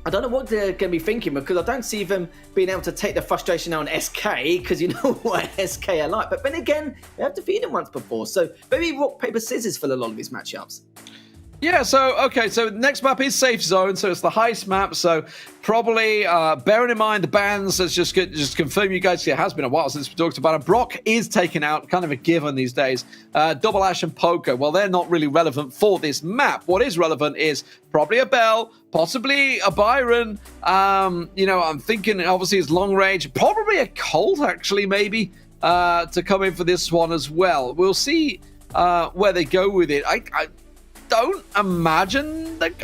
I don't know what they're going to be thinking, because I don't see them being able to take the frustration out on SK, because you know what SK are like. But then again, they have defeated them once before. So maybe rock, paper, scissors for a lot of these matchups. Yeah, so next map is Safe Zone, so it's the Heist map, so probably bearing in mind the bans, let's just confirm you guys, it has been a while since we talked about it. Brock is taken out, kind of a given these days. Double Ash and Poker, well, they're not really relevant for this map. What is relevant is probably a Bell, possibly a Byron, I'm thinking obviously it's long range, probably a Colt actually maybe to come in for this one as well. We'll see where they go with it. I don't imagine we could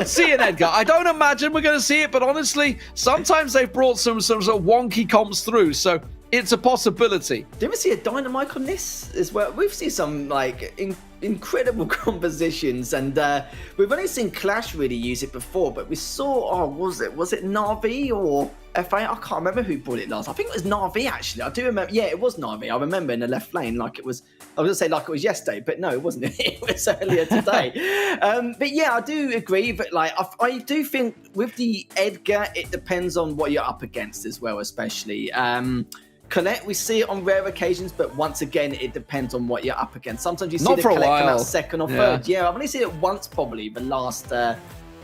see an Edgar. I don't imagine we're going to see it, but honestly, sometimes they've brought some sort of wonky comps through, so it's a possibility. Did we see a Dynamite on this as well? We've seen some incredible compositions, and we've only seen Clash really use it before, but we saw, was it Na'Vi or FA? I can't remember who brought it last. I think it was Na'Vi, actually. I do remember. Yeah, it was Na'Vi. I remember in the left lane, I was going to say like it was yesterday, but no, it wasn't. It was earlier today. But yeah, I do agree. But I do think with the Edgar, it depends on what you're up against as well, especially. Colette, we see it on rare occasions, but once again, it depends on what you're up against. Sometimes you see the Colette come out second or third. Yeah, I've only seen it once probably the last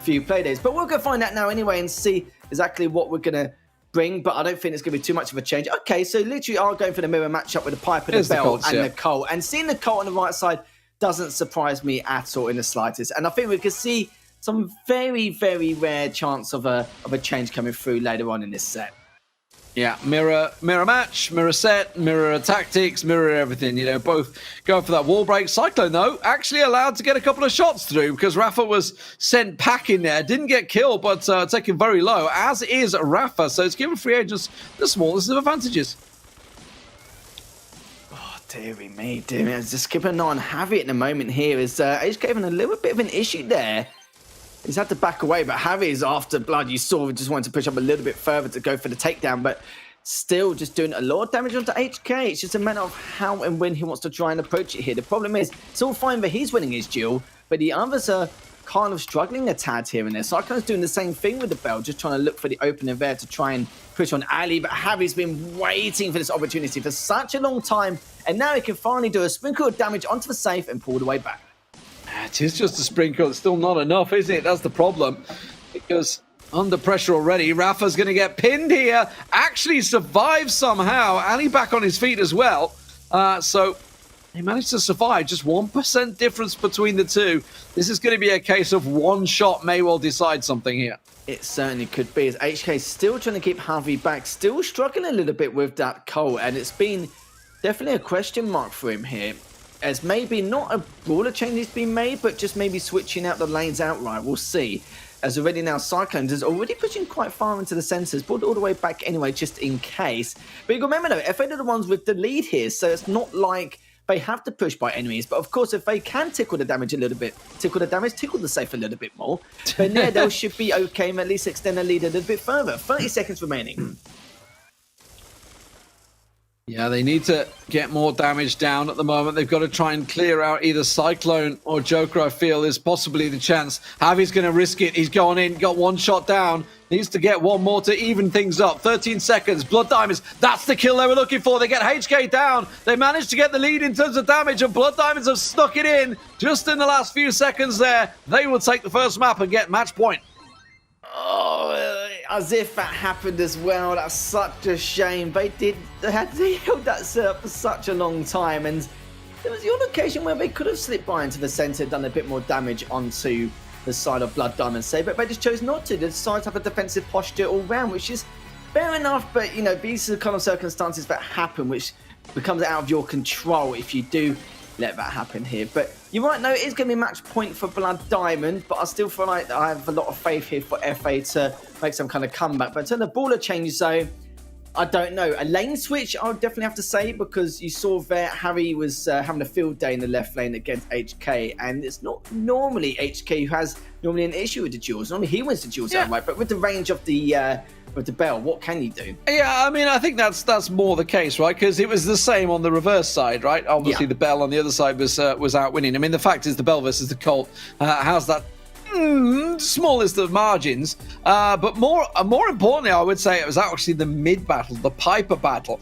few playdays. But we'll go find out now anyway and see exactly what we're going to bring. But I don't think it's going to be too much of a change. Okay, so literally are going for the mirror matchup with the Piper, the Bell, and the Colt. And seeing the Colt on the right side doesn't surprise me at all in the slightest. And I think we can see some very, very rare chance of a change coming through later on in this set. Yeah, mirror match, mirror set, mirror tactics, mirror everything, both going for that wall break. Cyclone, though, actually allowed to get a couple of shots through because Rafa was sent packing there. Didn't get killed, but taken very low, as is Rafa. So it's given Free Agents the smallest of advantages. Oh, dearie me. Just keeping an eye on Javi at the moment here. He's having a little bit of an issue there. He's had to back away, but Harry's after blood. You saw just wanted to push up a little bit further to go for the takedown, but still just doing a lot of damage onto HK. It's just a matter of how and when he wants to try and approach it here. The problem is, it's all fine that he's winning his duel, but the others are kind of struggling a tad here and there. Cyclone's doing the same thing with the Bell, just trying to look for the opening there to try and push on Ali, but Harry's been waiting for this opportunity for such a long time, and now he can finally do a sprinkle of damage onto the safe and pull the way back. It is just a sprinkle. It's still not enough, is it? That's the problem. Because Under pressure already. Rafa's going to get pinned here. Actually survives somehow. Ali back on his feet as well. So he managed to survive. Just 1% difference between the two. This is going to be a case of one shot may well decide something here. It certainly could be, as HK still trying to keep Javi back, still struggling a little bit with that Cole, and it's been definitely a question mark for him here, as maybe not a brawler change has been made, but just maybe switching out the lanes outright. We'll see. As already now Cyclones is already pushing quite far into the centres, brought all the way back anyway, just in case. But you remember though, FA are the ones with the lead here, so it's not like they have to push by enemies. But of course, if they can tickle the damage a little bit, tickle the safe a little bit more, then yeah, they should be okay and at least extend the lead a little bit further. 30 seconds remaining. Yeah, they need to get more damage down at the moment. They've got to try and clear out either Cyclone or Joker, I feel, is possibly the chance. Javi's going to risk it. He's gone in, got one shot down. Needs to get one more to even things up. 13 seconds. Blood Diamonds. That's the kill they were looking for. They get HK down. They managed to get the lead in terms of damage, and Blood Diamonds have snuck it in just in the last few seconds there. They will take the first map and get match point. Oh, as if that happened as well. That's such a shame. They held that setup for such a long time, and there was the odd occasion where they could have slipped by into the centre, done a bit more damage onto the side of Blood Diamond save, but they just chose not to. They decided to have a defensive posture all round, which is fair enough, but you know, these are the kind of circumstances that happen, which becomes out of your control if you do let that happen here. But you're right, no, it is going to be match point for Blood Diamond, but I still feel like I have a lot of faith here for FA to make some kind of comeback. But in terms of baller changes, though, I don't know. A lane switch, I would definitely have to say, because you saw there Harry was having a field day in the left lane against HK, and it's not normally HK who has normally an issue with the duels. Normally he wins the duels outright, but with the range of the bell, what can you do? Yeah, I mean, I think that's more the case, right? Because it was the same on the reverse side, right? Obviously, the bell on the other side was out winning. I mean, the fact is the bell versus the Colt has that smallest of margins, but more importantly, I would say it was actually the mid battle, the Piper battle,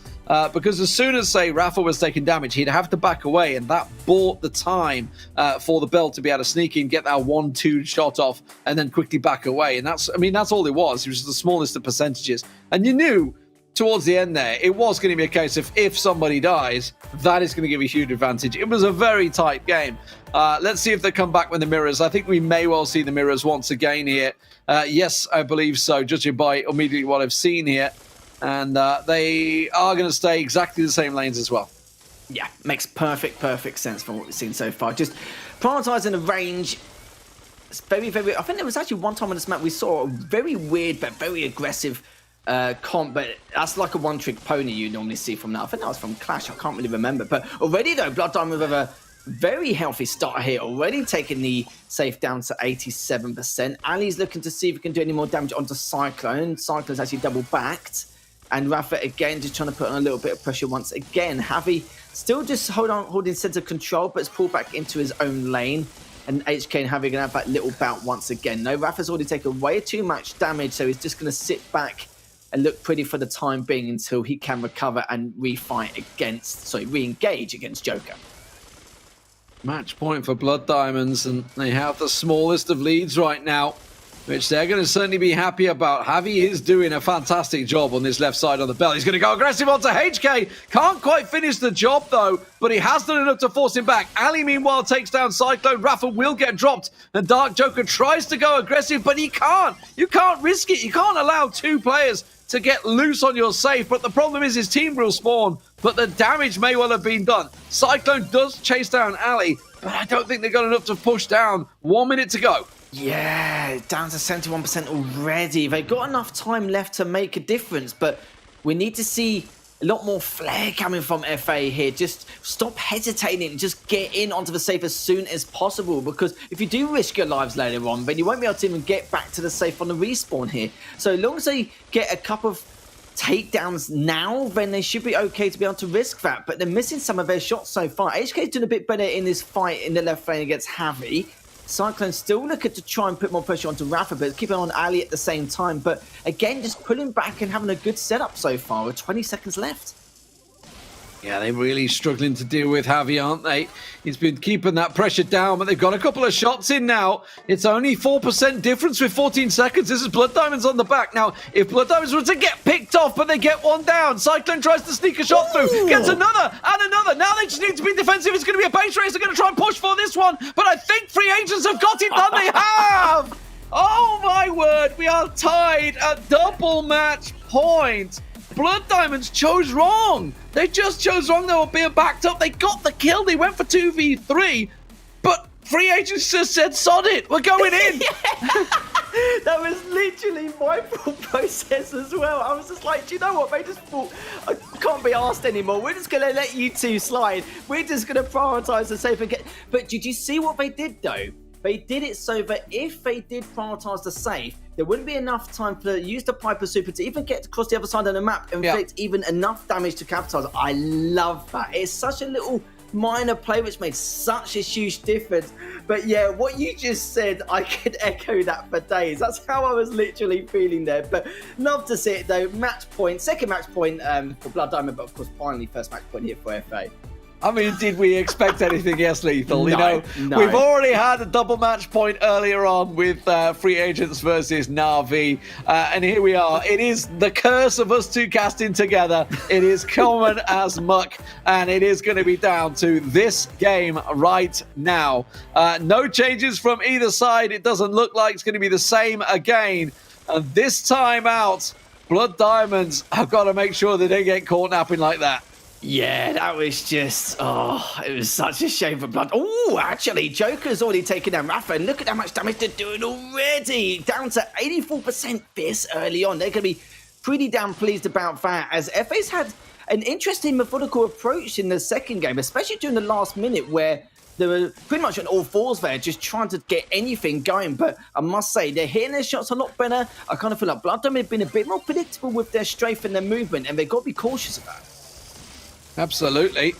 because as soon as, say, Rafa was taking damage, he'd have to back away, and that bought the time for the bell to be able to sneak in, get that 1-2 shot off, and then quickly back away. And that's all it was. It was the smallest of percentages, and you knew towards the end there, it was going to be a case of if somebody dies, that is going to give a huge advantage. It was a very tight game. Let's see if they come back with the mirrors. I think we may well see the mirrors once again here. Yes, I believe so, judging by immediately what I've seen here. And they are going to stay exactly the same lanes as well. Yeah, makes perfect sense from what we've seen so far. Just prioritising the range. It's very, very... I think there was actually one time on this map we saw a very weird but very aggressive comp, but that's like a one-trick pony you normally see from that. I think that was from Clash. I can't really remember. But already, though, Blood Diamond with a very healthy start here, already taking the safe down to 87%. Ali's looking to see if he can do any more damage onto Cyclone. Cyclone's actually double-backed. And Rafa, again, just trying to put on a little bit of pressure once again. Javi still just holding center control, but it's pulled back into his own lane. And HK and Javi going to have that little bout once again. No, Rafa's already taken way too much damage, so he's just going to sit back and look pretty for the time being until he can recover and re-engage against Joker. Match point for Blood Diamonds, and they have the smallest of leads right now, which they're going to certainly be happy about. Javi is doing a fantastic job on this left side on the bell. He's going to go aggressive onto HK. Can't quite finish the job, though, but he has done enough to force him back. Ali, meanwhile, takes down Cyclone. Rafa will get dropped. The Dark Joker tries to go aggressive, but he can't. You can't risk it. You can't allow two players to get loose on your safe, but the problem is his team will spawn, but the damage may well have been done. Cyclone does chase down Ali, but I don't think they've got enough to push down. 1 minute to go. Yeah, down to 71% already. They've got enough time left to make a difference, but we need to see a lot more flair coming from FA here. Just stop hesitating and just get in onto the safe as soon as possible, because if you do risk your lives later on, then you won't be able to even get back to the safe on the respawn here. So as long as they get a couple of takedowns now, then they should be okay to be able to risk that. But they're missing some of their shots so far. HK's doing a bit better in this fight in the left lane against Javi. Cyclone still looking to try and put more pressure onto Rafa, but keeping on Ali at the same time. But again, just pulling back and having a good setup so far with 20 seconds left. Yeah, they're really struggling to deal with Javi, aren't they? He's been keeping that pressure down, but they've got a couple of shots in now. It's only 4% difference with 14 seconds. This is Blood Diamonds on the back. Now, if Blood Diamonds were to get picked off, but they get one down, Cyclone tries to sneak a shot through, gets another and another. Now they just need to be defensive. It's going to be a base race. They're going to try and push for this one, but I think free agents have got it done. They have! Oh my word, we are tied at double match point. Blood Diamonds chose wrong. They just chose wrong. They were being backed up. They got the kill. They went for 2v3, but free agents just said, sod it, we're going in. That was literally my thought process as well. I was just like, do you know what? They just thought, I can't be asked anymore. We're just going to let you two slide. We're just going to prioritise the safe and get... But did you see what they did, though? They did it so that if they did prioritise the safe, there wouldn't be enough time to use the Piper Super to even get across the other side of the map and inflict even enough damage to capitalise. I love that. It's such a little minor play which made such a huge difference. But yeah, what you just said, I could echo that for days. That's how I was literally feeling there. But love to see it though. Match point, second match point for Blood Diamond, but of course finally first match point here for FA. I mean, did we expect anything else, Lethal? No. We've already had a double match point earlier on with free agents versus Na'Vi, and here we are. It is the curse of us two casting together. It is common as muck, and it is going to be down to this game right now. No changes from either side. It doesn't look like it's going to be the same again. And this time out, Blood Diamonds have got to make sure that they get caught napping like that. Yeah, that was just, it was such a shame for Blood. Oh, actually, Joker's already taken down Rafa, and look at how much damage they're doing already. Down to 84% this early on. They're going to be pretty damn pleased about that, as FA's had an interesting methodical approach in the second game, especially during the last minute where they were pretty much on all fours there, just trying to get anything going. But I must say, they're hitting their shots a lot better. I kind of feel like Blood Diamond have been a bit more predictable with their strafe and their movement, and they've got to be cautious of that. Absolutely.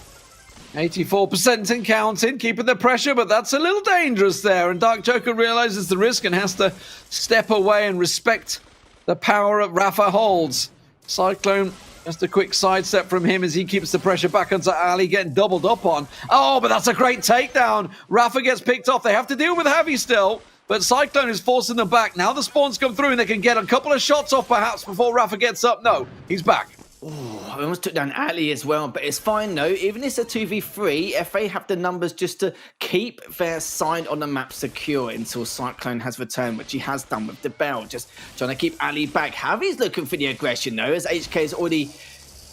84% and counting, keeping the pressure, but that's a little dangerous there. And Dark Joker realizes the risk and has to step away and respect the power that Rafa holds. Cyclone, just a quick sidestep from him as he keeps the pressure back onto Ali, getting doubled up on. Oh, but that's a great takedown. Rafa gets picked off. They have to deal with Javi still, but Cyclone is forcing them back. Now the spawns come through and they can get a couple of shots off perhaps before Rafa gets up. No, he's back. Oh, I almost took down Ali as well, but it's fine though. Even if it's a 2v3, FA have the numbers just to keep their side on the map secure until Cyclone has returned, which he has done with the bell. Just trying to keep Ali back. Javi's looking for the aggression though, as HK is already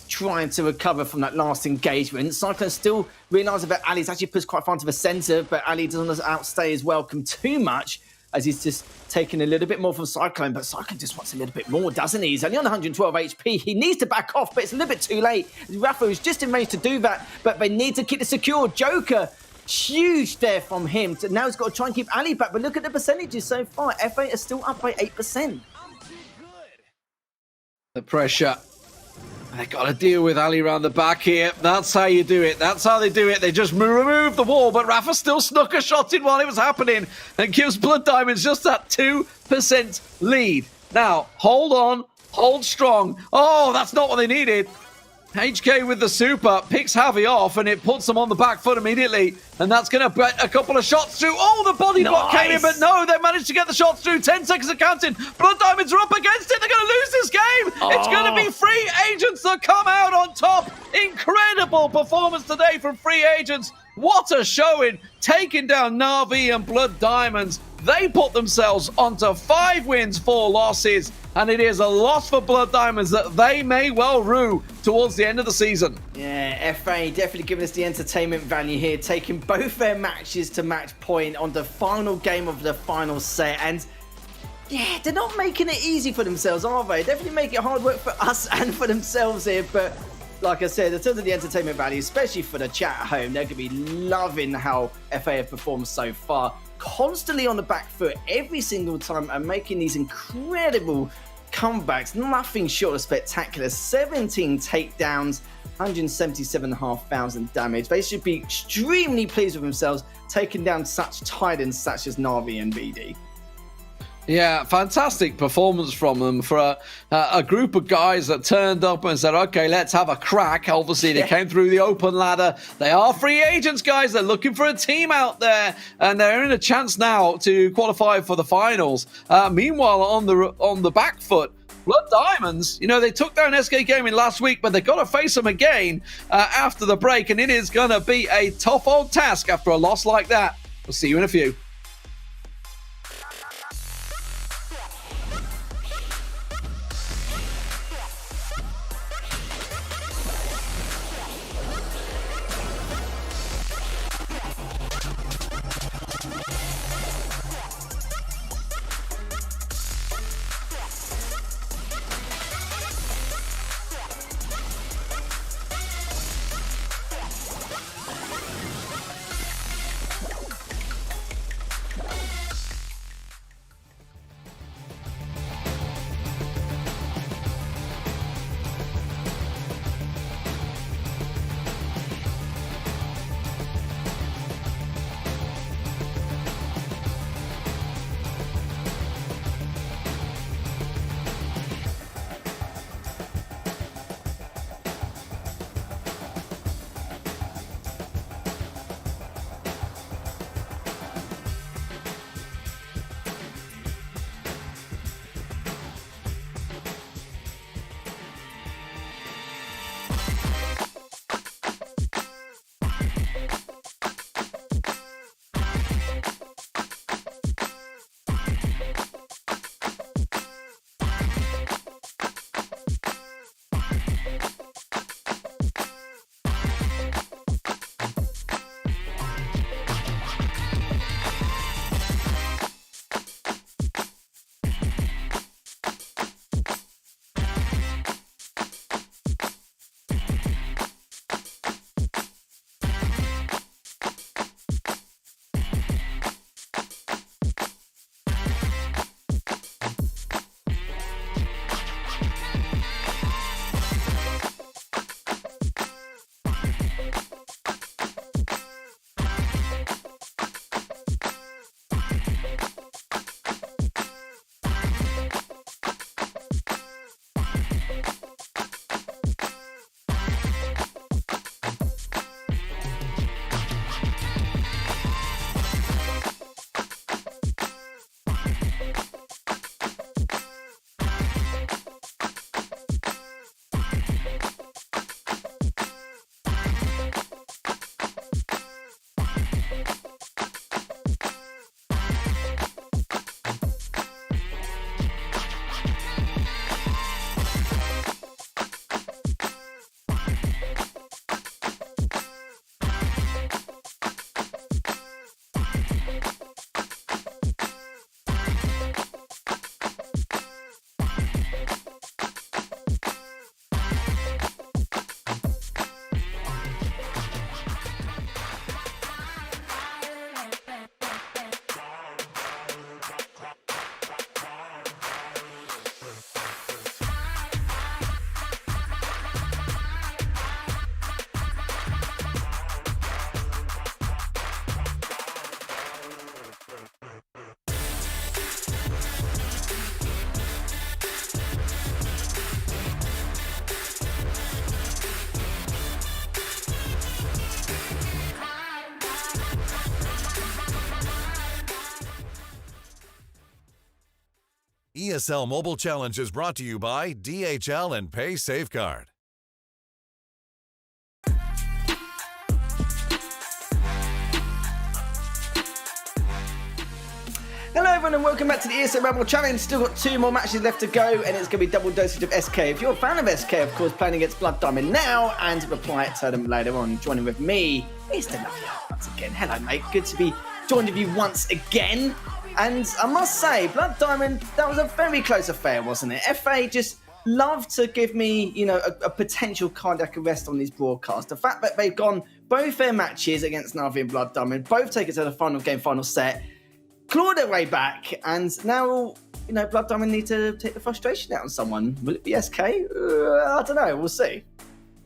trying to recover from that last engagement. Cyclone still realising that Ali's actually pushed quite far into the centre, but Ali doesn't outstay his welcome too much, as he's just taking a little bit more from Cyclone, but Cyclone just wants a little bit more, doesn't he? He's only on 112 HP. He needs to back off, but it's a little bit too late. Rafa is just in range to do that, but they need to keep it secure. Joker, huge there from him. So now he's got to try and keep Ali back, but look at the percentages so far. FA is still up by 8%. The pressure. They got to deal with Ali around the back here. That's how you do it. That's how they do it. They just remove the wall, but Rafa still snuck a shot in while it was happening and gives Blood Diamonds just that 2% lead. Now, hold on. Hold strong. Oh, that's not what they needed. HK with the super picks Javi off and it puts them on the back foot immediately. And that's going to get a couple of shots through. Oh, the body block came in, but no, they managed to get the shots through. 10 seconds of counting. Blood Diamonds are up against it. They're going to lose this game. It's going to be free agents that come out on top. Incredible performance today from free agents. What a showing. Taking down Na'Vi and Blood Diamonds. They put themselves onto 5 wins, 4 losses. And it is a loss for Blood Diamonds that they may well rue towards the end of the season. Yeah, FA definitely giving us the entertainment value here, taking both their matches to match point on the final game of the final set. And yeah, they're not making it easy for themselves, are they? Definitely make it hard work for us and for themselves here. But like I said, in terms of the entertainment value, especially for the chat at home, they're going to be loving how FA have performed so far. Constantly on the back foot every single time and making these incredible comebacks. Nothing short of spectacular. 17 takedowns, 177,500 damage. They should be extremely pleased with themselves taking down such titans such as Na'Vi and BD. Yeah, fantastic performance from them for a group of guys that turned up and said, okay, let's have a crack. Obviously, they came through the open ladder. They are free agents, guys. They're looking for a team out there, and they're in a chance now to qualify for the finals. Meanwhile, on the back foot, Blood Diamonds, you know, they took down SK Gaming last week, but they've got to face them again after the break, and it is going to be a tough old task after a loss like that. We'll see you in a few. ESL Mobile Challenge is brought to you by DHL and Pay Safeguard. Hello everyone and welcome back to the ESL Brawl Challenge. Still got 2 more matches left to go and it's going to be double dosage of SK. If you're a fan of SK, of course, playing against Blood Diamond now and reply to them later on. Joining with me is the lovely once again. Hello mate, good to be joined with you once again. And I must say, Blood Diamond, that was a very close affair, wasn't it? FA just love to give me, you know, a potential cardiac arrest on these broadcasts. The fact that they've gone both their matches against Na'Vi and Blood Diamond, both take it to the final game, final set, claw their way back, and now, you know, Blood Diamond need to take the frustration out on someone. Will it be SK? I don't know. We'll see.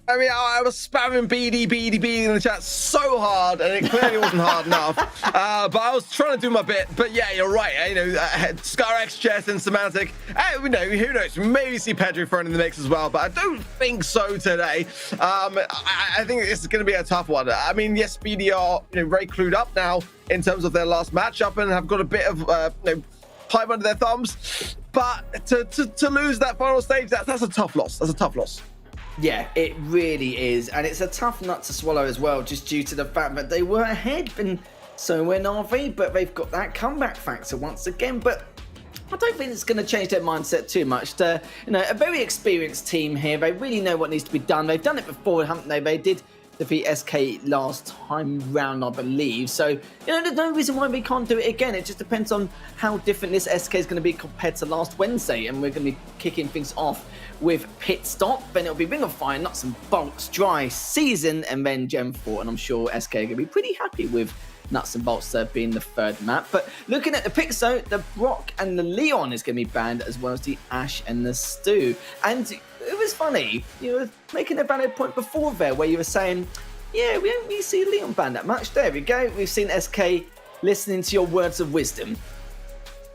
I mean, I was spamming BD in the chat so hard, and it clearly wasn't hard enough. But I was trying to do my bit. But yeah, you're right. You know, ScarX, Chess, and Semantic. You know, who knows? Maybe see Pedro thrown in the mix as well, but I don't think so today. I think it's going to be a tough one. I mean, yes, BD are very clued up now in terms of their last matchup and have got a bit of time under their thumbs. But to lose that final stage, that's a tough loss. That's a tough loss. Yeah, it really is. And it's a tough nut to swallow as well, just due to the fact that they were ahead, and so were Na'Vi, but they've got that comeback factor once again. But I don't think it's going to change their mindset too much. A very experienced team here. They really know what needs to be done. They've done it before, haven't they? They did defeat SK last time round, I believe. So, there's no reason why we can't do it again. It just depends on how different this SK is going to be compared to last Wednesday. And we're going to be kicking things off with Pit Stop. Then it'll be Ring of Fire, Nuts and Bolts, Dry Season, and then Gem 4. And I'm sure SK are going to be pretty happy with Nuts and Bolts being the third map. But looking at the picks, though, the Brock and the Leon is going to be banned, as well as the Ash and the Stu. And it was funny, you were making a valid point before there, where you were saying, yeah, we don't really see Leon banned that much. There we go. We've seen SK listening to your words of wisdom.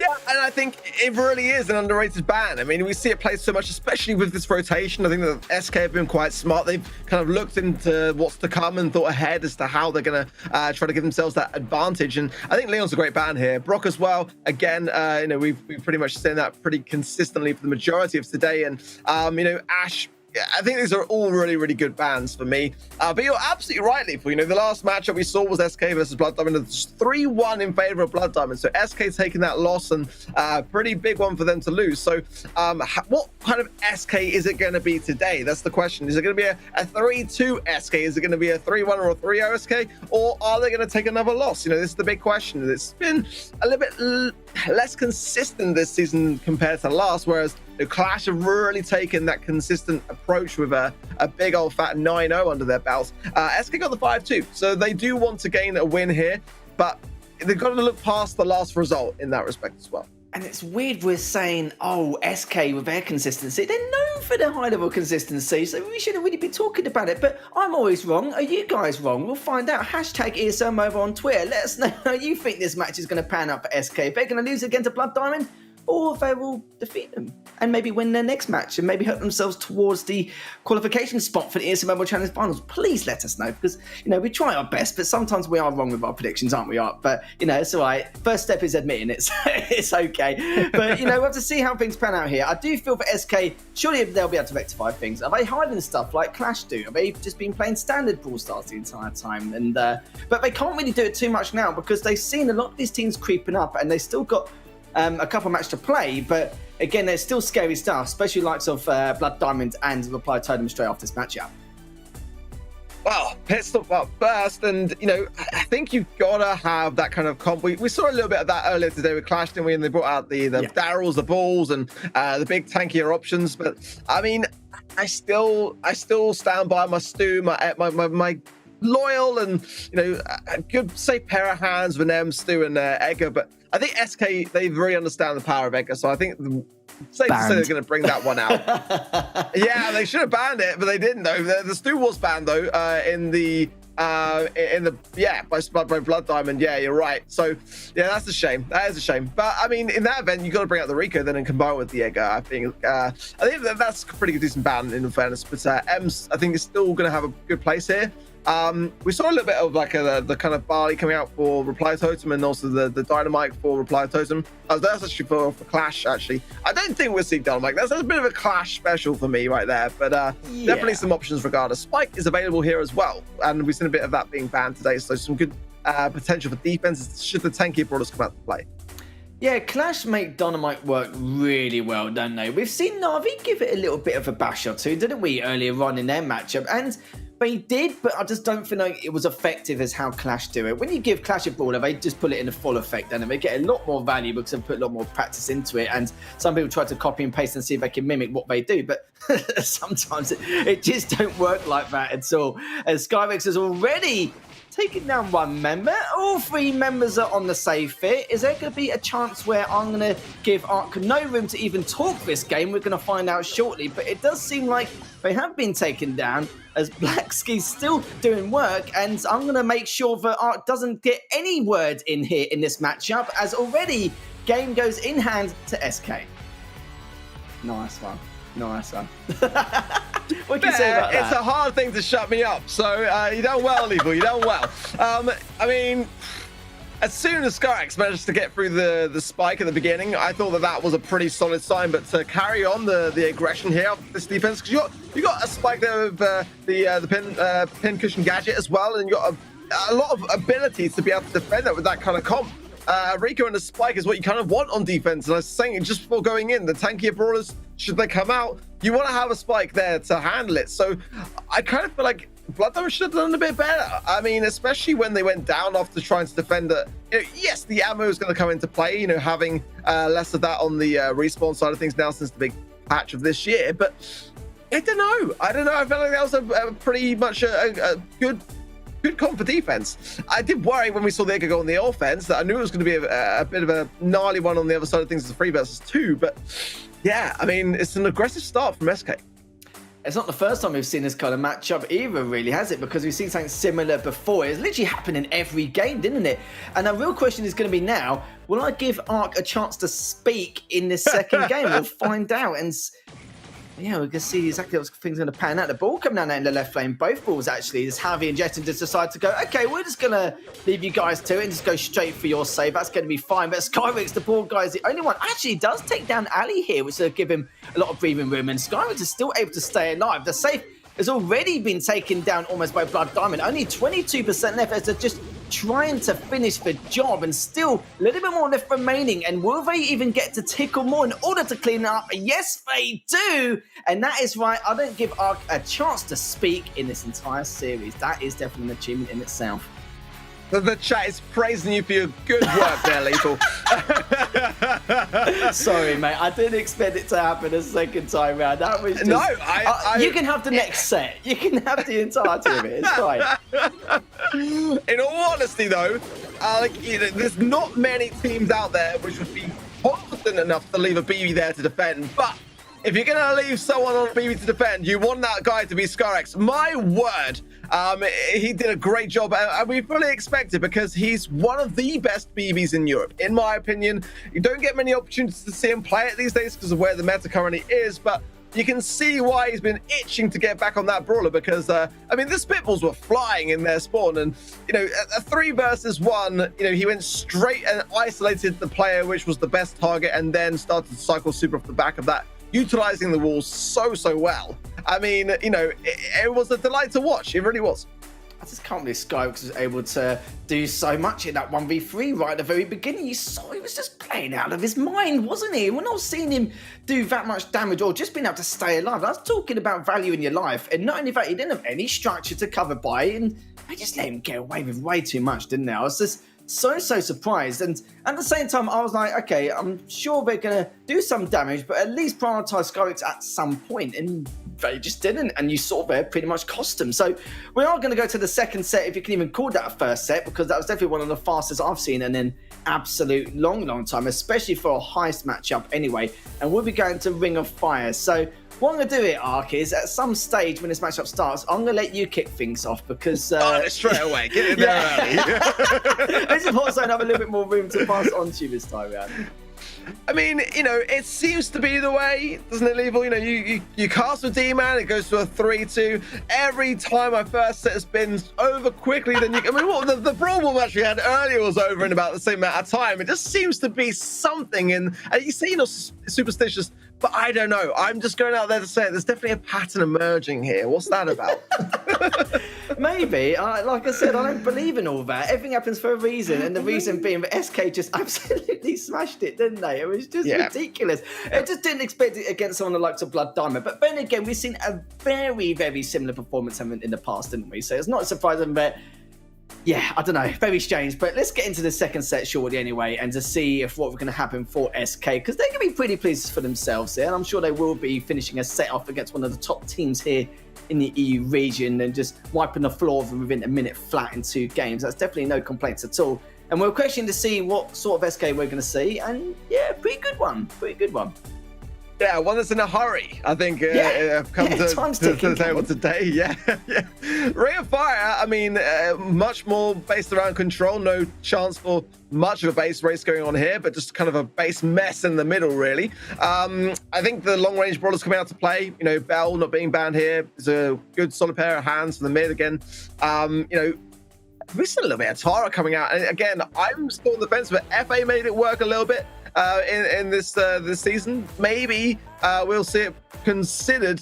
Yeah, and I think it really is an underrated ban. I mean, we see it played so much, especially with this rotation. I think that SK have been quite smart. They've kind of looked into what's to come and thought ahead as to how they're going to try to give themselves that advantage. And I think Leon's a great ban here. Brock as well. Again, we've pretty much seen that pretty consistently for the majority of today. And, Ash, I think these are all really, really good bans for me. But you're absolutely right, Lethal. The last matchup we saw was SK versus Blood Diamond. It's 3-1 in favor of Blood Diamond. So SK taking that loss, and pretty big one for them to lose. So what kind of SK is it going to be today? That's the question. Is it going to be a 3-2 SK? Is it going to be a 3-1 or a 3-0 SK? Or are they going to take another loss? This is the big question. It's been a little bit less consistent this season compared to last, whereas the Clash have really taken that consistent approach with a big old fat 9-0 under their belts. SK got the 5-2, so they do want to gain a win here, but they've got to look past the last result in that respect as well. And it's weird we're saying, SK with their consistency. They're known for their high-level consistency, so we shouldn't really be talking about it. But I'm always wrong. Are you guys wrong? We'll find out. Hashtag ESL Mobile on Twitter. Let us know how you think this match is going to pan out for SK. If they're going to lose again to Blood Diamond, or they will defeat them and maybe win their next match and maybe help themselves towards the qualification spot for the ESL Mobile Challenge Finals. Please let us know, because, we try our best, but sometimes we are wrong with our predictions, aren't we, Art? But, it's all right. First step is admitting it, so it's okay. But, we'll have to see how things pan out here. I do feel for SK, surely they'll be able to rectify things. Are they hiding stuff like Clash do? Have they just been playing standard Brawl Stars the entire time? And but they can't really do it too much now, because they've seen a lot of these teams creeping up, and they still got a couple matches to play, but again, there's still scary stuff, especially likes of Blood Diamond and Reply Totem straight off this matchup. Well, Pit Stop up first, and I think you've got to have that kind of comp. We saw a little bit of that earlier today with Clash, didn't we? And they brought out the Darryls, the Balls, and the big tankier options. But I mean, I still stand by my Stu, my loyal and a good safe pair of hands with them, Stu and Edgar. But I think SK, they really understand the power of Edgar, so I think safe to say they're going to bring that one out. Yeah, they should have banned it, but they didn't though. The Stu was banned though by Blood Diamond. Yeah, you're right. So yeah, that's a shame. That is a shame. But I mean, in that event, you got to bring out the Rico then and combine with the Edgar. I think that's a pretty good decent ban in fairness. But Ems, I think is still going to have a good place here. We saw a little bit of the kind of Barley coming out for Reply Totem, and also the Dynamite for Reply Totem. That's actually for Clash, actually. I don't think we'll see Dynamite. That's a bit of a Clash special for me right there, but definitely some options regardless. Spike is available here as well, and we've seen a bit of that being banned today, so some good potential for defense should the tankier brawlers come out to play. Yeah, Clash make Dynamite work really well, don't they? We've seen Na'Vi give it a little bit of a bash or two, didn't we, earlier on in their matchup? And they did, but I just don't feel like it was effective as how Clash do it. When you give Clash a brawler, they just put it in a full effect, and they get a lot more value because they put a lot more practice into it. And some people try to copy and paste and see if they can mimic what they do, but sometimes it just don't work like that at all. As Skyrex has already taking down one member. All 3 members are on the save fit. Is there going to be a chance where I'm going to give Ark no room to even talk this game? We're going to find out shortly, but it does seem like they have been taken down as Blackski's still doing work, and I'm going to make sure that Ark doesn't get any word in here in this matchup, as already game goes in hand to SK. Nice one. Nice one. What can you say about that? It's a hard thing to shut me up. So you done well, Lethal. You done well. I mean, as soon as Skyrex managed to get through the spike at the beginning, I thought that was a pretty solid sign. But to carry on the aggression here of this defense, because you got a spike there with the pin cushion gadget as well, and you got a lot of abilities to be able to defend that with that kind of comp. Rico and the spike is what you kind of want on defense. And I was saying just before going in, the tankier brawlers, should they come out, you want to have a spike there to handle it. So I kind of feel like Blood Diamond should have done a bit better. I mean, especially when they went down after trying to defend it. Yes, the ammo is going to come into play, having less of that on the respawn side of things now since the big patch of this year. But I don't know. I felt like that was a pretty much a good comp for defense. I did worry when we saw the Edgar go on the offense that I knew it was going to be a bit of a gnarly one on the other side of things as a 3 versus 2. But yeah, I mean, it's an aggressive start from SK. It's not the first time we've seen this kind of matchup either, really, has it? Because we've seen something similar before. It's literally happened in every game, didn't it? And the real question is going to be now, will I give Ark a chance to speak in this second game? We'll find out. And yeah, we can see exactly what things are going to pan out. The ball coming down in the left lane, both balls actually, as Javi and Jetson just decide to go, okay, we're just going to leave you guys to it and just go straight for your save. That's going to be fine. But Skyrix, the ball guy, is the only one. Actually, does take down Ali here, which will give him a lot of breathing room. And Skyrix is still able to stay alive. The safe has already been taken down almost by Blood Diamond. Only 22% left as they're just trying to finish the job, and still a little bit more left remaining. And will they even get to tickle more in order to clean it up? Yes, they do. And that is right. I don't give Ark a chance to speak in this entire series. That is definitely an achievement in itself. The chat is praising you for your good work there, Lethal. Sorry, mate. I didn't expect it to happen a second time round. That was just... No, you can have the next set. You can have the entirety of it. It's fine. In all honesty, though, there's not many teams out there which would be confident enough to leave a BB there to defend. But if you're going to leave someone on a BB to defend, you want that guy to be Skyrex. My word. He did a great job, and we fully expect it because he's one of the best BBs in Europe. In my opinion, you don't get many opportunities to see him play it these days because of where the meta currently is, but you can see why he's been itching to get back on that brawler because, I mean, the spitballs were flying in their spawn, and, a 3 versus 1, he went straight and isolated the player, which was the best target, and then started to cycle super off the back of that, utilizing the walls so well. I mean, it was a delight to watch. It really was. I just can't believe Skyrex was able to do so much in that 1v3 right at the very beginning. You saw he was just playing out of his mind, wasn't he? We're not seeing him do that much damage or just being able to stay alive. I was talking about value in your life, and not only that, he didn't have any structure to cover by, and they just let him get away with way too much, didn't they? I was just so surprised, and at the same time I was like, okay, I'm sure they're gonna do some damage, but at least prioritize Skyrex at some point, and they just didn't, and you saw there pretty much cost them. So we are going to go to the second set, if you can even call that a first set, because that was definitely one of the fastest I've seen in an absolute long time, especially for a heist matchup anyway. And we'll be going to Ring of Fire. So what I'm going to do here, Ark, is at some stage when this matchup starts, I'm going to let you kick things off because... straight away. Get in there early. This is also have a little bit more room to pass on to you this time around. I mean, it seems to be the way, doesn't it, Lethal? You cast with D-Man, it goes to a 3-2. Every time my first set has been over quickly than you... I mean, what the Brawl Ball match we had earlier was over in about the same amount of time. It just seems to be something, and you say, superstitious, but I don't know. I'm just going out there to say it. There's definitely a pattern emerging here. What's that about? Maybe. Like I said, I don't believe in all that. Everything happens for a reason, and the reason being that SK just absolutely smashed it, didn't they? It was just ridiculous. I just didn't expect it against someone the likes of Blood Diamond. But then again, we've seen a very similar performance in the past, didn't we? So it's not surprising that Yeah, I don't know. Very strange. But let's get into the second set shortly anyway and to see if what's going to happen for SK, because they're going to be pretty pleased for themselves here. And I'm sure they will be finishing a set off against one of the top teams here in the EU region and just wiping the floor within a minute flat in 2 games. That's definitely no complaints at all. And we're questioning to see what sort of SK we're going to see. And yeah, pretty good one. Pretty good one. Yeah, one that's in a hurry, I think, I've come to the table today. Yeah, yeah. Ring of Fire, I mean, much more based around control. No chance for much of a base race going on here, but just kind of a base mess in the middle, really. I think the long-range brawlers coming out to play. You know, Bell not being banned here is a good solid pair of hands for the mid again. You know, we've seen a little bit of Tara coming out. And again, I'm still on the fence, but FA made it work a little bit. In this season, maybe we'll see it considered.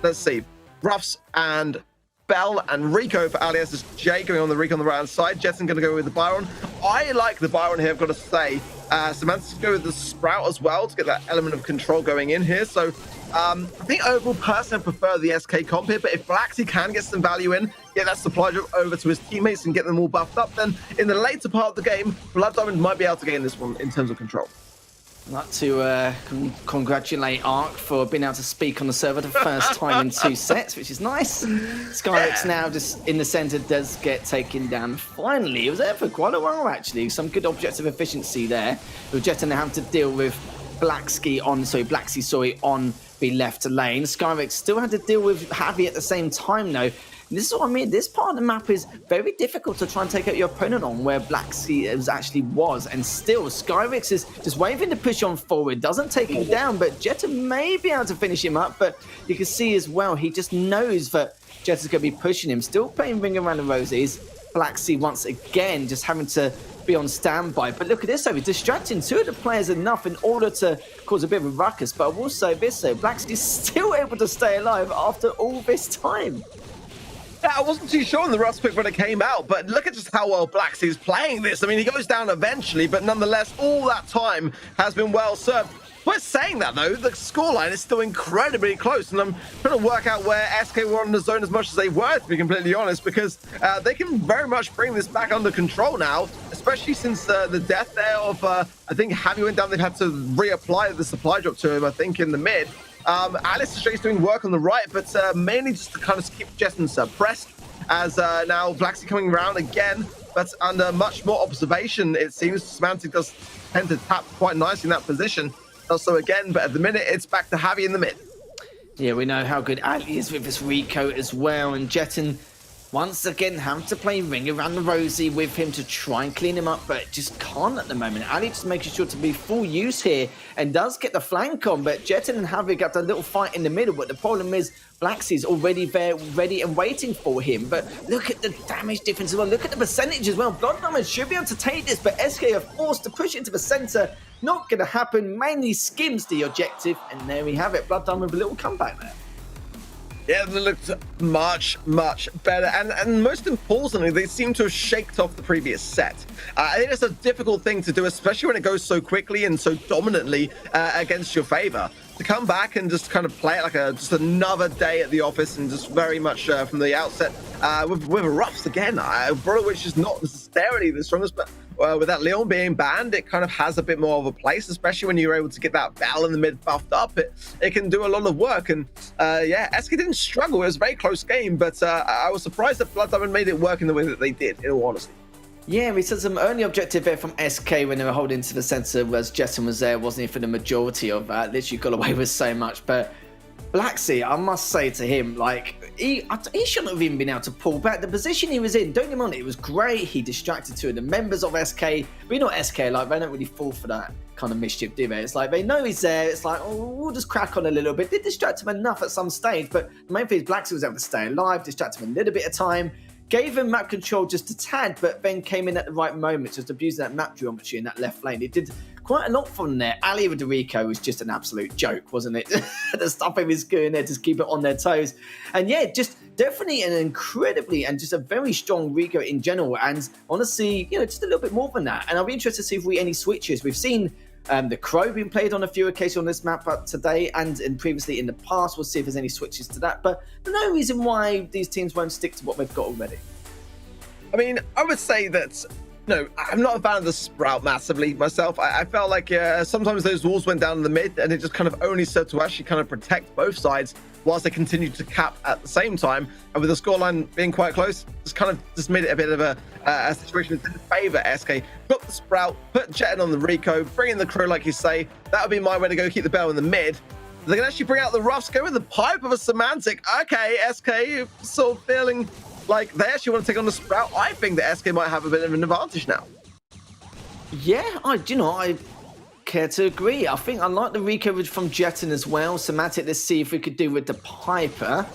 Let's see, Ruffs and Bell and Rico for Alias. Is Jay going on the Rico on the right hand side. Jetson going to go with the Byron. I like the Byron here, I've got to say. Samantha's going to go with the Sprout as well to get that element of control going in here. So I think overall personally I prefer the SK comp here, but if Blacksy can get some value in, get that supply drop over to his teammates and get them all buffed up, then in the later part of the game, Blood Diamond might be able to gain this one in terms of control. I'd like to congratulate Ark for being able to speak on the server the first time in 2 sets, which is nice. Skyrix now just in the center does get taken down. Finally, it was there for quite a while actually. Some good objective efficiency there. With Jetta now having to deal with Blacksy on the left lane. Skyrix still had to deal with Javi at the same time though. And this is what I mean. This part of the map is very difficult to try and take out your opponent on, where Blacksy actually was. And still, Skyrix is just waving to push on forward. Doesn't take him down, but Jetta may be able to finish him up. But you can see as well, he just knows that Jetta's going to be pushing him. Still playing Ring Around the Rosies. Blacksy once again just having to be on standby. But look at this though, he's distracting 2 of the players enough in order to cause a bit of a ruckus. But I will say this though, Blacksy is still able to stay alive after all this time. Yeah, I wasn't too sure on the Rust pick when it came out, but look at just how well Blacksy's playing this. I mean, he goes down eventually, but nonetheless, all that time has been well served. We're saying that, though, the scoreline is still incredibly close, and I'm trying to work out where SK were on the zone as much as they were, to be completely honest, because they can very much bring this back under control now, especially since the death there of, I think, Javi went down. They've had to reapply the supply drop to him, I think, in the mid. Alice is doing work on the right, but mainly just to kind of keep Jetson suppressed, as now Blacksy coming around again, but under much more observation, it seems. Semantic does tend to tap quite nicely in that position. Also again, but at the minute, it's back to Javi in the mid. Yeah, we know how good Ali is with this Rico as well, and Jetson once again having to play Ring Around the Rosie with him to try and clean him up, but just can't at the moment. Ali just making sure to be full use here and does get the flank on, but Jetson and Javi got a little fight in the middle, but the problem is Blacksy's already there, ready and waiting for him. But look at the damage difference as well. Look at the percentage as well. Blood Diamond should be able to take this, but SK are forced to push into the center. Not going to happen. Mainly skims the objective, and there we have it. Blood Diamond with a little comeback there. Yeah, they looked much better, and most importantly, they seem to have shaked off the previous set. I think it's a difficult thing to do, especially when it goes so quickly and so dominantly against your favor. To come back and just kind of play it like just another day at the office, and just very much from the outset with Ruffs again. Bro, which is not necessarily the strongest, but with that Leon being banned, it kind of has a bit more of a place, especially when you're able to get that Bell in the mid buffed up. It can do a lot of work, and yeah, SK didn't struggle. It was a very close game, but I was surprised that Blood Diamond made it work in the way that they did, in all honesty. Yeah, we said some early objective there from SK when they were holding to the center, whereas Jetson was there, wasn't he, for the majority of that. Literally got away with so much, but Blacksy, I must say to him, like, he shouldn't have even been able to pull back. The position he was in, don't get me wrong, it was great. He distracted 2 of the members of SK. But you know SK, like, they don't really fall for that kind of mischief, do they? It's like, they know he's there. It's like, oh, we'll just crack on a little bit. Did distract him enough at some stage, but the main thing is Blacksy was able to stay alive, distract him a little bit of time, gave him map control just a tad, but then came in at the right moment, just abusing that map geometry in that left lane. It did quite a lot from there. Ali with the Rico was just an absolute joke, wasn't it? The stuff he was doing there, just keep it on their toes. And yeah, just definitely an incredibly and just a very strong Rico in general. And I want to see, you know, just a little bit more than that. And I'll be interested to see if we any switches. We've seen the Crow being played on a few occasions on this map today and previously in the past. We'll see if there's any switches to that. But no reason why these teams won't stick to what they've got already. I mean, I would say that, no, I'm not a fan of the Sprout massively myself. I felt like sometimes those walls went down in the mid and it just kind of only served to actually kind of protect both sides whilst they continued to cap at the same time. And with the scoreline being quite close, just made it a bit of a situation that didn't favor SK. Put the Sprout, put Jetton on the Rico, bring in the crew like you say. That would be my way to go keep the bell in the mid. They can actually bring out the Ruffs, go with the pipe of a Semantic. Okay, SK sort of feeling like they actually want to take on the Sprout. I think that SK might have a bit of an advantage now. Yeah, I care to agree. I think I like the Rico from Jetton as well. Semantic, let's see if we could do with the Piper.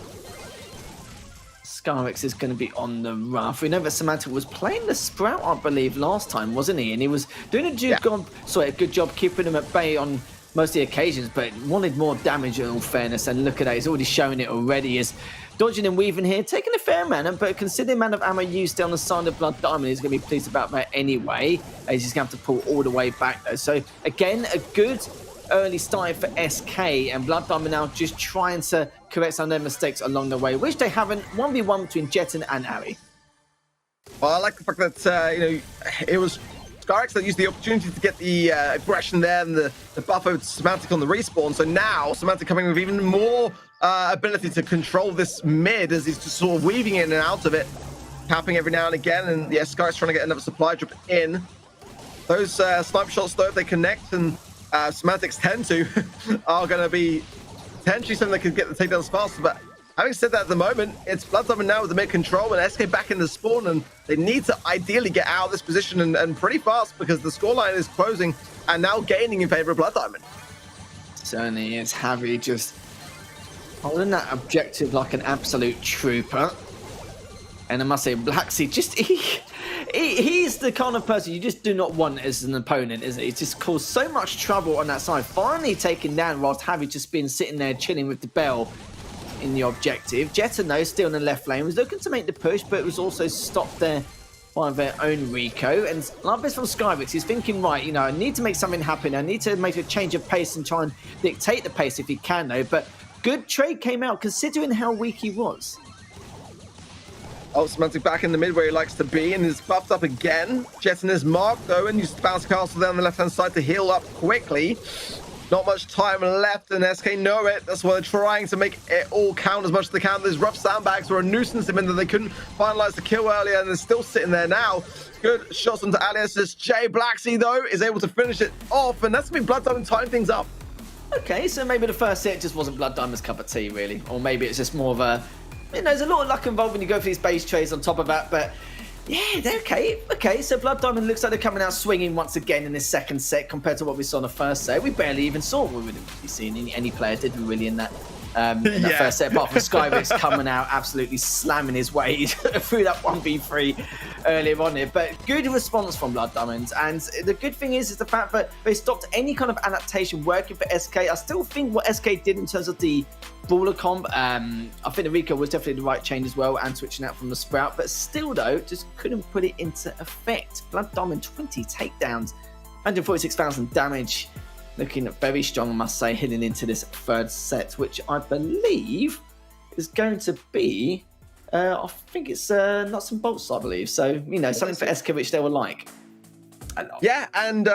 Skyrex is going to be on the Ruff. We know that Semantic was playing the Sprout, I believe, last time, wasn't he? And he was doing a good job keeping him at bay on most of the occasions, but wanted more damage in all fairness. And look at that, he's already showing it already. Is dodging and weaving here, taking a fair amount, but considering the amount of ammo used down the side of Blood Diamond, he's going to be pleased about that anyway. He's just going to have to pull all the way back though. So again, a good early start for SK, and Blood Diamond now just trying to correct some of their mistakes along the way, which they haven't. 1v1 between Jetton and Ari. Well, I like the fact that, it was Skyrex that used the opportunity to get the aggression there and the buff over to Semantic on the respawn. So now Semantic coming with even more ability to control this mid as he's just sort of weaving in and out of it, capping every now and again. And yeah, Skyrex trying to get another supply drop in. Those snipe shots, though, if they connect, and Semantics tend to, are going to be potentially something that could get the takedowns faster. But having said that, at the moment, it's Blood Diamond now with the mid control and SK back in the spawn, and they need to ideally get out of this position and pretty fast because the scoreline is closing and now gaining in favor of Blood Diamond. Certainly is. Harry just holding that objective like an absolute trooper. And I must say, Blacksea, just he's the kind of person you just do not want as an opponent, isn't he? He's just caused so much trouble on that side. Finally taken down whilst Harry just been sitting there chilling with the bell in the objective. Jetton, though, still in the left lane, was looking to make the push, but it was also stopped there by their own Rico. And like this from Skyrex, he's thinking, right, I need to make something happen. I need to make a change of pace and try and dictate the pace if he can, though. But good trade came out considering how weak he was. Oh, Semantic back in the mid where he likes to be and is buffed up again. Jetton is marked, though, and uses the bounce castle down the left-hand side to heal up quickly. Not much time left, and SK know it. That's why they're trying to make it all count as much as they can. These rough sandbags were a nuisance, even though they couldn't finalize the kill earlier, and they're still sitting there now. Good shots onto Alias. As Jay Blacksea, though, is able to finish it off, and that's going to be Blood Diamond tying things up. Okay, so maybe the first set just wasn't Blood Diamond's cup of tea, really. Or maybe it's just more of a... there's a lot of luck involved when you go for these base trades on top of that, but... yeah, they're okay. Okay, so Blood Diamond looks like they're coming out swinging once again in this second set compared to what we saw in the first set. We barely even saw what we would be seeing any players, did we really, in that first set, apart from Skyrex coming out absolutely slamming his way through that 1v3 earlier on here. But good response from Blood Diamond, and the good thing is the fact that they stopped any kind of adaptation working for SK. I still think what SK did in terms of the brawler comp, I think the Rico was definitely the right change as well, and switching out from the Sprout, but still though, just couldn't put it into effect. Blood Diamond 20 takedowns, 146,000 damage, looking very strong, I must say, heading into this third set, which I believe is going to be, I think it's nuts and bolts, I believe. So, something for SK which they will like a lot. Yeah, and,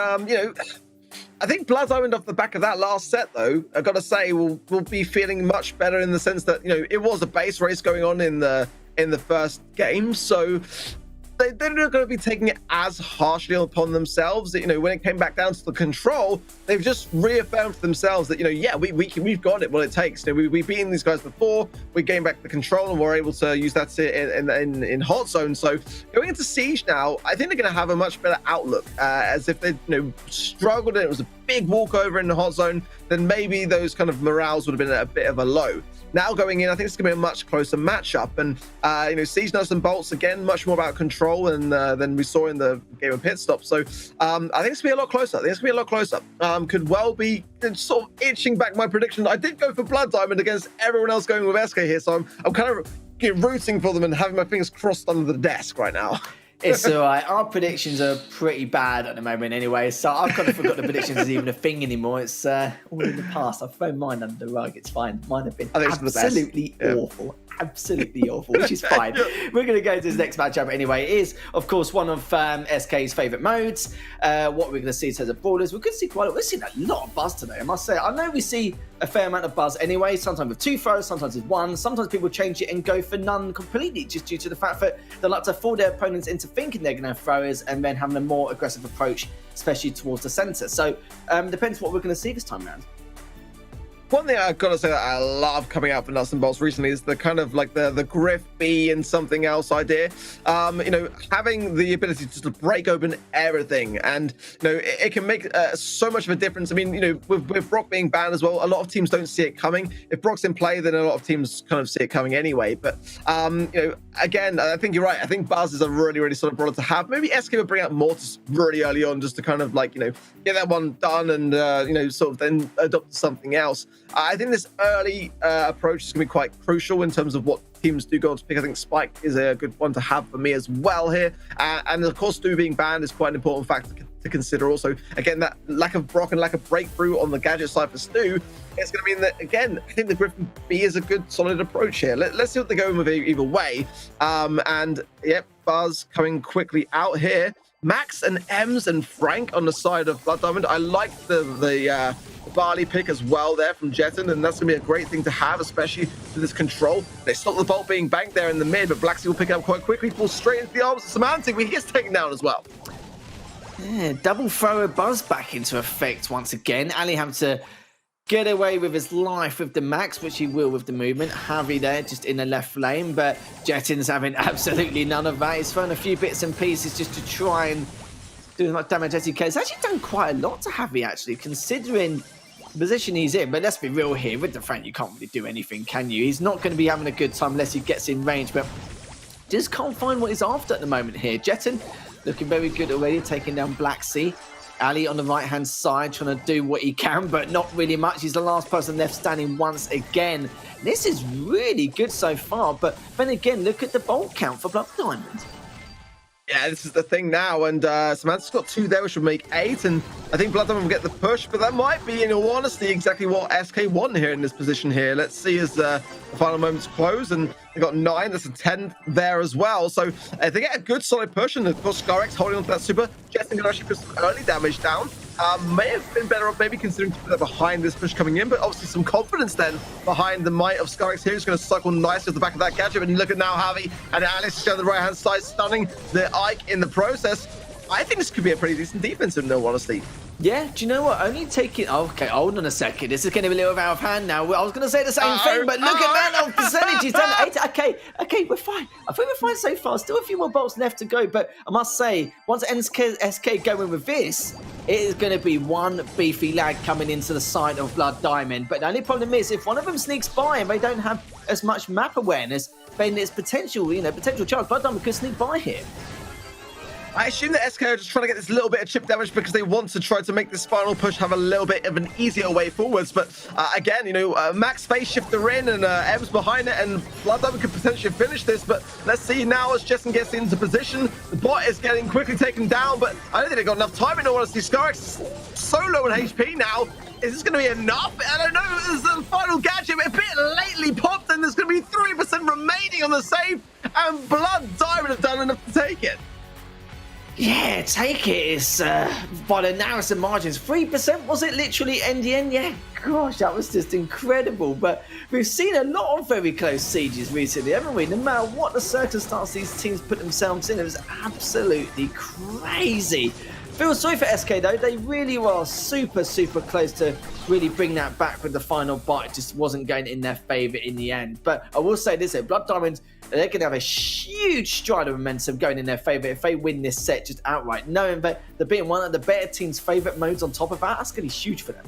I think Blood Diamond off the back of that last set, though, I've got to say, will be feeling much better in the sense that, it was a base race going on in the first game, so they're not going to be taking it as harshly upon themselves. When it came back down to the control, they've just reaffirmed to themselves that, we've got it, what it takes. We've beaten these guys before, we gained back the control, and we're able to use that in hot zone. So going into Siege now, I think they're going to have a much better outlook, as if they struggled and it was a big walkover in the hot zone, then maybe those kind of morales would have been at a bit of a low. Now going in, I think it's going to be a much closer matchup, and Siege nuts and bolts again, much more about control than we saw in the game of pit stop. So I think it's going to be a lot closer. Could well be sort of itching back my prediction. I did go for Blood Diamond against everyone else going with SK here, so I'm kind of rooting for them and having my fingers crossed under the desk right now. It's all right. Our predictions are pretty bad at the moment anyway, so I've kind of forgot the predictions is even a thing anymore. It's all in the past. I've thrown mine under the rug. It's fine. Mine have been absolutely awful. absolutely awful, which is fine. We're going to go to this next matchup anyway. It is, of course, one of SK's favourite modes. What we're going to see in terms of brawlers, we're going to see we've seen a lot of buzz today, I must say. I know we see a fair amount of buzz anyway, sometimes with 2 throws, sometimes with 1. Sometimes people change it and go for none completely, just due to the fact that they like to fool their opponents into thinking they're going to have throwers and then having a more aggressive approach, especially towards the centre. So depends what we're going to see this time around. One thing I've got to say that I love coming out for Nuts and Bolts recently is the kind of like the Griff B and something else idea. You know, having the ability to break open everything, and you know, it can make so much of a difference. I mean, you know, with Brock being banned as well, a lot of teams don't see it coming. If Brock's in play, then a lot of teams kind of see it coming anyway. But you know, again, I think you're right. I think Buzz is a really, really solid brawler to have. Maybe SK would bring out Mortis really early on, just to kind of like, you know, get that one done and you know, sort of then adopt something else. I think this early approach is going to be quite crucial in terms of what teams do go on to pick. I think Spike is a good one to have for me as well here. And of course, Stu being banned is quite an important factor to consider also. Again, that lack of Brock and lack of breakthrough on the gadget side for Stu, it's going to mean that, again, I think the Griffin B is a good, solid approach here. Let's see what they're going with either way. And, yep, Buzz coming quickly out here. Max and Ems and Frank on the side of Blood Diamond. I like the Barley pick as well there from Jetton, and that's going to be a great thing to have, especially with this control. They stop the bolt being banked there in the mid, but Blacksea will pick up quite quickly, falls straight into the arms of Semantic, but he gets taken down as well. Yeah, double thrower Buzz back into effect once again. Ali having to get away with his life with the max, which he will with the movement. Javi there just in the left lane, but Jetton's having absolutely none of that. He's thrown a few bits and pieces just to try and do as much damage as he can. He's actually done quite a lot to Javi, actually, considering the position he's in. But let's be real here, with the Frank, you can't really do anything, can you? He's not going to be having a good time unless he gets in range, but just can't find what he's after at the moment here. Jetton looking very good already, taking down Blacksea. Ali on the right-hand side trying to do what he can, but not really much. He's the last person left standing once again. This is really good so far, but then again, look at the bolt count for Blood Diamond. Yeah, this is the thing now, and Samantha's got 2 there, which would make 8, and I think Blood Diamond will get the push, but that might be, in all honesty, exactly what SK want here in this position here. Let's see as the final moments close, and they got 9, that's a 10 there as well, so they get a good solid push, and of course Scarex holding on to that super. Jetson can actually put some early damage down. May have been better off maybe considering to put that behind this push coming in, but obviously some confidence then behind the might of Scarex here. He's going to suckle nicely at the back of that gadget, and look at now Javi and Alice on the right hand side stunning the Ike in the process. I think this could be a pretty decent defense in all honesty. Yeah, do you know what? Only taking... Okay, hold on a second. This is going to be a little bit out of hand now. I was going to say the same thing, but look at that of percentage. He's done 8. Okay, we're fine. I think we're fine so far. Still a few more bolts left to go, but I must say, once SK go in with this, it is going to be one beefy lad coming into the side of Blood Diamond. But the only problem is, if one of them sneaks by and they don't have as much map awareness, then there's potential chance Blood Diamond could sneak by here. I assume that SK are just trying to get this little bit of chip damage because they want to try to make this final push have a little bit of an easier way forwards. But again, you know, Max face shifter in and Ems behind it, and Blood Diamond could potentially finish this. But let's see now as Jetson gets into position. The bot is getting quickly taken down, but I don't think they've got enough time in all honesty. Scarex so low in HP now. Is this going to be enough? I don't know. This is the final gadget a bit lately popped, and there's going to be 3% remaining on the save, and Blood Diamond have done enough to take it. Yeah, take it. It's by the narrowest of margins. 3% was it literally in the end? Yeah, gosh, that was just incredible. But we've seen a lot of very close sieges recently, haven't we? No matter what the circumstance these teams put themselves in, it was absolutely crazy. Feel sorry for SK though. They really were super close to really bring that back with the final bite. It just wasn't going in their favour in the end. But I will say this here, Blood Diamonds, they're going to have a huge stride of momentum going in their favour if they win this set just outright. Knowing that they're being one of the better team's favourite modes on top of that, that's going to be huge for them.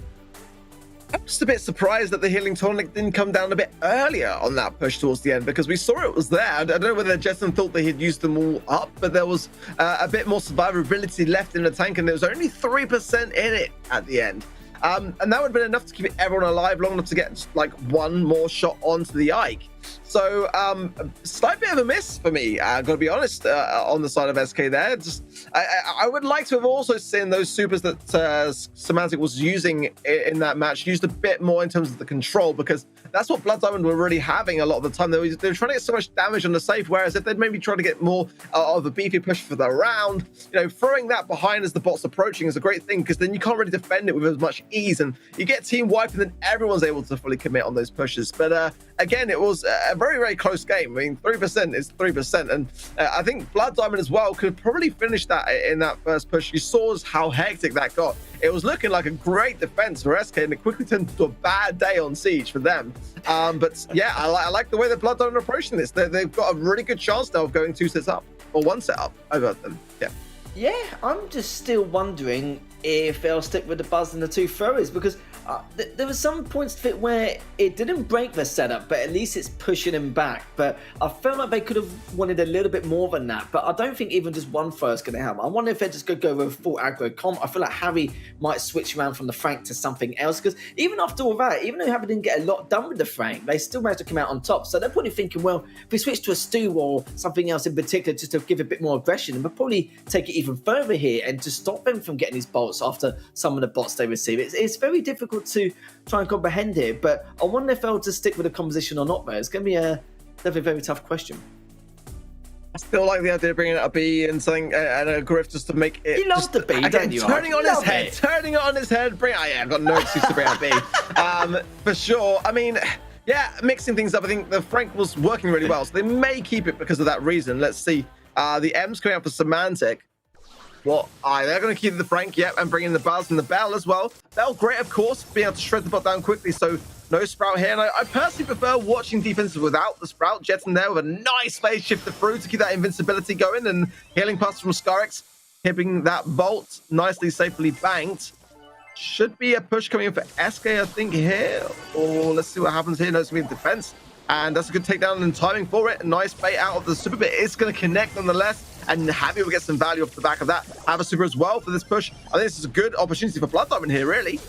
I'm just a bit surprised that the healing tonic didn't come down a bit earlier on that push towards the end, because we saw it was there. I don't know whether Jetson thought they had used them all up, but there was a bit more survivability left in the tank, and there was only 3% in it at the end. And that would have been enough to keep everyone alive long enough to get like one more shot onto the Ike. So, slight bit of a miss for me. Gotta be honest, on the side of SK there. Just, I would like to have also seen those supers that Semantic was using in that match used a bit more in terms of the control, because that's what Blood Diamond were really having a lot of the time. They were trying to get so much damage on the safe, whereas if they'd maybe try to get more of a beefy push for the round, you know, throwing that behind as the bot's approaching is a great thing, because then you can't really defend it with as much ease, and you get team wipe, and then everyone's able to fully commit on those pushes. But again, it was a very, very close game. I mean, 3% is 3%, and I think Blood Diamond as well could probably finish that in that first push. You saw how hectic that got. It was looking like a great defense for SK, and it quickly turned into a bad day on Siege for them. But yeah, I like the way that Blood Diamond are approaching this. They've got a really good chance now of going 2 sets up, or 1 set up over them. Yeah, I'm just still wondering if they'll stick with the buzz and the 2 throwers, because there were some points to it where it didn't break the setup, but at least it's pushing him back. But I felt like they could have wanted a little bit more than that. But I don't think even just 1 throw is going to help. I wonder if they're just going to go with full aggro comp. I feel like Harry might switch around from the Frank to something else, because even after all that, even though Harry didn't get a lot done with the Frank, they still managed to come out on top. So they're probably thinking, well, if we switch to a Stu or something else in particular just to give a bit more aggression, and we'll probably take it even further here and to stop them from getting these bolts after some of the bots they receive. It's very difficult to try and comprehend here, but I wonder if they'll just stick with the composition or not there. It's going to be definitely a very tough question. I still like the idea of bringing a B and something and a Griff just to make it. You love the B, don't you? Turning on his head, turning it on his head. I've got no excuse to bring a B. For sure. I mean, yeah, mixing things up. I think the Frank was working really well, so they may keep it because of that reason. Let's see. The M's coming out for Semantic. Well, they're going to keep the Frank, yep, and bring in the Buzz and the Bell as well. Bell, great, of course, being able to shred the bot down quickly, so no Sprout here. And I personally prefer watching defenses without the Sprout. Jetson there with a nice phase shifter through to keep that invincibility going, and healing pass from Scarix, hitting that bolt nicely, safely banked. Should be a push coming in for SK, I think, here. Or let's see what happens here. No, it's going to be defense. And that's a good takedown and timing for it. A nice bait out of the super, but it's going to connect nonetheless. And Javi will get some value off the back of that. Have a super as well for this push. I think this is a good opportunity for Blood Diamond here, really.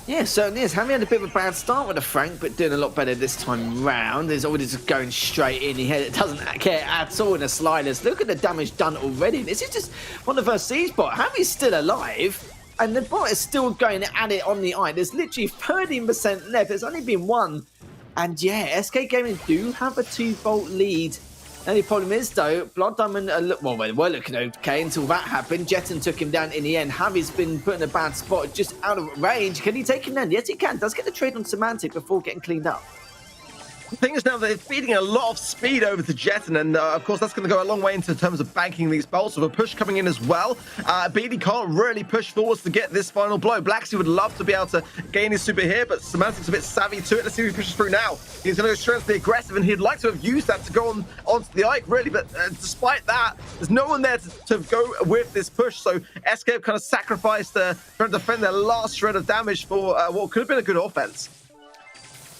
Yeah, certainly is. Javi had a bit of a bad start with the Frank, but doing a lot better this time round. He's already just going straight in. He doesn't care at all in the sliders. Look at the damage done already. This is just one of the first siege bot. Javi's still alive, and the bot is still going at it on the eye. There's literally 13% left. There's only been 1. And yeah, SK Gaming do have a 2-volt lead. The only problem is, though, Blood Diamond, well, they were looking okay until that happened. Jetson took him down in the end. Javi's been put in a bad spot, just out of range. Can he take him down? Yes, he can. Does get the trade on Semantic before getting cleaned up. The thing is now they're feeding a lot of speed over to Jetson, and of course that's going to go a long way into terms of banking these bolts. With a push coming in as well, BD can't really push forwards to get this final blow. Blacksea would love to be able to gain his super here, but Semantic's a bit savvy to it. Let's see if he pushes through now. He's going to go straight into the aggressive, and he'd like to have used that to go onto the Ike, really, but despite that, there's no one there to go with this push, so SK have kind of sacrificed trying to defend their last shred of damage for what could have been a good offense.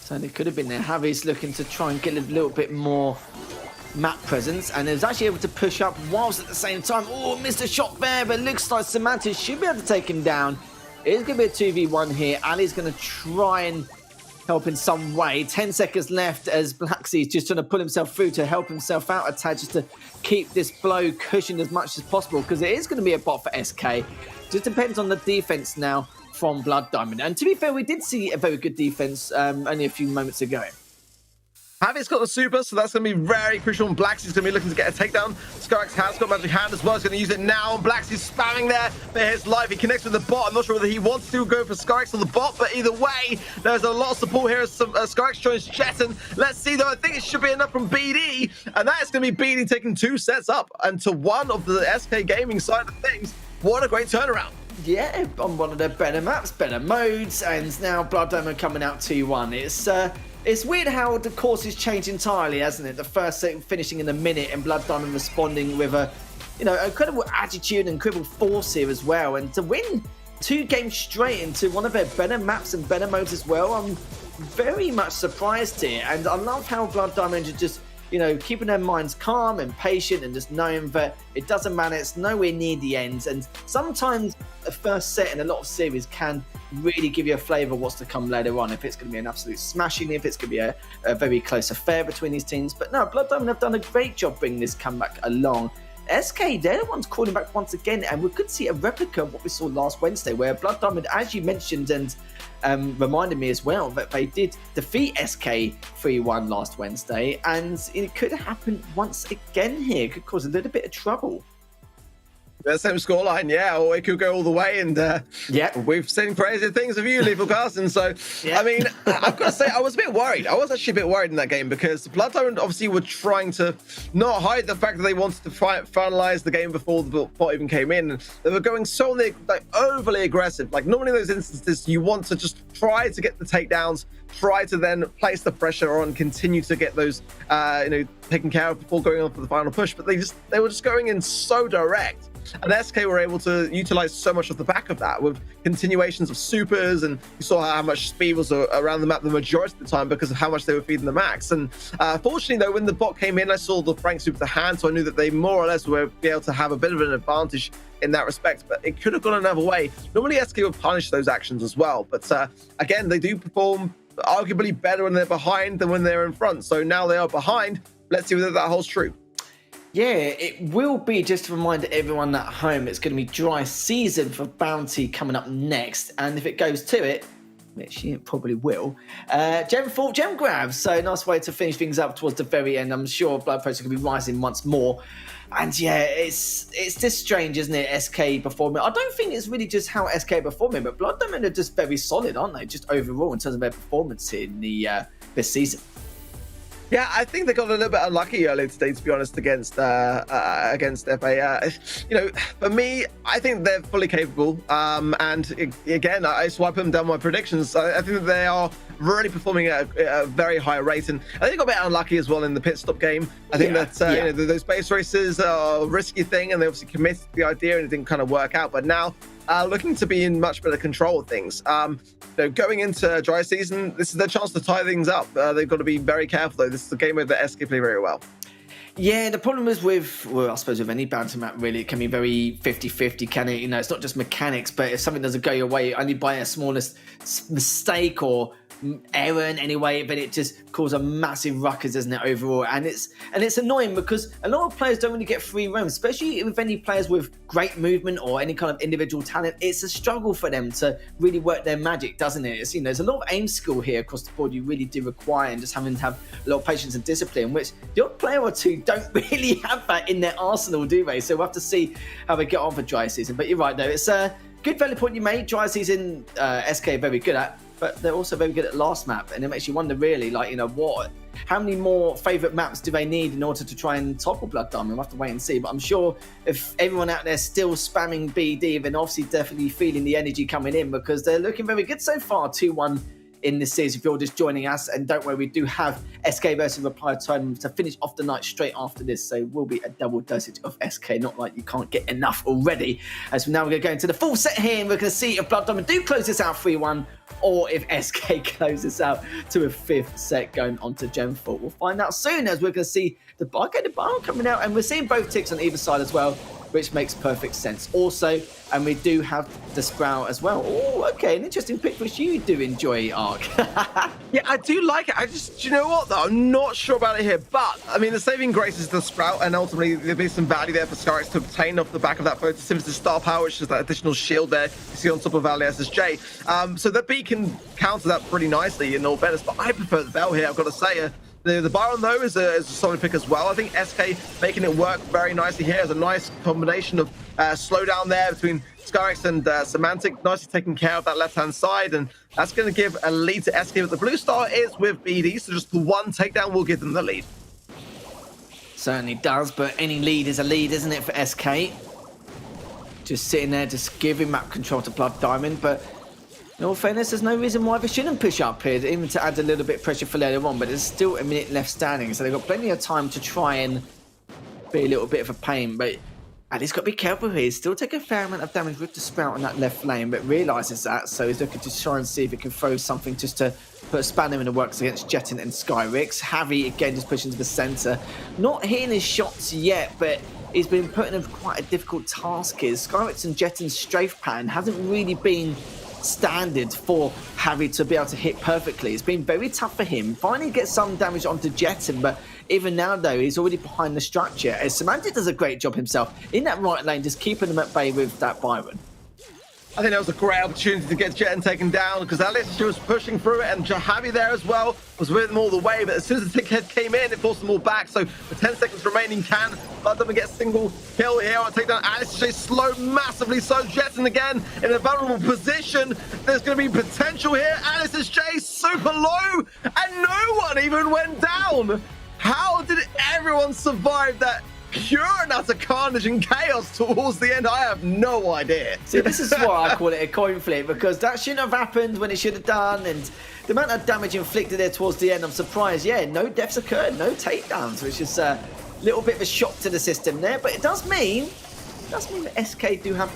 Certainly could have been there. Javi's looking to try and get a little bit more map presence, and is actually able to push up whilst at the same time. Oh, missed a shot there, but looks like Semantic should be able to take him down. It is going to be a 2v1 here. Ali's going to try and help in some way. 10 seconds left as Blacksea is just trying to pull himself through to help himself out a tad, just to keep this blow cushioned as much as possible, because it is going to be a bot for SK. Just depends on the defense now from Blood Diamond. And to be fair, we did see a very good defense only a few moments ago. Javi's got the super, so that's going to be very crucial, and Blacksea's going to be looking to get a takedown. Scarix has got Magic Hand as well. He's going to use it now, and Blacksea's spamming there for his life. He connects with the bot. I'm not sure whether he wants to go for Scarix or the bot, but either way, there's a lot of support here as Scarix joins Jetson. Let's see, though. I think it should be enough from BD, and that is going to be BD taking 2 sets up and to 1 of the SK Gaming side of things. What a great turnaround. Yeah, on one of their better maps, better modes, and now Blood Diamond coming out 2-1. It's weird how the course has changed entirely, hasn't it? The first set finishing in a minute, and Blood Diamond responding with a, incredible attitude and incredible force here as well. And to win 2 games straight into one of their better maps and better modes as well, I'm very much surprised here. And I love how Blood Diamond are just, keeping their minds calm and patient, and just knowing that it doesn't matter, it's nowhere near the end. And sometimes a first set in a lot of series can really give you a flavour of what's to come later on, if it's going to be an absolute smashing, if it's going to be a very close affair between these teams. But no, Blood Diamond have done a great job bringing this comeback along. SK, they're the ones calling back once again, and we could see a replica of what we saw last Wednesday, where Blood Diamond, as you mentioned and reminded me as well, that they did defeat SK 3-1 last Wednesday, and it could happen once again here. It could cause a little bit of trouble. The same scoreline, yeah, or it could go all the way. And we've seen crazy things of you, Lethal Carson. So, I mean, I've got to say, I was a bit worried. I was actually a bit worried in that game because Blood Diamond obviously were trying to not hide the fact that they wanted to finalize the game before the bot even came in. They were going so like overly aggressive. Like normally in those instances, you want to just try to get the takedowns, try to then place the pressure on, continue to get those, taken care of before going on for the final push. But they were just going in so direct. And SK were able to utilize so much of the back of that with continuations of supers, and you saw how much speed was around the map the majority of the time because of how much they were feeding the max. And fortunately, though, when the bot came in, I saw the Frank super to hand, so I knew that they more or less were be able to have a bit of an advantage in that respect. But it could have gone another way. Normally, SK would punish those actions as well. But again, they do perform arguably better when they're behind than when they're in front. So now they are behind. Let's see whether that holds true. Yeah, it will be, just to remind everyone at home, it's going to be dry season for Bounty coming up next. And if it goes to it, which it probably will, gem grabs. So nice way to finish things up towards the very end. I'm sure blood pressure could be rising once more. And yeah, it's just strange, isn't it? SK performing. I don't think it's really just how SK performing, but Blood Diamond are just very solid, aren't they? Just overall in terms of their performance in this season. Yeah, I think they got a little bit unlucky earlier today, to be honest, against FA. For me, I think they're fully capable. And again, I swipe them down my predictions. I think that they are really performing at a very high rate. And I think they got a bit unlucky as well in the pit stop game. I think those base races are a risky thing, and they obviously committed to the idea and it didn't kind of work out. But now, looking to be in much better control of things. Going into dry season, this is their chance to tie things up. They've got to be very careful, though. This is a game where the SK play very well. Yeah, the problem is I suppose with any bounty map, really, it can be very 50-50, can it? It's not just mechanics, but if something doesn't go your way, only by a smallest mistake or error in any way, but it just causes a massive ruckus, doesn't it, overall? And it's annoying because a lot of players don't really get free roam, especially with any players with great movement or any kind of individual talent. It's a struggle for them to really work their magic, doesn't it? There's a lot of aim skill here across the board you really do require, and just having to have a lot of patience and discipline, which the odd player or two don't really have that in their arsenal, do they? So we'll have to see how they get on for dry season. But you're right, though, it's a good valid point you made. Dry season, SK are very good at, but they're also very good at last map, and it makes you wonder really, how many more favourite maps do they need in order to try and topple Blood Diamond? We'll have to wait and see, but I'm sure if everyone out there still spamming BD, then obviously definitely feeling the energy coming in, because they're looking very good so far, 2-1 in this series. If you're just joining us, and don't worry, we do have SK versus Reply Time to finish off the night straight after this, so it will be a double dosage of SK, not like you can't get enough already. As now we're going to go into the full set here, and we're going to see if Blood Diamond do close this out 3-1, or if SK closes out to a fifth set going on to Gen 4. We'll find out soon, as we're going to see the Barr coming out, and we're seeing both ticks on either side as well, which makes perfect sense. Also, and we do have the Sprout as well. Oh, okay, an interesting pick, which you do enjoy, Ark. Yeah, I do like it. Do you know what, though? I'm not sure about it here, but, I mean, the saving grace is the Sprout, and ultimately there'll be some value there for Scarix to obtain off the back of that photosynthesis star power, which is that additional shield there you see on top of Ali SSJ. So that B can counter that pretty nicely in all fairness, but I prefer the Bell here, I've got to say. The Byron, though, is a solid pick as well. I think SK making it work very nicely here. There's a nice combination of slowdown there between Scarix and Semantic, nicely taking care of that left-hand side, and that's going to give a lead to SK. But the blue star is with BD, so just the one takedown will give them the lead. Certainly does, but any lead is a lead, isn't it, for SK? Just sitting there, just giving map control to Blood Diamond, but in all fairness, there's no reason why they shouldn't push up here, even to add a little bit of pressure for later on, but there's still a minute left standing, so they've got plenty of time to try and be a little bit of a pain, but at least got to be careful here. He's still taking a fair amount of damage with the Sprout on that left lane, but realises that, so he's looking to try and see if he can throw something just to put a spanner in the works against Jettin and Skyrix. Harry, again, just pushing to the centre. Not hitting his shots yet, but he's been put in quite a difficult task here. Skyrix and Jettin's strafe pattern hasn't really been standard for Harry to be able to hit perfectly. It's been very tough for him. Finally gets some damage onto Jetton, but even now, though, he's already behind the structure. As Semantic does a great job himself in that right lane, just keeping them at bay with that Byron. I think that was a great opportunity to get Jetton taken down because Alice was pushing through it, and Jahavi there as well was with them all the way. But as soon as the tick came in, it forced them all back. So with 10 seconds remaining, can Blooddiamond get a single kill here on take down Alice? She's slow massively. So Jetton again in a vulnerable position. There's going to be potential here. Alice's J super low, and no one even went down. How did everyone survive that pure and utter carnage and chaos towards the end? I have no idea. See, this is why I call it a coin flip, because that shouldn't have happened when it should have done, and the amount of damage inflicted there towards the end, I'm surprised. Yeah, no deaths occurred, no takedowns, which is a little bit of a shock to the system there, but it does mean that SK do have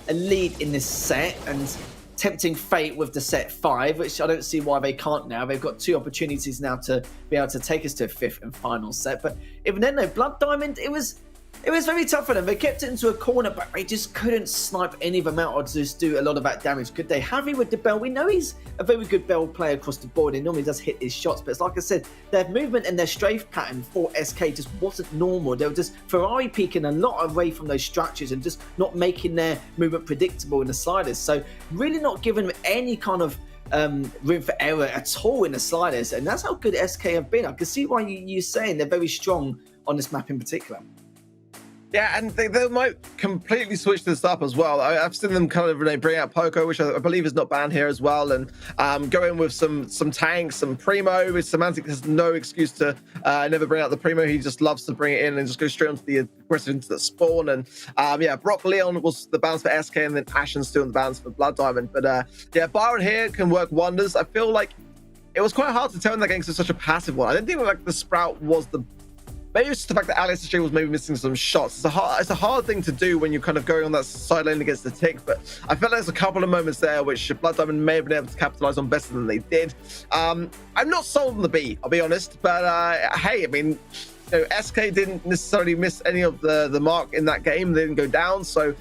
a lead in this set, and tempting fate with the set 5, which I don't see why they can't now. They've got 2 opportunities now to be able to take us to a 5th and final set. But even then, though, Blood Diamond, it was very tough for them. They kept it into a corner, but they just couldn't snipe any of them out or just do a lot of that damage, could they? Harry with the bell, we know he's a very good bell player across the board. He normally does hit his shots, but it's like I said, their movement and their strafe pattern for SK just wasn't normal. They were just Ferrari peeking a lot away from those structures and just not making their movement predictable in the sliders. So really not giving them any kind of room for error at all in the sliders, and that's how good SK have been. I can see why you're saying they're very strong on this map in particular. Yeah, and they might completely switch this up as well. I've seen them kind of bring out Poco, which I believe is not banned here as well, and go in with some tanks, some Primo, which Semantic has no excuse to never bring out the Primo. He just loves to bring it in and just go straight onto the aggressive into the spawn. And yeah, Brock Leon was the balance for SK, and then Ashen's still in the balance for Blood Diamond. But yeah, Byron here can work wonders. I feel like it was quite hard to tell in that game because it's such a passive one. I didn't think like the Sprout was the... Maybe it's just the fact that Alice was maybe missing some shots. It's a hard thing to do when you're kind of going on that side lane against the tick, but I felt like there's a couple of moments there which Blood Diamond may have been able to capitalize on better than they did. I'm not sold on the B, I'll be honest, but hey, I mean, you know, SK didn't necessarily miss any of the mark in that game. They didn't go down, so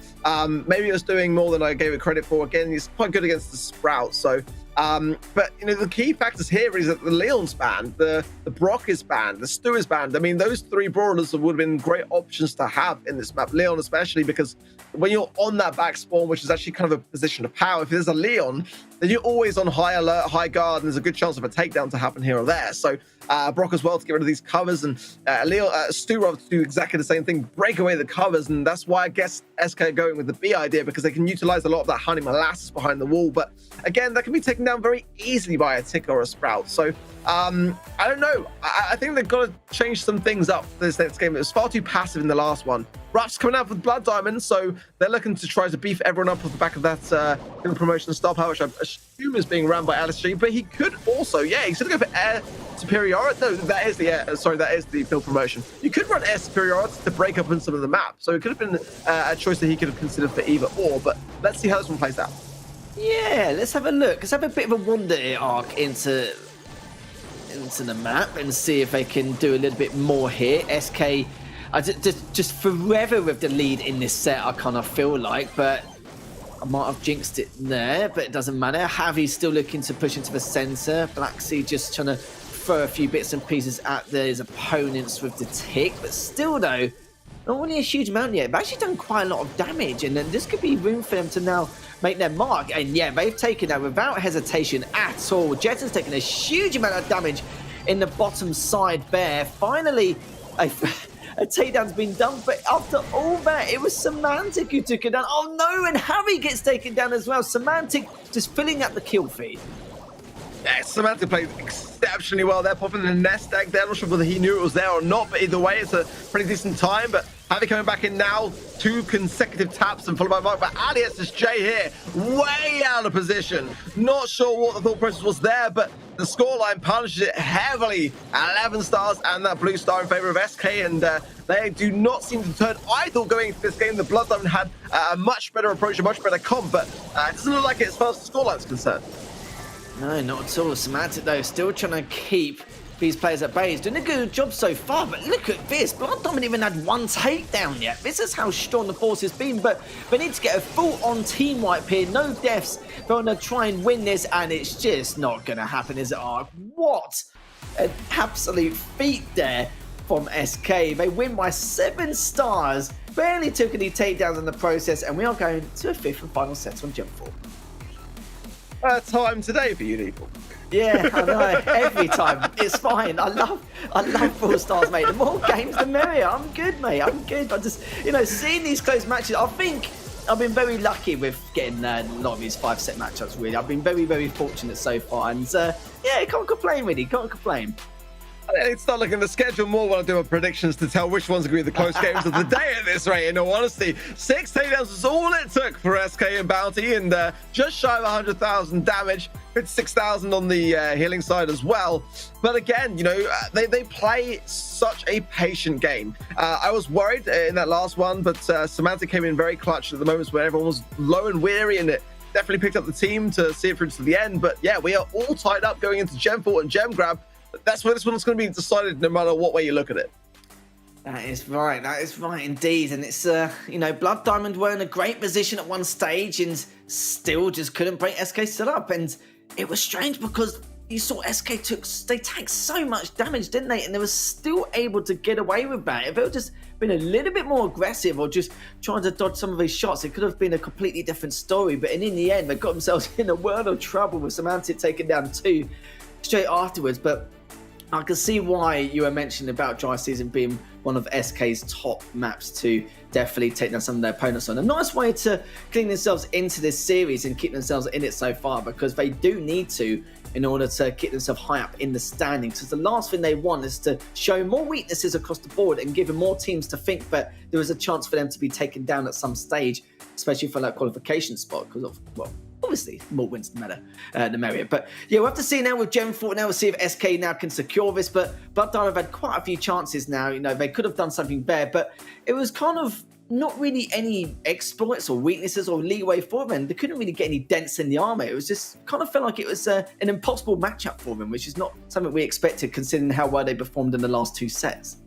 maybe it was doing more than I gave it credit for. Again, he's quite good against the Sprout, so but you know, the key factors here is that the Leon's banned, the Brock is banned, the Stu is banned. I mean, those 3 brawlers would have been great options to have in this map. Leon especially, because when you're on that back spawn, which is actually kind of a position of power, if there's a Leon, then you're always on high alert, high guard, and there's a good chance of a takedown to happen here or there. So Brock as well to get rid of these covers, and Stu rather to do exactly the same thing, break away the covers, and that's why I guess SK are going with the B idea, because they can utilize a lot of that honey molasses behind the wall. But again, that can be taken down very easily by a tick or a Sprout. So I don't know. I think they've got to change some things up for this next game. It was far too passive in the last one. Ruff's coming out with Blood Diamond, so they're looking to try to beef everyone up off the back of that promotion star power, which I assume is being run by Alice G. But he could also, yeah, he's going to go for air superiority. No, that is the air. Sorry, that is the field promotion. You could run air superiority to break up in some of the map, so it could have been a choice that he could have considered for either or. But let's see how this one plays out. Yeah, let's have a look. Let's have a bit of a wander here, Arc, into the map and see if they can do a little bit more here. SK just forever with the lead in this set, I kind of feel like, but I might have jinxed it there, but it doesn't matter. Javi's still looking to push into the center. Black Sea just trying to throw a few bits and pieces at his opponents with the tick, but still though, not really a huge amount yet. They've actually done quite a lot of damage, and then this could be room for them to now make their mark. And yeah, they've taken that without hesitation at all. Jetton's taken a huge amount of damage in the bottom side there. Finally, a takedown's been done, but after all that, it was Semantic who took it down. Oh no, and Harry gets taken down as well. Semantic just filling up the kill feed. Yeah, Semantic played exceptionally well there, popping in a nest egg there. Not sure whether he knew it was there or not, but either way, it's a pretty decent time. But Javi coming back in now, 2 consecutive taps and followed by Mark. But Alias is Jay here, way out of position. Not sure what the thought process was there, but the scoreline punishes it heavily. 11 stars and that blue star in favor of SK, and they do not seem to turn. I thought going into this game, the Blood Diamond had a much better approach, a much better comp, but it doesn't look like it as far as the scoreline's concerned. No, not at all. Semantic, though, still trying to keep these players at bay. He's doing a good job so far, but look at this. Blood Diamond even had one takedown yet. This is how strong the force has been, but they need to get a full-on team wipe here. No deaths. They're going to try and win this, and it's just not going to happen, is it, Ark? What an absolute feat there from SK. They win by 7 stars. Barely took any takedowns in the process, and we are going to a 5th and final set on Jump 4. Time today for you, people. Yeah, I know. Every time. It's fine. I love Brawl Stars, mate. The more games, the merrier. I'm good, mate. I'm good. I just, seeing these close matches, I think I've been very lucky with getting a lot of these 5-set matchups, really. I've been very, very fortunate so far. And, yeah, can't complain, really. Can't complain. It's not looking at the schedule more when I do my predictions to tell which ones are going to be the close games of the day at this rate, in all honesty. 6 takedowns was all it took for SK and Bounty, and just shy of 100,000 damage, 56,000 on the healing side as well. But again, they play such a patient game. I was worried in that last one, but Samantha came in very clutch at the moments where everyone was low and weary, and it definitely picked up the team to see it through to the end. But yeah, we are all tied up going into Gem 4 and Gem Grab. That's where this one's going to be decided no matter what way you look at it. That is right. That is right indeed. And it's, Blood Diamond were in a great position at one stage and still just couldn't break SK still up. And it was strange because you saw SK they tanked so much damage, didn't they? And they were still able to get away with that. If it had just been a little bit more aggressive or just trying to dodge some of these shots, it could have been a completely different story. But in the end, they got themselves in a world of trouble with Samantha taking down 2 straight afterwards. But I can see why you were mentioning about Dry Season being one of SK's top maps to definitely take down some of their opponents on. A nice way to clean themselves into this series and keep themselves in it so far, because they do need to in order to keep themselves high up in the standings. Because the last thing they want is to show more weaknesses across the board and give more teams to think that there is a chance for them to be taken down at some stage, especially for that qualification spot, because of, well, obviously, more wins the merrier. But yeah, we'll have to see now with Gen 4. Now we'll see if SK now can secure this. But Blood Diamond have had quite a few chances now. They could have done something there, but it was kind of not really any exploits or weaknesses or leeway for them. They couldn't really get any dents in the armor. It was just kind of felt like it was an impossible matchup for them, which is not something we expected considering how well they performed in the last 2 sets.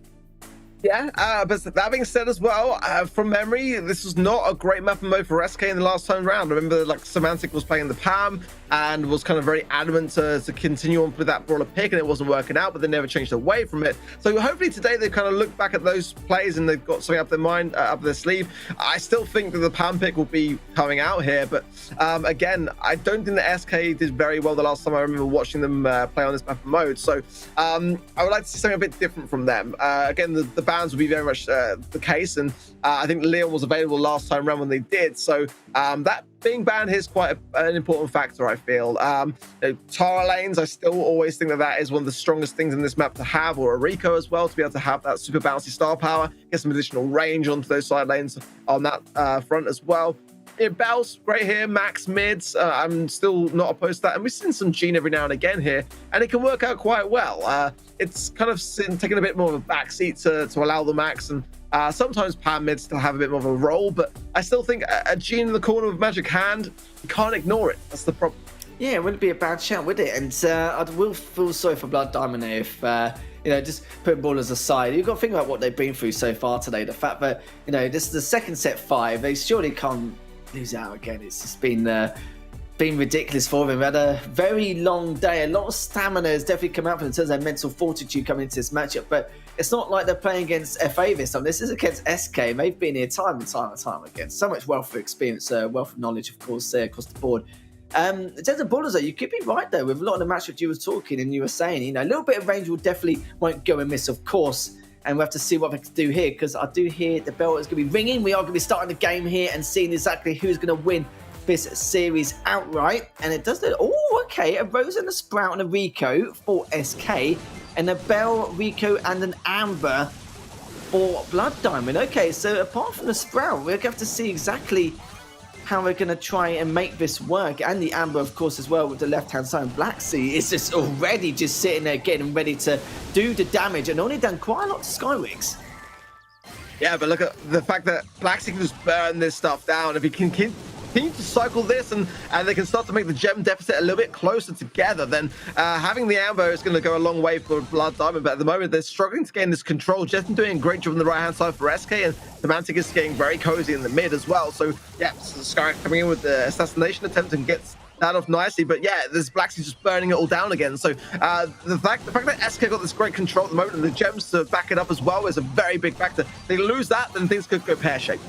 Yeah, but that being said as well, from memory, this was not a great map and mode for SK in the last time round. I remember Semantic was playing the PAM and was kind of very adamant to continue on with that brawler pick, and it wasn't working out, but they never changed away from it. So hopefully today they kind of look back at those plays and they've got something up their mind, up their sleeve. I still think that the PAM pick will be coming out here, but again, I don't think that SK did very well the last time I remember watching them play on this map and mode. So I would like to see something a bit different from them. Again, the bans will be very much the case, and I think Leon was available last time around when they did, so that being banned here is quite an important factor, I feel. Tara lanes, I still always think that is one of the strongest things in this map to have, or a Rico as well, to be able to have that super bouncy star power, get some additional range onto those side lanes on that front as well. Bells, great here. Max mids, I'm still not opposed to that. And we've seen some Gene every now and again here, and it can work out quite well. It's kind of taking a bit more of a backseat to allow the Max, and sometimes Pam mids still have a bit more of a role, but I still think a Gene in the corner with Magic Hand, you can't ignore it. That's the problem. Yeah, it wouldn't be a bad shout, would it? And I will feel sorry for Blood Diamond if, just putting ballers aside, you've got to think about what they've been through so far today. The fact that, this is the second set 5, they surely can't lose out again. It's just been ridiculous for them. We had a very long day. A lot of stamina has definitely come out in terms of their mental fortitude coming into this matchup, but it's not like they're playing against FA this time. This is against SK. They've been here time and time again. So much wealth of experience, wealth of knowledge, of course, across the board. In terms of ballers, though, you could be right, though, with a lot of the matchups you were talking and you were saying, a little bit of range will definitely won't go and miss, of course. And we'll have to see what they can do here, because I do hear the bell is going to be ringing. We are going to be starting the game here and seeing exactly who's going to win this series outright. And it does look, oh, okay, a Rose and a Sprout and a Rico for SK, and a Bell, Rico, and an Amber for Blood Diamond. Okay, so apart from the Sprout, we're going to have to see exactly how we're going to try and make this work. And the Amber, of course, as well, with the left-hand side. Black Sea is just already just sitting there getting ready to do the damage, and only done quite a lot to Skywigs. Yeah, but look at the fact that Black Sea can just burn this stuff down. If he can keep continue to cycle this and they can start to make the gem deficit a little bit closer together, then having the Amber is going to go a long way for Blood Diamond. But at the moment, they're struggling to gain this control. Jetson doing a great job on the right-hand side for SK, and Semantic is getting very cozy in the mid as well. So, yeah, Sky coming in with the assassination attempt and gets that off nicely, but yeah, this Black Sea just burning it all down again. So the fact that SK got this great control at the moment and the gems to back it up as well is a very big factor. They lose that, then things could go pear-shaped.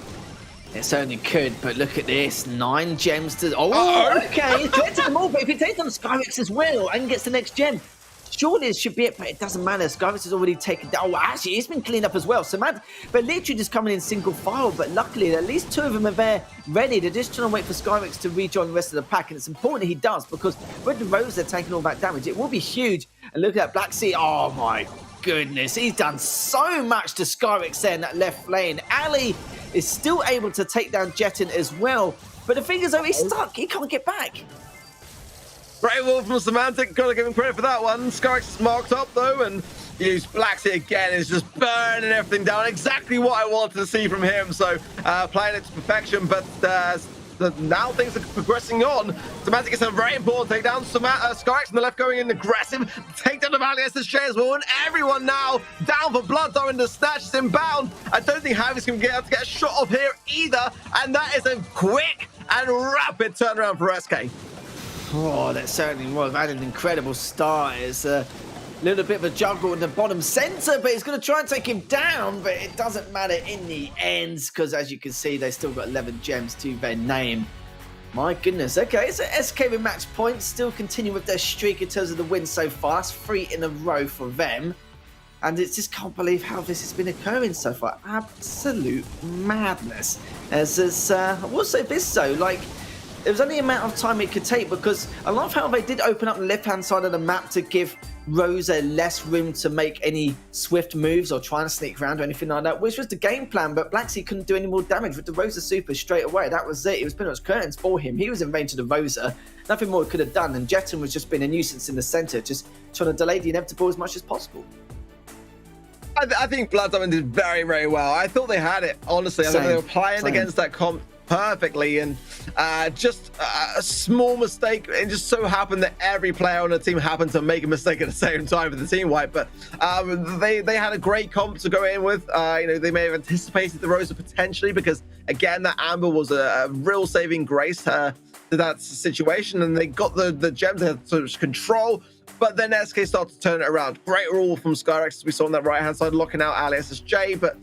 It certainly could, but look at this. 9 gems to... Oh, okay. Threaten them all, but if it takes them Skyrex as well and gets the next gem, surely it should be it, but it doesn't matter. Skyrex has already taken... Oh, actually, it's been cleaned up as well. So, man, but literally just coming in single file, but luckily, at least 2 of them are there ready. They're just trying to wait for Skyrex to rejoin the rest of the pack, and it's important he does, because with the Rosa taking all that damage, it will be huge. And look at that Black Sea. Oh, my goodness. He's done so much to Skyrex there in that left lane. Ali is still able to take down Jetton as well, but the thing is, though, he's stuck. He can't get back. Great wall from Semantic, gotta give him credit for that one. Skyrex is marked up though, and use Black Sea again is just burning everything down. Exactly what I wanted to see from him. So playing it to perfection, but now things are progressing on. Semantic is a very important takedown. Skyrex on the left going in aggressive. Takedown of ESL as well, and everyone now down for Blood Diamond. The snatch is inbound. I don't think Javi's going to get able to get a shot off here either, and that is a quick and rapid turnaround for SK. Oh, that certainly was. Had an incredible start. It's a little bit of a juggle in the bottom center, but he's going to try and take him down, but it doesn't matter in the end, because as you can see, they've still got 11 gems to their name. My goodness. Okay, so SK with match points, still continue with their streak in terms of the wins so far. It's 3 in a row for them. And it's just can't believe how this has been occurring so far. Absolute madness. I will say this though, like, there was only a amount of time it could take, because I love how they did open up the left-hand side of the map to give Rosa less room to make any swift moves or try and sneak around or anything like that, which was the game plan, but Black Sea couldn't do any more damage with the Rosa super straight away. That was it. It was pretty much curtains for him. He was in range of the Rosa. Nothing more he could have done, and Jetton was just being a nuisance in the center, just trying to delay the inevitable as much as possible. I think Blood Diamond did very, very well. I thought they had it, honestly. I think they were playing against that comp perfectly, and just a small mistake. It just so happened that every player on the team happened to make a mistake at the same time for the team wipe, but they had a great comp to go in with. They may have anticipated the Rosa potentially, because again, that Amber was a real saving grace to that situation, and they got the gems, they had sort of control. But then SK started to turn it around. Great rule from Skyrex, as we saw on that right-hand side, locking out SSJ. But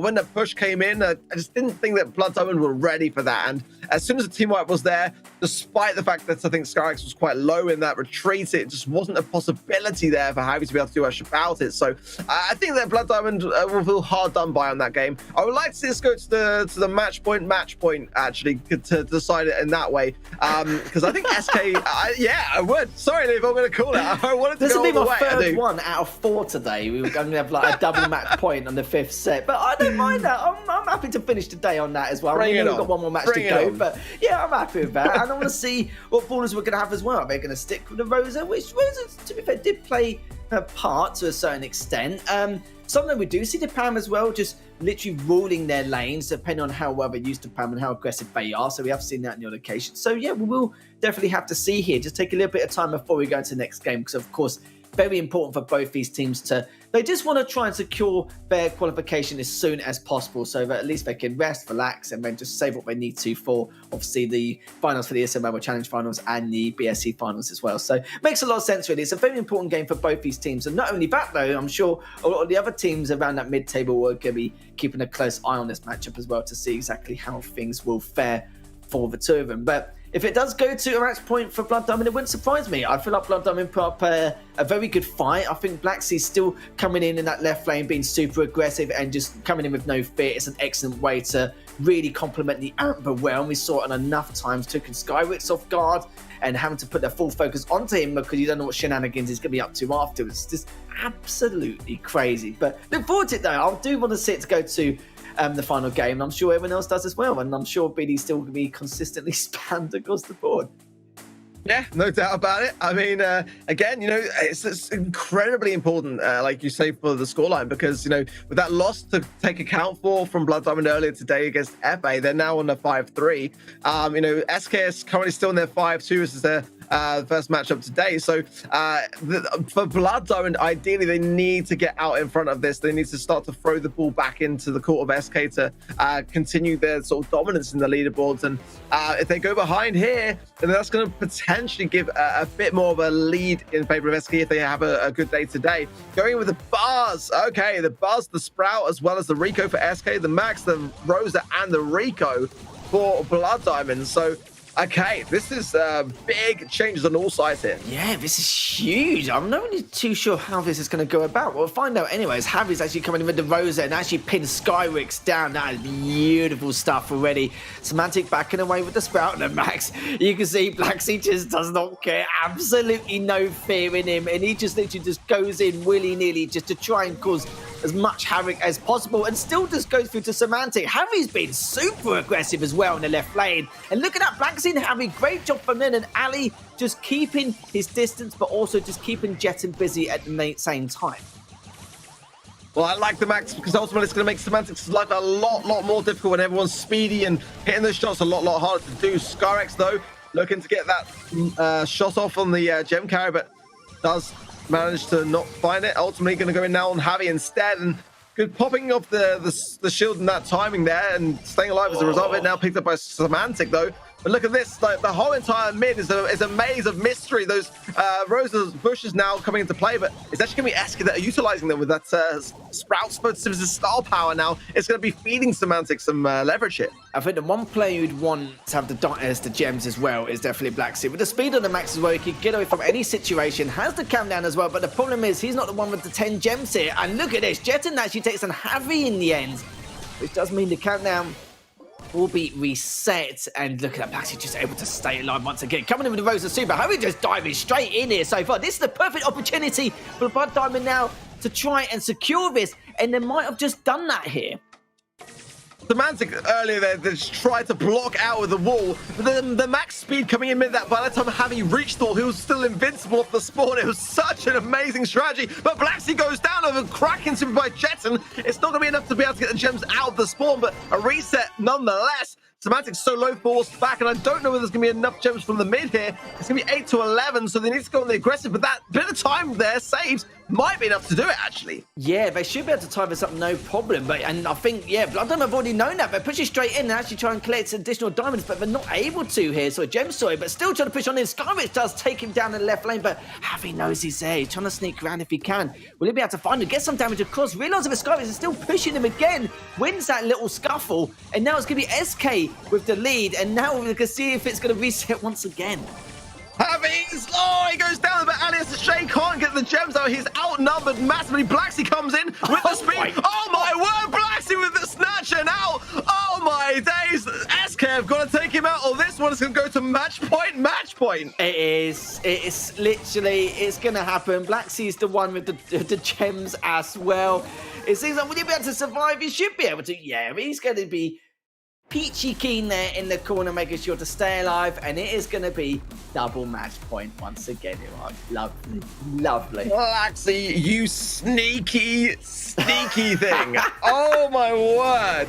when the push came in, I just didn't think that Blood Diamond were ready for that. And as soon as the team wipe was there, despite the fact that I think Skyrex was quite low in that retreat, it just wasn't a possibility there for Javi to be able to do much about it. So I think that Blood Diamond will feel hard done by on that game. I would like to see us go to the match point, actually, to decide it in that way. Because I think SK, I would. Sorry, Liv, I'm going to call it. I wanted to this go will be all the my way, third one out of 4 today. We were going to have like a double match point on the 5th set, but I don't mind that. I'm happy to finish the day on that as well. We've got one more match to go, but yeah, I'm happy with that. And I want to see what ballers we're going to have as well. Are they going to stick with the Rosa, which Rosa, to be fair, did play her part to a certain extent. Something we do see the Pam as well, just literally ruling their lanes, depending on how well they're used to Pam and how aggressive they are. So we have seen that on the other occasion. So yeah, we will definitely have to see here. Just take a little bit of time before we go into the next game, because of course, very important for both these teams they just want to try and secure their qualification as soon as possible, so that at least they can rest, relax, and then just save what they need to for obviously the finals for the ESL MENA Challenge finals and the BSC finals as well. So makes a lot of sense really. It's a very important game for both these teams, and not only that though, I'm sure a lot of the other teams around that mid-table are going to be keeping a close eye on this matchup as well to see exactly how things will fare for the two of them. But if it does go to a match point for Blood Diamond, it wouldn't surprise me. I feel like Blood Diamond put up a very good fight. I think Black Sea's still coming in that left lane, being super aggressive and just coming in with no fear. It's an excellent way to really complement the Amber well. And we saw it on enough times, taking Skyrex off guard and having to put their full focus onto him because you don't know what shenanigans he's going to be up to afterwards. It's just absolutely crazy. But look forward to it though. I do want to see it to go to the final game. I'm sure everyone else does as well, and I'm sure BD's still going to be consistently spammed across the board. Yeah, no doubt about it. I mean, again, it's incredibly important, like you say, for the scoreline, because, with that loss to take account for from Blood Diamond earlier today against FA, they're now on a 5-3. SKS currently still in their 5-2. This is their first matchup today. So for Blood Diamond, ideally, they need to get out in front of this. They need to start to throw the ball back into the court of SK to continue their sort of dominance in the leaderboards. And if they go behind here, then that's going to potentially give a bit more of a lead in favor of SK if they have a good day today. Going with the bars. Okay, the bars, the Sprout, as well as the Rico for SK, the Max, the Rosa, and the Rico for Blood Diamond. So okay, this is big changes on all sides here. Yeah, this is huge. I'm not really too sure how this is going to go about. We'll find out anyways. Javi's actually coming in with the Rosa and actually pinned Skyrix down. That is beautiful stuff already. Semantic backing away with the Sprout and the Max. You can see Blacksea just does not care. Absolutely no fear in him. And he just literally just goes in willy-nilly just to try and cause as much havoc as possible, and still just goes through to Semantic. Javi's been super aggressive as well in the left lane. And look at that, Blacksea having a great job from Lynn, and Ali just keeping his distance, but also just keeping Jetton busy at the same time. Well, I like the Max because ultimately it's going to make Semantic's life a lot more difficult when everyone's speedy and hitting those shots a lot harder to do. Skyrex, though, looking to get that shot off on the gem carry, but does manage to not find it. Ultimately going to go in now on Javi instead, and good popping of the shield in that timing there and staying alive as a result of it. Now picked up by Semantic, though. But look at this, like the whole entire mid is a maze of mystery. Those Rosa's bushes now coming into play, but it's actually going to be Eski that are utilizing them with that Sprout star power now. It's going to be feeding Semantic some leverage here. I think the one player you'd want to have the gems as well is definitely Blacksea. With the speed on the Max as well, he can get away from any situation, has the countdown as well, but the problem is he's not the one with the 10 gems here. And look at this, Jetton actually takes on Javi in the end, which does mean the countdown will be reset. And look at that, Blacksea just able to stay alive once again. Coming in with the Rosa Super, Javi just diving straight in here so far. This is the perfect opportunity for Blood Diamond now to try and secure this, and they might have just done that here. Semantic earlier there, they just tried to block out with the wall. But the max speed coming in mid that, by the time Javi reached the wall, he was still invincible off the spawn. It was such an amazing strategy. But Blacksea goes down over cracking super by Jetton. It's not going to be enough to be able to get the gems out of the spawn, but a reset nonetheless. Semantic's so low forced back, and I don't know whether there's going to be enough gems from the mid here. It's going to be 8 to 11, so they need to go on the aggressive, but that bit of time there saves might be enough to do it, actually. Yeah, they should be able to tie this up, no problem. And I think, yeah, Blood Diamond have already known that. They're pushing straight in and actually try and collect additional diamonds, but they're not able to here. So Gem Story, but still trying to push on in. Skyrich does take him down in the left lane, but Javi knows he's there. He's trying to sneak around if he can. Will he be able to find him? Get some damage across. Realize that Skyrich is still pushing him again. Wins that little scuffle, and now it's going to be SK with the lead. And now we can see if it's going to reset once again. He goes down, but Alias Shay can't get the gems out. He's outnumbered massively. Blacksea comes in with the speed. Oh my word, Blacksea with the snatcher now. Oh my days. SK have got to take him out, or this one is going to go to match point. It is. It's literally, it's going to happen. Blacksea is the one with the gems as well. It seems like, will he be able to survive? He should be able to. Yeah, he's going to be peachy keen there in the corner, making sure to stay alive, and it is going to be double match point once again. Lovely. Blacksea, you sneaky thing. Oh my word.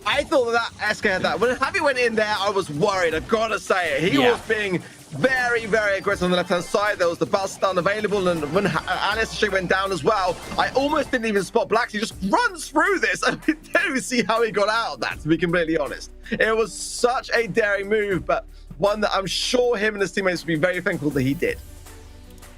I thought that SK had that. When Javi went in there, I was worried. I've got to say it. He was being very, very aggressive on the left-hand side. There was the bus stun available, and when Alice went down as well, I almost didn't even spot Blacksea. He just runs through this. I didn't even see how he got out of that, to be completely honest. It was such a daring move, but one that I'm sure him and his teammates would be very thankful that he did.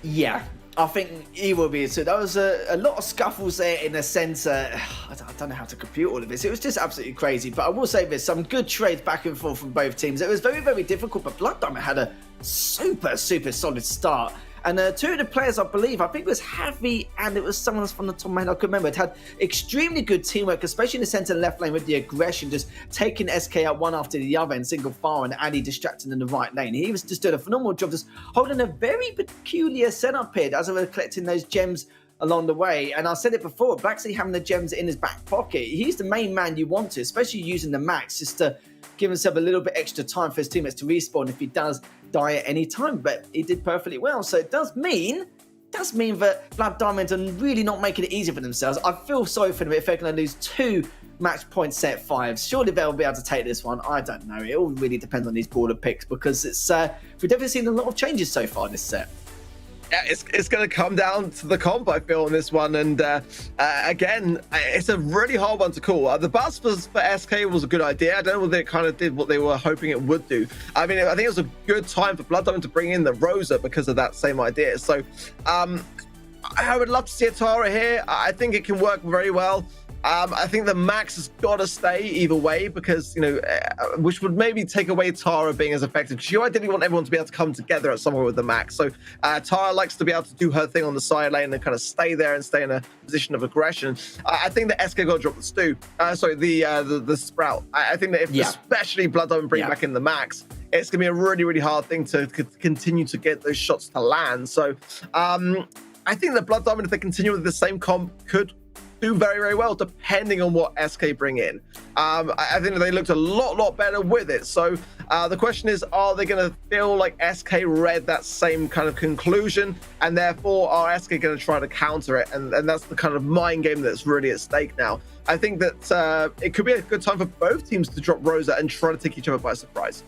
Yeah, I think he will be. So there was a lot of scuffles there in the centre. I don't know how to compute all of this. It was just absolutely crazy. But I will say this, some good trades back and forth from both teams. It was very, very difficult, but Blood Diamond had a super solid start. And two of the players, I believe, I think it was Javi and it was someone else from the top of my head, I can remember, it had extremely good teamwork, especially in the centre and left lane with the aggression, just taking SK out one after the other in single file, and Ali distracting in the right lane. He was just doing a phenomenal job, just holding a very peculiar setup here as they were collecting those gems along the way. And I said it before, Blacksy having the gems in his back pocket, he's the main man you want to, especially using the max just to give himself a little bit extra time for his teammates to respawn if he does die at any time. But he did perfectly well. So it does mean that Blood Diamond are really not making it easy for themselves. I feel sorry for them if they're going to lose 2 match point set 5s. Surely they'll be able to take this one. I don't know. It all really depends on these border picks because it's we've definitely seen a lot of changes so far this set. Yeah, it's going to come down to the comp, I feel, on this one. And again, it's a really hard one to call. The bus for SK was a good idea. I don't know whether it kind of did what they were hoping it would do. I mean, I think it was a good time for Blood Diamond to bring in the Rosa because of that same idea. So I would love to see a Tara here. I think it can work very well. I think the max has got to stay either way because, you know, which would maybe take away Tara being as effective. Because you ideally want everyone to be able to come together at somewhere with the max. So Tara likes to be able to do her thing on the side lane and kind of stay there and stay in a position of aggression. I think that SK got to drop the stew. The Sprout. I think that if especially Blood Diamond bring back in the max, it's going to be a really, really hard thing to continue to get those shots to land. So I think that Blood Diamond, if they continue with the same comp, could do very, very well, depending on what SK bring in. I think that they looked a lot better with it. So the question is, are they going to feel like SK read that same kind of conclusion, and therefore are SK going to try to counter it? And that's the kind of mind game that's really at stake now. I think that it could be a good time for both teams to drop Rosa and try to take each other by surprise.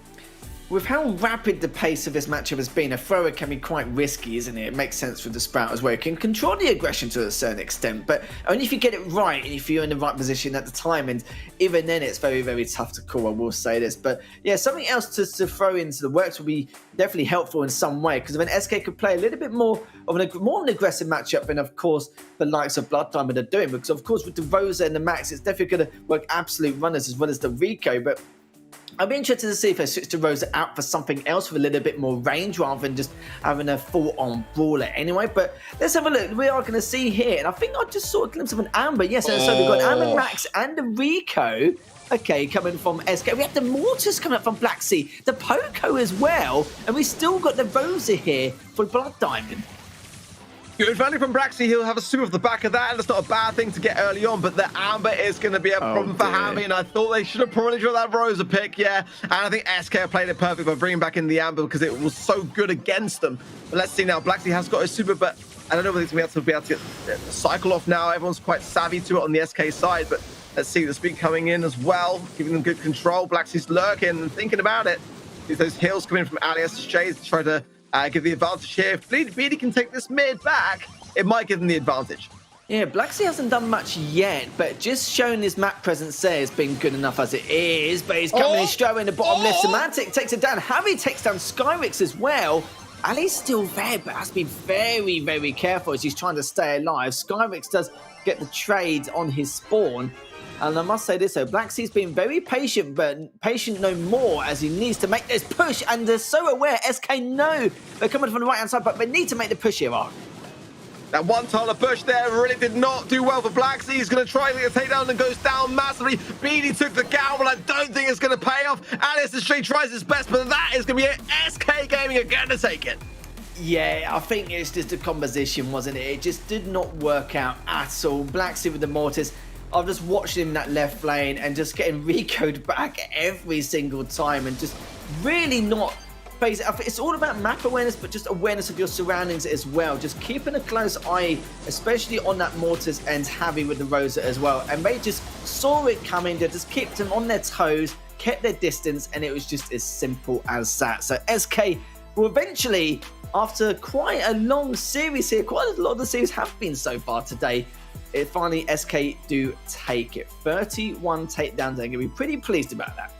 With how rapid the pace of this matchup has been, a thrower can be quite risky, isn't it? It makes sense with the Sprout as well. It can control the aggression to a certain extent, but only if you get it right and if you're in the right position at the time. And even then, it's very, very tough to call, I will say this. But yeah, something else to throw into the works will be definitely helpful in some way, because when SK could play a little bit more of an aggressive matchup than, of course, the likes of Blood Diamond are doing. Because, of course, with the Rosa and the Max, it's definitely going to work absolute runners as well as the Rico. But I'd be interested to see if they switch the Rosa out for something else with a little bit more range rather than just having a full-on brawler anyway. But let's have a look. We are going to see here, and I think I just saw a glimpse of an Amber. Yes, so we've got Amber, Max, and the Rico. Okay, coming from SK. We have the Mortis coming up from Black Sea, the Poco as well, and we still got the Rosa here for Blood Diamond. Good value from Braxy. He'll have a super off the back of that, and it's not a bad thing to get early on, but the Amber is going to be a problem for Hammy, and I thought they should have probably drawn that Rosa pick, yeah. And I think SK played it perfect by bringing back in the Amber because it was so good against them. But let's see now. Braxy has got his super, but I don't know whether he's going to be able to get the cycle off now. Everyone's quite savvy to it on the SK side, but let's see the speed coming in as well, giving them good control. Braxy's lurking and thinking about it. See those heals coming from Alias Shades to try to give the advantage here. If Beady can take this mid back, it might give them the advantage. Yeah, Blacksy hasn't done much yet, but just showing his map presence there has been good enough as it is. But he's coming in straight in the bottom left. Semantic takes it down. Harry takes down Skyrix as well. Ali's still there, but has to be very, very careful as he's trying to stay alive. Skyrix does get the trade on his spawn. And I must say this, though, Blacksy's been very patient, but patient no more as he needs to make this push. And they're so aware, SK know they're coming from the right-hand side, but they need to make the push here, Mark. That one-tiler push there really did not do well for Blacksy. He's going to try to get a takedown and goes down massively. Beady took the gamble. I don't think it's going to pay off. Alice the Street tries his best, but that is going to be it. SK Gaming are going to take it. Yeah, I think it's just a composition, wasn't it? It just did not work out at all. Blacksy with the Mortis. I've just watched him in that left lane and just getting Rico'd back every single time and just really not phase it. It's all about map awareness, but just awareness of your surroundings as well. Just keeping a close eye, especially on that Mortis and Javi with the Rosa as well. And they just saw it coming. They just kept them on their toes, kept their distance, and it was just as simple as that. So SK will eventually, after quite a long series here, quite a lot of the series have been so far today, it finally SK do take it. 31 takedowns. They're going to be pretty pleased about that.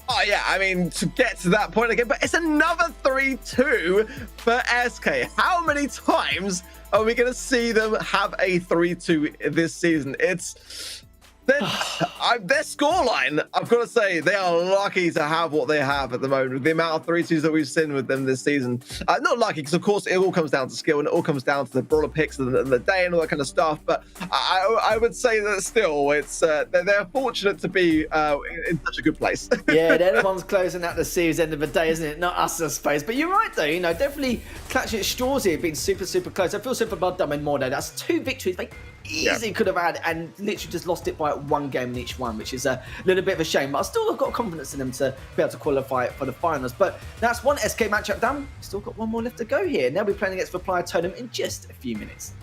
Oh, yeah, I mean, to get to that point again, but it's another 3-2 for SK. How many times are we going to see them have a 3-2 this season? It's Their scoreline, I've got to say, they are lucky to have what they have at the moment. With the amount of 3-2s that we've seen with them this season. Not lucky, because of course it all comes down to skill and it all comes down to the brawler picks and the day and all that kind of stuff. But I would say that still, it's they're fortunate to be in such a good place. Yeah, they're the ones closing out the series end of the day, isn't it? Not us, I suppose. But you're right, though. You know, definitely clutching at straws here, being super, super close. I feel super bad dumb more though. That's 2 victories they easily could have had, and literally just lost it by 1 game in each one, which is a little bit of a shame. But I still have got confidence in them to be able to qualify for the finals. But that's one SK matchup done. Still got one more left to go here. Now we're playing against Reply Totem in just a few minutes.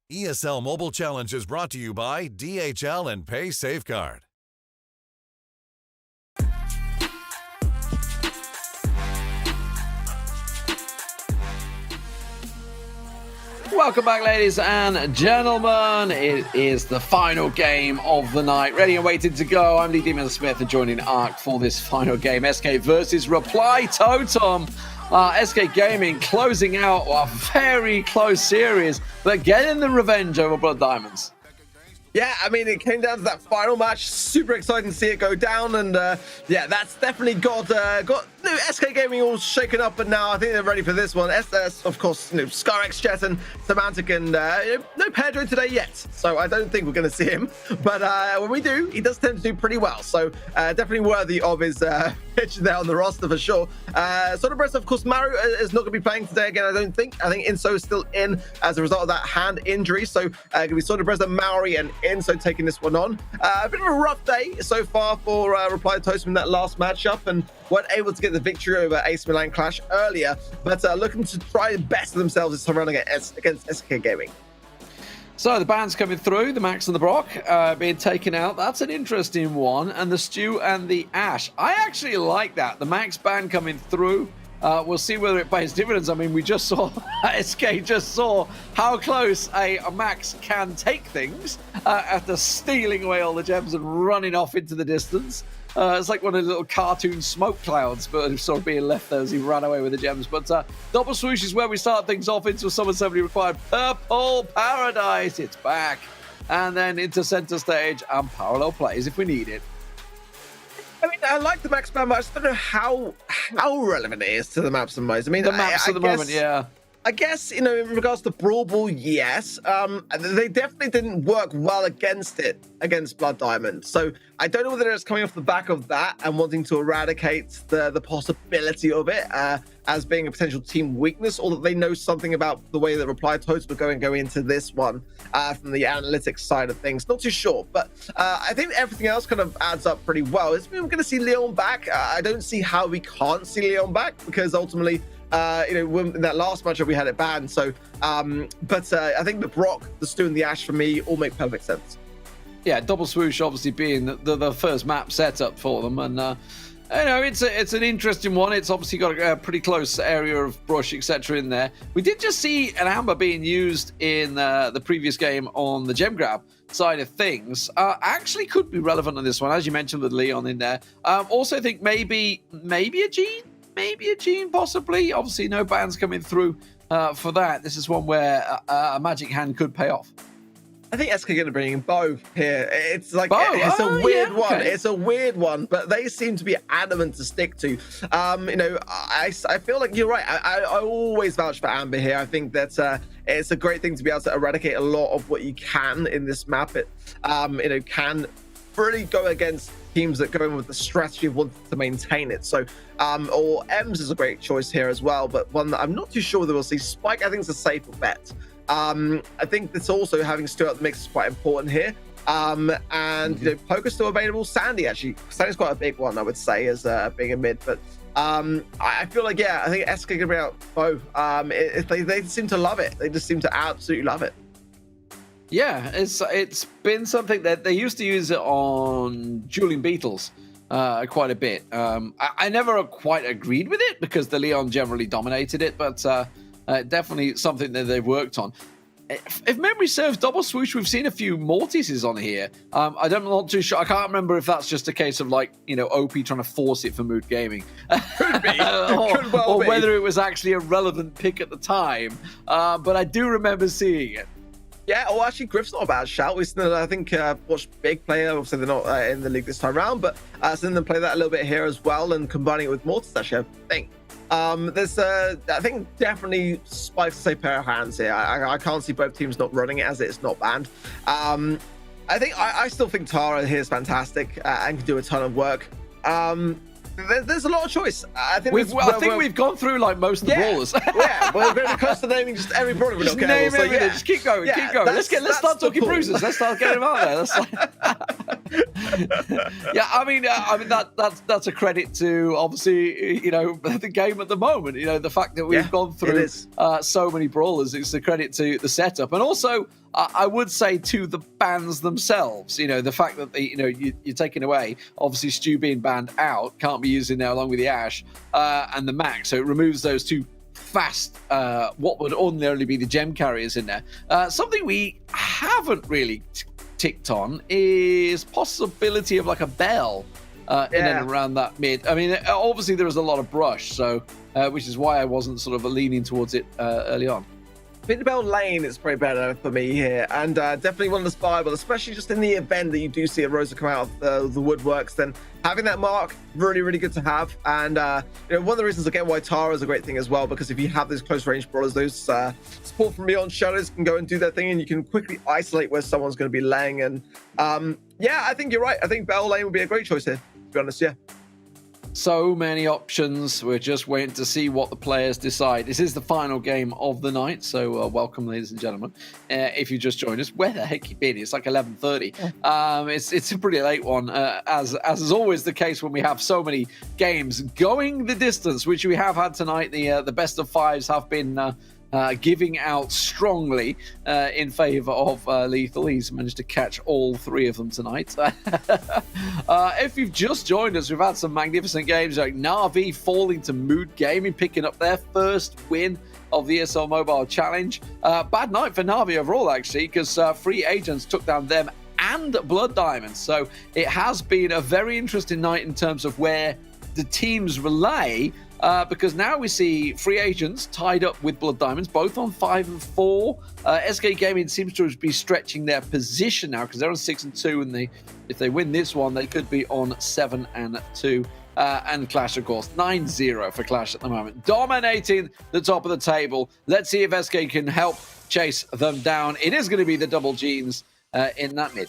ESL Mobile Challenge is brought to you by DHL and Pay Safeguard. Welcome back, ladies and gentlemen. It is the final game of the night. Ready and waiting to go. I'm Lee Demon Smith and joining ARC for this final game. SK versus Reply Totem. SK Gaming closing out a very close series, but getting the revenge over Blood Diamonds. Yeah, I mean, it came down to that final match. Super exciting to see it go down, and yeah, that's definitely got SK Gaming all shaken up, but now I think they're ready for this one. SS, of course, Scarx, Jet, and Semantic, and no Pedro today yet, so I don't think we're going to see him. But when we do, he does tend to do pretty well, so definitely worthy of his pitch there on the roster for sure. Soderbrest, of course, Maru is not going to be playing today again, I don't think. I think Inso is still in as a result of that hand injury, so going to be Soderbrest and Maori and Inso taking this one on. A bit of a rough day so far for Reply Totem in that last matchup, and weren't able to get the victory over Ace Milan Clash earlier, but looking to try and best themselves this time around against SK Gaming. So the band's coming through, the Max and the Brock being taken out. That's an interesting one. And the Stu and the Ash. I actually like that. The Max band coming through. We'll see whether it pays dividends. I mean, we just saw, SK just saw how close a Max can take things after stealing away all the gems and running off into the distance. It's like one of the little cartoon smoke clouds, but sort of being left there as he ran away with the gems. But double swoosh is where we start things off into a Summon 70 required Purple Paradise. It's back. And then into center stage and parallel plays if we need it. I mean, I like the Max band, but I just don't know how relevant it is to the maps and modes. I mean, The maps at the moment, yeah. I guess, in regards to Brawl Ball, yes. They definitely didn't work well against Blood Diamond. So I don't know whether it's coming off the back of that and wanting to eradicate the possibility of it as being a potential team weakness, or that they know something about the way that reply totes were going into this one from the analytics side of things. Not too sure, but I think everything else kind of adds up pretty well. We're going to see Leon back. I don't see how we can't see Leon back, because ultimately, in that last matchup we had it banned. So, but I think the Brock, the Stu, and the Ash for me all make perfect sense. Yeah, double swoosh obviously being the first map setup for them, and it's an interesting one. It's obviously got a pretty close area of brush, etc. in there. We did just see an amber being used in the previous game on the gem grab side of things. Actually could be relevant on this one, as you mentioned with Leon in there. Also think maybe a Gene. Maybe a Gene, possibly. Obviously, no bans coming through for that. This is one where a magic hand could pay off. I think SK going to bring in Bo here. It's like Bo? it's a weird one. Okay. It's a weird one, but they seem to be adamant to stick to. I feel like you're right. I always vouch for Amber here. I think that it's a great thing to be able to eradicate a lot of what you can in this map. It can really go against teams that go in with the strategy of wanting to maintain it. So, or Ems is a great choice here as well, but one that I'm not too sure that we'll see. Spike, I think, is a safer bet. I think that's also having Stu out the mix is quite important here. Poker's still available. Sandy's quite a big one, I would say, as being a mid. But I feel like, I think SK can bring out Bo. They seem to love it. They just seem to absolutely love it. Yeah, it's been something that they used to use it on Dueling Beetles quite a bit. I never quite agreed with it because the Leon generally dominated it, but definitely something that they've worked on. If memory serves, double swoosh, we've seen a few Mortises on here. I'm not too sure. I can't remember if that's just a case of OP trying to force it for Mood Gaming. Could be. or whether it was actually a relevant pick at the time. But I do remember seeing it. Yeah, or actually, Griff's not a bad shout. I think watched Big player. Obviously, they're not in the league this time around, but seeing them play that a little bit here as well and combining it with Mortis, actually, I think. There's, I think, definitely Spike's a safe pair of hands here. I can't see both teams not running it as it's not banned. I still think Tara here is fantastic and can do a ton of work. There's a lot of choice. I think we've gone through most of the brawlers. Yeah, we're going to close to naming just every brawler. Just name everything. Just keep going. Keep going. Let's start talking bruises. Let's start getting them out there. Yeah, I mean that's a credit to obviously the game at the moment. The fact that we've gone through so many brawlers. It's a credit to the setup, and also I would say to the bans themselves. The fact that you're taking away obviously Stu being banned out, can't be used in there along with the Ash and the Max, so it removes those two fast what would ordinarily be the gem carriers in there. Something we haven't really ticked on is possibility of a bell in and around that mid. I mean, obviously there was a lot of brush, so which is why I wasn't sort of leaning towards it early on. Bell lane is probably better for me here, and definitely one of the spy, but especially just in the event that you do see a Rosa come out of the woodworks, then having that mark, really, really good to have. And one of the reasons again why Tara is a great thing as well, because if you have those close range brawlers, those support from beyond shadows can go and do their thing, and you can quickly isolate where someone's going to be laying. And I think you're right. I think Bell lane would be a great choice here, to be honest. So many options. We're just waiting to see what the players decide. This is the final game of the night, so welcome, ladies and gentlemen. If you just joined us, where the heck you been? It's 11:30. It's a pretty late one, as is always the case when we have so many games going the distance, which we have had tonight. The best of fives have been giving out strongly in favor of Lethal. He's managed to catch all 3 of them tonight. If you've just joined us, we've had some magnificent games like Na'Vi falling to Mood Gaming, picking up their first win of the ESL Mobile Challenge. Bad night for Na'Vi overall, actually, because Free Agents took down them and Blood Diamonds. So it has been a very interesting night in terms of where the teams relay, because now we see Free Agents tied up with Blood Diamonds, both on 5 and 4. SK Gaming seems to be stretching their position now because they're on 6 and 2, and if they win this one, they could be on 7 and 2. And Clash, of course, 9-0 for Clash at the moment, dominating the top of the table. Let's see if SK can help chase them down. It is going to be the double Genes in that mid.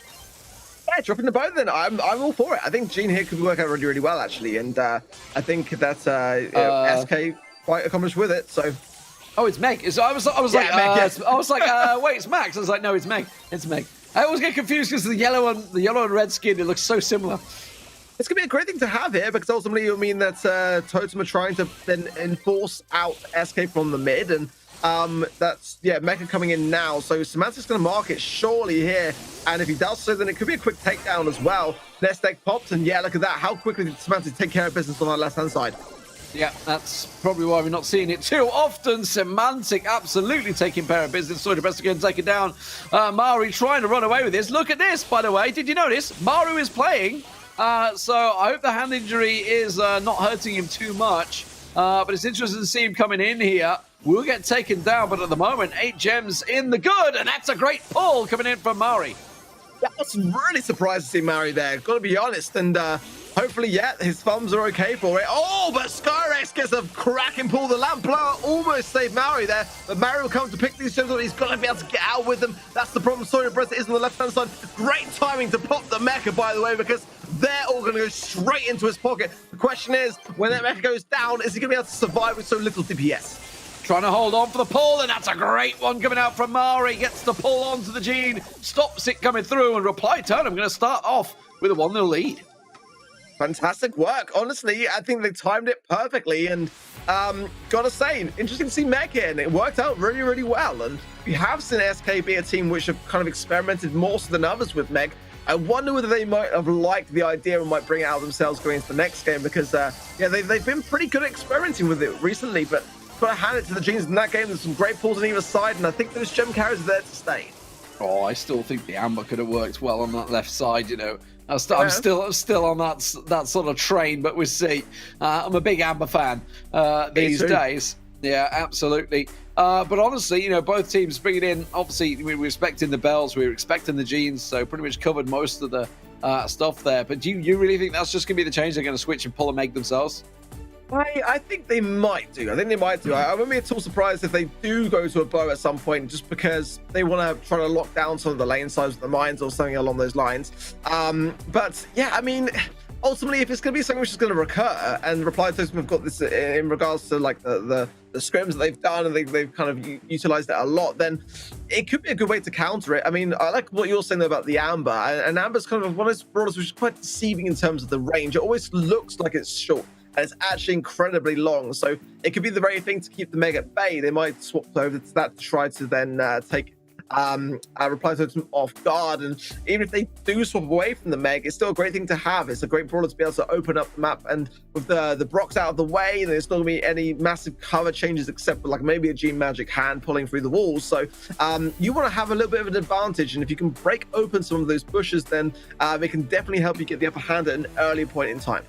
Yeah, dropping the boat then. I'm all for it. I think Gene here could work out really, really well, actually. And I think that's SK quite accomplished with it. So. Oh, it's Meg. I was like, Meg, yes. I was like, wait, it's Max. I was like, no, it's Meg. It's Meg. I always get confused because the yellow and red skin, it looks so similar. It's going to be a great thing to have here because ultimately it'll mean that Totem are trying to then enforce out SK from the mid, and that's, yeah, Mecha coming in now. So Semantic's going to mark it surely here, and if he does so, then it could be a quick takedown as well. Nest egg popped, and yeah, look at that. How quickly did Semantic take care of business on that left-hand side? Yeah, that's probably why we're not seeing it too often. Semantic absolutely taking care of business. Sorry, best again taken down. Maru trying to run away with this. Look at this, by the way. Did you notice? Maru is playing. So I hope the hand injury is not hurting him too much. But it's interesting to see him coming in here. We'll get taken down, but at the moment, 8 gems in the good, and that's a great pull coming in from Mari. Yeah, I was really surprised to see Mari there, got to be honest, and hopefully, yeah, his thumbs are okay for it. Oh, but Skyrex gets a cracking pull. The lamp blower almost saved Mari there, but Mari will come to pick these gems up. He's got to be able to get out with them. That's the problem. Sorry, Brett is on the left-hand side. Great timing to pop the mecha, by the way, because they're all going to go straight into his pocket. The question is, when that mecha goes down, is he going to be able to survive with so little DPS? Trying to hold on for the pull, and that's a great one coming out from Mari. Gets the pull onto the Gene, stops it coming through, and Reply Turn. I'm going to start off with a 1-0 lead. Fantastic work. Honestly, I think they timed it perfectly, and gotta say, interesting to see Meg here, and it worked out really, really well. And we have seen SK be a team which have kind of experimented more so than others with Meg. I wonder whether they might have liked the idea and might bring it out themselves going into the next game, because yeah, they've been pretty good at experimenting with it recently, but got to hand it to the Genes in that game. There's some great pulls on either side, and I think those gem carries are there to stay. Oh, I still think the Amber could have worked well on that left side, you know. I'm still on that sort of train, but we'll see. I'm a big Amber fan these days. Yeah, absolutely. But honestly, you know, both teams bringing in, obviously, we were expecting the Bells, we were expecting the Genes, so pretty much covered most of the stuff there. But do you really think that's just going to be the change? They're going to switch and pull and make themselves? I think they might do. I wouldn't be at all surprised if they do go to a bow at some point, just because they want to try to lock down some of the lane sides of the mines or something along those lines. But yeah, I mean, ultimately, if it's going to be something which is going to recur, and Reply Totem have got this in regards to like the scrims that they've done, and they've kind of utilized it a lot, then it could be a good way to counter it. I mean, I like what you're saying about the Amber, and Amber's kind of one of those brawlers which is quite deceiving in terms of the range. It always looks like it's short, and it's actually incredibly long, so it could be the very thing to keep the Meg at bay. They might swap over to that to try to then take Reply Totem off guard, and even if they do swap away from the Meg, it's still a great thing to have. It's a great brawler to be able to open up the map, and with the Brock's out of the way, there's not going to be any massive cover changes except for like maybe a Gene Magic hand pulling through the walls. So you want to have a little bit of an advantage, and if you can break open some of those bushes, then it can definitely help you get the upper hand at an earlier point in time.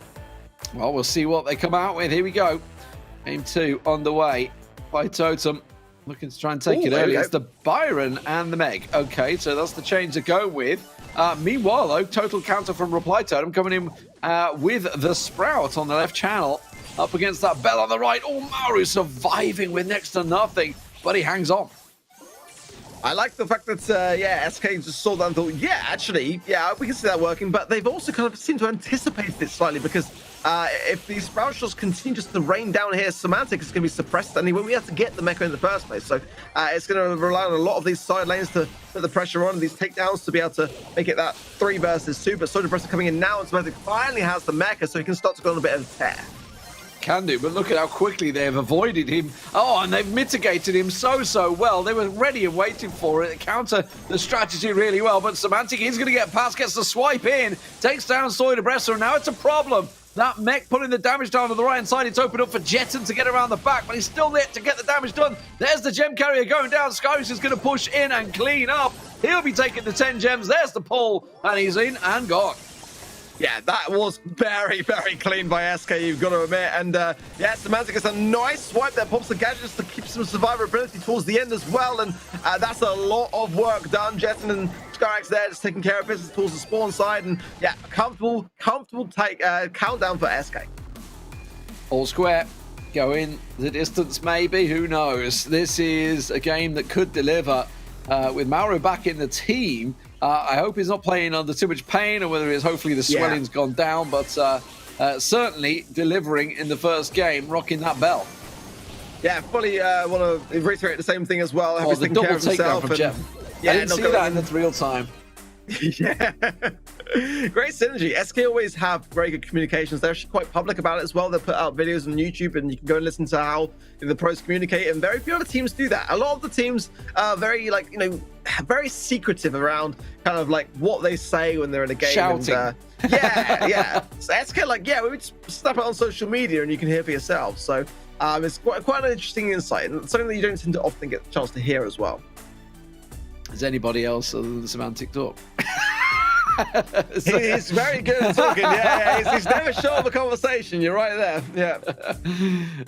Well, we'll see what they come out with. Here we go. Game 2 on the way by Totem. Looking to try and take it early. It's the Byron and the Meg. Okay, so that's the change to go with. Meanwhile, though, total counter from Reply Totem coming in with the Sprout on the left channel. Up against that Bell on the right. Oh, Maru surviving with next to nothing, but he hangs on. I like the fact that, yeah, SK just saw that and thought, yeah, actually, yeah, we can see that working, but they've also kind of seemed to anticipate it slightly, because if these Sprout shots continue just to rain down here, Semantic is going to be suppressed, and he won't be able to get the mecha in the first place. So it's going to rely on a lot of these side lanes to put the pressure on, these takedowns to be able to make it that 3 versus 2, but Soldier Press coming in now, and Semantic finally has the mecha, so he can start to go on a bit of a tear. can do, but look at how quickly they've avoided him. Oh, and they've mitigated him so well. They were ready and waiting for it. They counter the strategy really well, but Semantic is going to get past, gets the swipe in, takes down Soyderbresser, and now it's a problem. That mech putting the damage down on the right-hand side. It's opened up for Jetton to get around the back, but he's still there to get the damage done. There's the gem carrier going down. Skyrus is going to push in and clean up. He'll be taking the 10 gems. There's the pull, and he's in and gone. Yeah, that was very clean by SK, you've got to admit. And yeah, Semantic is a nice swipe there. Pops the gadgets to keep some survivability towards the end as well. And that's a lot of work done. Jetton and Skyrax there just taking care of business towards the spawn side. And yeah, comfortable take countdown for SK. All square. Going the distance, maybe. Who knows? This is a game that could deliver with Mauro back in the team. I hope he's not playing under too much pain, or whether it's hopefully the swelling's gone down, but certainly delivering in the first game, rocking that bell. Yeah, fully want to reiterate the same thing as well. Oh, the double takedown from Jeff. Yeah, I didn't see that in the real time. Yeah. Great synergy. SK always have very good communications. They're actually quite public about it as well. They put out videos on YouTube, and you can go and listen to how the pros communicate, and very few other teams do that. A lot of the teams are very, like, you know, very secretive around kind of like what they say when they're in a game. Shouting. And, yeah. So SK, like, yeah, we just snap it on social media and you can hear for yourself. So it's quite an interesting insight, and something that you don't tend to often get the chance to hear as well. Is anybody else other than Semantic talk? He's very good at talking. Yeah. He's never short of a conversation. You're right there. Yeah.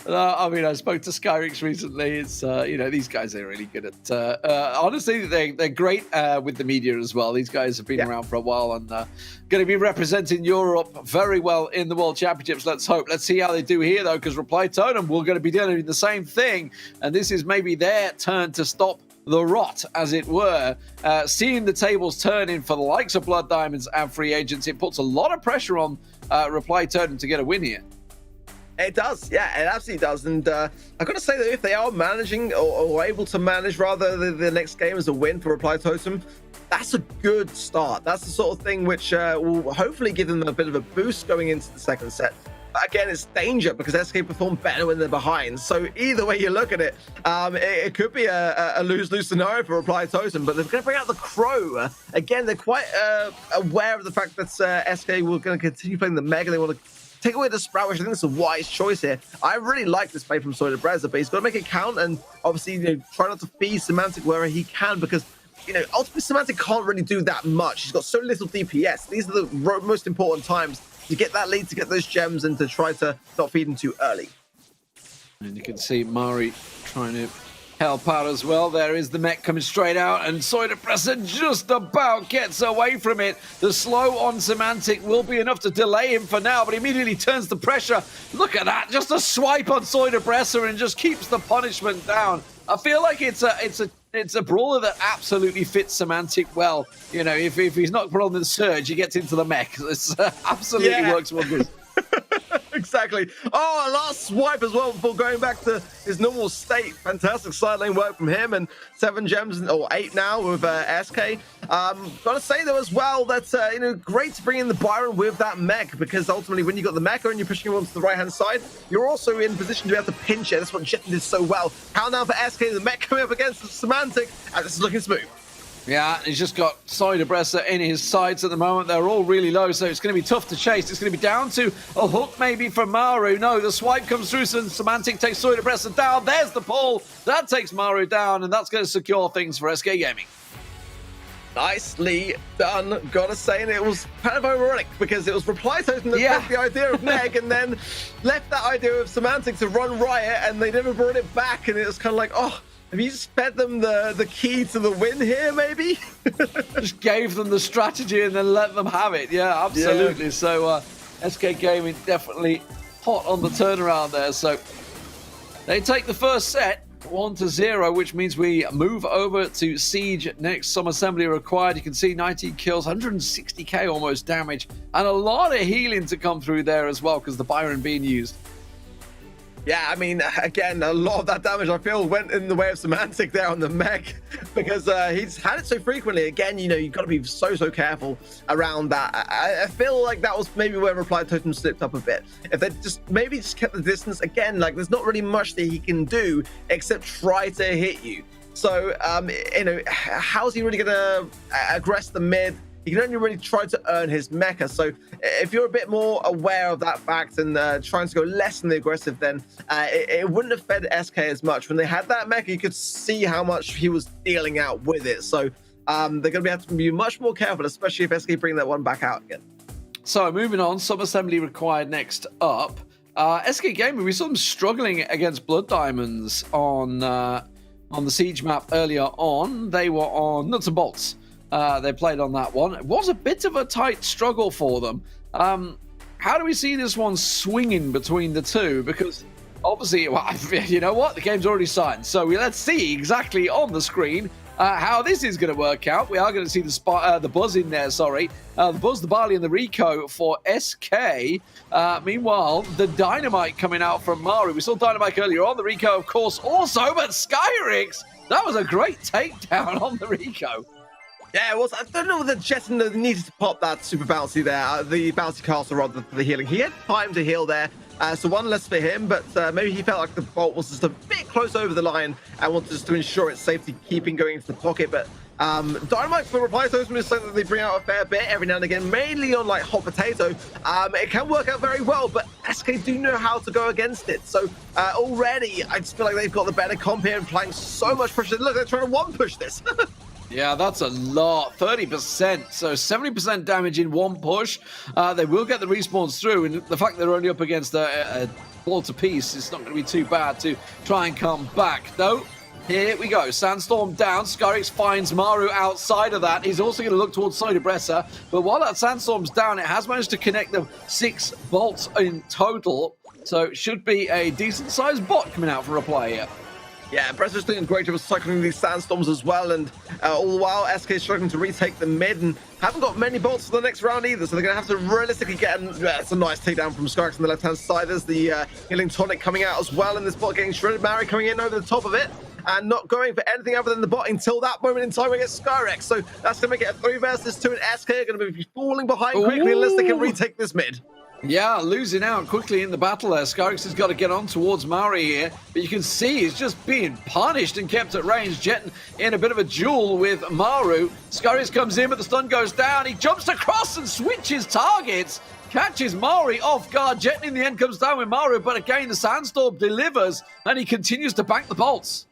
I mean, I spoke to Skyrix recently. It's you know, these guys are really good at. Honestly, they're great with the media as well. These guys have been around for a while and going to be representing Europe very well in the World Championships. Let's hope. Let's see how they do here though, because Reply Totem we're going to be doing the same thing, and this is maybe their turn to stop the rot, as it were. Seeing the tables turning for the likes of Blood Diamonds and free agents, it puts a lot of pressure on Reply Totem to get a win here. It does, yeah, it absolutely does. And I've got to say that if they are managing or able to manage rather the next game as a win for Reply Totem, that's a good start. That's the sort of thing which will hopefully give them a bit of a boost going into the second set. But again, it's danger because SK perform better when they're behind. So either way you look at it, it could be a lose-lose scenario for Reply Totem, but they're going to bring out the Crow. Again, they're quite aware of the fact that SK were going to continue playing the Mega. They want to take away the Sprout, which I think is a wise choice here. I really like this play from Soyderbresser, but he's got to make it count and obviously, you know, try not to feed Semantic wherever he can, because, you know, ultimately Semantic can't really do that much. He's got so little DPS. These are the most important times to get that lead, to get those gems, and to try to not feed them too early. And you can see Mari trying to help out as well. There is the mech coming straight out, and Soyderbresser just about gets away from it. The slow on Semantic will be enough to delay him for now, but immediately turns the pressure. Look at that, just a swipe on Soyderbresser and just keeps the punishment down. I feel like it's a brawler that absolutely fits Semantic well. You know, if he's not put on the surge, he gets into the mech. It's absolutely works wonders. Exactly. Oh, a last swipe as well before going back to his normal state. Fantastic side lane work from him, and 7 gems, or 8 now with SK. Gotta say though as well that you know, great to bring in the Byron with that mech, because ultimately when you got the mecha and you're pushing him onto the right hand side, you're also in position to be able to pinch it. That's what Jetton did so well. Countdown for SK, the mech coming up against the Semantic, and this is looking smooth. Yeah, he's just got Soyderbresser in his sights at the moment. They're all really low, so it's going to be tough to chase. It's going to be down to a hook maybe from Maru. No, the swipe comes through, so Semantic takes Soyderbresser down. There's the pull. That takes Maru down, and that's going to secure things for SK Gaming. Nicely done, gotta say, and it was kind of ironic because it was Reply Totem that left the idea of Meg and then left that idea of Semantic to run riot, and they never brought it back, and it was kind of like, oh, have you just fed them the key to the win here, maybe? Just gave them the strategy and then let them have it. Yeah, absolutely. Yeah. So SK Gaming definitely hot on the turnaround there. So they take the first set 1-0, which means we move over to Siege next. Some assembly required. You can see 19 kills, 160k almost damage, and a lot of healing to come through there as well because the Byron being used. Yeah, I mean, again, a lot of that damage I feel went in the way of Semantic there on the mech because he's had it so frequently. Again, you know, you've got to be so careful around that. I feel like that was maybe where Reply Totem slipped up a bit. If they just kept the distance, again, like there's not really much that he can do except try to hit you. So, you know, how's he really going to aggress the mid? He can only really try to earn his mecha. So if you're a bit more aware of that fact and trying to go less than the aggressive, then it wouldn't have fed SK as much. When they had that mecha, you could see how much he was dealing out with it. So they're going to have to be much more careful, especially if SK bring that one back out again. So moving on, sub-assembly required next up. SK Gaming, we saw them struggling against Blood Diamonds on the Siege map earlier on. They were on Nuts and Bolts. They played on that one. It was a bit of a tight struggle for them. How do we see this one swinging between the two? Because obviously, well, you know what? The game's already signed. So let's see exactly on the screen how this is going to work out. We are going to see the Buzz in there, sorry. The Buzz, the Barley, and the Rico for SK. Meanwhile, the Dynamite coming out from Maru. We saw Dynamite earlier on. The Rico, of course, also. But Skyrix, that was a great takedown on the Rico. Yeah, it was. I don't know whether Jetson needed to pop that super bouncy there, the bouncy castle rather for the healing. He had time to heal there, so one less for him, but maybe he felt like the bolt was just a bit close over the line and wanted just to ensure its safety, keeping going into the pocket. But Dynamite for Reply Totem is something that they bring out a fair bit every now and again, mainly on like Hot Potato. It can work out very well, but SK do know how to go against it. So already, I just feel like they've got the better comp here and applying so much pressure. Look, they're trying to one push this. Yeah, that's a lot. 30%. So 70% damage in one push. They will get the respawns through. And the fact they're only up against a ball to piece, it's not going to be too bad to try and come back. Though, here we go. Sandstorm down. Skyrix finds Maru outside of that. He's also going to look towards Soda Bressa. But while that Sandstorm's down, it has managed to connect them 6 bolts in total. So it should be a decent-sized bot coming out for Reply here. Yeah, Bressa's doing a great job of cycling these sandstorms as well, and all the while SK is struggling to retake the mid and haven't got many bolts for the next round either, so they're going to have to realistically get it's a nice takedown from Skyrix on the left-hand side. There's the healing tonic coming out as well, and this bot getting shredded. Mary coming in over the top of it and not going for anything other than the bot until that moment in time against Skyrix. So that's going to make it a 3 versus 2, and SK are going to be falling behind quickly unless they can retake this mid. Yeah, losing out quickly in the battle there. Skyrix has got to get on towards Mari here, but you can see he's just being punished and kept at range. Jet in a bit of a duel with Maru. Skyrix comes in, but the stun goes down. He jumps across and switches targets. Catches Mari off guard. Jet in the end comes down with Maru, but again, the Sandstorm delivers, and he continues to bank the bolts.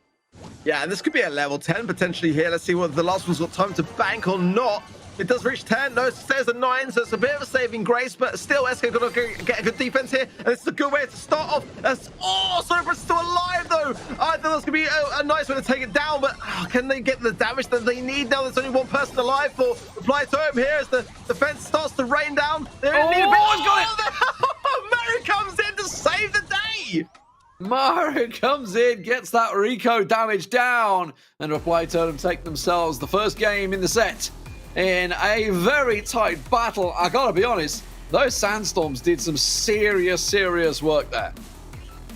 Yeah, and this could be a level 10 potentially here. Let's see whether the last one's got time to bank or not. It does reach 10. No, it stays at 9, so it's a bit of a saving grace, but still, SK got to get a good defense here, and it's a good way to start off. Sobra's still alive, though. I thought that was going to be a nice way to take it down, but can they get the damage that they need now? There's only one person alive for Reply Totem here as the defense starts to rain down. They need a bit. Got it! Mary comes in to save the day. Maru comes in, gets that Rico damage down, and Reply Totem take themselves the first game in the set. In a very tight battle. I gotta be honest, those Sandstorms did some serious work there.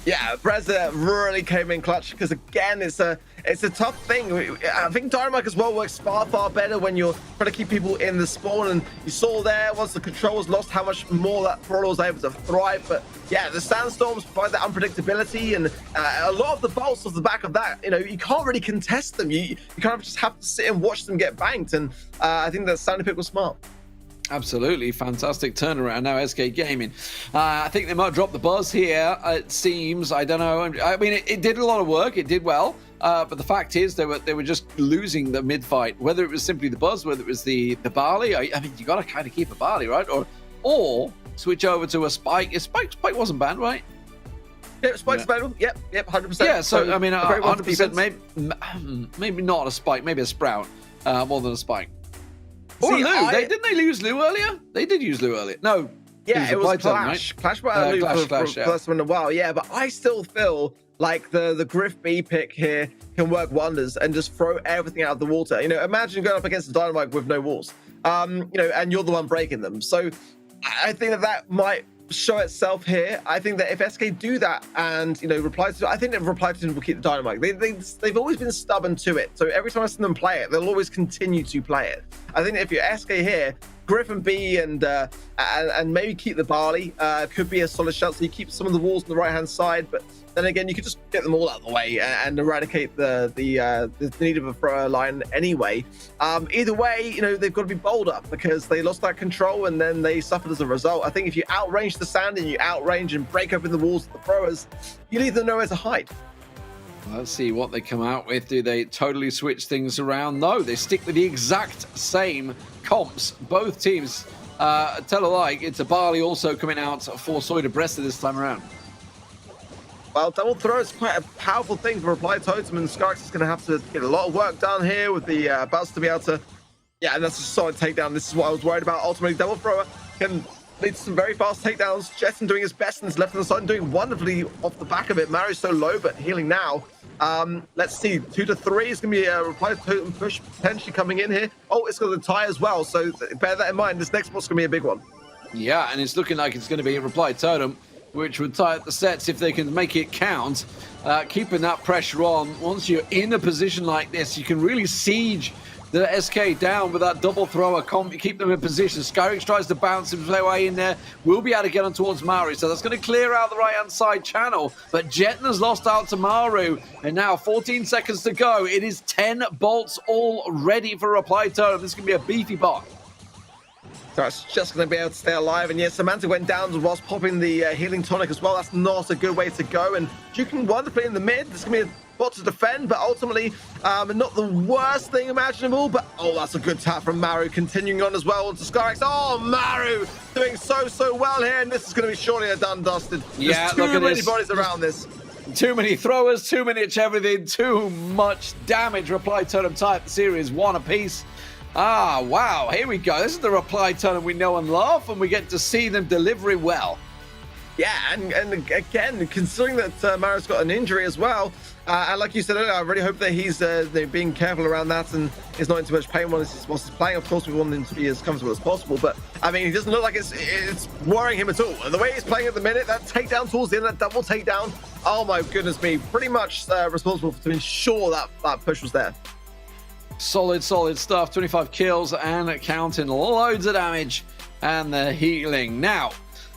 Yeah, Bressa really came in clutch because again, it's a tough thing. I think Dynamite as well works far better when you're trying to keep people in the spawn, and you saw there once the control was lost how much more that Brawler was able to thrive. But yeah, the Sandstorms provide that unpredictability, and a lot of the bolts off the back of that, you know, you can't really contest them. You kind of just have to sit and watch them get banked, and I think that Sandy Pick was smart. Absolutely fantastic turnaround now, SK Gaming. I think they might drop the Buzz here, it seems. I don't know. I mean, it did a lot of work. It did well. But the fact is, they were just losing the mid-fight. Whether it was simply the Buzz, whether it was the Barley. I mean, you got to kind of keep a Barley, right? Or switch over to a Spike. Spike wasn't banned, right? Yeah, Spike's available. Yep, 100%. Yeah, so I mean, 100%. Maybe not a Spike, maybe a Sprout more than a Spike. Or Lou. Didn't they lose Lou earlier? They did use Lou earlier. No. Yeah, it was Clash. Right? Clash brought Lou for the first one in a while. Yeah, but I still feel like the Griff B pick here can work wonders and just throw everything out of the water. You know, imagine going up against a Dynamite with no walls. You know, and you're the one breaking them. So I think that might show itself here. I think that if SK do that and, you know, I think that Reply to will keep the dynamite. They've always been stubborn to it. So every time I see them play it, they'll always continue to play it. I think that if you're SK here, Griffin B and maybe keep the Barley could be a solid shout. So you keep some of the walls on the right hand side, but then again, you could just get them all out of the way and eradicate the need of a thrower line anyway. Either way, you know, they've got to be bolder because they lost that control and then they suffered as a result. I think if you outrange the sand and you outrange and break open the walls of the throwers, you leave them nowhere to hide. Let's see what they come out with. Do they totally switch things around? No, they stick with the exact same comps. Both teams tell alike. It's a Barley also coming out for Soy de Bresta this time around. Well, double throw is quite a powerful thing for Reply Totem, and Skarx is going to have to get a lot of work done here with the buzz to be able to... Yeah, and that's a solid takedown. This is what I was worried about. Ultimately, double thrower can lead to some very fast takedowns. Jetson doing his best and his left on the side and doing wonderfully off the back of it. Mario's so low, but healing now. Let's see, 2 to 3 is going to be a Reply Totem push potentially coming in here. Oh, it's got the tie as well, so bear that in mind. This next one's going to be a big one. Yeah, and it's looking like it's going to be a Reply Totem, which would tie up the sets if they can make it count. Keeping that pressure on. Once you're in a position like this, you can really siege the SK down with that double thrower. Keep them in position. Skyrix tries to bounce his way in there. Will be able to get on towards Maru, so that's going to clear out the right-hand side channel. But Jetten has lost out to Maru, and now 14 seconds to go. It is 10 bolts all ready for Reply Totem. This is going to be a beefy bot. So it's just going to be able to stay alive. And yes, Samantha went down whilst popping the healing tonic as well. That's not a good way to go. And duking wonderfully in the mid. There's going to be a bot to defend, but ultimately not the worst thing imaginable. But oh, that's a good tap from Maru. Continuing on as well onto Skarx. Oh, Maru doing so well here. And this is going to be surely a done dusted. Yeah, There's too many bodies around this. Too many throwers, too much everything, too much damage. Reply Totem type series 1 apiece. Ah, wow, here we go. This is the Reply Totem we know and love, and we get to see them deliver it well. Yeah, and again, considering that Maru's got an injury as well, and like you said earlier, I really hope that he's being careful around that and is not in too much pain while he's playing. Of course, we want him to be as comfortable as possible, but I mean, he doesn't look like it's worrying him at all. And the way he's playing at the minute, that takedown towards the end, that double takedown, oh my goodness me, pretty much responsible to ensure that push was there. Solid stuff. 25 kills and counting loads of damage and the healing. Now,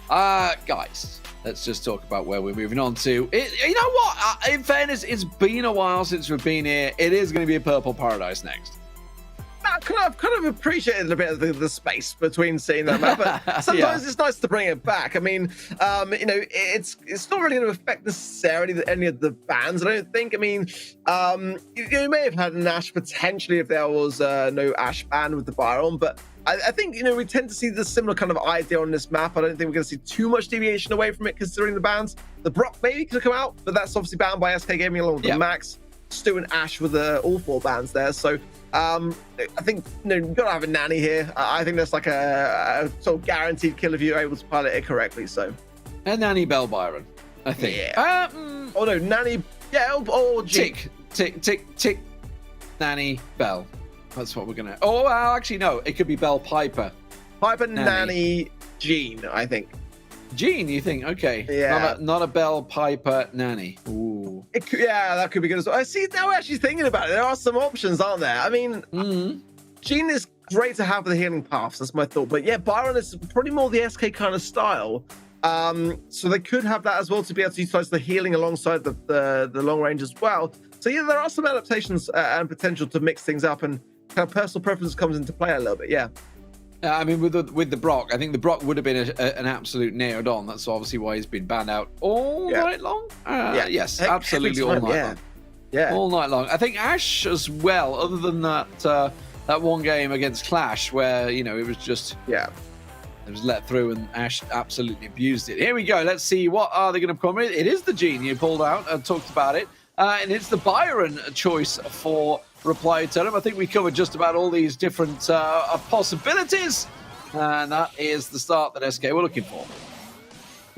guys, let's just talk about where we're moving on to. You know what? In fairness, it's been a while since we've been here. It is going to be a Purple Paradise next. I've kind of appreciated a bit of the space between seeing that map, but sometimes Yeah. It's nice to bring it back. I mean, you know, it's not really going to affect necessarily any of the bans, I don't think. I mean, you may have had an Ashe potentially if there was no Ashe ban with the Byron, but I think, you know, we tend to see the similar kind of idea on this map. I don't think we're going to see too much deviation away from it considering the bans. The Brock maybe could come out, but that's obviously banned by SK Gaming along with the Max. Stu and Ashe with all 4 bans there, so I think, you know, you've got to have a nanny here. I think that's like a sort of guaranteed kill if you're able to pilot it correctly. So, And Nanny Bell Byron, I think. Yeah. Oh no, nanny. Yeah, or G. Tick. Nanny Bell. That's what we're gonna. Oh, well, actually, no. It could be Bell Piper. Piper, nanny, Jean. I think. Jean, you think? Okay. Yeah. Not a Bell Piper Nanny. Ooh. Yeah, that could be good as well. I see. Now we're actually thinking about it. There are some options, aren't there? I mean, Jean is great to have for the healing paths. That's my thought. But yeah, Byron is pretty more the SK kind of style. So they could have that as well to be able to utilize the healing alongside the long range as well. So yeah, there are some adaptations and potential to mix things up, and kind of personal preference comes into play a little bit. Yeah. I mean, with the Brock, I think the Brock would have been an absolute nailed on. That's obviously why he's been banned out all night long. Yes, absolutely all night long. Yeah, all night long. I think Ashe as well. Other than that one game against Clash, where it was it was let through and Ashe absolutely abused it. Here we go. Let's see what are they going to come with. It is the Genie who pulled out and talked about it, and it's the Byron choice for Reply Totem. I think we covered just about all these different possibilities, and that is the start that SK were looking for.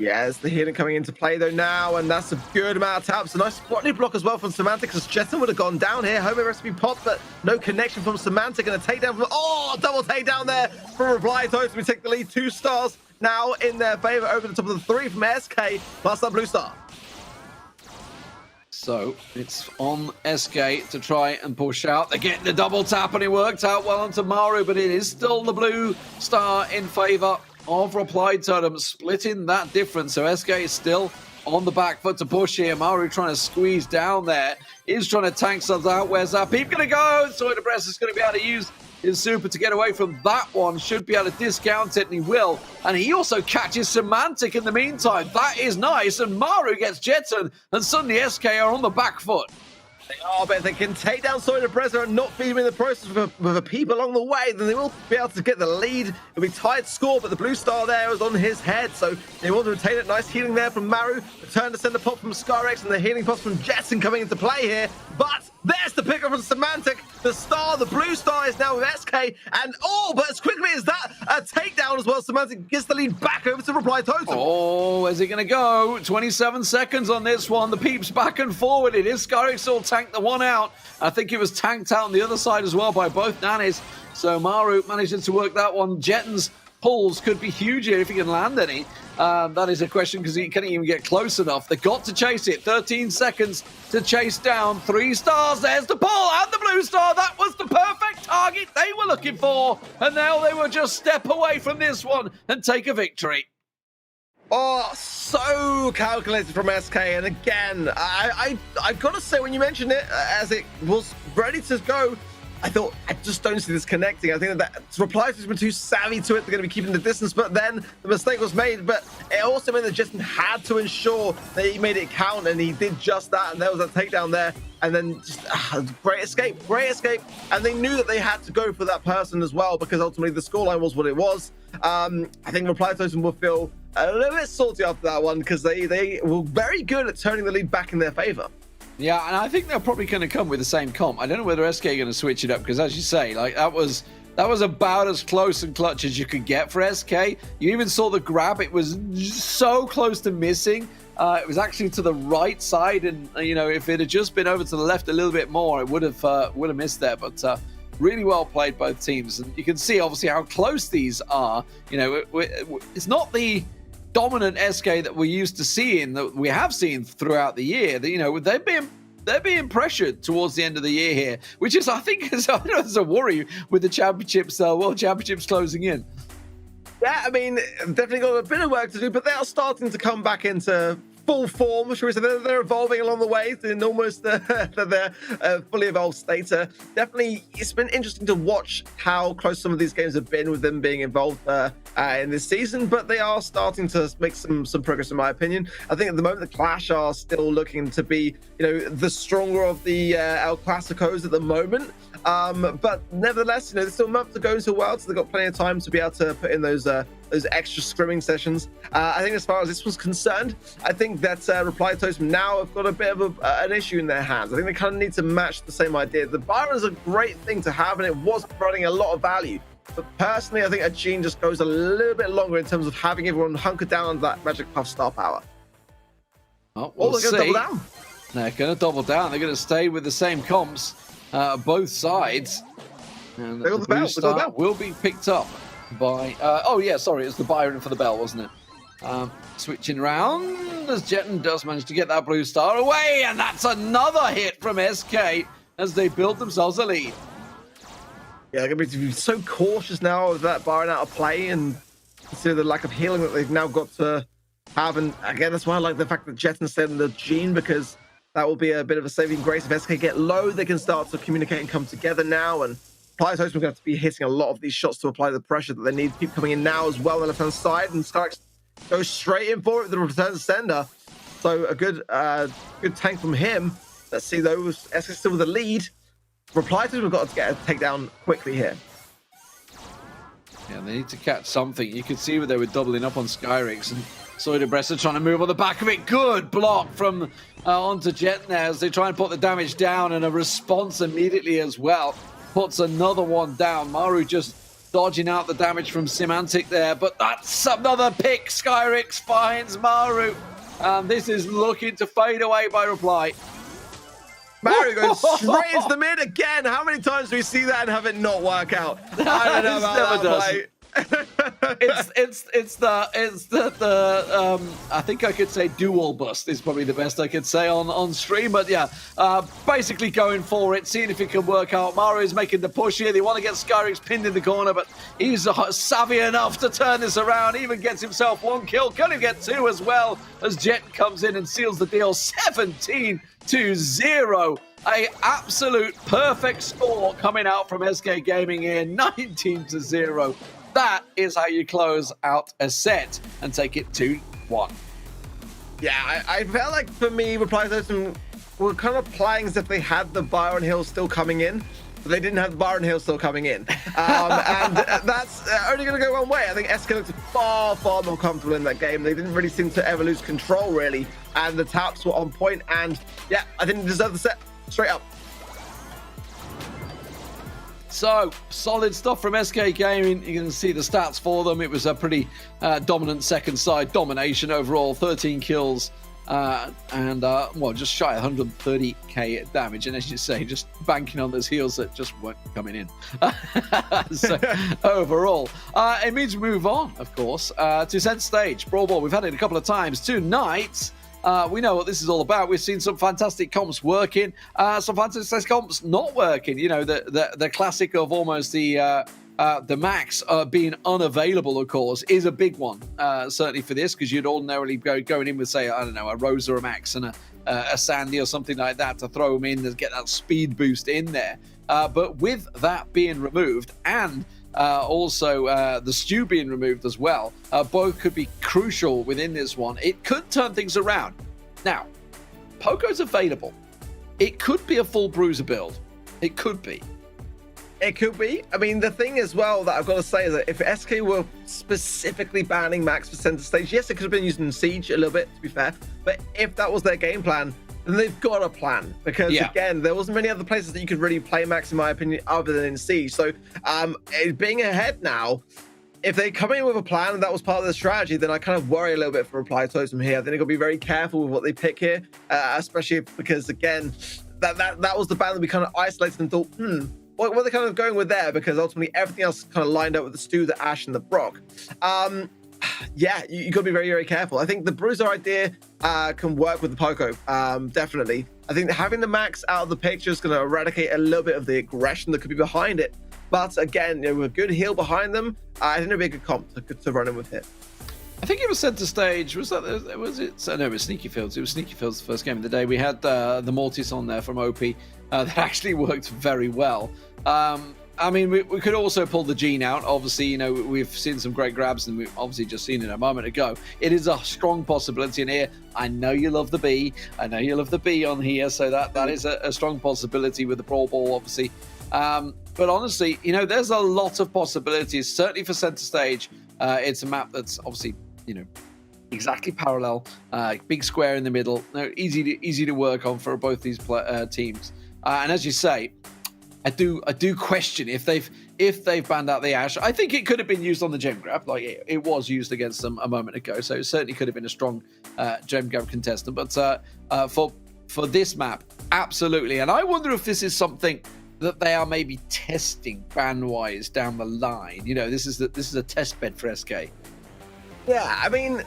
Yeah, it's the healing coming into play though now, and that's a good amount of taps. A nice spotty block as well from Semantic, as Jetson would have gone down here. Homemade recipe popped, but no connection from Semantic, and a takedown from double takedown there from Reply Totem. We take the lead, 2 stars now in their favor over the top of the 3 from SK plus that blue star. So it's on SK to try and push out. They're getting the double tap, and it worked out well onto Maru, but it is still the blue star in favor of Reply Totem, splitting that difference. So SK is still on the back foot to push here. Maru trying to squeeze down there. Is trying to tank stuff out. Where's that peep going to go? Soydebress is going to be able to use his super to get away from that one. Should be able to discount it, and he will. And he also catches Semantic in the meantime. That is nice. And Maru gets Jetson, and suddenly SK are on the back foot. They are, but if they can take down Soydebress and not feed him in the process with a peep along the way, then they will be able to get the lead. It'll be tight score, but the blue star there is on his head, so they want to retain it. Nice healing there from Maru. Return to sender pop from Skyrex, and the healing pops from Jetson coming into play here. But there's the pick up from Semantic. The star, the blue star is now with SK, and but as quickly as that, a takedown as well. Semantic gets the lead back over to Reply Totem. Oh, where's he going to go? 27 seconds on this one. The peeps back and forward. It is Skyrex all tanked the one out. I think it was tanked out on the other side as well by both nannies. So Maru managing to work that one. Jetton's pulls could be huge here if he can land any. That is a question because he can't even get close enough. They got to chase it. 13 seconds to chase down. 3 stars. There's the pull and the blue star. That was the perfect target they were looking for. And now they will just step away from this one and take a victory. Oh, so calculated from SK. And again, I've got to say, when you mentioned it, as it was ready to go, I thought, I just don't see this connecting. I think that Reply has been too savvy to it. They're going to be keeping the distance, but then the mistake was made. But it also meant that Jetson had to ensure that he made it count, and he did just that. And there was a takedown there. And then just great escape. And they knew that they had to go for that person as well, because ultimately the scoreline was what it was. I think Reply Totem will feel a little bit salty after that one, because they were very good at turning the lead back in their favor. Yeah, and I think they're probably going to come with the same comp. I don't know whether SK are going to switch it up, because as you say, like that was about as close and clutch as you could get for SK. You even saw the grab. It was so close to missing. It was actually to the right side, and if it had just been over to the left a little bit more, it would have missed there. But really well played both teams, and you can see obviously how close these are. It's not the dominant SK that we're used to seeing, that we have seen throughout the year. They're being pressured towards the end of the year here, which is, I think, is a worry with the championships, World Championships closing in. Yeah, I mean, definitely got a bit of work to do, but they are starting to come back into full form, shall we say. They're evolving along the way in almost their fully evolved state. Definitely, it's been interesting to watch how close some of these games have been with them being involved in this season, but they are starting to make some progress, in my opinion. I think at the moment, the Clash are still looking to be, the stronger of the El Clasicos at the moment. But nevertheless, there's still a month to go until World, so they've got plenty of time to be able to put in those extra scrimming sessions. I think as far as this was concerned, I think that Reply Totem now have got a bit of an issue in their hands. I think they kind of need to match the same idea. The Byron is a great thing to have, and it was providing a lot of value. But personally, I think a Gene just goes a little bit longer in terms of having everyone hunkered down on that Magic Puff star power. Oh, we'll they're going to double down. They're going to double down. They're going to stay with the same comps, both sides. And the blue star will be picked up by... it's the Byron for the bell, wasn't it? Switching around as Jetton does manage to get that blue star away, and that's another hit from SK as they build themselves a lead. Yeah, they're going to be so cautious now of that Byron out of play, and consider the lack of healing that they've now got to have. And again, that's why I like the fact that Jetton stayed in the Gene, because that will be a bit of a saving grace. If SK get low, they can start to communicate and come together now, and Reply Totem are going to have to be hitting a lot of these shots to apply the pressure that they need. Keep coming in now as well on the left-hand side, and Skyrex goes straight in for it with the return to sender. So a good tank from him. Let's see though, SK still with the lead. Reply Totem have got to get a takedown quickly here. Yeah, they need to catch something. You could see where they were doubling up on Skyrex, and Soydebress trying to move on the back of it. Good block from onto Jet now as they try and put the damage down, and a response immediately as well. Puts another one down. Maru just dodging out the damage from Semantic there, but that's another pick. Skyrex finds Maru, and this is looking to fade away by Reply. Maru goes straight into the mid again. How many times do we see that and have it not work out? I don't know about that play. it's the I think I could say dual bust is probably the best I could say on stream, but yeah, basically going for it, seeing if it can work out. Mario's making the push here. They want to get Skyrix pinned in the corner, but he's savvy enough to turn this around. Even gets himself 1 kill, can he get 2 as well as Jet comes in and seals the deal. 17-0. A absolute perfect score coming out from SK Gaming here. 19-0. That is how you close out a set and take it 2-1. Yeah, I felt like for me, Reply Totem were kind of playing as if they had the Byron Hill still coming in, but they didn't have the Byron Hill still coming in. And that's only going to go one way. I think SK looked far, far more comfortable in that game. They didn't really seem to ever lose control, really. And the taps were on point. And yeah, I think they deserve the set straight up. So, solid stuff from SK Gaming. You can see the stats for them. It was a pretty dominant second side domination overall. 13 kills and, well, just shy of 130k damage. And as you say, just banking on those heals that just weren't coming in. So, overall, it means we move on, of course, to center stage. Brawl Ball, we've had it a couple of times tonight. We know what this is all about. We've seen some fantastic comps working, some fantastic comps not working. You know, the classic of almost the max being unavailable, of course, is a big one, certainly for this, because you'd ordinarily going in with, say, I don't know, a Rosa, a Max, and a Sandy or something like that to throw them in to get that speed boost in there. But with that being removed and also the stew being removed as well, both could be crucial within this one. It could turn things around. Now, Poco's available. It could be a full bruiser build. It could be. It could be. I mean, the thing as well that I've got to say is that if SK were specifically banning Max for center stage, yes, it could have been used in Siege a little bit, to be fair. But if that was their game plan, then they've got a plan. Because, again, there wasn't many other places that you could really play Max, in my opinion, other than in Siege. So, being ahead now, if they come in with a plan and that was part of the strategy, then I kind of worry a little bit for Reply Totem here. I think they've got to be very careful with what they pick here, especially because, again, that was the ban that we kind of isolated and thought, what are they kind of going with there? Because ultimately everything else kind of lined up with the Stu, the Ash, and the Brock. Yeah, you got to be very, very careful. I think the Bruiser idea can work with the Poco, definitely. I think having the Max out of the picture is going to eradicate a little bit of the aggression that could be behind it. But again, with a good heal behind them, I think it'd be a good comp to run in with here. I think it was center stage. Was it? No, it was Sneaky Fields. It was Sneaky Fields the first game of the day. We had the Mortis on there from OP. That actually worked very well. I mean, we could also pull the Gene out. Obviously, you know, we've seen some great grabs, and we've obviously just seen it a moment ago. It is a strong possibility in here. I know you love the B. I know you love the B on here, so that is a strong possibility with the Brawl Ball, obviously. But honestly, you know, there's a lot of possibilities, certainly for center stage. It's a map that's obviously, you know, exactly parallel, big square in the middle, easy to work on for both these teams. And as you say, I do question if they've banned out the Ash. I think it could have been used on the gem grab, like it was used against them a moment ago. So it certainly could have been a strong gem grab contestant. But for this map, absolutely. And I wonder if this is something that they are maybe testing ban-wise down the line. You know, this is a test bed for SK. Yeah, I mean,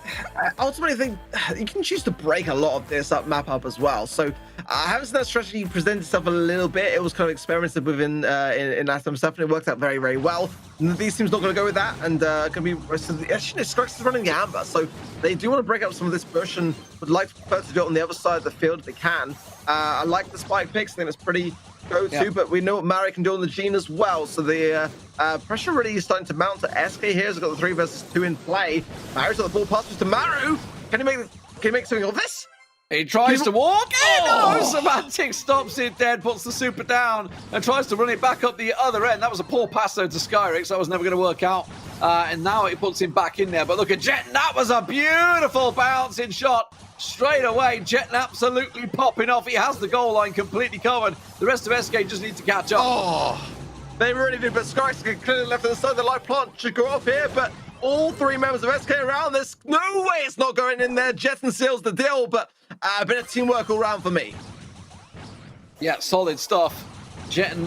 ultimately, I think you can choose to break a lot of this map up as well. So, having seen that strategy present itself a little bit, it was kind of experimented with in last time stuff, and it worked out very, very well. And these teams not going to go with that, and can be. Actually, Strux is running the Amber, so they do want to break up some of this push and would like to do it on the other side of the field if they can. I like the spike picks. I think it's pretty go-to, but we know what Mary can do on the Gene as well. So the pressure really is starting to mount to SK here. He's got the 3 versus 2 in play. Maru's got the ball passes to Maru. Can he make something of this? He tries to walk in. Oh, Semantic stops it dead, puts the super down, and tries to run it back up the other end. That was a poor pass though to Skyrix. That was never going to work out. And now it puts him back in there. But look at Jet. That was a beautiful bouncing shot. Straight away, Jet absolutely popping off. He has the goal line completely covered. The rest of SK just need to catch up. Oh, they really do. But Skyrix get clearly left on the side. The light plant should go off here, but all 3 members of SK around. There's no way it's not going in there. Jet and seals the deal, but a bit of teamwork all round for me. Yeah, solid stuff. Jet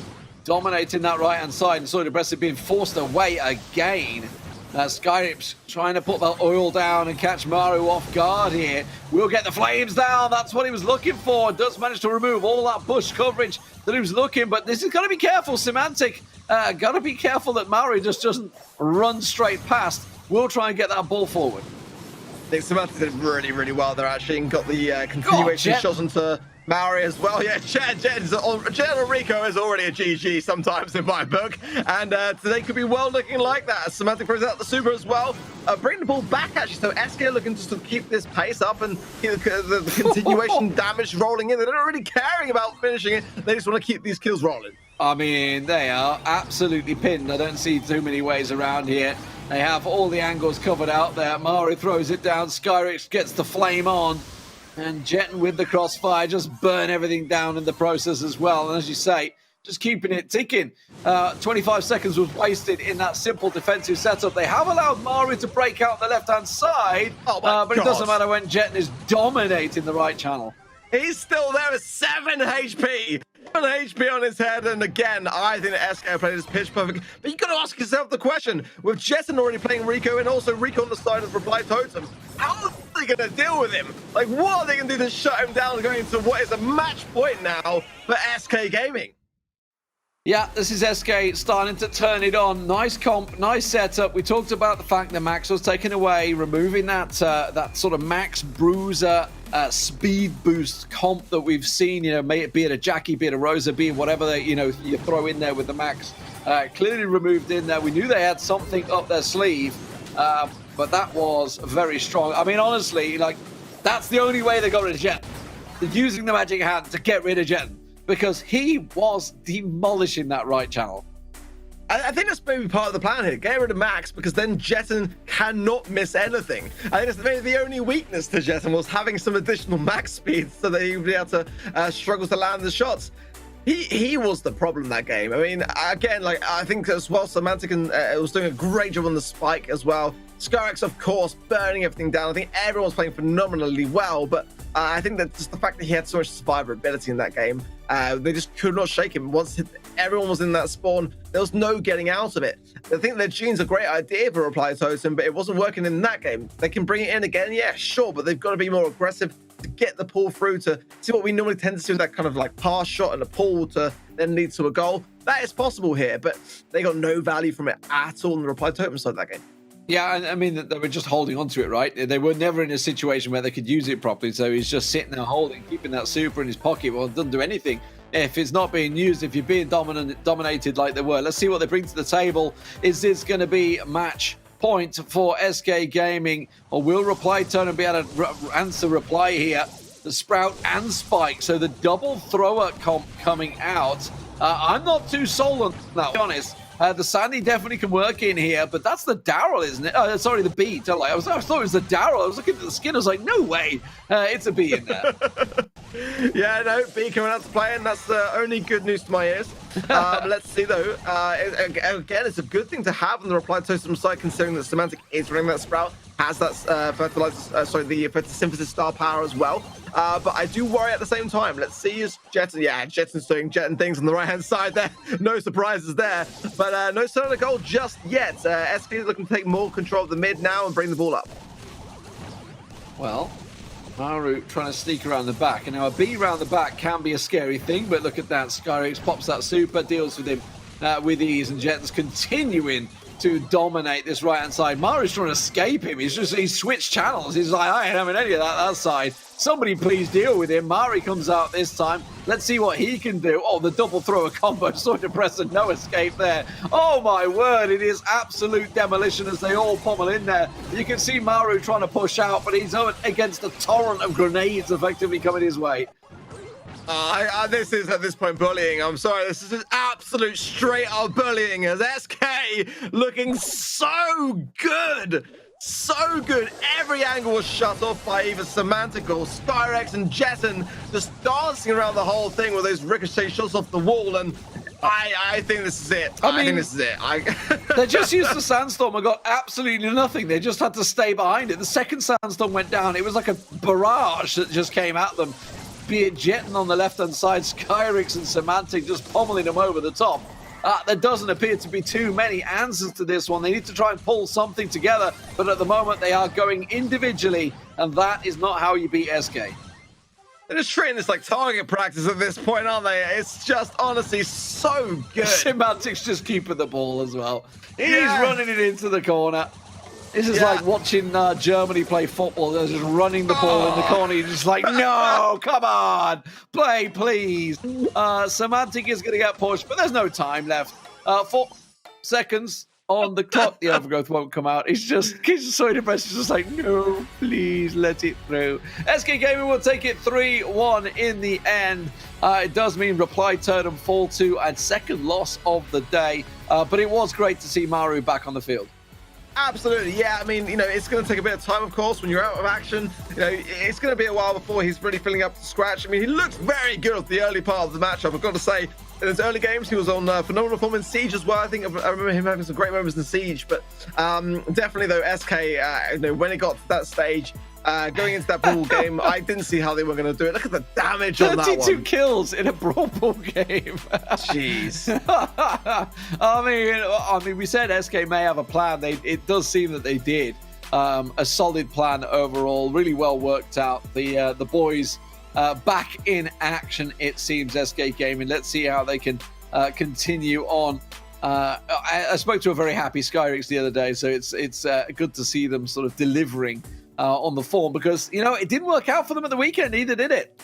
dominating that right-hand side, and Solid Aggressive being forced away again. Skyrips trying to put that oil down and catch Maru off guard here. We'll get the flames down. That's what he was looking for. Does manage to remove all that bush coverage that he was looking, but this is got to be careful. Semantic, got to be careful that Maru just doesn't run straight past. We'll try and get that ball forward. I think Semantic did really, really well there, actually, and got the continuation shot into Maori as well. Yeah, Jet or Rico is already a GG sometimes in my book, and today could be well looking like that. Semantic throws out the super as well, bring the ball back actually. So SK looking just to keep this pace up and the continuation damage rolling in. They're not really caring about finishing it. They just want to keep these kills rolling. I mean, they are absolutely pinned. I don't see too many ways around here. They have all the angles covered out there. Mario throws it down. Skyrix gets the flame on. And Jetton with the crossfire just burn everything down in the process as well. And as you say, just keeping it ticking. 25 seconds was wasted in that simple defensive setup. They have allowed Mario to break out the left-hand side. But it doesn't matter when Jetton is dominating the right channel. He's still there with 7 HP. 7 HP on his head, and again, I think that SK played his pitch perfect. But you got to ask yourself the question: with Jetton already playing Rico, and also Rico on the side of Reply Totem, how are they going to deal with him? Like, what are they going to do to shut him down, going into what is a match point now for SK Gaming? Yeah, this is SK starting to turn it on. Nice comp, nice setup. We talked about the fact that Max was taken away, removing that that sort of Max Bruiser speed boost comp that we've seen. You know, be it a Jackie, be it a Rosa, be it whatever you throw in there with the Max. Clearly removed in there. We knew they had something up their sleeve, but that was very strong. I mean, honestly, like that's the only way they got rid of Jet. Using the magic hand to get rid of Jet. Because he was demolishing that right channel. I think that's maybe part of the plan here. Get rid of Max, because then Jetton cannot miss anything. I think that's maybe the only weakness to Jetton was having some additional max speed so that he would be able to struggle to land the shots. He was the problem that game. I mean, again, like I think as well, Semantic was doing a great job on the spike as well. Skyrex, of course, burning everything down. I think everyone's playing phenomenally well, but I think that just the fact that he had so much survivability in that game, they just could not shake him. Once everyone was in that spawn, there was no getting out of it. I think their gene's a great idea for Reply Totem, but it wasn't working in that game. They can bring it in again, yeah, sure, but they've got to be more aggressive to get the pull through, to see what we normally tend to see with that kind of like pass shot and a pull to then lead to a goal. That is possible here, but they got no value from it at all in the Reply Totem side of that game. Yeah, I mean, they were just holding on to it, right? They were never in a situation where they could use it properly, so he's just sitting there holding, keeping that super in his pocket. Well, it doesn't do anything if it's not being used, if you're being dominated like they were. Let's see what they bring to the table. Is this going to be match point for SK Gaming, or will Reply Totem be able to answer Reply here? The Sprout and Spike, so the double thrower comp coming out. I'm not too sold on that, to be honest. The Sandy definitely can work in here, but that's the Daryl, isn't it? Sorry, the B. I thought it was the Daryl. I was looking at the skin. I was like, no way. It's a B in there. Yeah, no, B coming out to play, and that's only good news to my ears. Let's see, though. Again, it's a good thing to have on the Reply Totem side, considering that Semantic is running that Sprout, has that the photosynthesis star power as well. But I do worry at the same time. Let's see is Jetton. Yeah, Jetton's doing Jetton things on the right-hand side there. No surprises there. But no sign of the goal just yet. SK is looking to take more control of the mid now and bring the ball up. Well, Maru trying to sneak around the back. And now a B around the back can be a scary thing, but look at that. Skyrix pops that super, deals with him with ease, and Jetton's continuing to dominate this right-hand side. Maru's trying to escape him. He's switched channels. He's like, I ain't having any of that side. Somebody please deal with him. Mari comes out this time. Let's see what he can do. Oh, the double thrower combo. So depressing. No escape there. Oh, my word. It is absolute demolition as they all pummel in there. You can see Maru trying to push out, but he's against a torrent of grenades effectively coming his way. This is at this point bullying. I'm sorry, this is absolute straight up bullying as SK looking so good. So good. Every angle was shut off by either Semantic or Skyrex, and Jetton just dancing around the whole thing with those ricochet shots off the wall. And I think this is it. I think this is it. They just used the sandstorm and got absolutely nothing. They just had to stay behind it. The second sandstorm went down. It was like a barrage that just came at them. Be it Jetton on the left-hand side, Skyrix and Semantic just pummeling them over the top. There doesn't appear to be too many answers to this one. They need to try and pull something together, but at the moment they are going individually, and that is not how you beat SK. They're just treating this like target practice at this point, aren't they? It's just honestly so good. Semantic's just keeping the ball as well. He's running it into the corner. This is like watching Germany play football. They're just running the ball in the corner. You're just like, no, come on, play, please. Semantic is going to get pushed, but there's no time left. 4 seconds on the clock. The overgrowth won't come out. He's just so depressed. He's just like, no, please let it through. SK Gaming will take it 3-1 in the end. It does mean Reply Totem fall to a second loss of the day, but it was great to see Maru back on the field. Absolutely, yeah. I mean, it's going to take a bit of time, of course, when you're out of action. It's going to be a while before he's really filling up to scratch. I mean, he looked very good at the early part of the matchup. I've got to say, in his early games, he was on phenomenal form in Siege as well. I think I remember him having some great moments in Siege, but definitely, though, SK, when it got to that stage, going into that Brawl game, I didn't see how they were going to do it. Look at the damage on that one. 32 kills in a Brawl Ball game. Jeez. I mean, we said SK may have a plan. It does seem that they did. A solid plan overall, really well worked out. The boys back in action, it seems, SK Gaming. Let's see how they can continue on. I spoke to a very happy Skyrix the other day, so it's good to see them sort of delivering on the form, because it didn't work out for them at the weekend either, did it?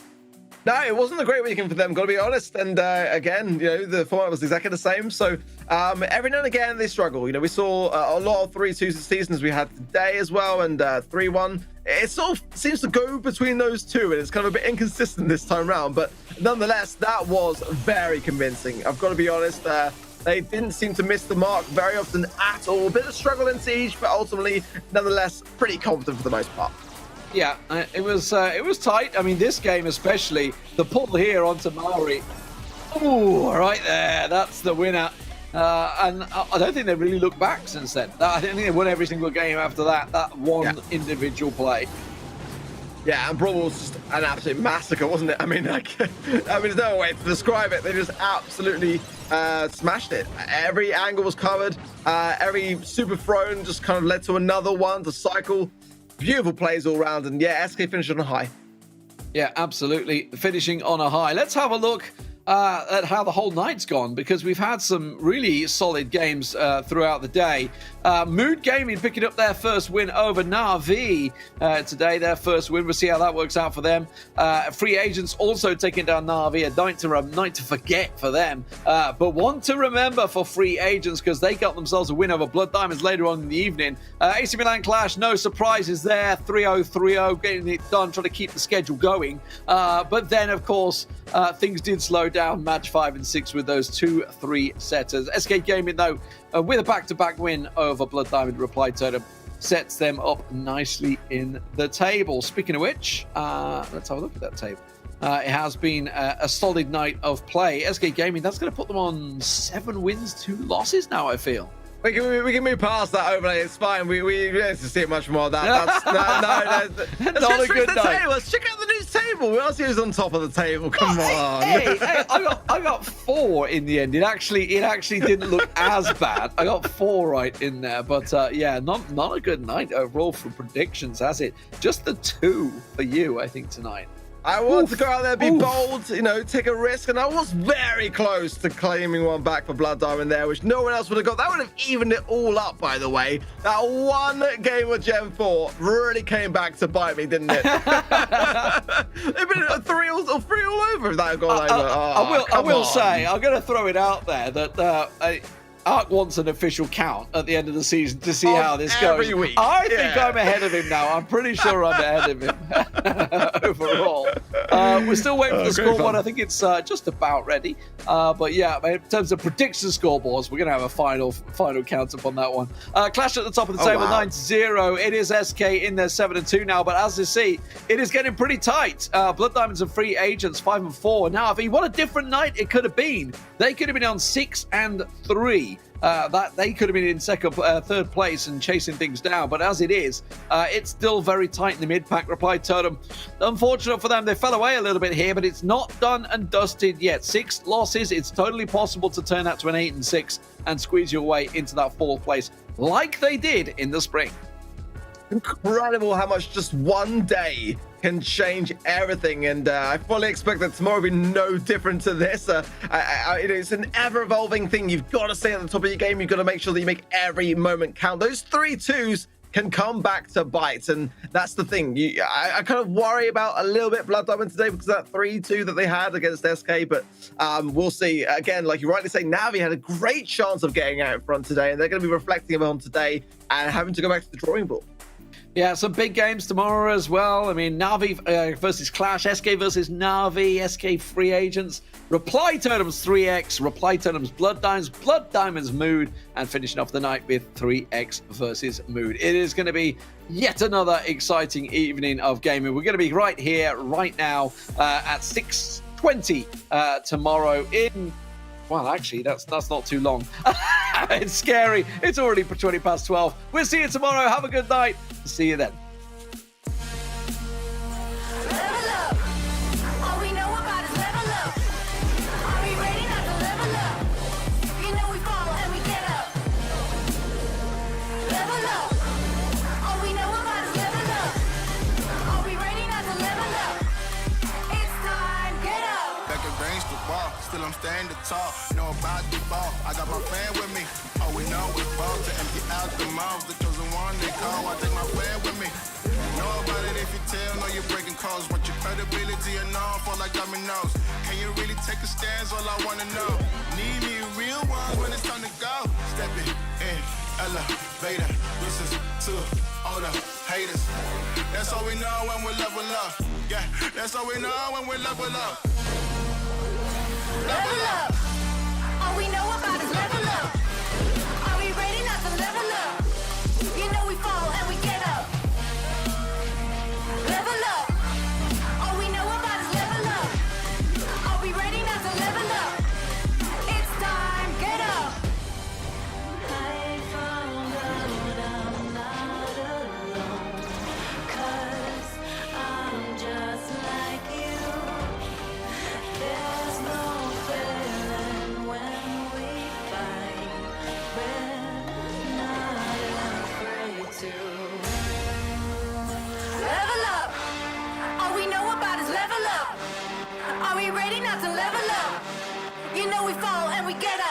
No, it wasn't a great weekend for them, gotta be honest. And again, the format was exactly the same. So every now and again they struggle. We saw a lot of 3-2 seasons we had today as well, and 3-1. It sort of seems to go between those two, and it's kind of a bit inconsistent this time around. But nonetheless, that was very convincing. I've got to be honest. They didn't seem to miss the mark very often at all. A bit of struggle in Siege, but ultimately, nonetheless, pretty confident for the most part. Yeah, it was tight. I mean, this game especially, the pull here onto Maori. Oh, right there, that's the winner. And I don't think they really looked back since then. I think they won every single game after that one individual play. Yeah, and Brawl was just an absolute massacre, wasn't it? I mean, there's no way to describe it. They just absolutely smashed it. Every angle was covered. Every super thrown just kind of led to another one to cycle. Beautiful plays all round, and yeah, SK finished on a high. Yeah, absolutely, finishing on a high. Let's have a look at how the whole night's gone, because we've had some really solid games throughout the day. Mood Gaming picking up their first win over Na'Vi today, their first win. We'll see how that works out for them. Free Agents also taking down Na'Vi, a night to forget for them, but one to remember for Free Agents, because they got themselves a win over Blood Diamonds later on in the evening. AC Milan Clash, no surprises there, 3-0, getting it done, trying to keep the schedule going. But then, of course, things did slow down, match 5 and 6 with those 2-3 setters. SK Gaming, though, with a back-to-back win over Blood Diamond, Reply Totem sets them up nicely in the table. Speaking of which, let's have a look at that table. It has been a solid night of play. SK Gaming, that's going to put them on 7 wins, 2 losses now, I feel. We can move past that overlay. It's fine. We don't have to see much more of that. That's not a good night. Let's check out the news table. We want to see who's on top of the table. Come on. Hey, I got 4 in the end. It actually didn't look as bad. I got 4 right in there, but yeah, not a good night overall for predictions, has it? Just the 2 for you, I think, tonight. I want to go out there, be bold, take a risk, and I was very close to claiming one back for Blood Diamond there, which no one else would have got. That would have evened it all up, by the way. That one game with Gen 4 really came back to bite me, didn't it? It'd been 3 all over if that had gone over. I will say, I'm going to throw it out there that Ark wants an official count at the end of the season to see how this goes. Every week. I think I'm ahead of him now. I'm pretty sure I'm ahead of him overall. We're still waiting for the scoreboard. I think it's just about ready. But yeah, in terms of prediction scoreboards, we're going to have a final count up on that one. Clash at the top of the table, 9-0. It is SK in there, 7-2 now. But as you see, it is getting pretty tight. Blood Diamonds and Free Agents, 5-4. Now, what a different night it could have been. They could have been on 6-3. that they could have been in third place and chasing things down. But as it is, it's still very tight in the mid-pack. Reply Totem, unfortunate for them, they fell away a little bit here, but it's not done and dusted yet. 6 losses, it's totally possible to turn that to an 8-6 and squeeze your way into that 4th place like they did in the spring. Incredible how much just one day can change everything, and I fully expect that tomorrow will be no different to this. It's an ever-evolving thing. You've got to stay at the top of your game. You've got to make sure that you make every moment count. Those 3-2s can come back to bite, and that's the thing. I kind of worry about a little bit Blood Diamond today because of that 3-2 that they had against SK, but we'll see. Again, like you rightly say, Navi had a great chance of getting out in front today, and they're going to be reflecting on today and having to go back to the drawing board. Yeah, some big games tomorrow as well. I mean, Navi versus Clash, SK versus Navi, SK free agents, Reply Totems 3x, Reply Totems Blood Diamonds Mood, and finishing off the night with 3x versus Mood. It is going to be yet another exciting evening of gaming. We're going to be right here, right now, at 6:20 tomorrow in... Well, actually, that's not too long. It's scary. It's already 20 past 12. We'll see you tomorrow. Have a good night. See you then. Level up. All we know about is level up. Are we ready not to level up? You know we fall and we get up. Level up. All we know about is level up. Are we ready not to level up? It's time, get up. Back against the wall, still I'm standing tall. Know about the ball, I got my fan with me. All we know is ball to empty out the mouths. The chosen one they call, I take my fan with me. Know about it if you tell, know you're breaking codes. What your credibility and all fall like dominoes. Can you really take a stance? All I wanna know. Need me real ones when it's time to go. Step it in, elevator. Listen to all the haters. That's all we know when we level up. Yeah, that's all we know when we level up. Level up. All we know about is level up. Are we ready not to level up? You know we fall and we get up. Level up. All we know about is level up. Are we ready not to level up? It's time, get up. I found out I'm not alone. 'Cause I'm just like you. There's no feeling when we fight. We're not afraid to. Level up. All we know about is level up. Are we ready not to level up? You know we fall and we get up.